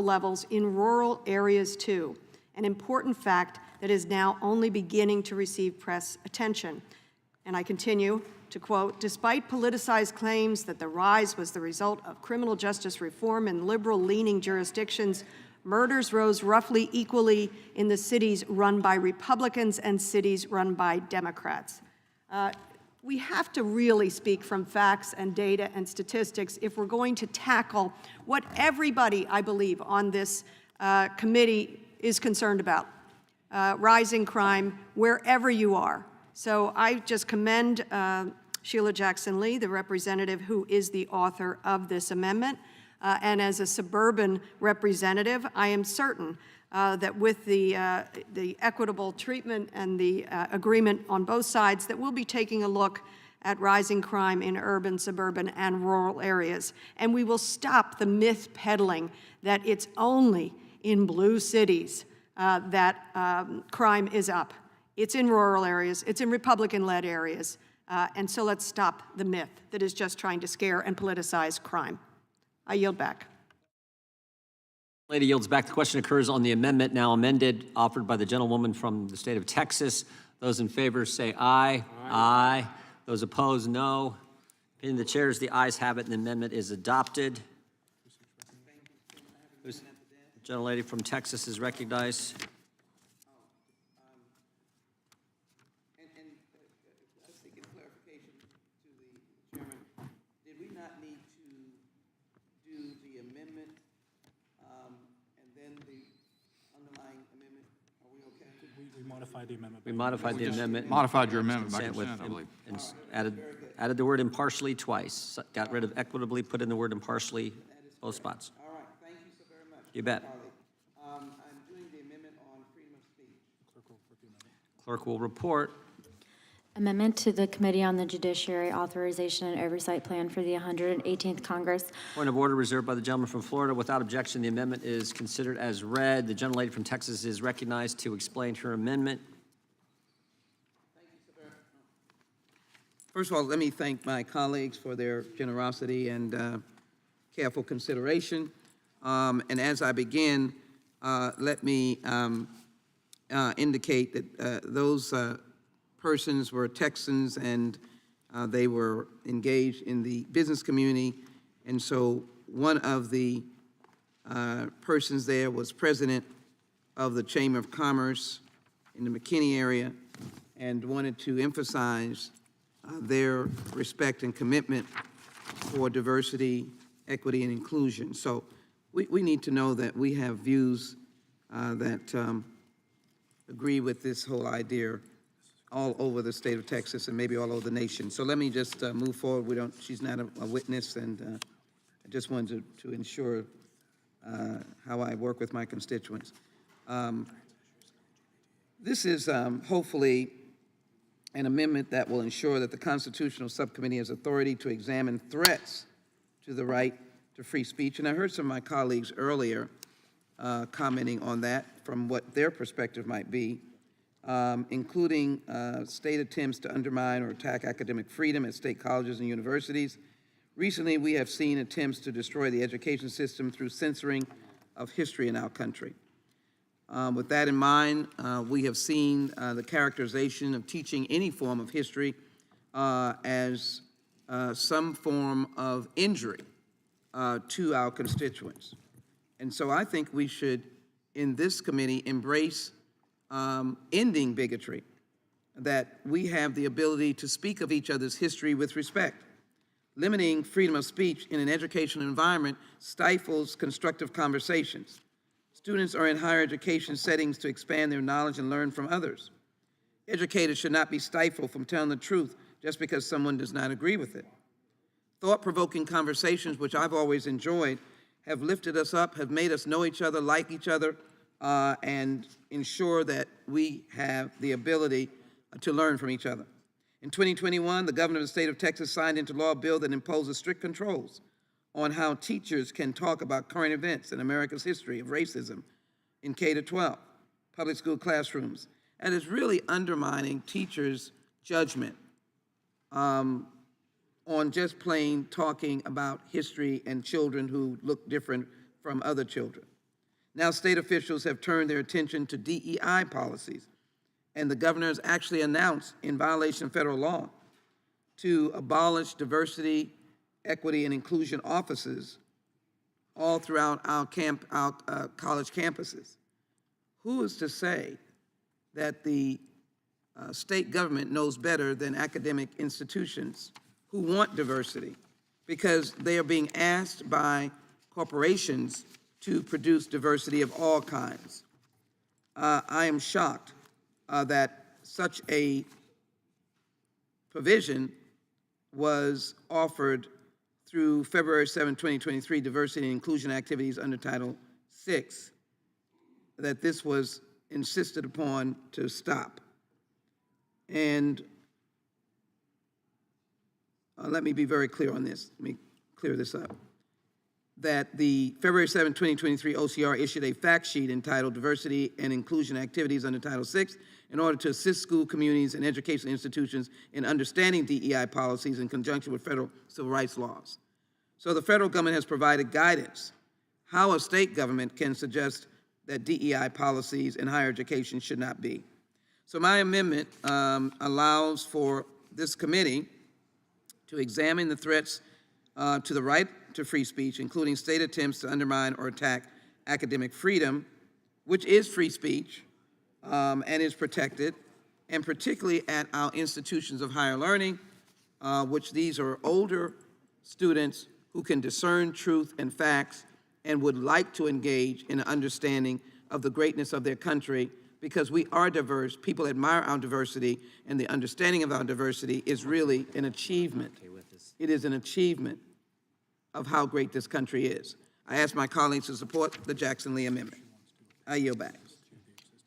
levels in rural areas too, an important fact that is now only beginning to receive press attention. And I continue to quote, despite politicized claims that the rise was the result of criminal justice reform in liberal-leaning jurisdictions, murders rose roughly equally in the cities run by Republicans and cities run by Democrats. We have to really speak from facts and data and statistics if we're going to tackle what everybody, I believe, on this committee is concerned about, rising crime wherever you are. So I just commend Sheila Jackson-Lee, the representative who is the author of this amendment. And as a suburban representative, I am certain that with the equitable treatment and the agreement on both sides, that we'll be taking a look at rising crime in urban, suburban, and rural areas. And we will stop the myth peddling that it's only in blue cities that crime is up. It's in rural areas, it's in Republican-led areas, and so let's stop the myth that is just trying to scare and politicize crime. I yield back. Lady yields back. The question occurs on the amendment now amended, offered by the gentlewoman from the state of Texas. Those in favor say aye. Aye. Those opposed, no. Opinion of the chair is the ayes have it, and the amendment is adopted. The gentlelady from Texas is recognized. Seeking clarification to the chairman, did we not need to do the amendment and then the underlying amendment? Are we okay? We modified the amendment. We modified the amendment. Modified your amendment by Consent with- consent, I believe. and added the word impartially twice. Got rid of equitably, put in the word impartially, both spots. All right, thank you so very much. You bet. I'm doing the amendment on freedom of speech. Clerk will report. Amendment to the Committee on the Judiciary Authorization and Oversight Plan for the 118th Congress. Point of order reserved by the gentleman from Florida. Without objection, the amendment is considered as read. The gentlelady from Texas is recognized to explain her amendment. First of all, let me thank my colleagues for their generosity and careful consideration. And as I begin, let me indicate that those persons were Texans and they were engaged in the business community. And so one of the persons there was president of the Chamber of Commerce in the McKinney area and wanted to emphasize their respect and commitment for diversity, equity, and inclusion. So we need to know that we have views that agree with this whole idea all over the state of Texas and maybe all over the nation. So let me just move forward. She's not a witness, and I just wanted to ensure how I work with my constituents. This is hopefully an amendment that will ensure that the Constitutional Subcommittee has authority to examine threats to the right to free speech. And I heard some of my colleagues earlier commenting on that from what their perspective might be, including state attempts to undermine or attack academic freedom at state colleges and universities. Recently, we have seen attempts to destroy the education system through censoring of history in our country. With that in mind, we have seen the characterization of teaching any form of history as some form of injury to our constituents. And so I think we should, in this committee, embrace ending bigotry, that we have the ability to speak of each other's history with respect. Limiting freedom of speech in an educational environment stifles constructive conversations. Students are in higher education settings to expand their knowledge and learn from others. Educators should not be stifled from telling the truth just because someone does not agree with it. Thought-provoking conversations, which I've always enjoyed, have lifted us up, have made us know each other, like each other, and ensure that we have the ability to learn from each other. In 2021, the governor of the state of Texas signed into law a bill that imposes strict controls on how teachers can talk about current events in America's history of racism in K-12, public school classrooms. And it's really undermining teachers' judgment on just plain talking about history and children who look different from other children. Now state officials have turned their attention to DEI policies, and the governor has actually announced, in violation of federal law, to abolish diversity, equity, and inclusion offices all throughout our college campuses. Who is to say that the state government knows better than academic institutions who want diversity, because they are being asked by corporations to produce diversity of all kinds? I am shocked that such a provision was offered through February 7, 2023, diversity and inclusion activities under Title VI, that this was insisted upon to stop. And let me be very clear on this. Let me clear this up. That the February 7, 2023 OCR issued a fact sheet entitled Diversity and Inclusion Activities under Title VI in order to assist school communities and educational institutions in understanding DEI policies in conjunction with federal civil rights laws. So the federal government has provided guidance how a state government can suggest that DEI policies in higher education should not be. So my amendment allows for this committee to examine the threats to the right to free speech, including state attempts to undermine or attack academic freedom, which is free speech and is protected, and particularly at our institutions of higher learning, which these are older students who can discern truth and facts and would like to engage in an understanding of the greatness of their country, because we are diverse. People admire our diversity, and the understanding of our diversity is really an achievement. It is an achievement of how great this country is. I ask my colleagues to support the Jackson Lee Amendment. I yield back.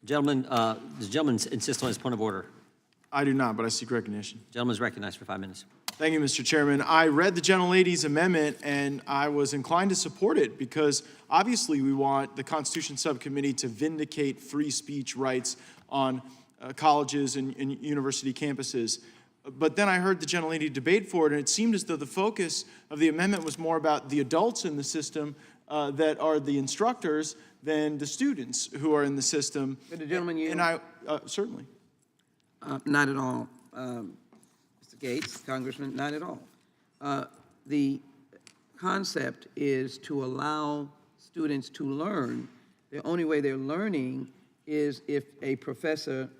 Gentlemen, does the gentleman insist on his point of order? I do not, but I seek recognition. Gentleman is recognized for 5 minutes. Thank you, Mr. Chairman. I read the gentlelady's amendment, and I was inclined to support it because obviously we want the Constitution Subcommittee to vindicate free speech rights on colleges and university campuses. But then I heard the gentlelady debate for it, and it seemed as though the focus of the amendment was more about the adults in the system that are the instructors than the students who are in the system. Could the gentleman yield? And I, certainly. Not at all. Mr. Gates, Congressman, not at all. The concept is to allow students to learn. The only way they're learning is if a professor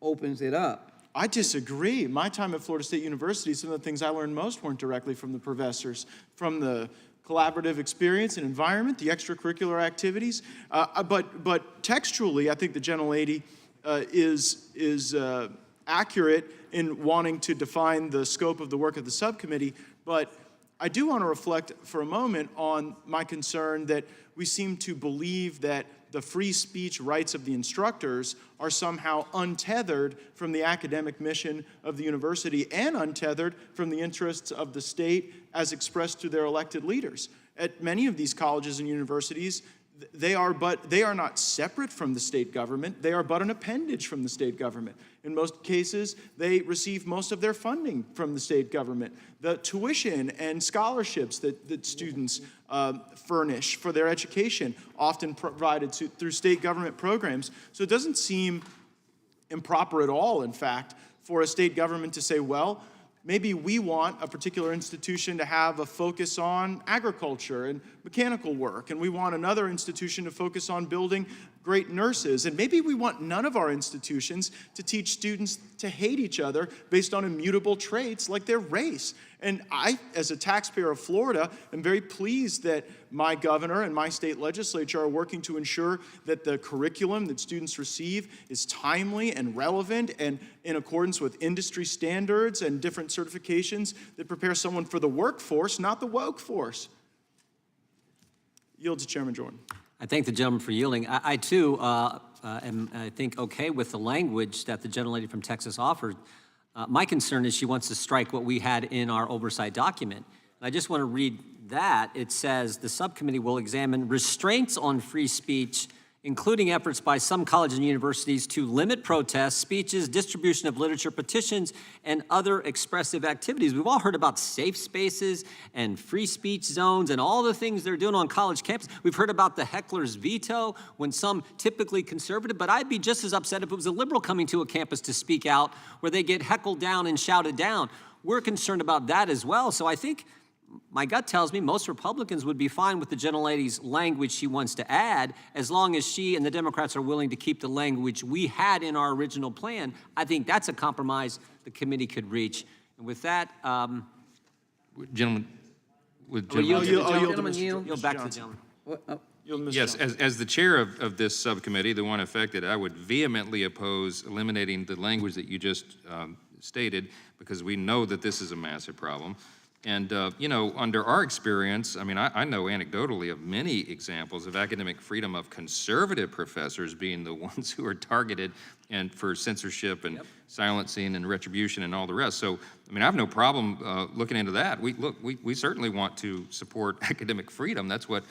opens it up. I disagree. My time at Florida State University, some of the things I learned most weren't directly from the professors, from the collaborative experience and environment, the extracurricular activities. But textually, I think the gentlelady is accurate in wanting to define the scope of the work of the subcommittee, but I do want to reflect for a moment on my concern that we seem to believe that the free speech rights of the instructors are somehow untethered from the academic mission of the university and untethered from the interests of the state as expressed through their elected leaders. At many of these colleges and universities, they are not separate from the state government. They are but an appendage from the state government. In most cases, they receive most of their funding from the state government. The tuition and scholarships that students furnish for their education, often provided through state government programs. So it doesn't seem improper at all, in fact, for a state government to say, well, maybe we want a particular institution to have a focus on agriculture and mechanical work, and we want another institution to focus on building great nurses, and maybe we want none of our institutions to teach students to hate each other based on immutable traits like their race. And I, as a taxpayer of Florida, am very pleased that my governor and my state legislature are working to ensure that the curriculum that students receive is timely and relevant and in accordance with industry standards and different certifications that prepare someone for the workforce, not the woke force. Yield to Chairman Jordan. I thank the gentleman for yielding. I too, am, I think, okay with the language that the gentlelady from Texas offered. My concern is she wants to strike what we had in our oversight document. And I just want to read that. It says, the subcommittee will examine restraints on free speech, including efforts by some colleges and universities to limit protests, speeches, distribution of literature, petitions, and other expressive activities. We've all heard about safe spaces and free speech zones and all the things they're doing on college campuses. We've heard about the heckler's veto when some typically conservative, but I'd be just as upset if it was a liberal coming to a campus to speak out where they get heckled down and shouted down. We're concerned about that as well. So I think my gut tells me most Republicans would be fine with the gentlelady's language she wants to add, as long as she and the Democrats are willing to keep the language we had in our original plan. I think that's a compromise the committee could reach. And with that, Gentlemen, yield back to the gentleman. Yes, as the chair of this subcommittee, the one affected, I would vehemently oppose eliminating the language that you just stated, because we know that this is a massive problem. And, you know, under our experience, I mean, I know anecdotally of many examples of academic freedom of conservative professors being the ones who are targeted and for censorship and silencing and retribution and all the rest. So, I mean, I have no problem looking into that. We certainly want to support academic freedom. That's what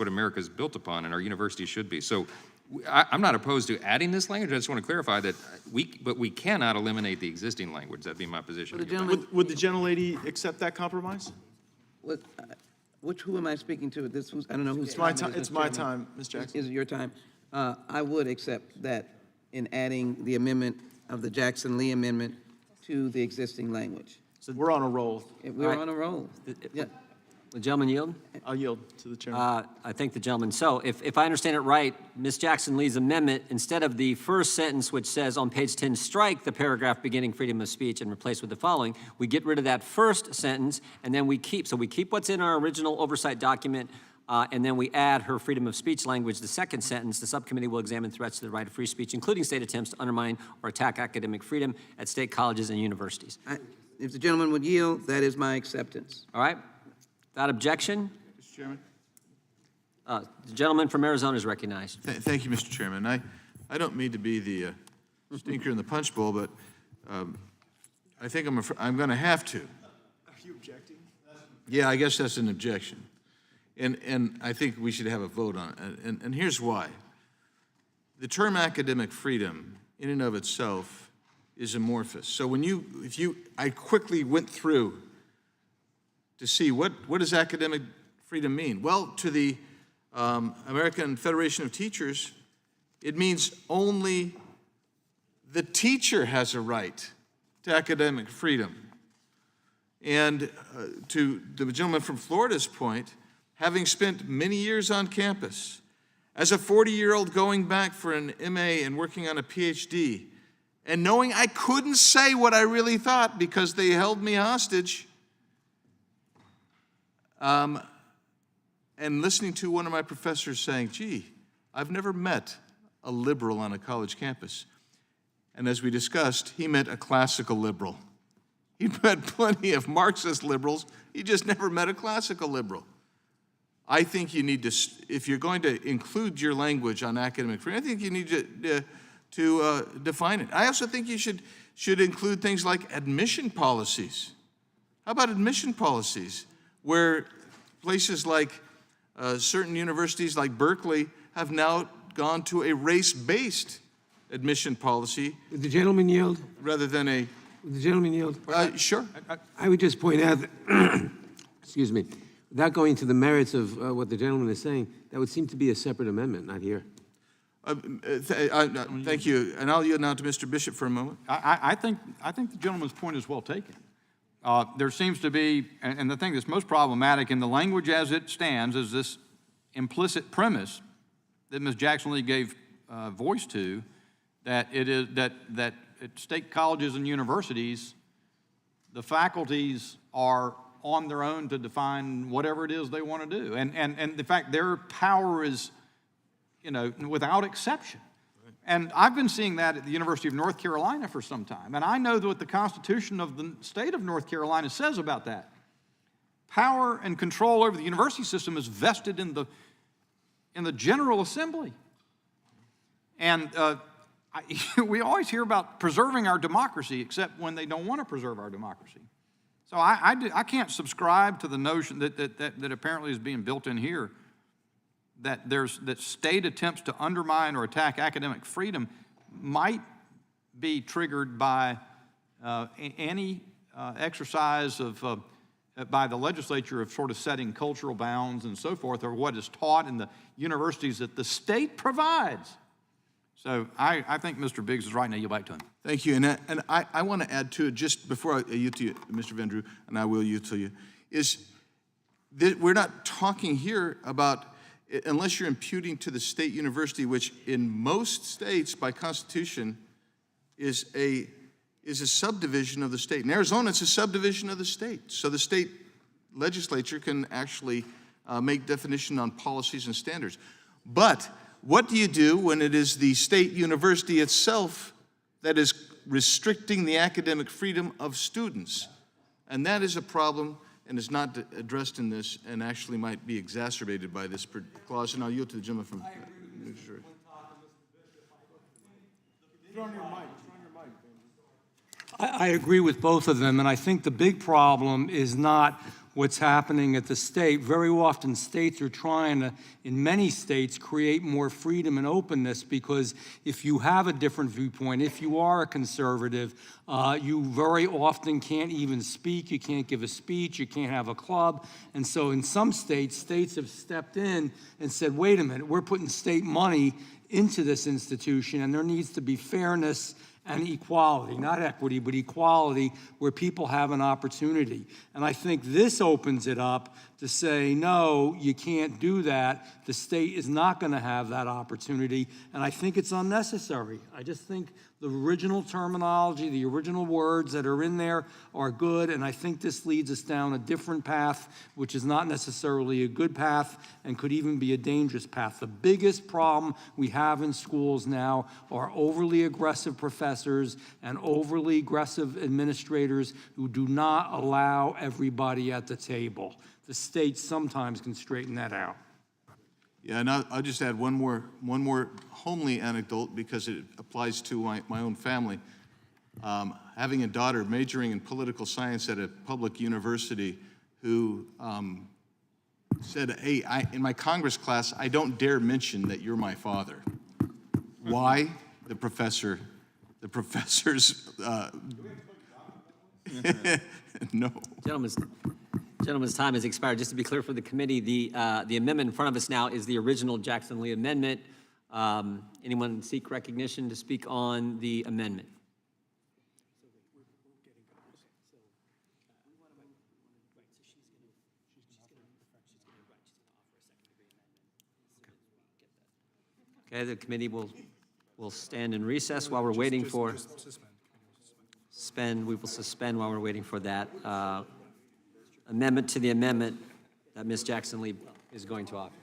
America's built upon, and our universities should be. So I'm not opposed to adding this language. I just want to clarify that but we cannot eliminate the existing language. That'd be my position. Would the gentlelady accept that compromise? Who am I speaking to? I don't know who's. It's my time, Ms. Jackson. Is it your time? I would accept that in adding the amendment of the Jackson-Lee amendment to the existing language. So we're on a roll. We're on a roll. Yeah. The gentleman yield? I'll yield to the chairman. I thank the gentleman. So if I understand it right, Ms. Jackson-Lee's amendment, instead of the first sentence which says on page 10, strike the paragraph beginning freedom of speech and replace with the following, we get rid of that first sentence and then we keep what's in our original oversight document and then we add her freedom of speech language, the second sentence, the subcommittee will examine threats to the right of free speech, including state attempts to undermine or attack academic freedom at state colleges and universities. If the gentleman would yield, that is my acceptance. All right? Without objection? Mr. Chairman. The gentleman from Arizona is recognized. Thank you, Mr. Chairman. I don't mean to be the stinker in the punch bowl, but I think I'm going to have to. Are you objecting? Yeah, I guess that's an objection. And I think we should have a vote on it. And here's why. The term academic freedom in and of itself is amorphous. So I quickly went through to see what does academic freedom mean? Well, to the American Federation of Teachers, it means only the teacher has a right to academic freedom. And to the gentleman from Florida's point, having spent many years on campus, as a 40-year-old going back for an MA and working on a PhD, and knowing I couldn't say what I really thought because they held me hostage, and listening to one of my professors saying, gee, I've never met a liberal on a college campus. And as we discussed, he meant a classical liberal. He met plenty of Marxist liberals. He just never met a classical liberal. I think you need to, if you're going to include your language on academic freedom, I think you need to define it. I also think you should include things like admission policies. How about admission policies, where places like certain universities like Berkeley have now gone to a race-based admission policy. Would the gentleman yield? Rather than a... Would the gentleman yield? Sure. I would just point out that, excuse me, without going into the merits of what the gentleman is saying, that would seem to be a separate amendment, not here. Thank you. And I'll yield now to Mr. Bishop for a moment. I think the gentleman's point is well taken. There seems to be, and the thing that's most problematic in the language as it stands is this implicit premise that Ms. Jackson Lee gave voice to, that it is that at state colleges and universities, the faculties are on their own to define whatever it is they want to do, and the fact their power is, without exception. And I've been seeing that at the University of North Carolina for some time, and I know what the Constitution of the state of North Carolina says about that. Power and control over the university system is vested in the General Assembly. And we always hear about preserving our democracy, except when they don't want to preserve our democracy. So I can't subscribe to the notion that apparently is being built in here, that state attempts to undermine or attack academic freedom might be triggered by any exercise of by the legislature of sort of setting cultural bounds and so forth, or what is taught in the universities that the state provides. So I think Mr. Biggs is right, and I yield back to him. Thank you. And I want to add to it, just before I yield to you, Mr. Van Drew, and I will yield to you, is that we're not talking here about, unless you're imputing to the state university, which in most states by constitution is a subdivision of the state. In Arizona, it's a subdivision of the state. So the state legislature can actually make definition on policies and standards. But what do you do when it is the state university itself that is restricting the academic freedom of students? And that is a problem and is not addressed in this, and actually might be exacerbated by this clause. And I'll yield to the gentleman from New Jersey. I agree with both of them, and I think the big problem is not what's happening at the state. Very often states are trying to, in many states, create more freedom and openness, because if you have a different viewpoint, if you are a conservative, you very often can't even speak, you can't give a speech, you can't have a club. And so in some states have stepped in and said, wait a minute, we're putting state money into this institution, and there needs to be fairness and equality, not equity, but equality, where people have an opportunity. And I think this opens it up to say, no, you can't do that. The state is not going to have that opportunity, and I think it's unnecessary. I just think the original terminology, the original words that are in there are good, and I think this leads us down a different path, which is not necessarily a good path and could even be a dangerous path. The biggest problem we have in schools now are overly aggressive professors and overly aggressive administrators who do not allow everybody at the table. The state sometimes can straighten that out. Yeah, and I'll just add one more homely anecdote, because it applies to my own family. Having a daughter majoring in political science at a public university who said, hey, in my Congress class, I don't dare mention that you're my father. Why? The professor's, no. Gentleman's time has expired. Just to be clear for the committee, the amendment in front of us now is the original Jackson Lee amendment. Anyone seek recognition to speak on the amendment? Okay, the committee will stand in recess while we're waiting for we will suspend while we're waiting for that amendment to the amendment that Ms. Jackson Lee is going to offer.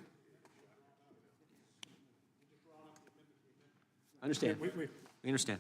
Understand. We understand.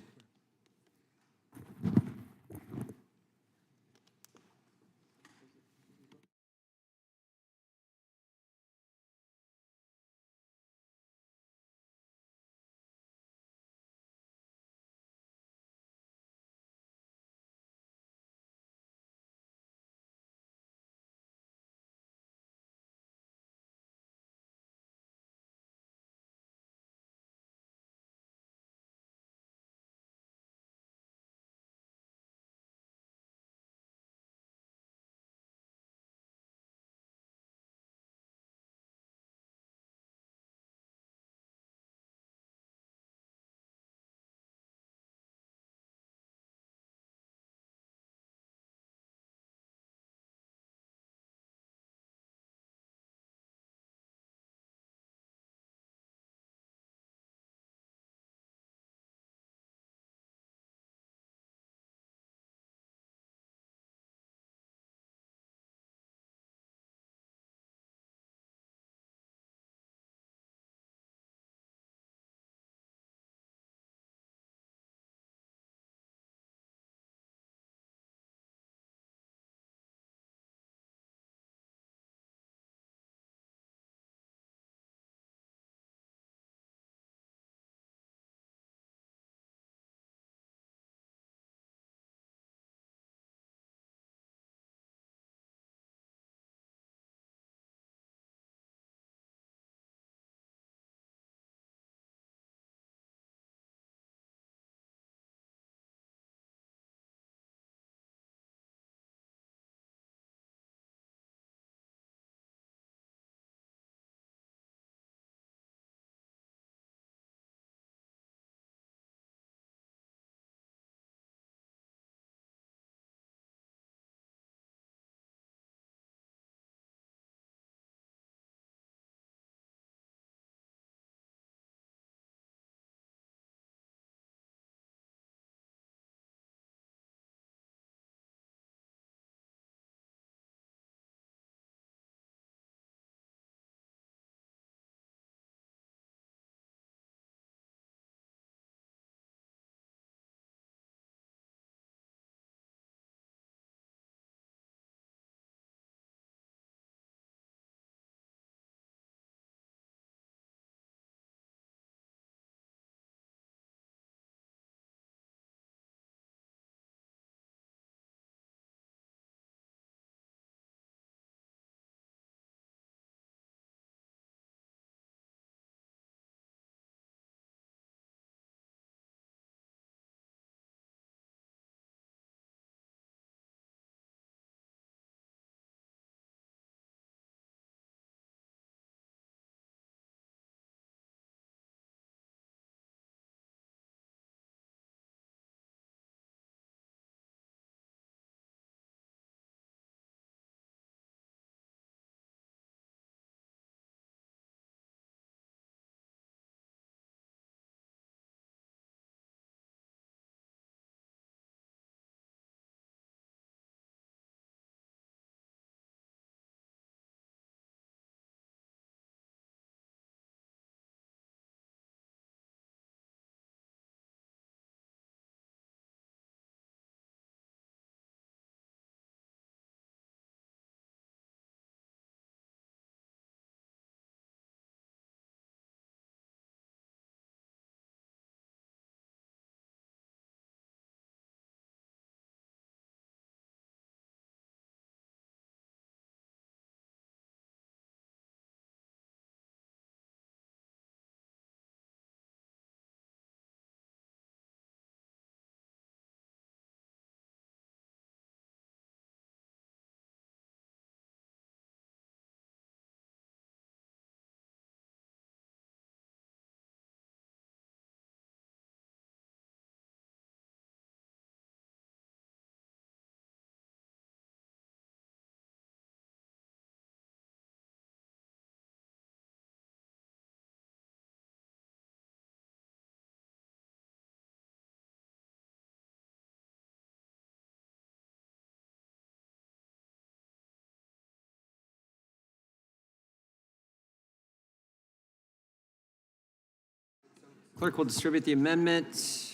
Clerk will distribute the amendment,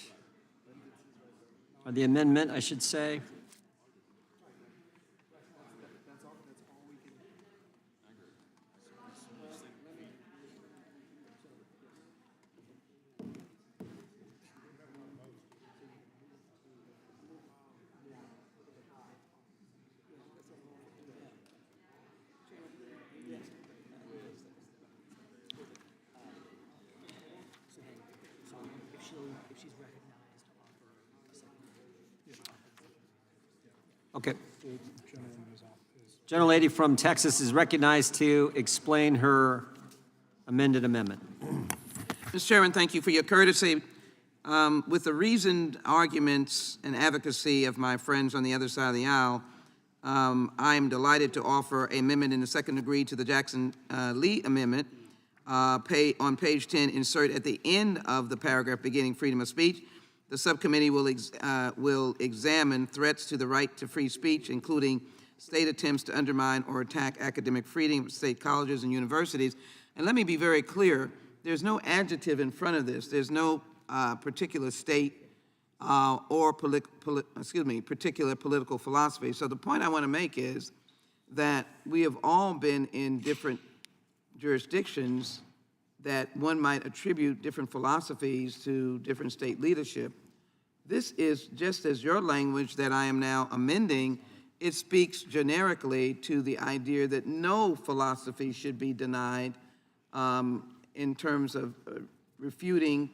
or the amendment, I should say. Okay. Gentlelady from Texas is recognized to explain her amended amendment. Mr. Chairman, thank you for your courtesy. With the reasoned arguments and advocacy of my friends on the other side of the aisle, I am delighted to offer an amendment in the second degree to the Jackson-Lee amendment. On page 10, insert at the end of the paragraph beginning freedom of speech. The subcommittee will examine threats to the right to free speech, including state attempts to undermine or attack academic freedom of state colleges and universities. And let me be very clear, there's no adjective in front of this. There's no particular state or particular political philosophy. So the point I want to make is that we have all been in different jurisdictions that one might attribute different philosophies to different state leadership. This is just as your language that I am now amending, it speaks generically to the idea that no philosophy should be denied in terms of refuting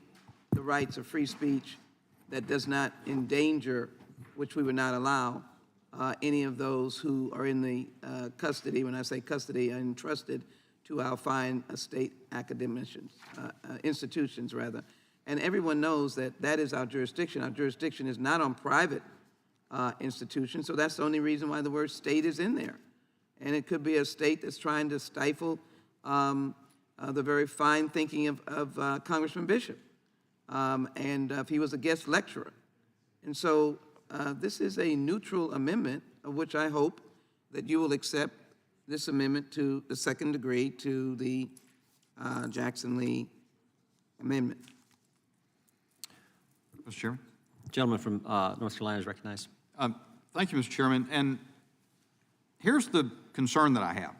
the rights of free speech that does not endanger, which we would not allow, any of those who are in the custody, when I say custody, are entrusted to our fine state academicians, institutions rather. And everyone knows that that is our jurisdiction. Our jurisdiction is not on private institutions, so that's the only reason why the word state is in there. And it could be a state that's trying to stifle the very fine thinking of Congressman Bishop, and if he was a guest lecturer. And so this is a neutral amendment, of which I hope that you will accept this amendment to the second degree to the Jackson-Lee amendment. Mr. Chairman? Gentleman from North Carolina is recognized. Thank you, Mr. Chairman. And here's the concern that I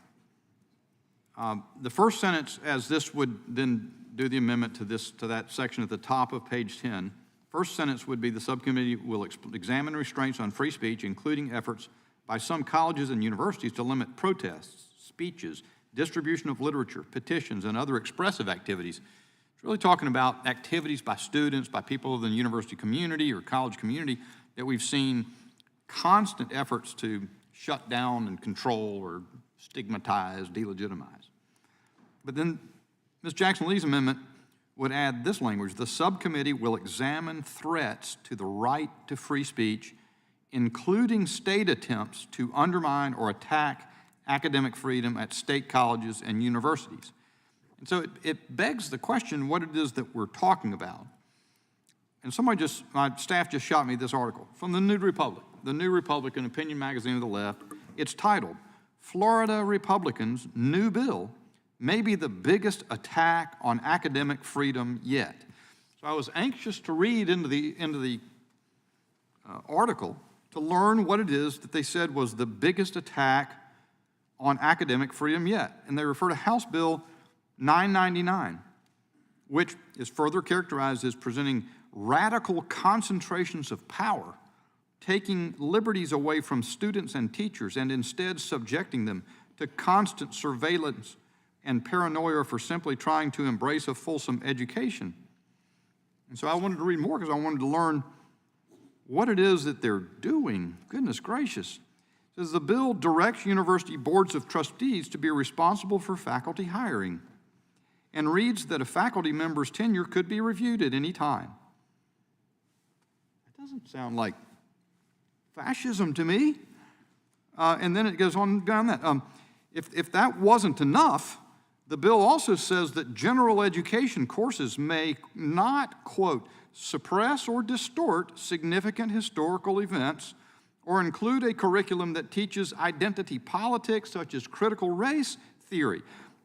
have. The first sentence, as this would then do the amendment to that section at the top of page 10, first sentence would be the subcommittee will examine restraints on free speech, including efforts by some colleges and universities to limit protests, speeches, distribution of literature, petitions, and other expressive activities. It's really talking about activities by students, by people in the university community or college community that we've seen constant efforts to shut down and control or stigmatize, delegitimize. But then Ms. Jackson-Lee's amendment would add this language: the subcommittee will examine threats to the right to free speech, including state attempts to undermine or attack academic freedom at state colleges and universities. And so it begs the question what it is that we're talking about. And my staff just shot me this article from the New Republic, the New Republican opinion magazine of the left. It's titled, "Florida Republicans' New Bill May Be the Biggest Attack on Academic Freedom Yet." So I was anxious to read into the article to learn what it is that they said was the biggest attack on academic freedom yet. And they refer to House Bill 999, which is further characterized as presenting radical concentrations of power, taking liberties away from students and teachers and instead subjecting them to constant surveillance and paranoia for simply trying to embrace a fulsome education. And so I wanted to read more because I wanted to learn what it is that they're doing. Goodness gracious. It says the bill directs university boards of trustees to be responsible for faculty hiring and reads that a faculty member's tenure could be reviewed at any time. It doesn't sound like fascism to me. And then it goes on down that. If that wasn't enough, the bill also says that general education courses may not, quote, suppress or distort significant historical events or include a curriculum that teaches identity politics such as critical race theory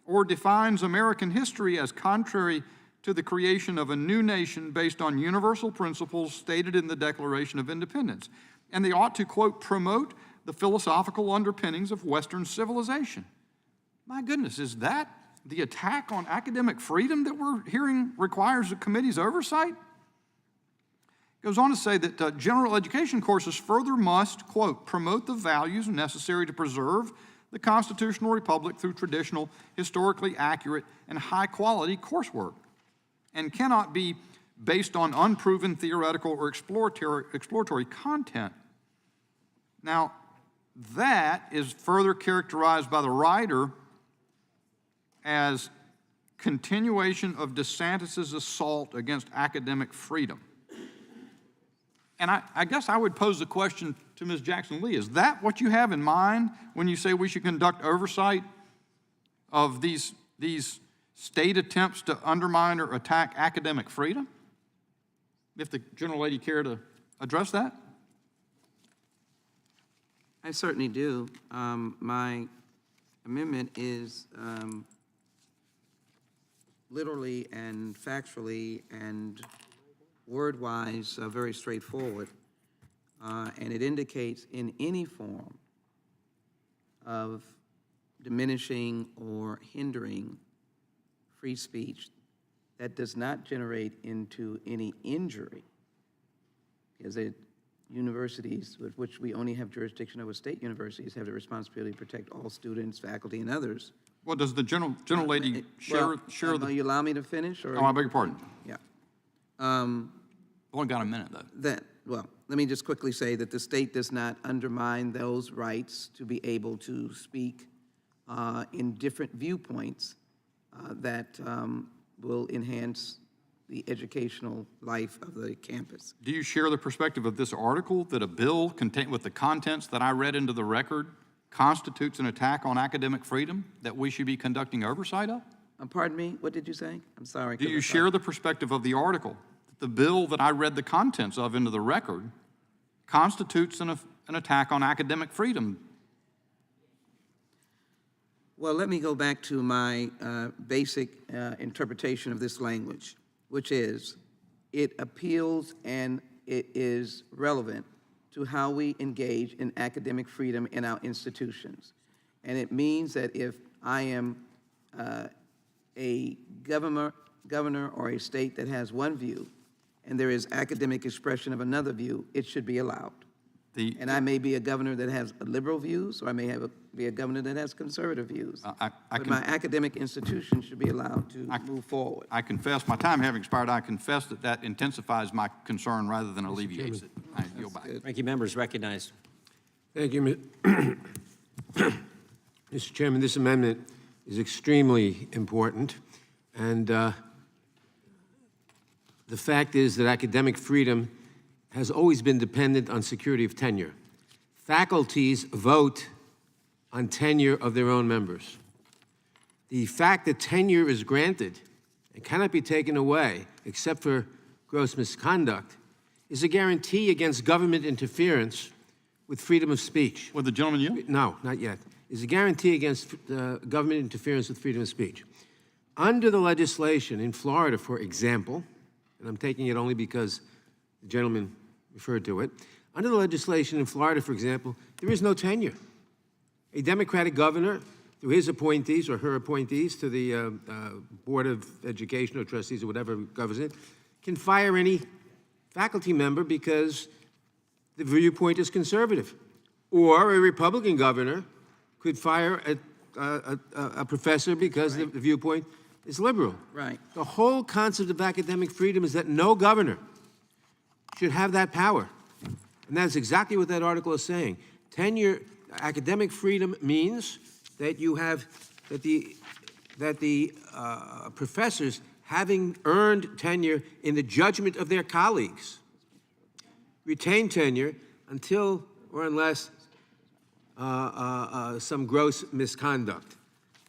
or defines American history as contrary to the creation of a new nation based on universal principles stated in the Declaration of Independence. And they ought to, quote, promote the philosophical underpinnings of Western civilization. My goodness, is that the attack on academic freedom that we're hearing requires the committee's oversight? It goes on to say that general education courses further must, quote, promote the values necessary to preserve the constitutional republic through traditional, historically accurate, and high-quality coursework, and cannot be based on unproven theoretical or exploratory content. Now, that is further characterized by the writer as continuation of DeSantis' assault against academic freedom. And I guess I would pose the question to Ms. Jackson-Lee, is that what you have in mind when you say we should conduct oversight of these state attempts to undermine or attack academic freedom? If the general lady care to address that? I certainly do. My amendment is literally and factually and word-wise very straightforward, and it indicates in any form of diminishing or hindering free speech that does not generate into any injury, because universities, with which we only have jurisdiction over state universities, have the responsibility to protect all students, faculty, and others. Well, does the general lady share the... You allow me to finish? Or Oh, I beg your pardon. Yeah. Only got a minute, though. Well, let me just quickly say that the state does not undermine those rights to be able to speak in different viewpoints that will enhance the educational life of the campus. Do you share the perspective of this article that a bill contained with the contents that I read into the record constitutes an attack on academic freedom that we should be conducting oversight of? Pardon me, what did you say? I'm sorry. Do you share the perspective of the article that the bill that I read the contents of into the record constitutes an attack on academic freedom? Well, let me go back to my basic interpretation of this language, which is it appeals and it is relevant to how we engage in academic freedom in our institutions. And it means that if I am a governor or a state that has one view and there is academic expression of another view, it should be allowed. And I may be a governor that has liberal views, or I may be a governor that has conservative views. But my academic institution should be allowed to move forward. I confess, my time having expired, I confess that intensifies my concern rather than alleviates it. I yield back. Ranking members recognized. Thank you, Mr. Chairman. This amendment is extremely important, and the fact is that academic freedom has always been dependent on security of tenure. Faculties vote on tenure of their own members. The fact that tenure is granted and cannot be taken away except for gross misconduct is a guarantee against government interference with freedom of speech. Would the gentleman yield? No, not yet. Is a guarantee against government interference with freedom of speech. Under the legislation in Florida, for example, and I'm taking it only because the gentleman referred to it, under the legislation in Florida, for example, there is no tenure. A Democratic governor, through his appointees or her appointees to the Board of Education or trustees or whatever governs it, can fire any faculty member because the viewpoint is conservative. Or a Republican governor could fire a professor because the viewpoint is liberal. Right. The whole concept of academic freedom is that no governor should have that power. And that's exactly what that article is saying. Tenure, academic freedom means that you have, that the professors, having earned tenure in the judgment of their colleagues, retain tenure until or unless some gross misconduct.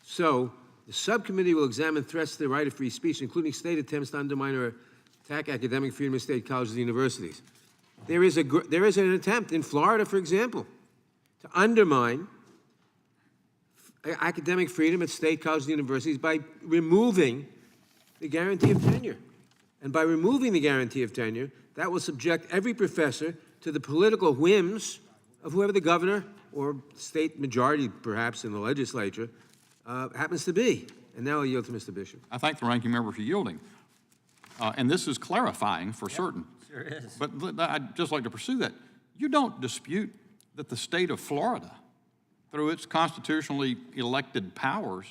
So the subcommittee will examine threats to the right of free speech, including state attempts to undermine or attack academic freedom of state colleges and universities. There is an attempt in Florida, for example, to undermine academic freedom at state colleges and universities by removing the guarantee of tenure. And by removing the guarantee of tenure, that will subject every professor to the political whims of whoever the governor or state majority, perhaps, in the legislature happens to be. And now I'll yield to Mr. Bishop. I thank the ranking member for yielding. And this is clarifying for certain. Sure is. But I'd just like to pursue that. You don't dispute that the state of Florida, through its constitutionally elected powers,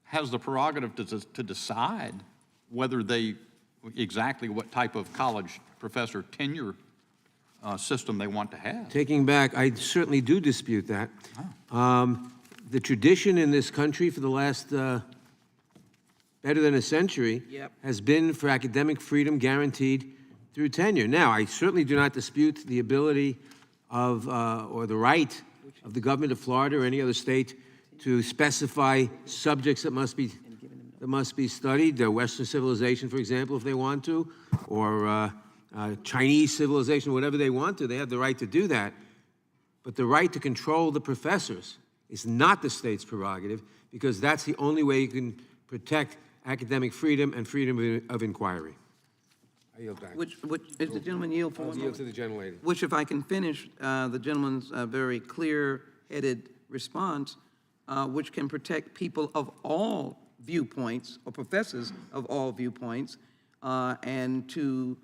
has the prerogative to decide whether exactly what type of college professor tenure system they want to have. Taking back, I certainly do dispute that. The tradition in this country for the last better than a century has been for academic freedom guaranteed through tenure. Now, I certainly do not dispute the ability of, or the right of the government of Florida or any other state to specify subjects that must be studied, Western civilization, for example, if they want to, or Chinese civilization, whatever they want to. They have the right to do that. But the right to control the professors is not the state's prerogative, because that's the only way you can protect academic freedom and freedom of inquiry. I yield back. Which is the gentleman yield for? I'll yield to the gentlelady. Which, if I can finish, the gentleman's very clear-headed response, which can protect people of all viewpoints, or professors of all viewpoints, and to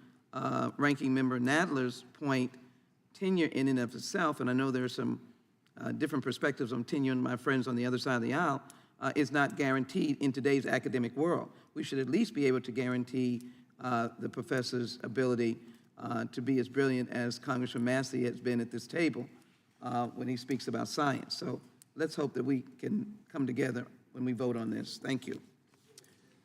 Ranking Member Nadler's point, tenure in and of itself, and I know there's some different perspectives on tenure, and my friends on the other side of the aisle, is not guaranteed in today's academic world. We should at least be able to guarantee the professor's ability to be as brilliant as Congressman Massey has been at this table when he speaks about science. So let's hope that we can come together when we vote on this. Thank you.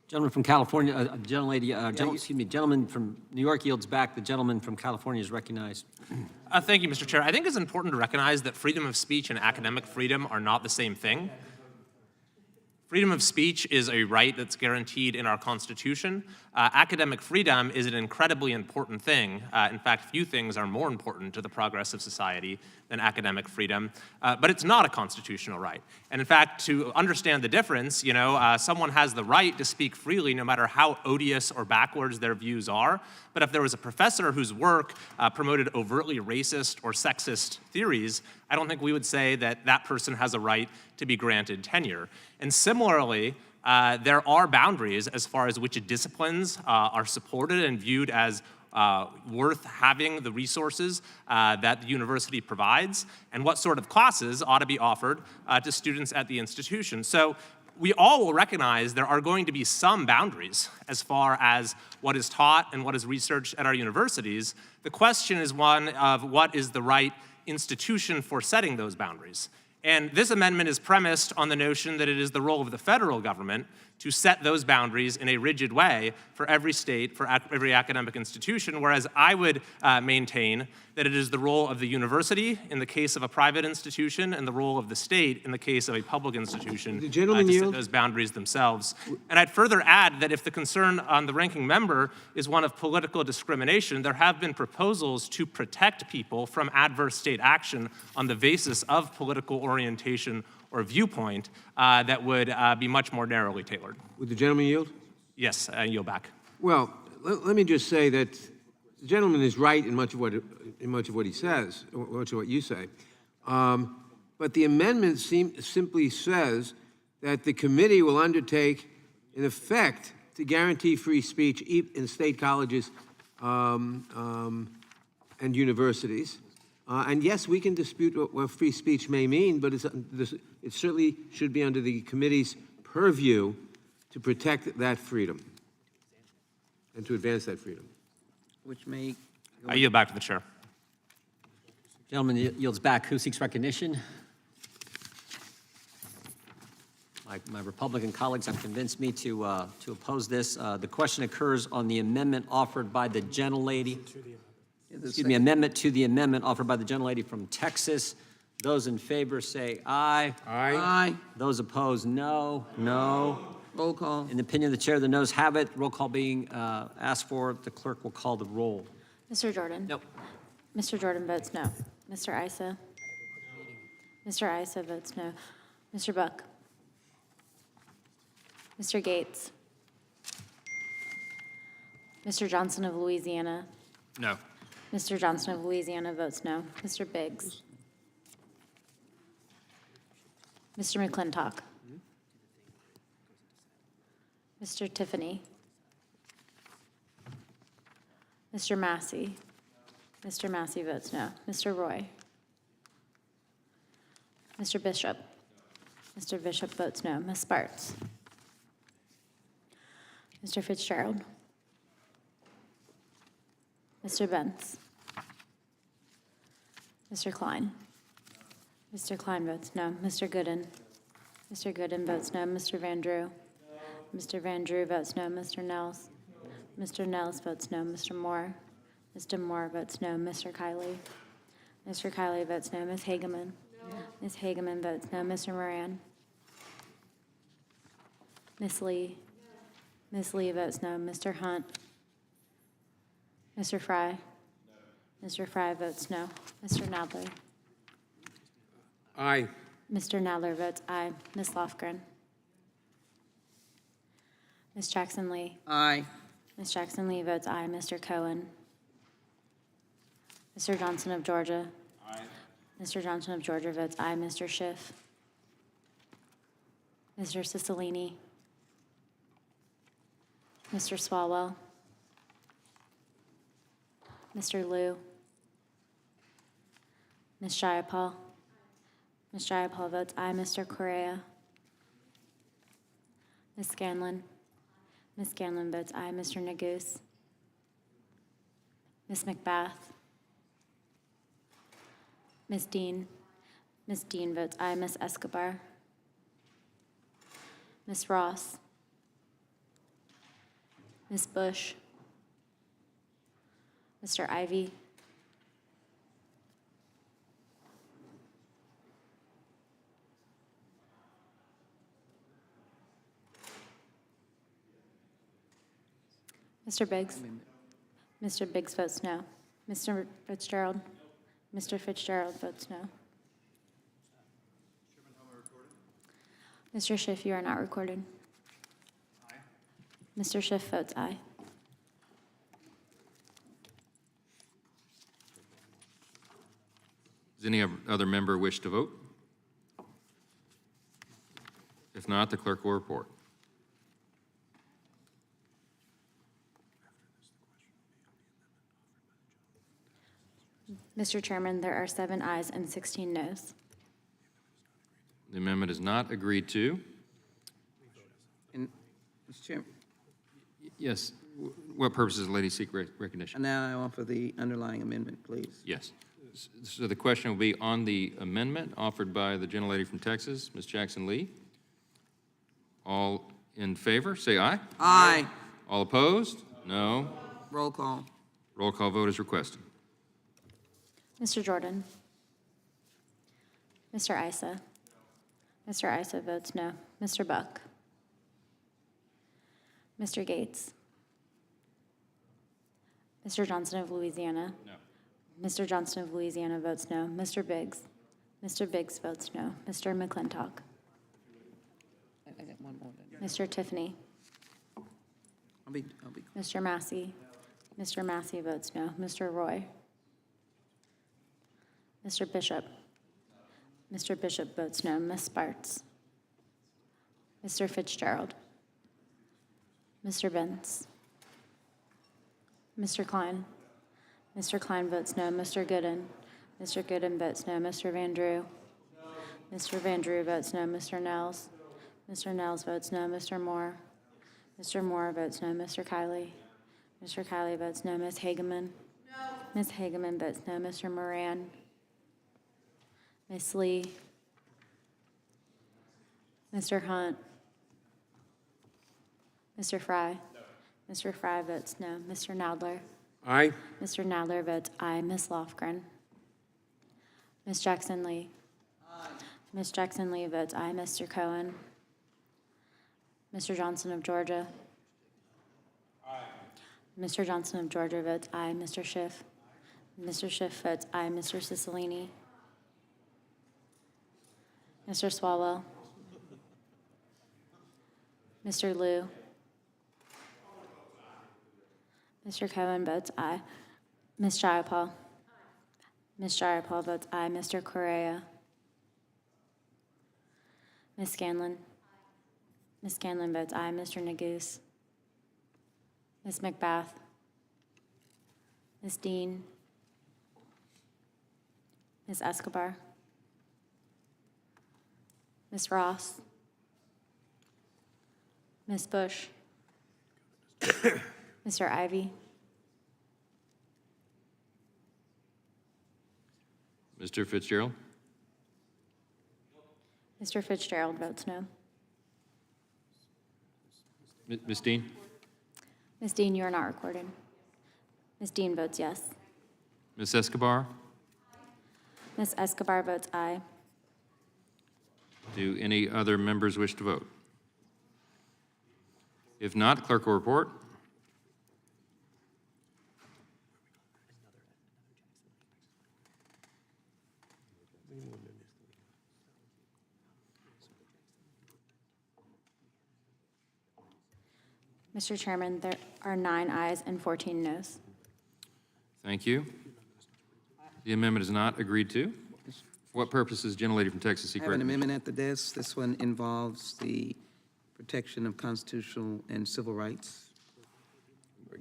Gentleman from California, gentleman from New York yields back. The gentleman from California is recognized. Thank you, Mr. Chair. I think it's important to recognize that freedom of speech and academic freedom are not the same thing. Freedom of speech is a right that's guaranteed in our Constitution. Academic freedom is an incredibly important thing. In fact, few things are more important to the progress of society than academic freedom, but it's not a constitutional right. And in fact, to understand the difference, someone has the right to speak freely no matter how odious or backwards their views are. But if there was a professor whose work promoted overtly racist or sexist theories, I don't think we would say that that person has a right to be granted tenure. And similarly, there are boundaries as far as which disciplines are supported and viewed as worth having the resources that the university provides, and what sort of classes ought to be offered to students at the institution. So we all will recognize there are going to be some boundaries as far as what is taught and what is researched at our universities. The question is one of what is the right institution for setting those boundaries. And this amendment is premised on the notion that it is the role of the federal government to set those boundaries in a rigid way for every state, for every academic institution, whereas I would maintain that it is the role of the university in the case of a private institution and the role of the state in the case of a public institution to set those boundaries themselves. And I'd further add that if the concern on the ranking member is one of political discrimination, there have been proposals to protect people from adverse state action on the basis of political orientation or viewpoint that would be much more narrowly tailored. Would the gentleman yield? Yes, I yield back. Well, let me just say that the gentleman is right in much of what he says, or much of what you say. But the amendment simply says that the committee will undertake, in effect, to guarantee free speech in state colleges and universities. And yes, we can dispute what free speech may mean, but it certainly should be under the committee's purview to protect that freedom and to advance that freedom. Which may... I yield back to the chair. Gentleman yields back. Who seeks recognition? My Republican colleagues have convinced me to oppose this. The question occurs on the amendment offered by the gentlelady. Excuse me, amendment to the amendment offered by the gentlelady from Texas. Those in favor say aye. Aye. Aye. Those opposed, no. No. Roll call. In the opinion of the chair, the noes have it. Roll call being asked for. The clerk will call the roll. Mr. Jordan? Nope. Mr. Jordan votes no. Mr. Issa? Mr. Issa votes no. Mr. Buck? Mr. Gates? Mr. Johnson of Louisiana. No. Mr. Johnson of Louisiana votes no. Mr. Biggs. Mr. McClintock. Mr. Tiffany. Mr. Massey. Mr. Massey votes no. Mr. Roy. Mr. Bishop. Mr. Bishop votes no. Ms. Sparks. Mr. Fitzgerald. Mr. Benz. Mr. Klein. Mr. Klein votes no. Mr. Gooden. Mr. Gooden votes no. Mr. Van Drew. Mr. Van Drew votes no. Mr. Nels. Mr. Nels votes no. Mr. Moore. Mr. Moore votes no. Mr. Kiley. Mr. Kiley votes no. Ms. Hageman. Ms. Hageman votes no. Mr. Moran. Ms. Lee. Ms. Lee votes no. Mr. Hunt. Mr. Fry. Mr. Fry votes no. Mr. Nadler. Aye. Mr. Nadler votes aye. Ms. Lofgren. Ms. Jackson Lee. Aye. Ms. Jackson Lee votes aye. Mr. Cohen. Mr. Johnson of Georgia. Aye. Mr. Johnson of Georgia votes aye. Mr. Schiff. Mr. Cicilline. Mr. Swalwell. Mr. Liu. Ms. Jayapal. Ms. Jayapal votes aye. Mr. Correa. Ms. Scanlon. Ms. Scanlon votes aye. Mr. Neguse. Ms. McBath. Ms. Dean. Ms. Dean votes aye. Ms. Escobar. Ms. Ross. Ms. Bush. Mr. Ivy. Mr. Biggs. Mr. Biggs votes no. Mr. Fitzgerald. Mr. Fitzgerald votes no. Mr. Schiff, you are not recorded. Mr. Schiff votes aye. Does any other member wish to vote? If not, the clerk will report. Mr. Chairman, there are 7 ayes and 16 noes. The amendment is not agreed to. And, Mr. Chairman, Yes. What purposes does the lady seek recognition? and now I offer the underlying amendment, please. Yes. So the question will be on the amendment offered by the gentlelady from Texas, Ms. Jackson Lee. All in favor, say aye. Aye. All opposed? No. Roll call. Roll call vote is requested. Mr. Jordan. Mr. Issa. Mr. Issa votes no. Mr. Buck. Mr. Gates. Mr. Johnson of Louisiana. No. Mr. Johnson of Louisiana votes no. Mr. Biggs. Mr. Biggs votes no. Mr. McClintock. I got one more. Mr. Tiffany. I'll be. Mr. Massey. Mr. Massey votes no. Mr. Roy. Mr. Bishop. Mr. Bishop votes no. Ms. Sparks. Mr. Fitzgerald. Mr. Benz. Mr. Klein. Mr. Klein votes no. Mr. Gooden. Mr. Gooden votes no. Mr. Van Drew. Mr. Van Drew votes no. Mr. Nels. Mr. Nels votes no. Mr. Moore. Mr. Moore votes no. Mr. Kiley. Mr. Kiley votes no. Ms. Hageman. Ms. Hageman votes no. Mr. Moran. Ms. Lee. Mr. Hunt. Mr. Fry. Mr. Fry votes no. Mr. Nadler. Aye. Mr. Nadler votes aye. Ms. Lofgren. Ms. Jackson Lee. Ms. Jackson Lee votes aye. Mr. Cohen. Mr. Johnson of Georgia. Mr. Johnson of Georgia votes aye. Mr. Schiff. Mr. Schiff votes aye. Mr. Cicilline. Mr. Swalwell. Mr. Liu. Mr. Cohen votes aye. Ms. Jayapal? Ms. Jayapal votes aye. Mr. Correa? Ms. Scanlon? Ms. Scanlon votes aye. Mr. Neguse? Ms. McBath? Ms. Dean? Ms. Escobar? Ms. Ross? Ms. Bush? Mr. Ivy? Mr. Fitzgerald? Mr. Fitzgerald votes no. Ms. Dean? Ms. Dean, you are not recorded. Ms. Dean votes yes. Ms. Escobar? Ms. Escobar votes aye. Do any other members wish to vote? If not, clerk will report. Mr. Chairman, there are 9 ayes and 14 noes. Thank you. The amendment is not agreed to. For what purposes, gentlelady from Texas seek I have an recognition? amendment at the desk. This one involves the protection of constitutional and civil rights.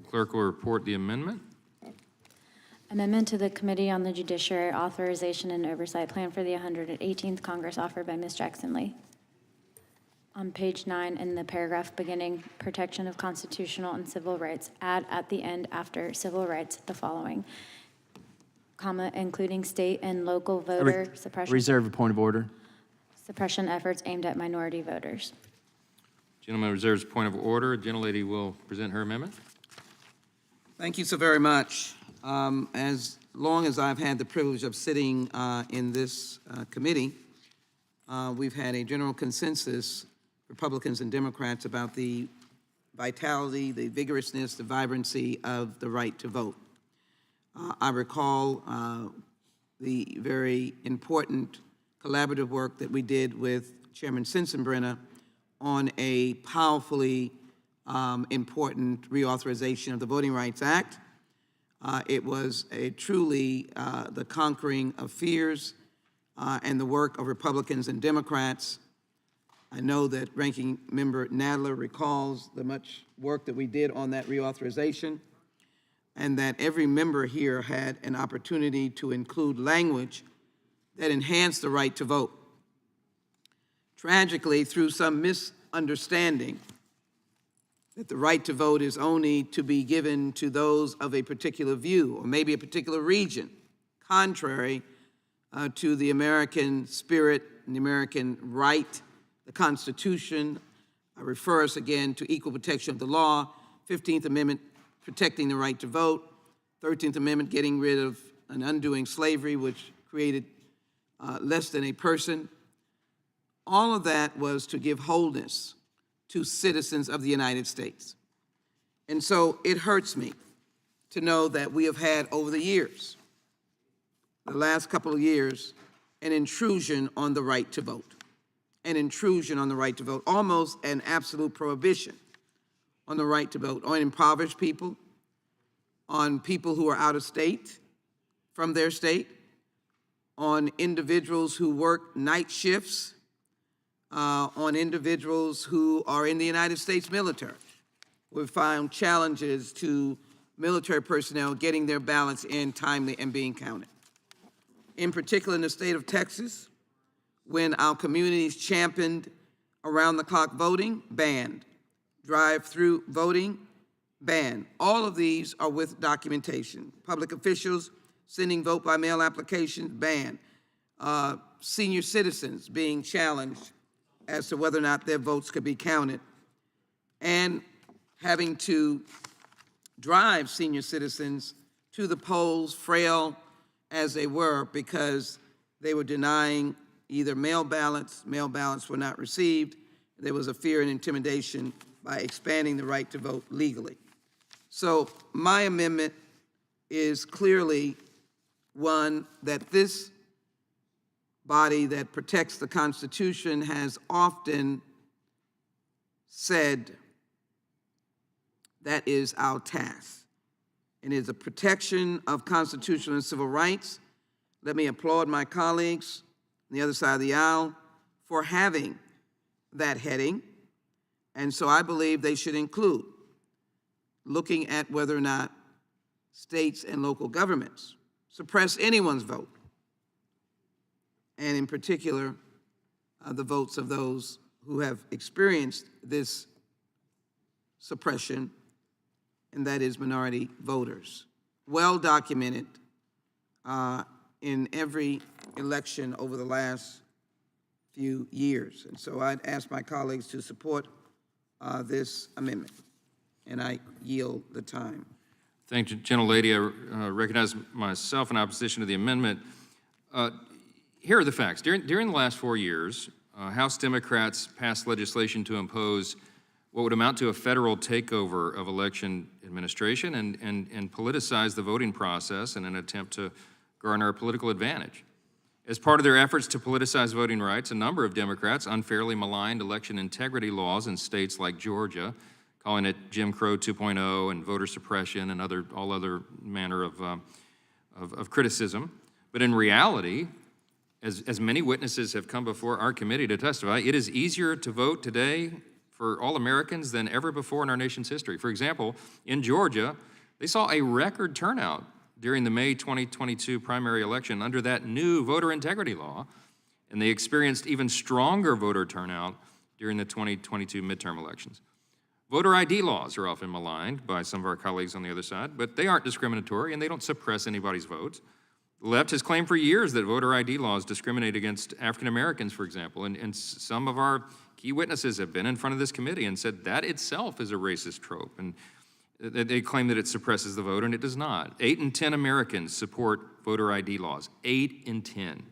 Clerk will report the amendment. Amendment to the Committee on the Judiciary Authorization and Oversight Plan for the 118th Congress offered by Ms. Jackson Lee. On page 9, in the paragraph beginning, protection of constitutional and civil rights, add at the end after civil rights the following, comma, including state and local voter suppression. Reserve a point of order. Suppression efforts aimed at minority voters. Gentleman reserves point of order. Gentlelady will present her amendment. Thank you so very much. As long as I've had the privilege of sitting in this committee, we've had a general consensus, Republicans and Democrats, about the vitality, the vigorousness, the vibrancy of the right to vote. I recall the very important collaborative work that we did with Chairman Sensenbrenner on a powerfully important reauthorization of the Voting Rights Act. It was truly the conquering of fears and the work of Republicans and Democrats. I know that Ranking Member Nadler recalls the much work that we did on that reauthorization, and that every member here had an opportunity to include language that enhanced the right to vote. Tragically, through some misunderstanding, that the right to vote is only to be given to those of a particular view or maybe a particular region, contrary to the American spirit and the American right, the Constitution. I refer us again to equal protection of the law, 15th Amendment protecting the right to vote, 13th Amendment getting rid of and undoing slavery, which created less than a person. All of that was to give wholeness to citizens of the United States. And so it hurts me to know that we have had over the years, the last couple of years, an intrusion on the right to vote. An intrusion on the right to vote, almost an absolute prohibition on the right to vote, on impoverished people, on people who are out of state, from their state, on individuals who work night shifts, on individuals who are in the United States military. We've found challenges to military personnel getting their ballots in timely and being counted. In particular, in the state of Texas, when our communities championed around-the-clock voting, banned. Drive-through voting, banned. All of these are with documentation. Public officials sending vote-by-mail applications, banned. Senior citizens being challenged as to whether or not their votes could be counted, and having to drive senior citizens to the polls, frail as they were, because they were denying either mail ballots were not received. There was a fear and intimidation by expanding the right to vote legally. So my amendment is clearly one that this body that protects the Constitution has often said that is our task. and is a protection of constitutional and civil rights. Let me applaud my colleagues on the other side of the aisle for having that heading. And so I believe they should include looking at whether or not states and local governments suppress anyone's vote, and in particular, the votes of those who have experienced this suppression, and that is minority voters. Well documented in every election over the last few years. And so I'd ask my colleagues to support this amendment, and I yield the time. Thank you, gentlelady. I recognize myself in opposition to the amendment. Here are the facts. During the last 4 years, House Democrats passed legislation to impose what would amount to a federal takeover of election administration and politicize the voting process in an attempt to garner a political advantage. As part of their efforts to politicize voting rights, a number of Democrats unfairly maligned election integrity laws in states like Georgia, calling it Jim Crow 2.0 and voter suppression and all other manner of criticism. But in reality, as many witnesses have come before our committee to testify, it is easier to vote today for all Americans than ever before in our nation's history. For example, in Georgia, they saw a record turnout during the May 2022 primary election under that new voter integrity law, and they experienced even stronger voter turnout during the 2022 midterm elections. Voter ID laws are often maligned by some of our colleagues on the other side, but they aren't discriminatory and they don't suppress anybody's votes. The left has claimed for years that voter ID laws discriminate against African Americans, for example, and some of our key witnesses have been in front of this committee and said that itself is a racist trope, and they claim that it suppresses the vote, and it does not. 8 in 10 Americans support voter ID laws, 8 in 10.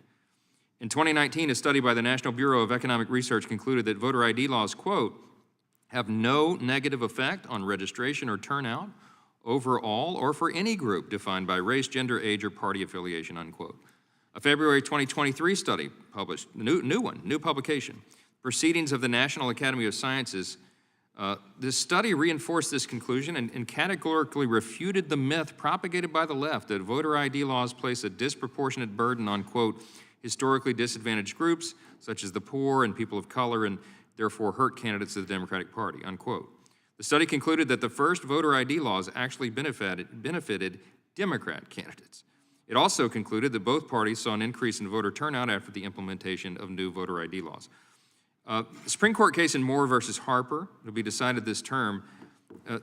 In 2019, a study by the National Bureau of Economic Research concluded that voter ID laws, quote, have no negative effect on registration or turnout overall or for any group defined by race, gender, age, or party affiliation, unquote. A February 2023 study published, new publication, Proceedings of the National Academy of Sciences. This study reinforced this conclusion and categorically refuted the myth propagated by the left that voter ID laws place a disproportionate burden on, quote, historically disadvantaged groups such as the poor and people of color and therefore hurt candidates of the Democratic Party, unquote. The study concluded that the first voter ID laws actually benefited Democrat candidates. It also concluded that both parties saw an increase in voter turnout after the implementation of new voter ID laws. The Supreme Court case in Moore versus Harper will be decided this term.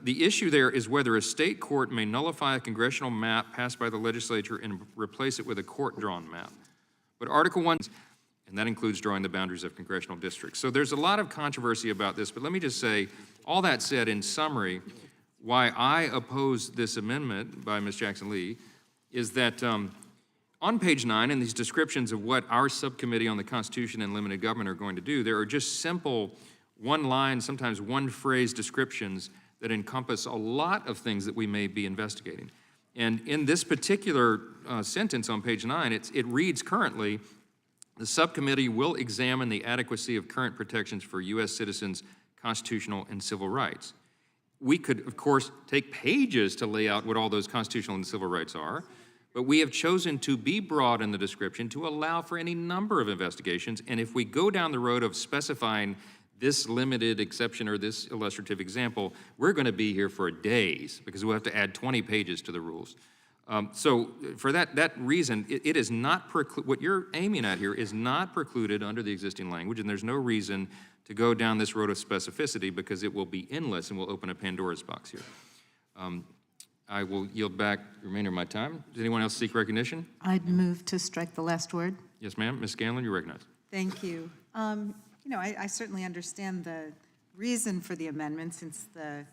The issue there is whether a state court may nullify a congressional map passed by the legislature and replace it with a court-drawn map. But Article 1, and that includes drawing the boundaries of congressional districts. So there's a lot of controversy about this, but let me just say, all that said, in summary, why I oppose this amendment by Ms. Jackson-Lee is that on page 9, in these descriptions of what our subcommittee on the Constitution and limited government are going to do, there are just simple one-line, sometimes one-phrase descriptions that encompass a lot of things that we may be investigating. And in this particular sentence on page 9, it reads currently, the subcommittee will examine the adequacy of current protections for U.S. citizens' constitutional and civil rights. We could, of course, take pages to lay out what all those constitutional and civil rights are, but we have chosen to be broad in the description to allow for any number of investigations, and if we go down the road of specifying this limited exception or this illustrative example, we're going to be here for days because we'll have to add 20 pages to the rules. So for that reason, it is not what you're aiming at here is not precluded under the existing language, and there's no reason to go down this road of specificity because it will be endless and will open a Pandora's box here. I will yield back the remainder of my time. Does anyone else seek recognition? I'd move to strike the last word. Yes, ma'am. Ms. Scanlon, you're recognized. Thank you. You know, I certainly understand the reason for the amendment since the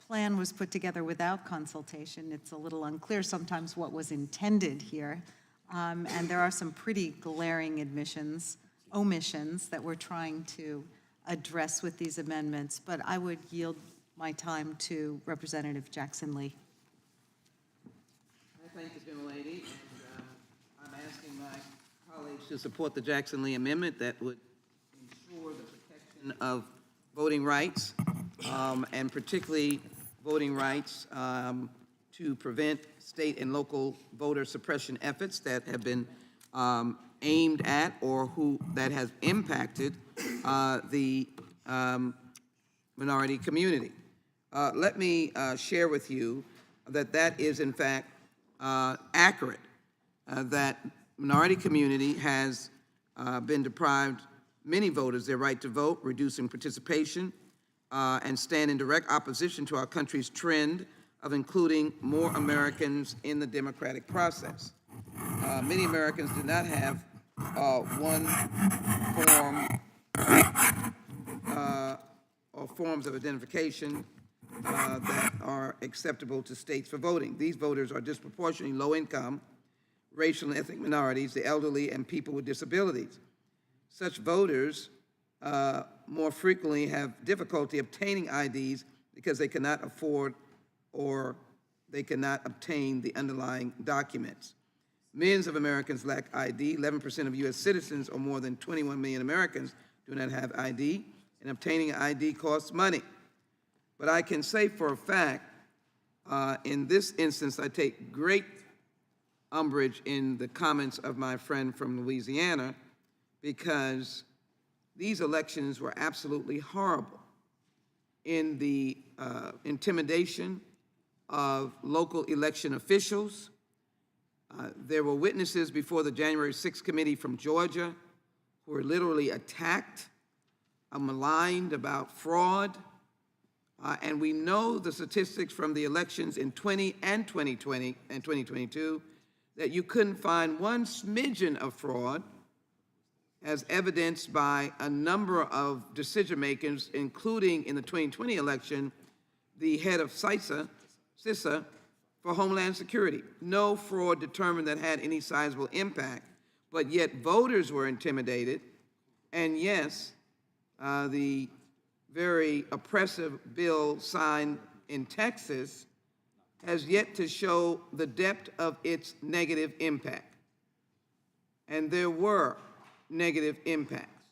plan was put together without consultation. It's a little unclear sometimes what was intended here. And there are some pretty glaring omissions that we're trying to address with these amendments. But I would yield my time to Representative Jackson-Lee. I thank the gentlelady, and I'm asking my colleagues to support the Jackson-Lee amendment that would ensure the protection of voting rights, and particularly voting rights to prevent state and local voter suppression efforts that have been aimed at or that has impacted the minority community. Let me share with you that is in fact accurate, that minority community has been deprived many voters their right to vote, reducing participation, and stand in direct opposition to our country's trend of including more Americans in the democratic process. Many Americans do not have one form or forms of identification that are acceptable to states for voting. These voters are disproportionately low income, racial and ethnic minorities, the elderly, and people with disabilities. Such voters more frequently have difficulty obtaining IDs because they cannot afford or they cannot obtain the underlying documents. Millions of Americans lack ID. 11% of U.S. citizens, or more than 21 million Americans, do not have ID, and obtaining an ID costs money. But I can say for a fact, in this instance, I take great umbrage in the comments of my friend from Louisiana, because these elections were absolutely horrible in the intimidation of local election officials. There were witnesses before the January 6th committee from Georgia who were literally attacked, maligned about fraud. And we know the statistics from the elections in 20 and 2020 and 2022 that you couldn't find one smidgen of fraud, as evidenced by a number of decision makers, including in the 2020 election, the head of CISA for Homeland Security. No fraud determined that had any sizable impact, but yet voters were intimidated. And yes, the very oppressive bill signed in Texas has yet to show the depth of its negative impact. And there were negative impacts.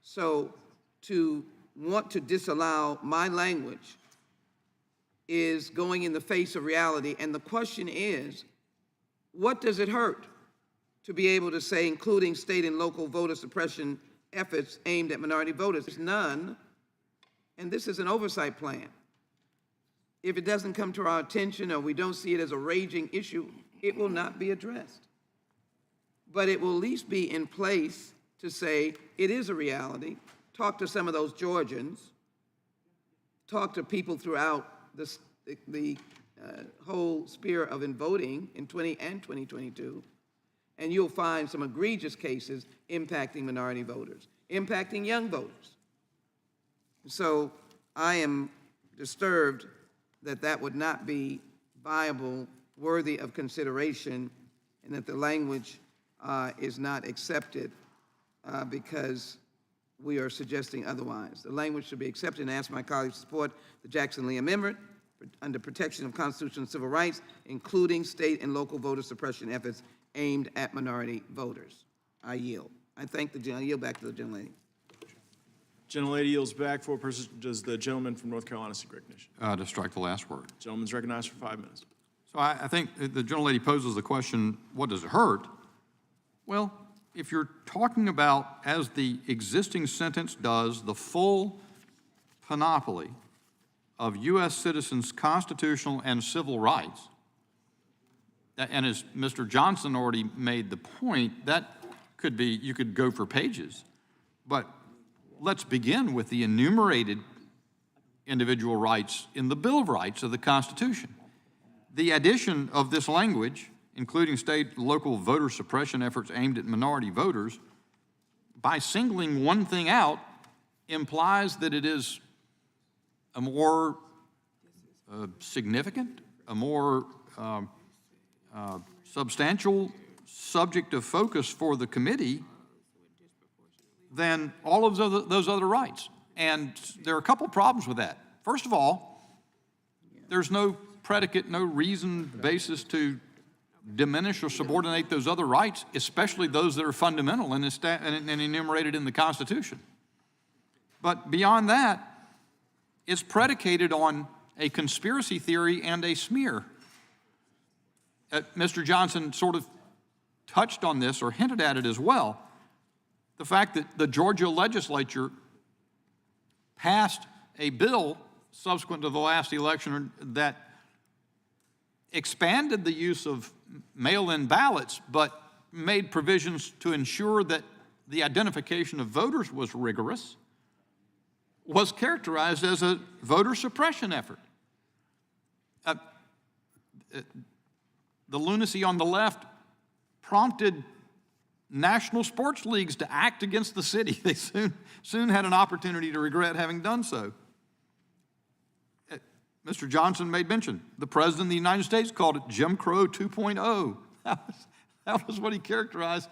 So to want to disallow my language is going in the face of reality. And the question is, what does it hurt to be able to say, including state and local voter suppression efforts aimed at minority voters? There's none, and this is an oversight plan. If it doesn't come to our attention or we don't see it as a raging issue, it will not be addressed. But it will at least be in place to say it is a reality. Talk to some of those Georgians. Talk to people throughout the whole sphere of voting in 20 and 2022, and you'll find some egregious cases impacting minority voters, impacting young voters. So I am disturbed that that would not be viable, worthy of consideration, and that the language is not accepted because we are suggesting otherwise. The language should be accepted, and I ask my colleagues to support the Jackson-Lee Amendment under protection of constitutional and civil rights, including state and local voter suppression efforts aimed at minority voters. I yield. I yield back to the gentlelady. Gentlelady yields back. For purposes, does the gentleman from North Carolina seek recognition? To strike the last word. Gentleman's recognized for 5 minutes. So I think the gentlelady poses the question, what does it hurt? Well, if you're talking about, as the existing sentence does, the full panoply of U.S. citizens' constitutional and civil rights, and as Mr. Johnson already made the point, that could be, you could go for pages, but let's begin with the enumerated individual rights in the Bill of Rights of the Constitution. The addition of this language, including state and local voter suppression efforts aimed at minority voters, by singling one thing out, implies that it is a more significant, a more substantial subject of focus for the committee than all of those other rights. And there are a couple problems with that. First of all, there's no predicate, no reason, basis to diminish or subordinate those other rights, especially those that are fundamental and enumerated in the Constitution. But beyond that, it's predicated on a conspiracy theory and a smear. Mr. Johnson sort of touched on this or hinted at it as well. The fact that the Georgia legislature passed a bill subsequent to the last election that expanded the use of mail-in ballots, but made provisions to ensure that the identification of voters was rigorous, was characterized as a voter suppression effort. The lunacy on the left prompted national sports leagues to act against the city. They soon had an opportunity to regret having done so. Mr. Johnson made mention. The President of the United States called it Jim Crow 2.0. That was what he characterized,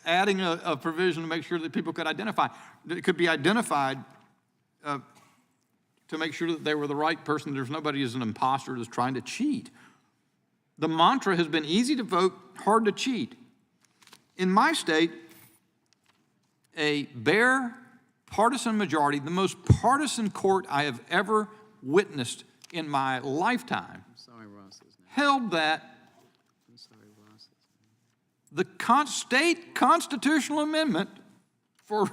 adding a provision to make sure that people could identify. It could be identified to make sure that they were the right person. There's nobody who's an imposter that's trying to cheat. The mantra has been easy to vote, hard to cheat. In my state, a bare partisan majority, the most partisan court I have ever witnessed in my lifetime, held that the state constitutional amendment for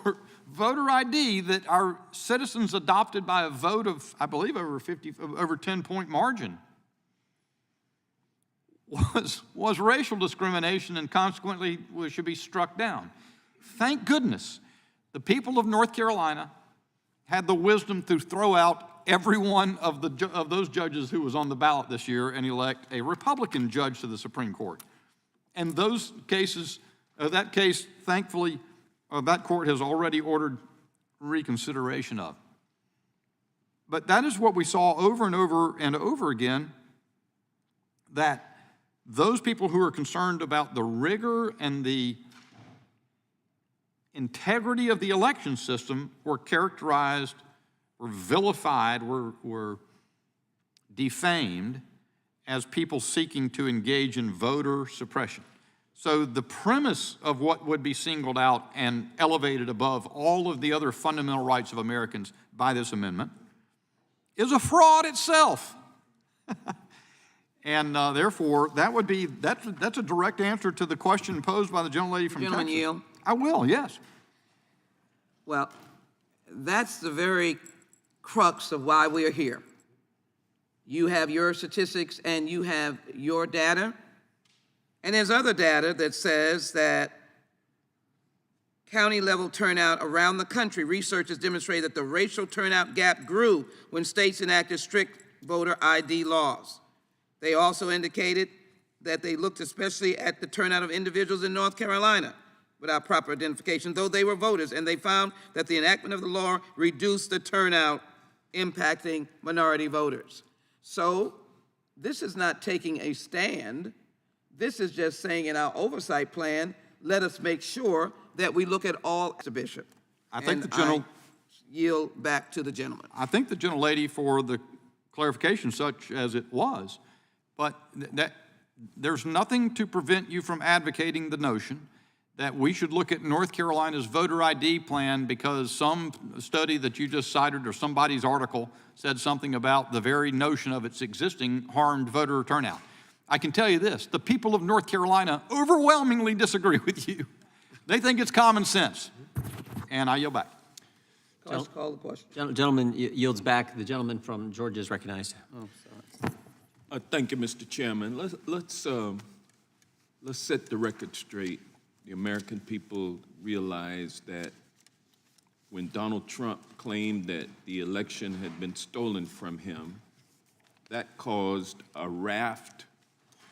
voter ID that our citizens adopted by a vote of, I believe, over 10-point margin was racial discrimination and consequently should be struck down. Thank goodness the people of North Carolina had the wisdom to throw out every one of those judges who was on the ballot this year and elect a Republican judge to the Supreme Court. And those cases, that case, thankfully, that court has already ordered reconsideration of. But that is what we saw over and over and over again, that those people who are concerned about the rigor and the integrity of the election system were characterized, were vilified, were defamed as people seeking to engage in voter suppression. So the premise of what would be singled out and elevated above all of the other fundamental rights of Americans by this amendment is a fraud itself. And therefore, that's a direct answer to the question posed by the gentlelady from Texas. Yield? I will, yes. Well, that's the very crux of why we're here. You have your statistics and you have your data. And there's other data that says that county level turnout around the country, research has demonstrated that the racial turnout gap grew when states enacted strict voter ID laws. They also indicated that they looked especially at the turnout of individuals in North Carolina without proper identification, though they were voters, and they found that the enactment of the law reduced the turnout, impacting minority voters. So this is not taking a stand. This is just saying in our oversight plan, let us make sure that we look at all, Mr. Bishop. I Yield back to the gentleman. I thank the gentlelady for the clarification such as it was, but there's nothing to prevent you from advocating the notion that we should look at North Carolina's voter ID plan because some study that you just cited or somebody's article said something about the very notion of its existing harmed voter turnout. I can tell you this, the people of North Carolina overwhelmingly disagree with you. They think it's common sense. And I yield back. Call the question. Gentleman yields back. The gentleman from Georgia is recognized. Oh, sorry. Thank you, Mr. Chairman. Let's set the record straight. The American people realize that when Donald Trump claimed that the election had been stolen from him, that caused a raft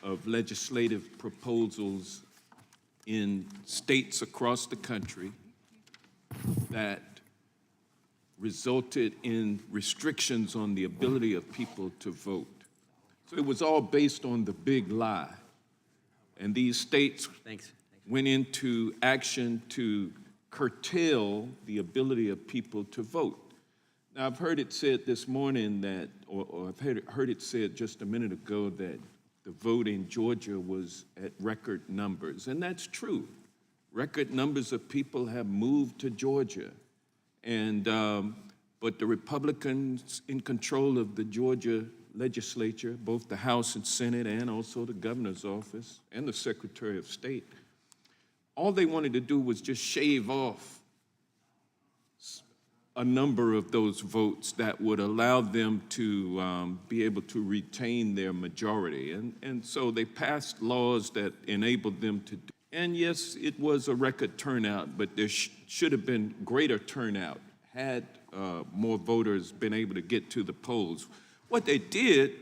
of legislative proposals in states across the country that resulted in restrictions on the ability of people to vote. So it was all based on the big lie. And these states went into action to curtail the ability of people to vote. Now, I've heard it said this morning that, or I've heard it said just a minute ago that the vote in Georgia was at record numbers, and that's true. Record numbers of people have moved to Georgia, and but the Republicans in control of the Georgia legislature, both the House and Senate, and also the governor's office and the Secretary of State. All they wanted to do was just shave off a number of those votes that would allow them to be able to retain their majority. And so they passed laws that enabled them to do. And yes, it was a record turnout, but there should have been greater turnout had more voters been able to get to the polls. What they did,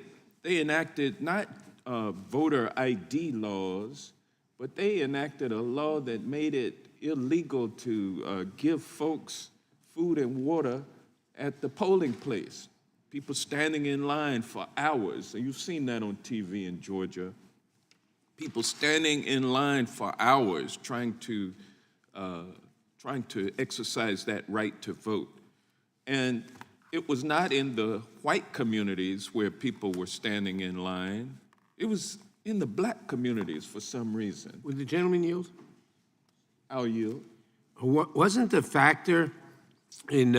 they enacted not voter ID laws, but they enacted a law that made it illegal to give folks food and water at the polling place. People standing in line for hours. And you've seen that on TV in Georgia. People standing in line for hours trying to exercise that right to vote. And it was not in the white communities where people were standing in line. It was in the black communities for some reason. Would the gentleman yield? I'll yield. Wasn't the factor in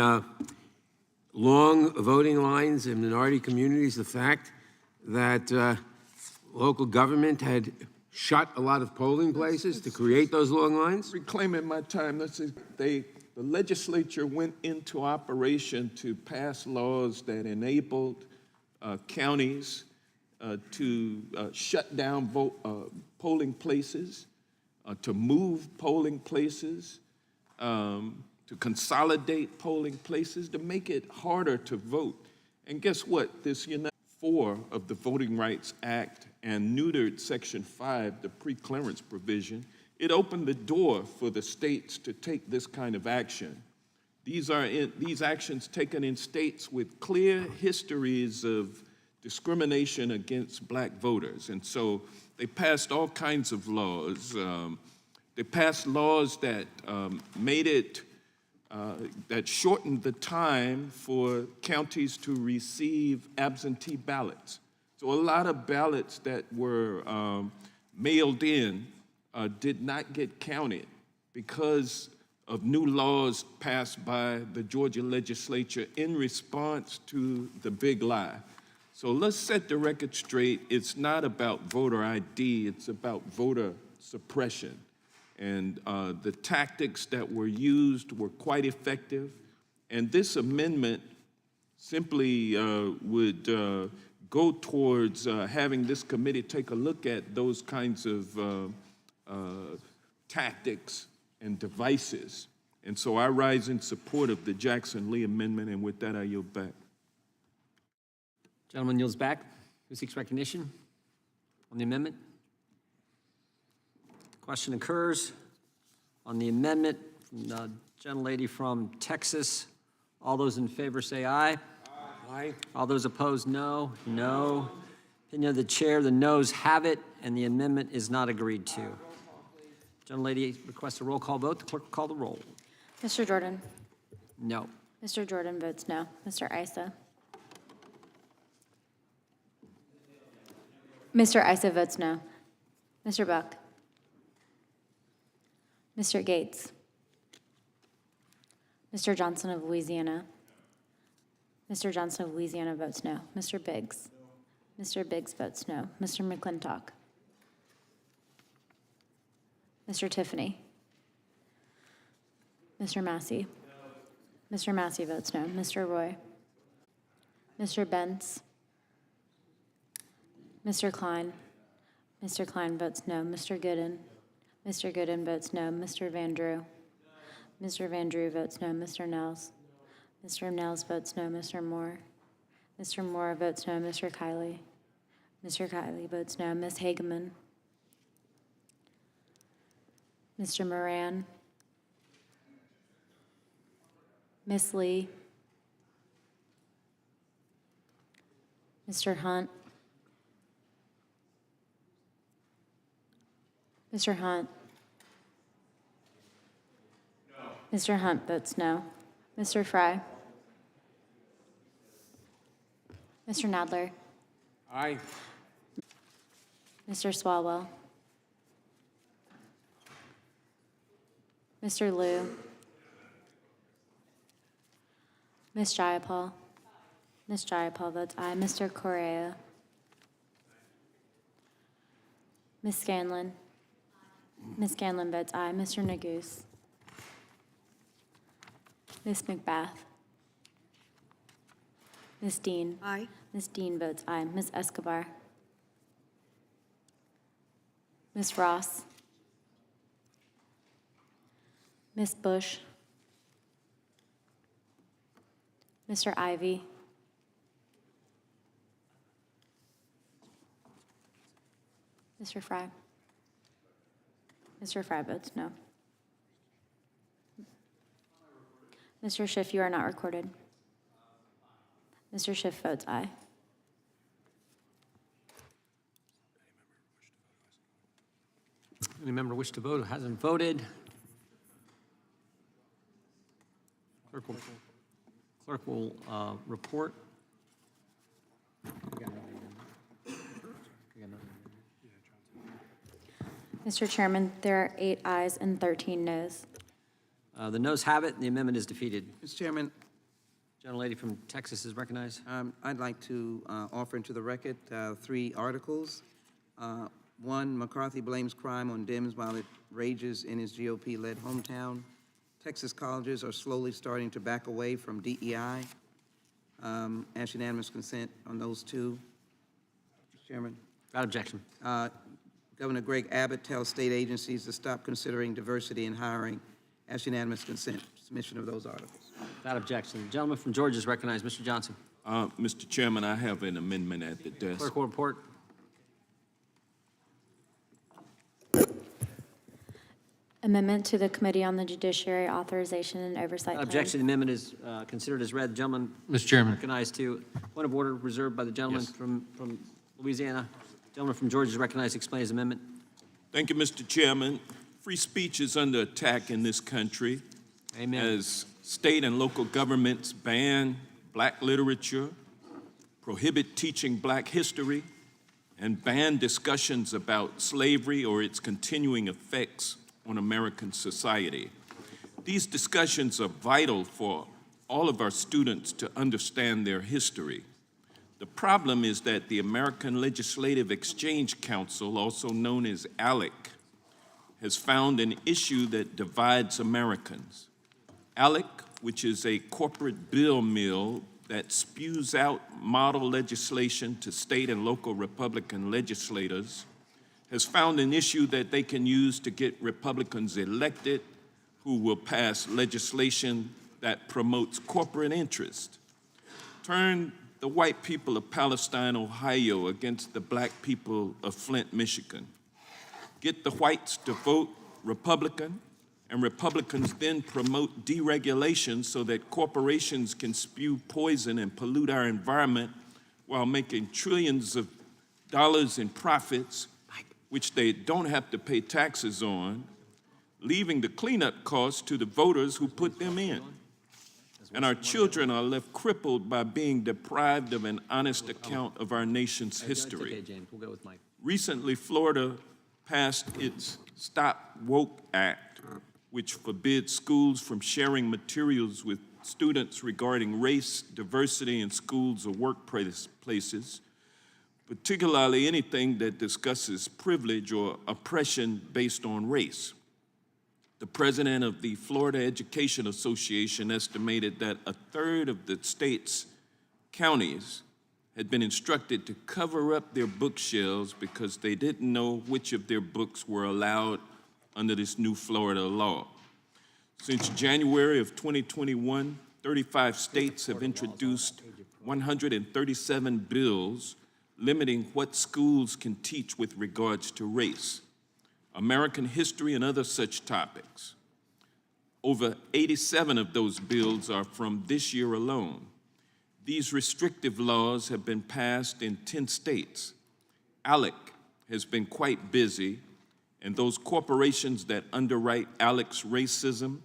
long voting lines in minority communities the fact that local government had shut a lot of polling places to create those long lines? Reclaiming my time, the legislature went into operation to pass laws that enabled counties to shut down polling places, to move polling places, to consolidate polling places, to make it harder to vote. And guess what? This United 4 of the Voting Rights Act and neutered Section 5, the pre-clearance provision. It opened the door for the states to take this kind of action. These actions taken in states with clear histories of discrimination against black voters. And so they passed all kinds of laws. They passed laws that made it that shortened the time for counties to receive absentee ballots. So a lot of ballots that were mailed in did not get counted because of new laws passed by the Georgia legislature in response to the big lie. So let's set the record straight. It's not about voter ID, it's about voter suppression. And the tactics that were used were quite effective. And this amendment simply would go towards having this committee take a look at those kinds of tactics and devices. And so I rise in support of the Jackson-Lee amendment, and with that, I yield back. Gentleman yields back. Who seeks recognition on the amendment? Question occurs on the amendment from the gentlelady from Texas. All those in favor say aye. Aye. All those opposed, no. No. Opinion of the chair, the noes have it, and the amendment is not agreed to. Gentlelady requests a roll call vote. The clerk will call the roll. Mr. Jordan? No. Mr. Jordan votes no. Mr. Issa? Mr. Issa votes no. Mr. Buck? Mr. Gates? Mr. Johnson of Louisiana? Mr. Johnson of Louisiana votes no. Mr. Biggs? Mr. Biggs votes no. Mr. McClintock? Mr. Tiffany? Mr. Massey? Mr. Massey votes no. Mr. Roy? Mr. Bentz? Mr. Klein? Mr. Klein votes no. Mr. Gooden? Mr. Gooden votes no. Mr. Van Drew? Mr. Van Drew votes no. Mr. Nels? Mr. Nels votes no. Mr. Moore? Mr. Moore votes no. Mr. Kiley? Mr. Kiley votes no. Ms. Hageman? Mr. Moran? Ms. Lee? Mr. Hunt? Mr. Hunt? No. Mr. Hunt votes no. Mr. Fry? Mr. Nadler? Aye. Mr. Swalwell? Mr. Liu? Ms. Jayapal? Ms. Jayapal votes aye. Mr. Correa? Ms. Scanlon? Ms. Scanlon votes aye. Mr. Neguse? Ms. McBath? Ms. Dean? Aye. Ms. Dean votes aye. Ms. Escobar? Ms. Ross? Ms. Bush? Mr. Ivy? Mr. Fry? Mr. Fry votes no. Mr. Schiff, you are not recorded. Mr. Schiff votes aye. Any member wish to vote who hasn't voted? Clerk will report. Mr. Chairman, there are 8 ayes and 13 noes. The noes have it, and the amendment is defeated. Mr. Chairman, Gentlelady from Texas is recognized. I'd like to offer into the record 3 articles. 1, McCarthy blames crime on Dems while it rages in his GOP-led hometown. Texas colleges are slowly starting to back away from DEI. Ask unanimous consent on those 2. Mr. Chairman. Without objection. Governor Greg Abbott tells state agencies to stop considering diversity in hiring. Ask unanimous consent, submission of those articles. Without objection. The gentleman from Georgia is recognized. Mr. Johnson. Mr. Chairman, I have an amendment at the desk. Clerk will report. Amendment to the Committee on the Judiciary Authorization and Oversight. Without objection, the amendment is considered as read. The gentleman Mr. Chairman. recognized too. Point of order reserved by the gentleman Yes. from Louisiana. Gentleman from Georgia is recognized to explain his amendment. Thank you, Mr. Chairman. Free speech is under attack in this country Amen. as state and local governments ban black literature, prohibit teaching black history, and ban discussions about slavery or its continuing effects on American society. These discussions are vital for all of our students to understand their history. The problem is that the American Legislative Exchange Council, also known as ALEC, has found an issue that divides Americans. ALEC, which is a corporate bill mill that spews out model legislation to state and local Republican legislators, has found an issue that they can use to get Republicans elected who will pass legislation that promotes corporate interest. Turn the white people of Palestine, Ohio, against the black people of Flint, Michigan. Get the whites to vote Republican, and Republicans then promote deregulation so that corporations can spew poison and pollute our environment while making trillions of dollars in profits, which they don't have to pay taxes on, leaving the cleanup costs to the voters who put them in. And our children are left crippled by being deprived of an honest account of our nation's history. Okay, James, we'll go with Mike. Recently, Florida passed its Stop Woke Act, which forbids schools from sharing materials with students regarding race, diversity in schools or workplaces, particularly anything that discusses privilege or oppression based on race. The president of the Florida Education Association estimated that a third of the state's counties had been instructed to cover up their bookshelves because they didn't know which of their books were allowed under this new Florida law. Since January of 2021, 35 states have introduced 137 bills limiting what schools can teach with regards to race, American history, and other such topics. Over 87 of those bills are from this year alone. These restrictive laws have been passed in 10 states. ALEC has been quite busy, and those corporations that underwrite ALEC's racism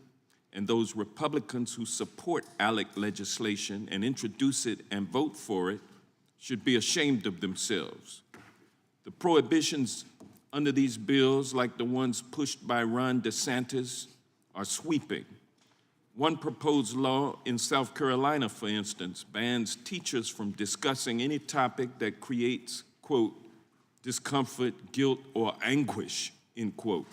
and those Republicans who support ALEC legislation and introduce it and vote for it should be ashamed of themselves. The prohibitions under these bills, like the ones pushed by Ron DeSantis, are sweeping. One proposed law in South Carolina, for instance, bans teachers from discussing any topic that creates, quote, discomfort, guilt, or anguish, end quote,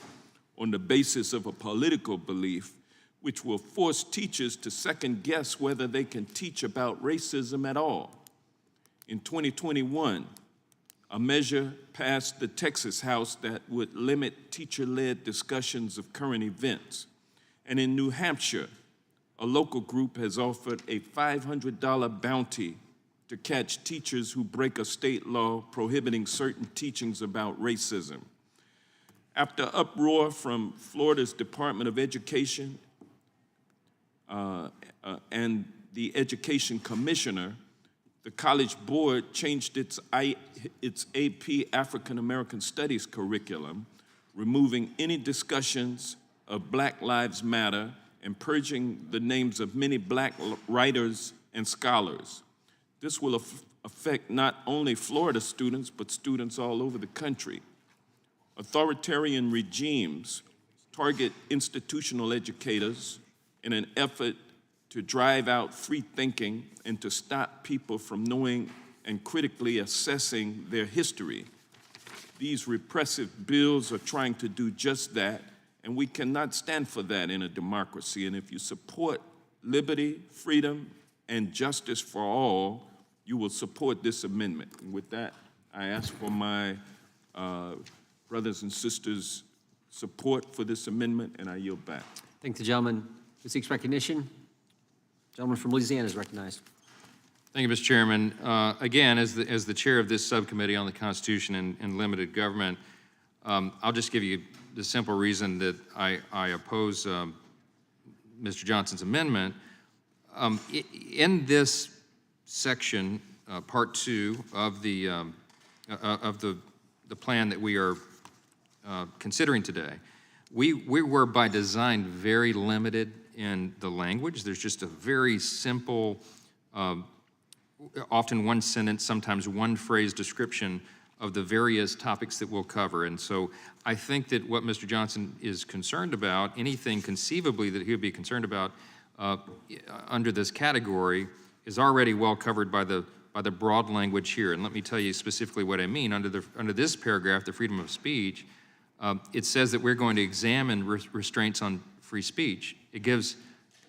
on the basis of a political belief, which will force teachers to second guess whether they can teach about racism at all. In 2021, a measure passed the Texas House that would limit teacher-led discussions of current events. And in New Hampshire, a local group has offered a $500 bounty to catch teachers who break a state law prohibiting certain teachings about racism. After uproar from Florida's Department of Education and the Education Commissioner, the College Board changed its AP African American Studies curriculum, removing any discussions of Black Lives Matter and purging the names of many Black writers and scholars. This will affect not only Florida students, but students all over the country. Authoritarian regimes target institutional educators in an effort to drive out free thinking and to stop people from knowing and critically assessing their history. These repressive bills are trying to do just that, and we cannot stand for that in a democracy. And if you support liberty, freedom, and justice for all, you will support this amendment. And with that, I ask for my brothers and sisters' support for this amendment, and I yield back. Thank the gentleman who seeks recognition. Gentleman from Louisiana is recognized. Thank you, Mr. Chairman. Again, as the chair of this subcommittee on the Constitution and limited government, I'll just give you the simple reason that I oppose Mr. Johnson's amendment. In this section, Part 2 of the plan that we are considering today, we were by design very limited in the language. There's just a very simple, often one sentence, sometimes one phrase description of the various topics that we'll cover. And so I think that what Mr. Johnson is concerned about, anything conceivably that he would be concerned about under this category, is already well covered by the broad language here. And let me tell you specifically what I mean. Under this paragraph, the freedom of speech, it says that we're going to examine restraints on free speech. It gives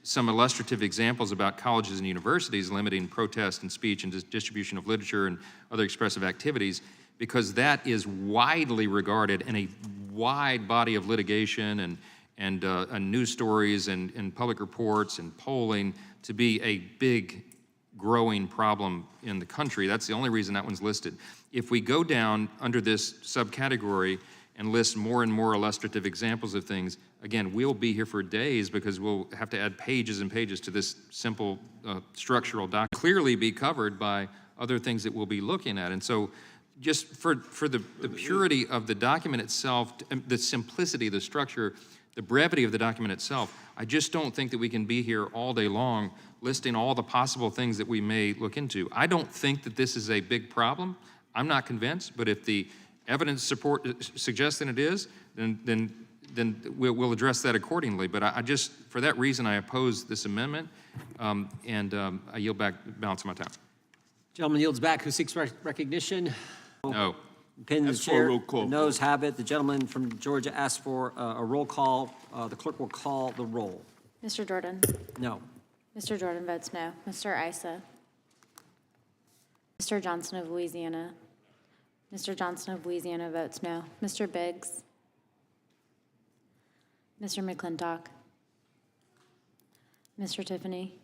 some illustrative examples about colleges and universities limiting protest and speech and distribution of literature and other expressive activities, because that is widely regarded in a wide body of litigation and news stories and public reports and polling to be a big growing problem in the country. That's the only reason that one's listed. If we go down under this subcategory and list more and more illustrative examples of things, again, we'll be here for days because we'll have to add pages and pages to this simple structural document. Clearly be covered by other things that we'll be looking at. And so just for the purity of the document itself, the simplicity, the structure, the brevity of the document itself, I just don't think that we can be here all day long listing all the possible things that we may look into. I don't think that this is a big problem. I'm not convinced, but if the evidence suggests that it is, then we'll address that accordingly. But I just, for that reason, I oppose this amendment, and I yield back the balance of my time. Gentleman yields back. Who seeks recognition? No. Pin the Ask for a chair. roll call. The noes have it. The gentleman from Georgia asked for a roll call. The clerk will call the roll. Mr. Jordan? No. Mr. Jordan votes no. Mr. Issa? Mr. Johnson of Louisiana? Mr. Johnson of Louisiana votes no. Mr. Biggs? Mr. McClintock? Mr. Tiffany?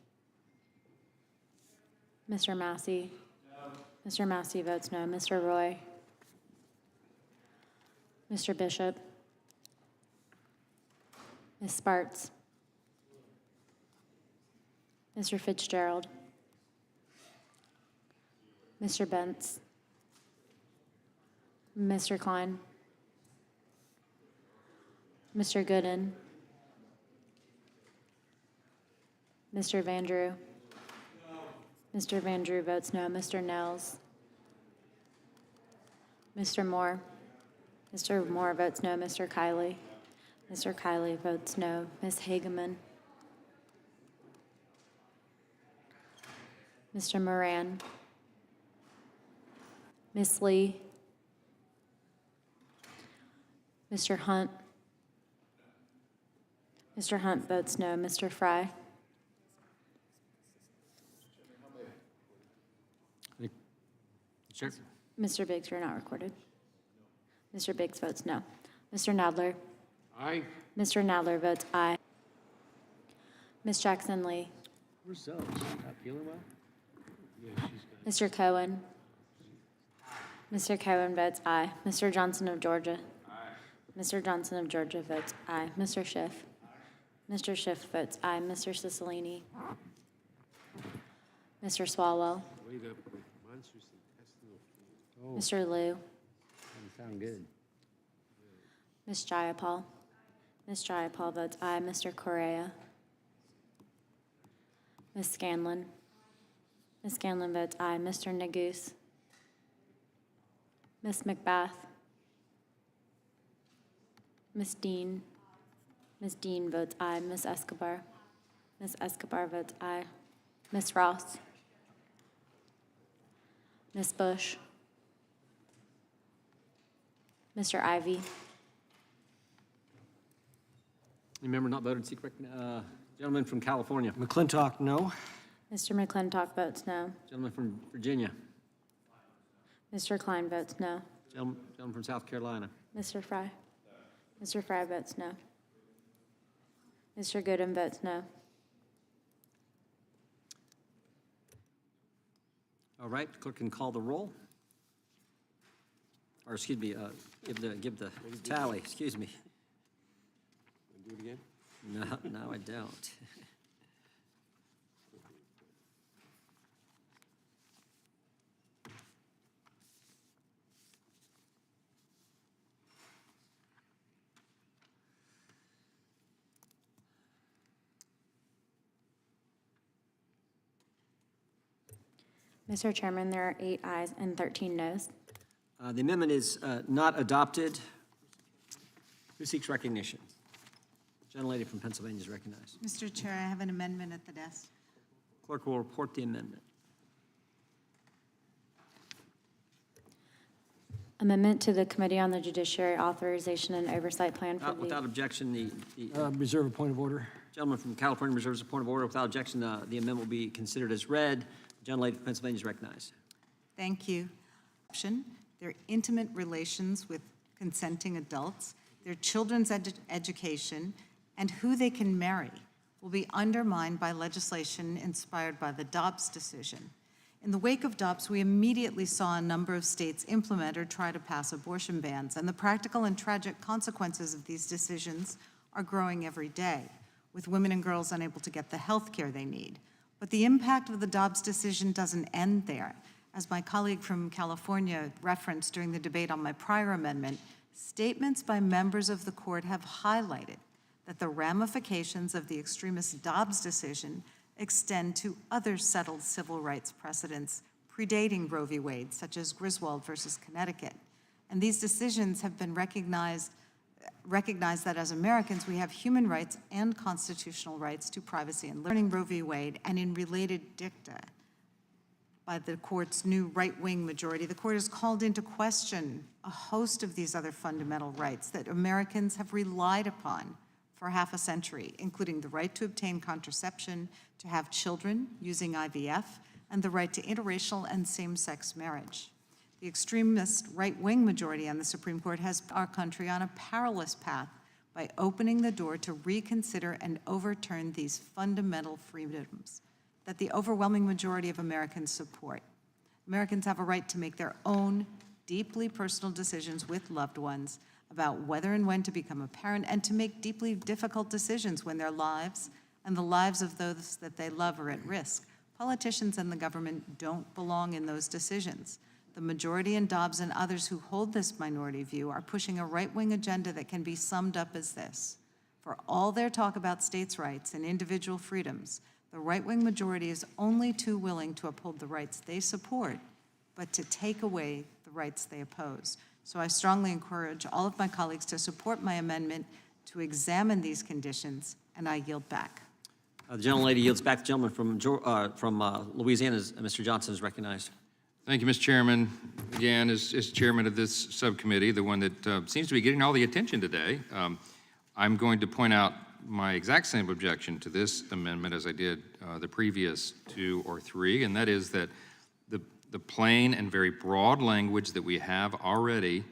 Mr. Massey? No. Mr. Massey votes no. Mr. Roy? Mr. Bishop? Ms. Sparts? Mr. Fitzgerald? Mr. Bentz? Mr. Klein? Mr. Gooden? Mr. Vandrew? No. Mr. Vandrew votes no. Mr. Nels? Mr. Moore? Mr. Moore votes no. Mr. Kiley? Mr. Kiley votes no. Ms. Hageman? Mr. Moran, Ms. Lee, Mr. Hunt. Mr. Hunt votes no. Mr. Fry. Sure. Mr. Biggs, you're not recorded. Mr. Biggs votes no. Mr. Nadler. Aye. Mr. Nadler votes aye. Ms. Jackson Lee. Where's Zoe? She's not feeling well? Mr. Cohen. Mr. Cohen votes aye. Mr. Johnson of Georgia. Mr. Johnson of Georgia votes aye. Mr. Schiff. Mr. Schiff votes aye. Mr. Cicilline. Mr. Swalwell. Mr. Liu. Doesn't sound good. Ms. Jayapal. Ms. Jayapal votes aye. Mr. Correa. Ms. Scanlon. Ms. Scanlon votes aye. Mr. Neguse. Ms. McBath. Ms. Dean. Ms. Dean votes aye. Ms. Escobar. Ms. Escobar votes aye. Ms. Ross. Ms. Bush. Mr. Ivy. Any member not voted, seek gentleman from California. McClintock, no. Mr. McClintock votes no. Gentleman from Virginia. Mr. Klein votes no. Gentleman from South Carolina. Mr. Fry. Mr. Fry votes no. Mr. Goodham votes no. All right, clerk can call the roll. Or, excuse me, give the tally, excuse me. Do it again? No, I don't. Mr. Chairman, there are 8 ayes and 13 noes. The amendment is not adopted. Who seeks recognition? Gentlelady from Pennsylvania is recognized. Mr. Chair, I have an amendment at the desk. Clerk will report the amendment. Amendment to the Committee on the Judiciary Authorization and Oversight Plan for Without the... objection, the Reserve a point of order. gentleman from California reserves a point of order. Without objection, the amendment will be considered as read. The gentlelady from Pennsylvania is recognized. Thank you. Their intimate relations with consenting adults, their children's education, and who they can marry will be undermined by legislation inspired by the Dobbs decision. In the wake of Dobbs, we immediately saw a number of states implement or try to pass abortion bans, and the practical and tragic consequences of these decisions are growing every day, with women and girls unable to get the health care they need. But the impact of the Dobbs decision doesn't end there. As my colleague from California referenced during the debate on my prior amendment, statements by members of the court have highlighted that the ramifications of the extremist Dobbs decision extend to other settled civil rights precedents predating Roe v. Wade, such as Griswold versus Connecticut. And these decisions have been recognized that as Americans, we have human rights and constitutional rights to privacy and learning Roe v. Wade, and in related dicta by the court's new right-wing majority, the court has called into question a host of these other fundamental rights that Americans have relied upon for half a century, including the right to obtain contraception, to have children using IVF, and the right to interracial and same-sex marriage. The extremist right-wing majority on the Supreme Court has put our country on a perilous path by opening the door to reconsider and overturn these fundamental freedoms that the overwhelming majority of Americans support. Americans have a right to make their own deeply personal decisions with loved ones about whether and when to become a parent, and to make deeply difficult decisions when their lives and the lives of those that they love are at risk. Politicians and the government don't belong in those decisions. The majority in Dobbs and others who hold this minority view are pushing a right-wing agenda that can be summed up as this: for all their talk about states' rights and individual freedoms, the right-wing majority is only too willing to uphold the rights they support, but to take away the rights they oppose. So I strongly encourage all of my colleagues to support my amendment to examine these conditions, and I yield back. The gentlelady yields back. The gentleman from Louisiana, Mr. Johnson, is recognized. Thank you, Mr. Chairman. Again, as chairman of this subcommittee, the one that seems to be getting all the attention today, I'm going to point out my exact same objection to this amendment as I did the previous 2 or 3, and that is that the plain and very broad language that we have already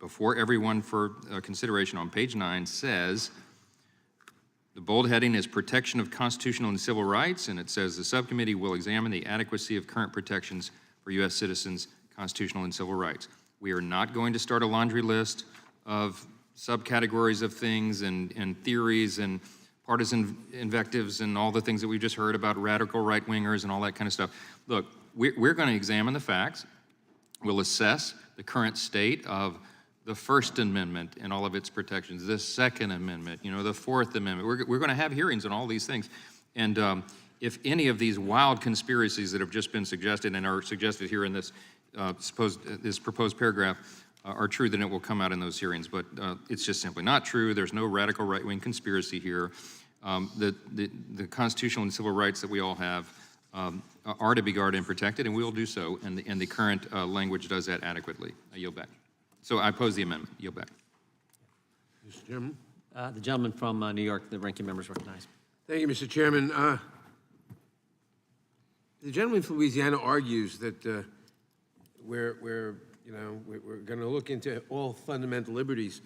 before everyone for consideration on page 9 says, the bold heading is protection of constitutional and civil rights, and it says the subcommittee will examine the adequacy of current protections for U.S. citizens' constitutional and civil rights. We are not going to start a laundry list of subcategories of things and theories and partisan invectives and all the things that we just heard about radical right-wingers and all that kind of stuff. Look, we're going to examine the facts. We'll assess the current state of the First Amendment and all of its protections, the Second Amendment, the Fourth Amendment. We're going to have hearings on all these things. And if any of these wild conspiracies that have just been suggested and are suggested here in this proposed paragraph are true, then it will come out in those hearings. But it's just simply not true. There's no radical right-wing conspiracy here. The constitutional and civil rights that we all have are to be guarded and protected, and we will do so, and the current language does that adequately. I yield back. So I oppose the amendment. Yield back. Mr. Chairman. The gentleman from New York, the ranking member, is recognized. Thank you, Mr. Chairman. The gentleman from Louisiana argues that we're going to look into all fundamental liberties.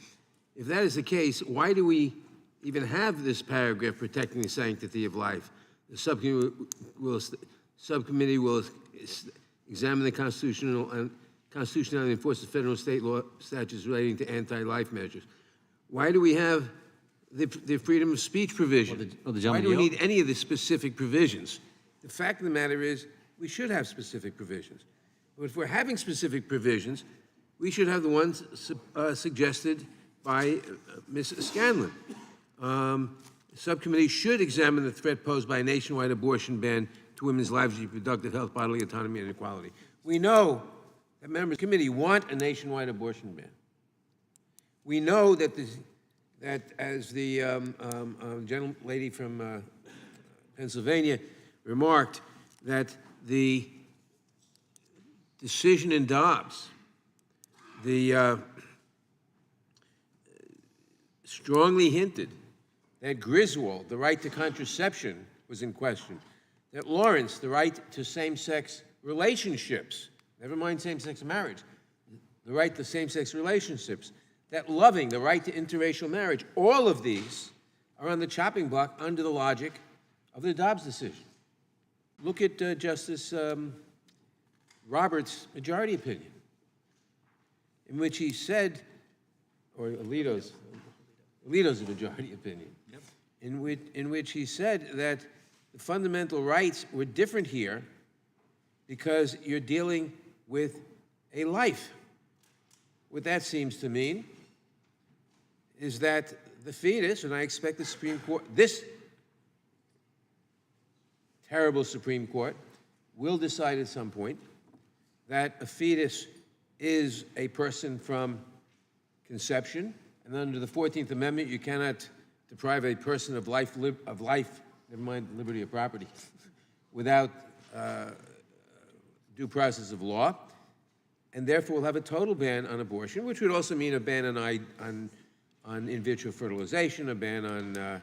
If that is the case, why do we even have this paragraph protecting the sanctity of life? The subcommittee will examine the constitutionality and enforce the federal and state law statutes relating to anti-life measures. Why do we have the freedom of speech provision? Why do we need any of the specific provisions? The fact of the matter is, we should have specific provisions. But if we're having specific provisions, we should have the ones suggested by Ms. Scanlon. The subcommittee should examine the threat posed by a nationwide abortion ban to women's lives, reproductive health, bodily autonomy, and equality. We know that members of the committee want a nationwide abortion ban. We know that as the gentlelady from Pennsylvania remarked, that the decision in Dobbs, strongly hinted that Griswold, the right to contraception, was in question, that Lawrence, the right to same-sex relationships, never mind same-sex marriage, the right to same-sex relationships, that Loving, the right to interracial marriage, all of these are on the chopping block under the logic of the Dobbs decision. Look at Justice Roberts' majority opinion, in which he said, or Alito's majority opinion, in which he said that the fundamental rights were different here because you're dealing with a life. What that seems to mean is that the fetus, and I expect the Supreme Court, this terrible Supreme Court, will decide at some point that a fetus is a person from conception, and under the 14th Amendment, you cannot deprive a person of life, never mind liberty of property, without due process of law, and therefore will have a total ban on abortion, which would also mean a ban on in vitro fertilization, a ban on a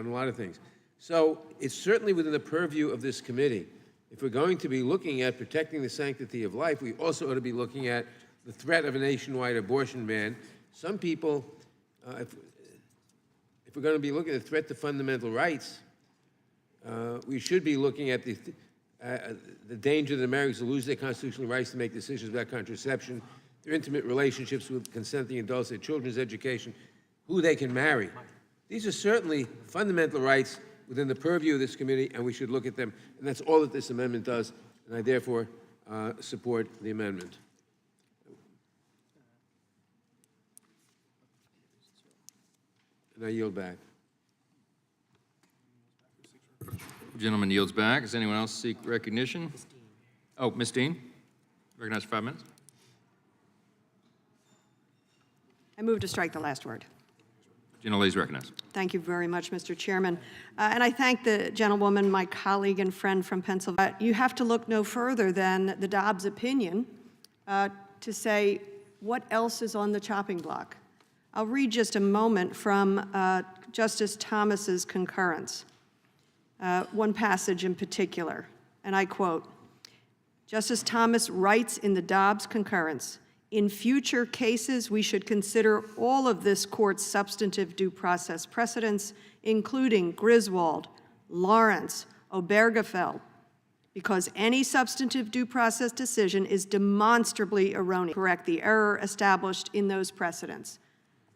lot of things. So it's certainly within the purview of this committee. If we're going to be looking at protecting the sanctity of life, we also ought to be looking at the threat of a nationwide abortion ban. Some people, if we're going to be looking at the threat to fundamental rights, we should be looking at the danger that Americans will lose their constitutional rights to make decisions about contraception, their intimate relationships with consenting adults, their children's education, who they can marry. These are certainly fundamental rights within the purview of this committee, and we should look at them. And that's all that this amendment does, and I therefore support the amendment. And I yield back. Gentleman yields back. Does anyone else seek recognition? Oh, Ms. Dean, recognized for 5 minutes. I move to strike the last word. Gentlelady is recognized. Thank you very much, Mr. Chairman. And I thank the gentlewoman, my colleague and friend from Pennsylvania. You have to look no further than the Dobbs opinion to say what else is on the chopping block. I'll read just a moment from Justice Thomas's concurrence, one passage in particular, and I quote, Justice Thomas writes in the Dobbs concurrence, in future cases, we should consider all of this court's substantive due process precedents, including Griswold, Lawrence, Obergefell, because any substantive due process decision is demonstrably erroneous. Correct the error established in those precedents.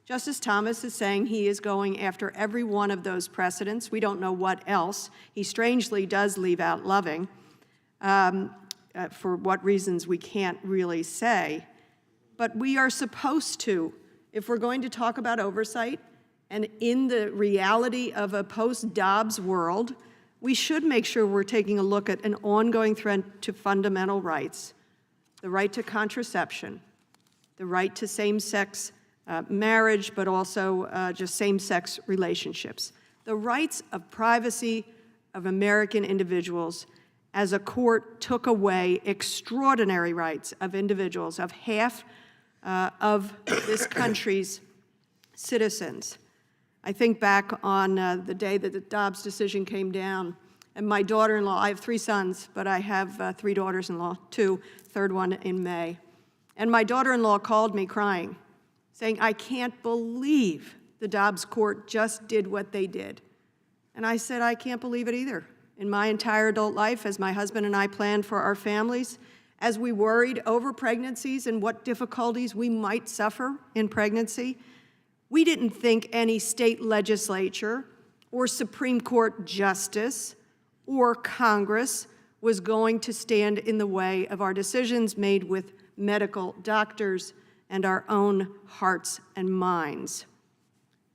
Justice Thomas is saying he is going after every one of those precedents. We don't know what else. He strangely does leave out Loving, for what reasons we can't really say. But we are supposed to, if we're going to talk about oversight, and in the reality of a post-Dobbs world, we should make sure we're taking a look at an ongoing threat to fundamental rights, the right to contraception, the right to same-sex marriage, but also just same-sex relationships, the rights of privacy of American individuals as a court took away extraordinary rights of individuals, of half of this country's citizens. I think back on the day that the Dobbs decision came down, and my daughter-in-law, I have 3 sons, but I have 3 daughters-in-law, 2, third one in May. And my daughter-in-law called me crying, saying, I can't believe the Dobbs court just did what they did. And I said, I can't believe it either. In my entire adult life, as my husband and I planned for our families, as we worried over pregnancies and what difficulties we might suffer in pregnancy, we didn't think any state legislature or Supreme Court justice or Congress was going to stand in the way of our decisions made with medical doctors and our own hearts and minds.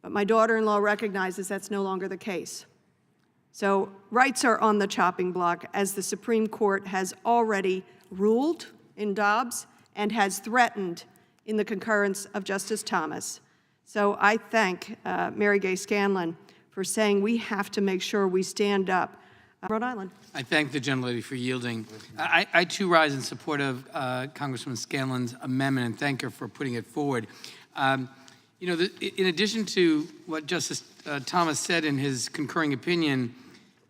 But my daughter-in-law recognizes that's no longer the case. So rights are on the chopping block, as the Supreme Court has already ruled in Dobbs and has threatened in the concurrence of Justice Thomas. So I thank Mary Gay Scanlon for saying we have to make sure we stand up. Rhode Island. I thank the gentlelady for yielding. I too rise in support of Congresswoman Scanlon's amendment and thank her for putting it forward. You know, in addition to what Justice Thomas said in his concurring opinion,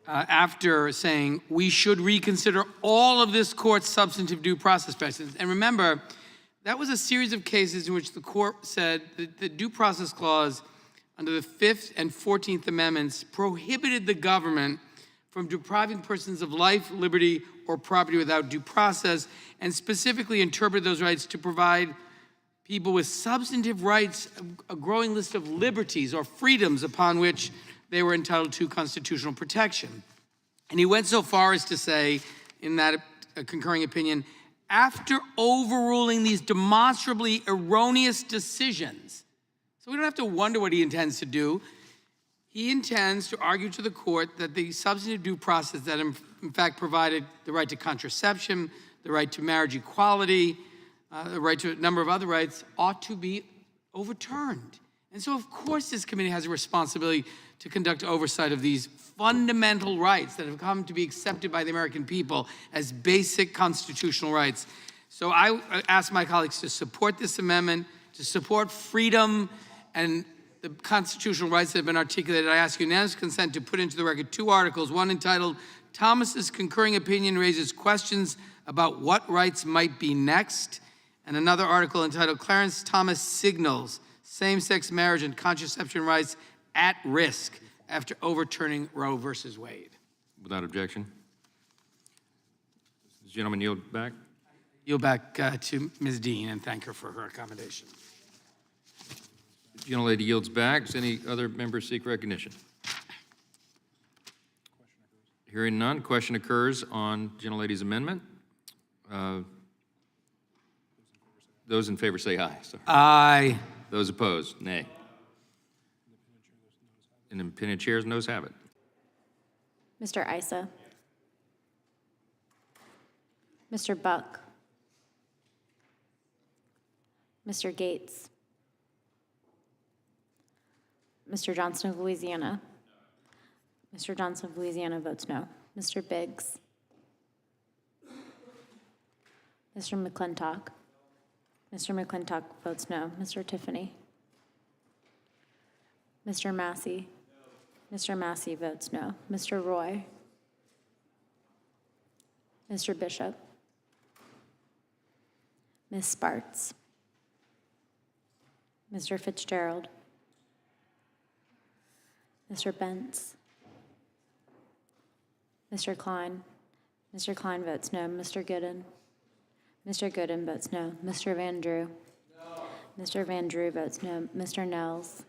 after saying we should reconsider all of this court's substantive due process precedents. And remember, that was a series of cases in which the court said that the due process clause under the 5th and 14th Amendments prohibited the government from depriving persons of life, liberty, or property without due process, and specifically interpreted those rights to provide people with substantive rights, a growing list of liberties or freedoms upon which they were entitled to constitutional protection. And he went so far as to say, in that concurring opinion, after overruling these demonstrably erroneous decisions, so we don't have to wonder what he intends to do, he intends to argue to the court that the substantive due process that in fact provided the right to contraception, the right to marriage equality, the right to a number of other rights ought to be overturned. And so of course this committee has a responsibility to conduct oversight of these fundamental rights that have come to be accepted by the American people as basic constitutional rights. So I ask my colleagues to support this amendment, to support freedom and the constitutional rights that have been articulated. I ask unanimous consent to put into the record 2 articles, one entitled, Thomas's concurring opinion raises questions about what rights might be next, and another article entitled, Clarence Thomas signals same-sex marriage and contraception rights at risk after overturning Roe versus Wade. Without objection. Does the gentleman yield back? Yield back to Ms. Dean and thank her for her accommodation. The gentlelady yields back. Does any other member seek recognition? Hearing none, question occurs on gentlelady's amendment. Those in favor say aye. Sorry. Aye. Those opposed, nay. And independent chairs, noes have it. Mr. Issa. Mr. Buck. Mr. Gates. Mr. Johnson of Louisiana. Mr. Johnson of Louisiana votes no. Mr. Biggs. Mr. McClintock. Mr. McClintock votes no. Mr. Tiffany. Mr. Massey. Mr. Massey votes no. Mr. Roy. Mr. Bishop. Ms. Sparts. Mr. Fitzgerald. Mr. Bentz. Mr. Klein. Mr. Klein votes no. Mr. Gooden. Mr. Gooden votes no. Mr. Van Drew. No. Mr. Van Drew votes no. Mr. Nels.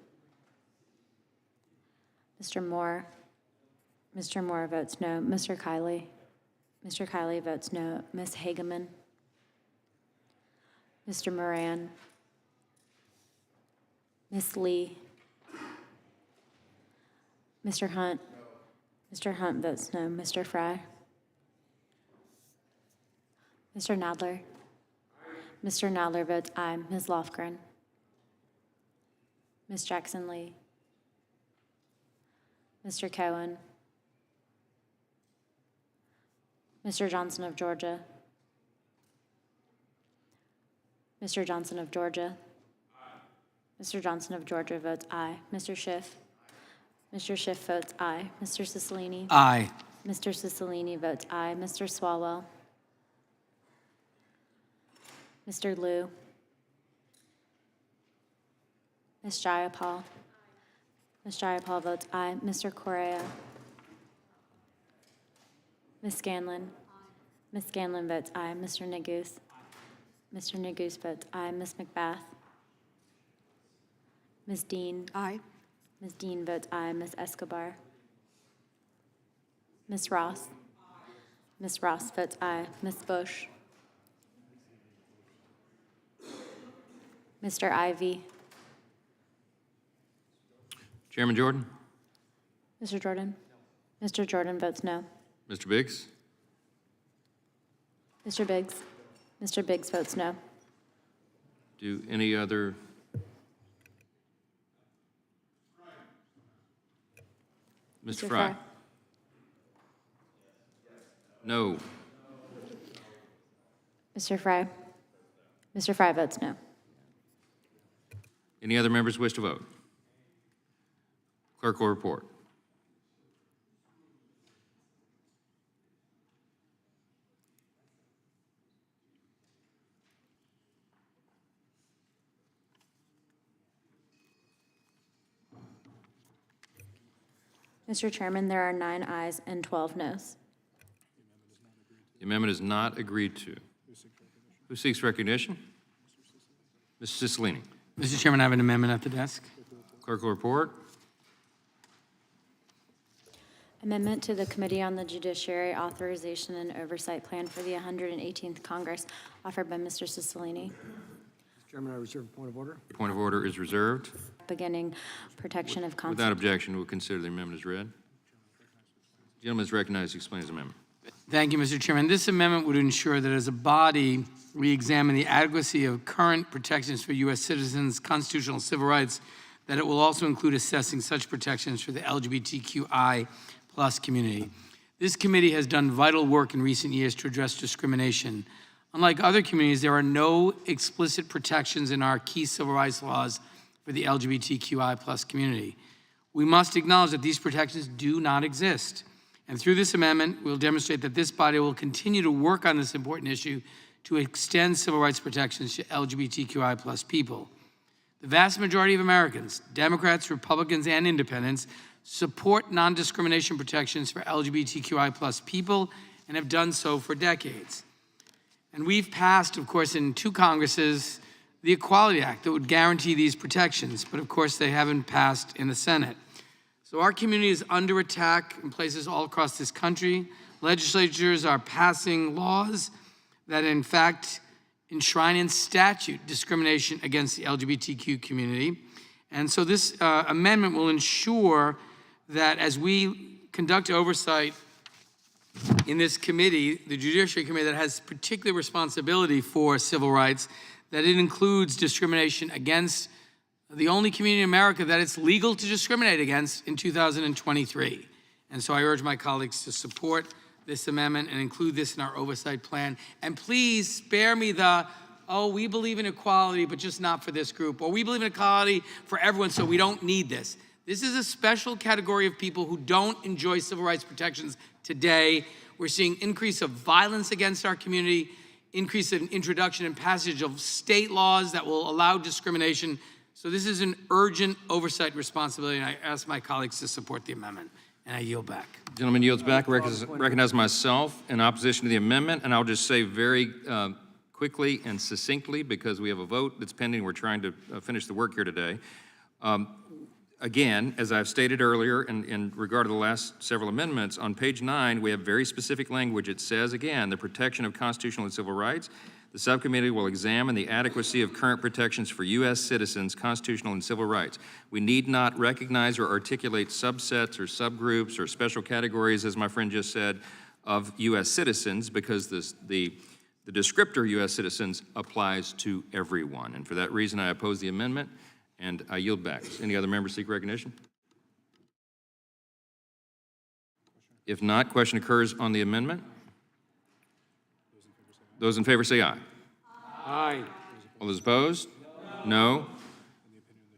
Mr. Moore. Mr. Moore votes no. Mr. Kiley. Mr. Kiley votes no. Ms. Hageman. Mr. Moran. Ms. Lee. Mr. Hunt. Mr. Hunt votes no. Mr. Fry. Mr. Nadler. Mr. Nadler votes aye. Ms. Lofgren. Ms. Jackson Lee. Mr. Cohen. Mr. Johnson of Georgia. Mr. Johnson of Georgia. Mr. Johnson of Georgia votes aye. Mr. Schiff. Mr. Schiff votes aye. Mr. Cicilline. Aye. Mr. Cicilline votes aye. Mr. Swalwell. Mr. Liu. Ms. Jayapal. Ms. Jayapal votes aye. Mr. Correa. Ms. Scanlon. Ms. Scanlon votes aye. Mr. Neguse. Mr. Neguse votes aye. Ms. McBath. Ms. Dean. Aye. Ms. Dean votes aye. Ms. Escobar. Ms. Ross. Ms. Ross votes aye. Ms. Bush. Mr. Ivy. Chairman Jordan? Mr. Jordan. Mr. Jordan votes no. Mr. Biggs? Mr. Biggs. Mr. Biggs votes no. Do any other? Mr. Fry? No. Mr. Fry. Mr. Fry votes no. Any other members wish to vote? Clerk will report. Mr. Chairman, there are 9 ayes and 12 noes. The amendment is not agreed to. Who seeks recognition? Mr. Cicilline. Mr. Chairman, I have an amendment at the desk. Clerk will report. Amendment to the Committee on the Judiciary Authorization and Oversight Plan for the 118th Congress, offered by Mr. Cicilline. Mr. Chairman, I reserve a point of order. Point of order is reserved. Beginning protection of Without constitutional. objection, we'll consider the amendment as read. The gentleman is recognized to explain his amendment. Thank you, Mr. Chairman. This amendment would ensure that as a body, we examine the adequacy of current protections for U.S. citizens' constitutional and civil rights, that it will also include assessing such protections for the LGBTQI+ community. This committee has done vital work in recent years to address discrimination. Unlike other communities, there are no explicit protections in our key civil rights laws for the LGBTQI+ community. We must acknowledge that these protections do not exist. And through this amendment, we'll demonstrate that this body will continue to work on this important issue to extend civil rights protections to LGBTQI+ people. The vast majority of Americans, Democrats, Republicans, and independents, support non-discrimination protections for LGBTQI+ people and have done so for decades. And we've passed, of course, in 2 Congresses, the Equality Act that would guarantee these protections, but of course they haven't passed in the Senate. So our community is under attack in places all across this country. Legislatures are passing laws that in fact enshrine in statute discrimination against the LGBTQ community. And so this amendment will ensure that as we conduct oversight in this committee, the Judiciary Committee that has particular responsibility for civil rights, that it includes discrimination against the only community in America that it's legal to discriminate against in 2023. And so I urge my colleagues to support this amendment and include this in our oversight plan. And please spare me the, oh, we believe in equality, but just not for this group, or we believe in equality for everyone, so we don't need this. This is a special category of people who don't enjoy civil rights protections today. We're seeing increase of violence against our community, increase in introduction and passage of state laws that will allow discrimination. So this is an urgent oversight responsibility, and I ask my colleagues to support the amendment, and I yield back. Gentleman yields back. Recognize myself in opposition to the amendment, and I'll just say very quickly and succinctly, because we have a vote that's pending. We're trying to finish the work here today. Again, as I've stated earlier in regard to the last several amendments, on page 9, we have very specific language. It says, again, the protection of constitutional and civil rights. The subcommittee will examine the adequacy of current protections for U.S. citizens' constitutional and civil rights. We need not recognize or articulate subsets or subgroups or special categories, as my friend just said, of U.S. citizens, because the descriptor U.S. citizens applies to everyone. And for that reason, I oppose the amendment, and I yield back. Does any other members seek recognition? If not, question occurs on the amendment. Those in favor say aye. Aye. All those opposed? No.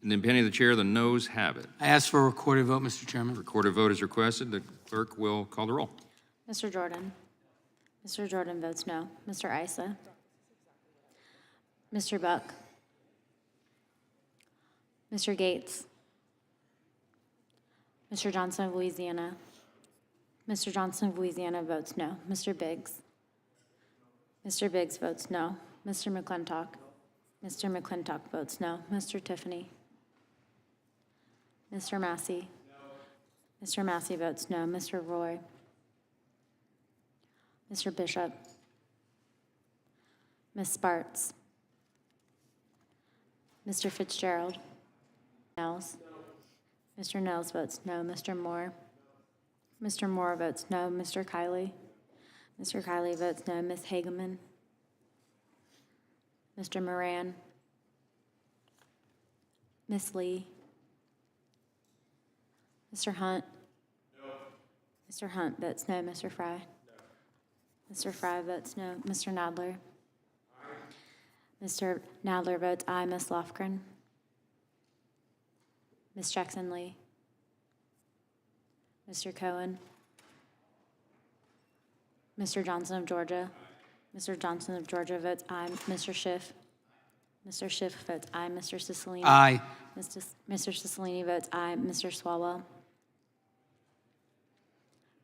In the opinion of the chair, the noes have it. I ask for a recorded vote, Mr. Chairman. Recorded vote is requested. The clerk will call the roll. Mr. Jordan. Mr. Jordan votes no. Mr. Issa. Mr. Buck. Mr. Gates. Mr. Johnson of Louisiana. Mr. Johnson of Louisiana votes no. Mr. Biggs. Mr. Biggs votes no. Mr. McClintock. Mr. McClintock votes no. Mr. Tiffany. Mr. Massey. No. Mr. Massey votes no. Mr. Roy. Mr. Bishop. Ms. Spartz. Mr. Fitzgerald. Nels. Mr. Nels votes no. Mr. Moore. Mr. Moore votes no. Mr. Kiley. Mr. Kiley votes no. Ms. Hageman. Mr. Moran. Ms. Lee. Mr. Hunt. No. Mr. Hunt votes no. Mr. Fry. No. Mr. Fry votes no. Mr. Nadler. Aye. Mr. Nadler votes aye. Ms. Lofgren. Ms. Jackson Lee. Mr. Cohen. Mr. Johnson of Georgia. Mr. Johnson of Georgia votes aye. Mr. Schiff. Mr. Schiff votes aye. Mr. Cicilline. Aye. Mr. Cicilline votes aye. Mr. Swalwell.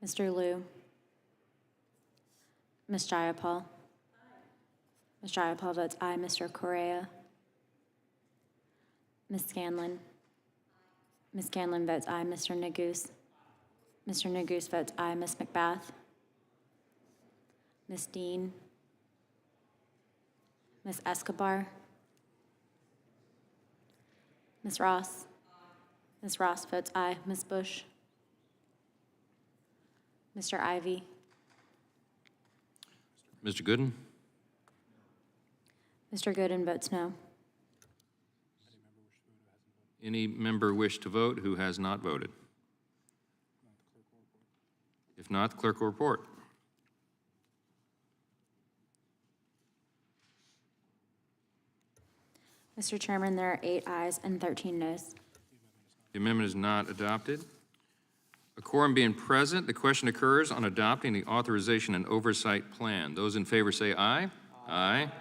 Mr. Liu. Ms. Jayapal. Ms. Jayapal votes aye. Mr. Correa. Ms. Scanlon. Ms. Scanlon votes aye. Mr. Neguse. Mr. Neguse votes aye. Ms. McBath. Ms. Dean. Ms. Escobar. Ms. Ross. Ms. Ross votes aye. Ms. Bush. Mr. Ivy. Mr. Gooden? Mr. Gooden votes no. Any member wish to vote who has not voted? If not, the clerk will report. Mr. Chairman, there are 8 ayes and 13 noes. The amendment is not adopted. A quorum being present, the question occurs on adopting the Authorization and Oversight Plan. Those in favor say aye. Aye.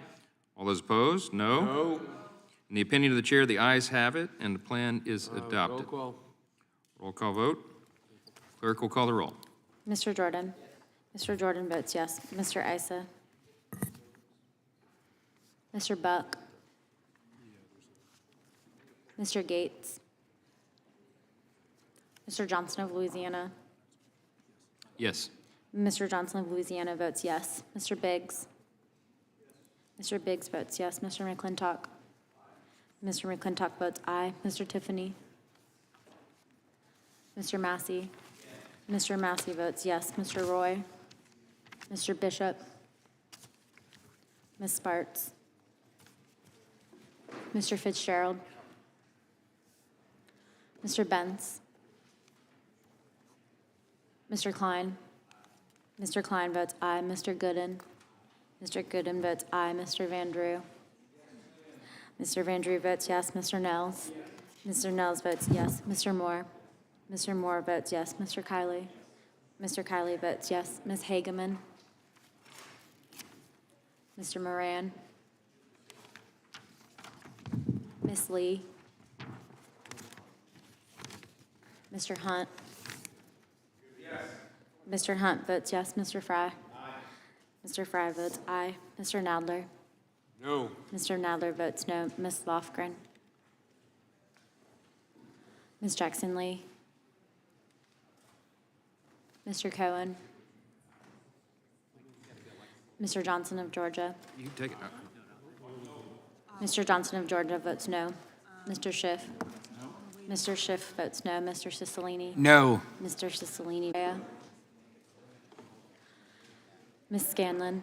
All those opposed? No. No. In the opinion of the chair, the ayes have it, and the plan is adopted. Roll call. Roll call vote. Clerk will call the roll. Mr. Jordan. Mr. Jordan votes yes. Mr. Issa. Mr. Buck. Mr. Gates. Mr. Johnson of Louisiana. Yes. Mr. Johnson of Louisiana votes yes. Mr. Biggs. Mr. Biggs votes yes. Mr. McClintock. Mr. McClintock votes aye. Mr. Tiffany. Mr. Massey. Mr. Massey votes yes. Mr. Roy. Mr. Bishop. Ms. Spartz. Mr. Fitzgerald. Mr. Benz. Mr. Klein. Mr. Klein votes aye. Mr. Gooden. Mr. Gooden votes aye. Mr. Van Drew. Mr. Van Drew votes yes. Mr. Nels. Mr. Nels votes yes. Mr. Moore. Mr. Moore votes yes. Mr. Kiley. Mr. Kiley votes yes. Ms. Hageman. Mr. Moran. Ms. Lee. Mr. Hunt. Mr. Hunt votes yes. Mr. Fry. Mr. Fry votes aye. Mr. Nadler. No. Mr. Nadler votes no. Ms. Lofgren. Ms. Jackson Lee. Mr. Cohen. Mr. Johnson of Georgia. You can take it. Mr. Johnson of Georgia votes no. Mr. Schiff. Mr. Schiff votes no. Mr. Cicilline. No. Mr. Cicilline. Ms. Scanlon.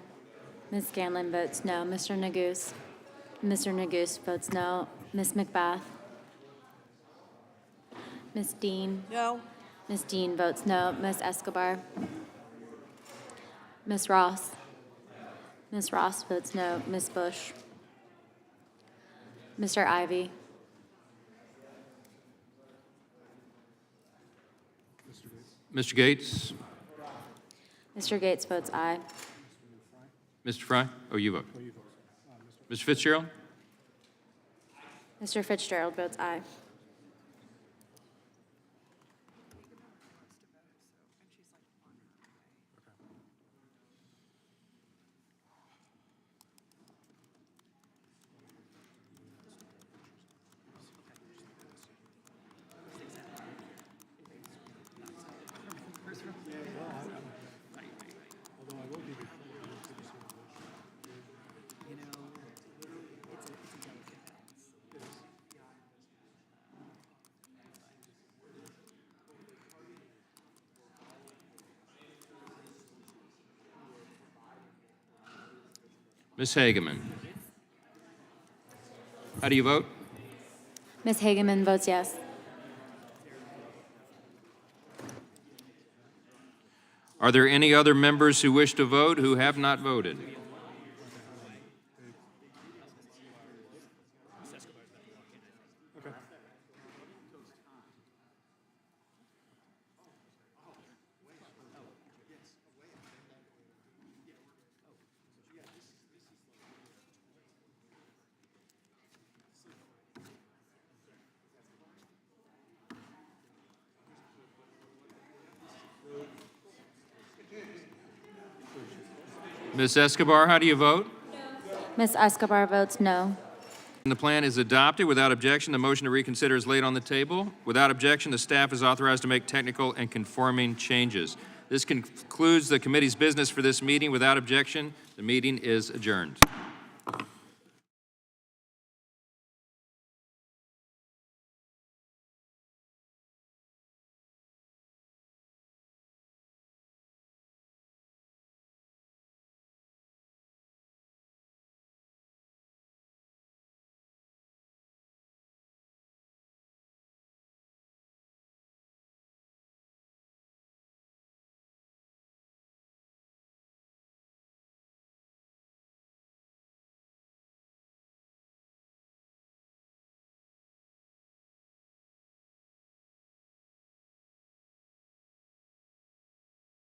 Ms. Scanlon votes no. Mr. Neguse. Mr. Neguse votes no. Ms. McBath. Ms. Dean. No. Ms. Dean votes no. Ms. Escobar. Ms. Ross. Ms. Ross votes no. Ms. Bush. Mr. Ivy. Mr. Gates? Mr. Gates votes aye. Mr. Fry? Oh, you vote. Mr. Fitzgerald? Mr. Fitzgerald votes aye. Ms. Hageman? How do you vote? Ms. Hageman votes yes. Are there any other members who wish to vote who have not voted? Ms. Escobar, how do you vote? Ms. Escobar votes no. The plan is adopted. Without objection, the motion to reconsider is laid on the table. Without objection, the staff is authorized to make technical and conforming changes. This concludes the committee's business for this meeting. Without objection, the meeting is adjourned.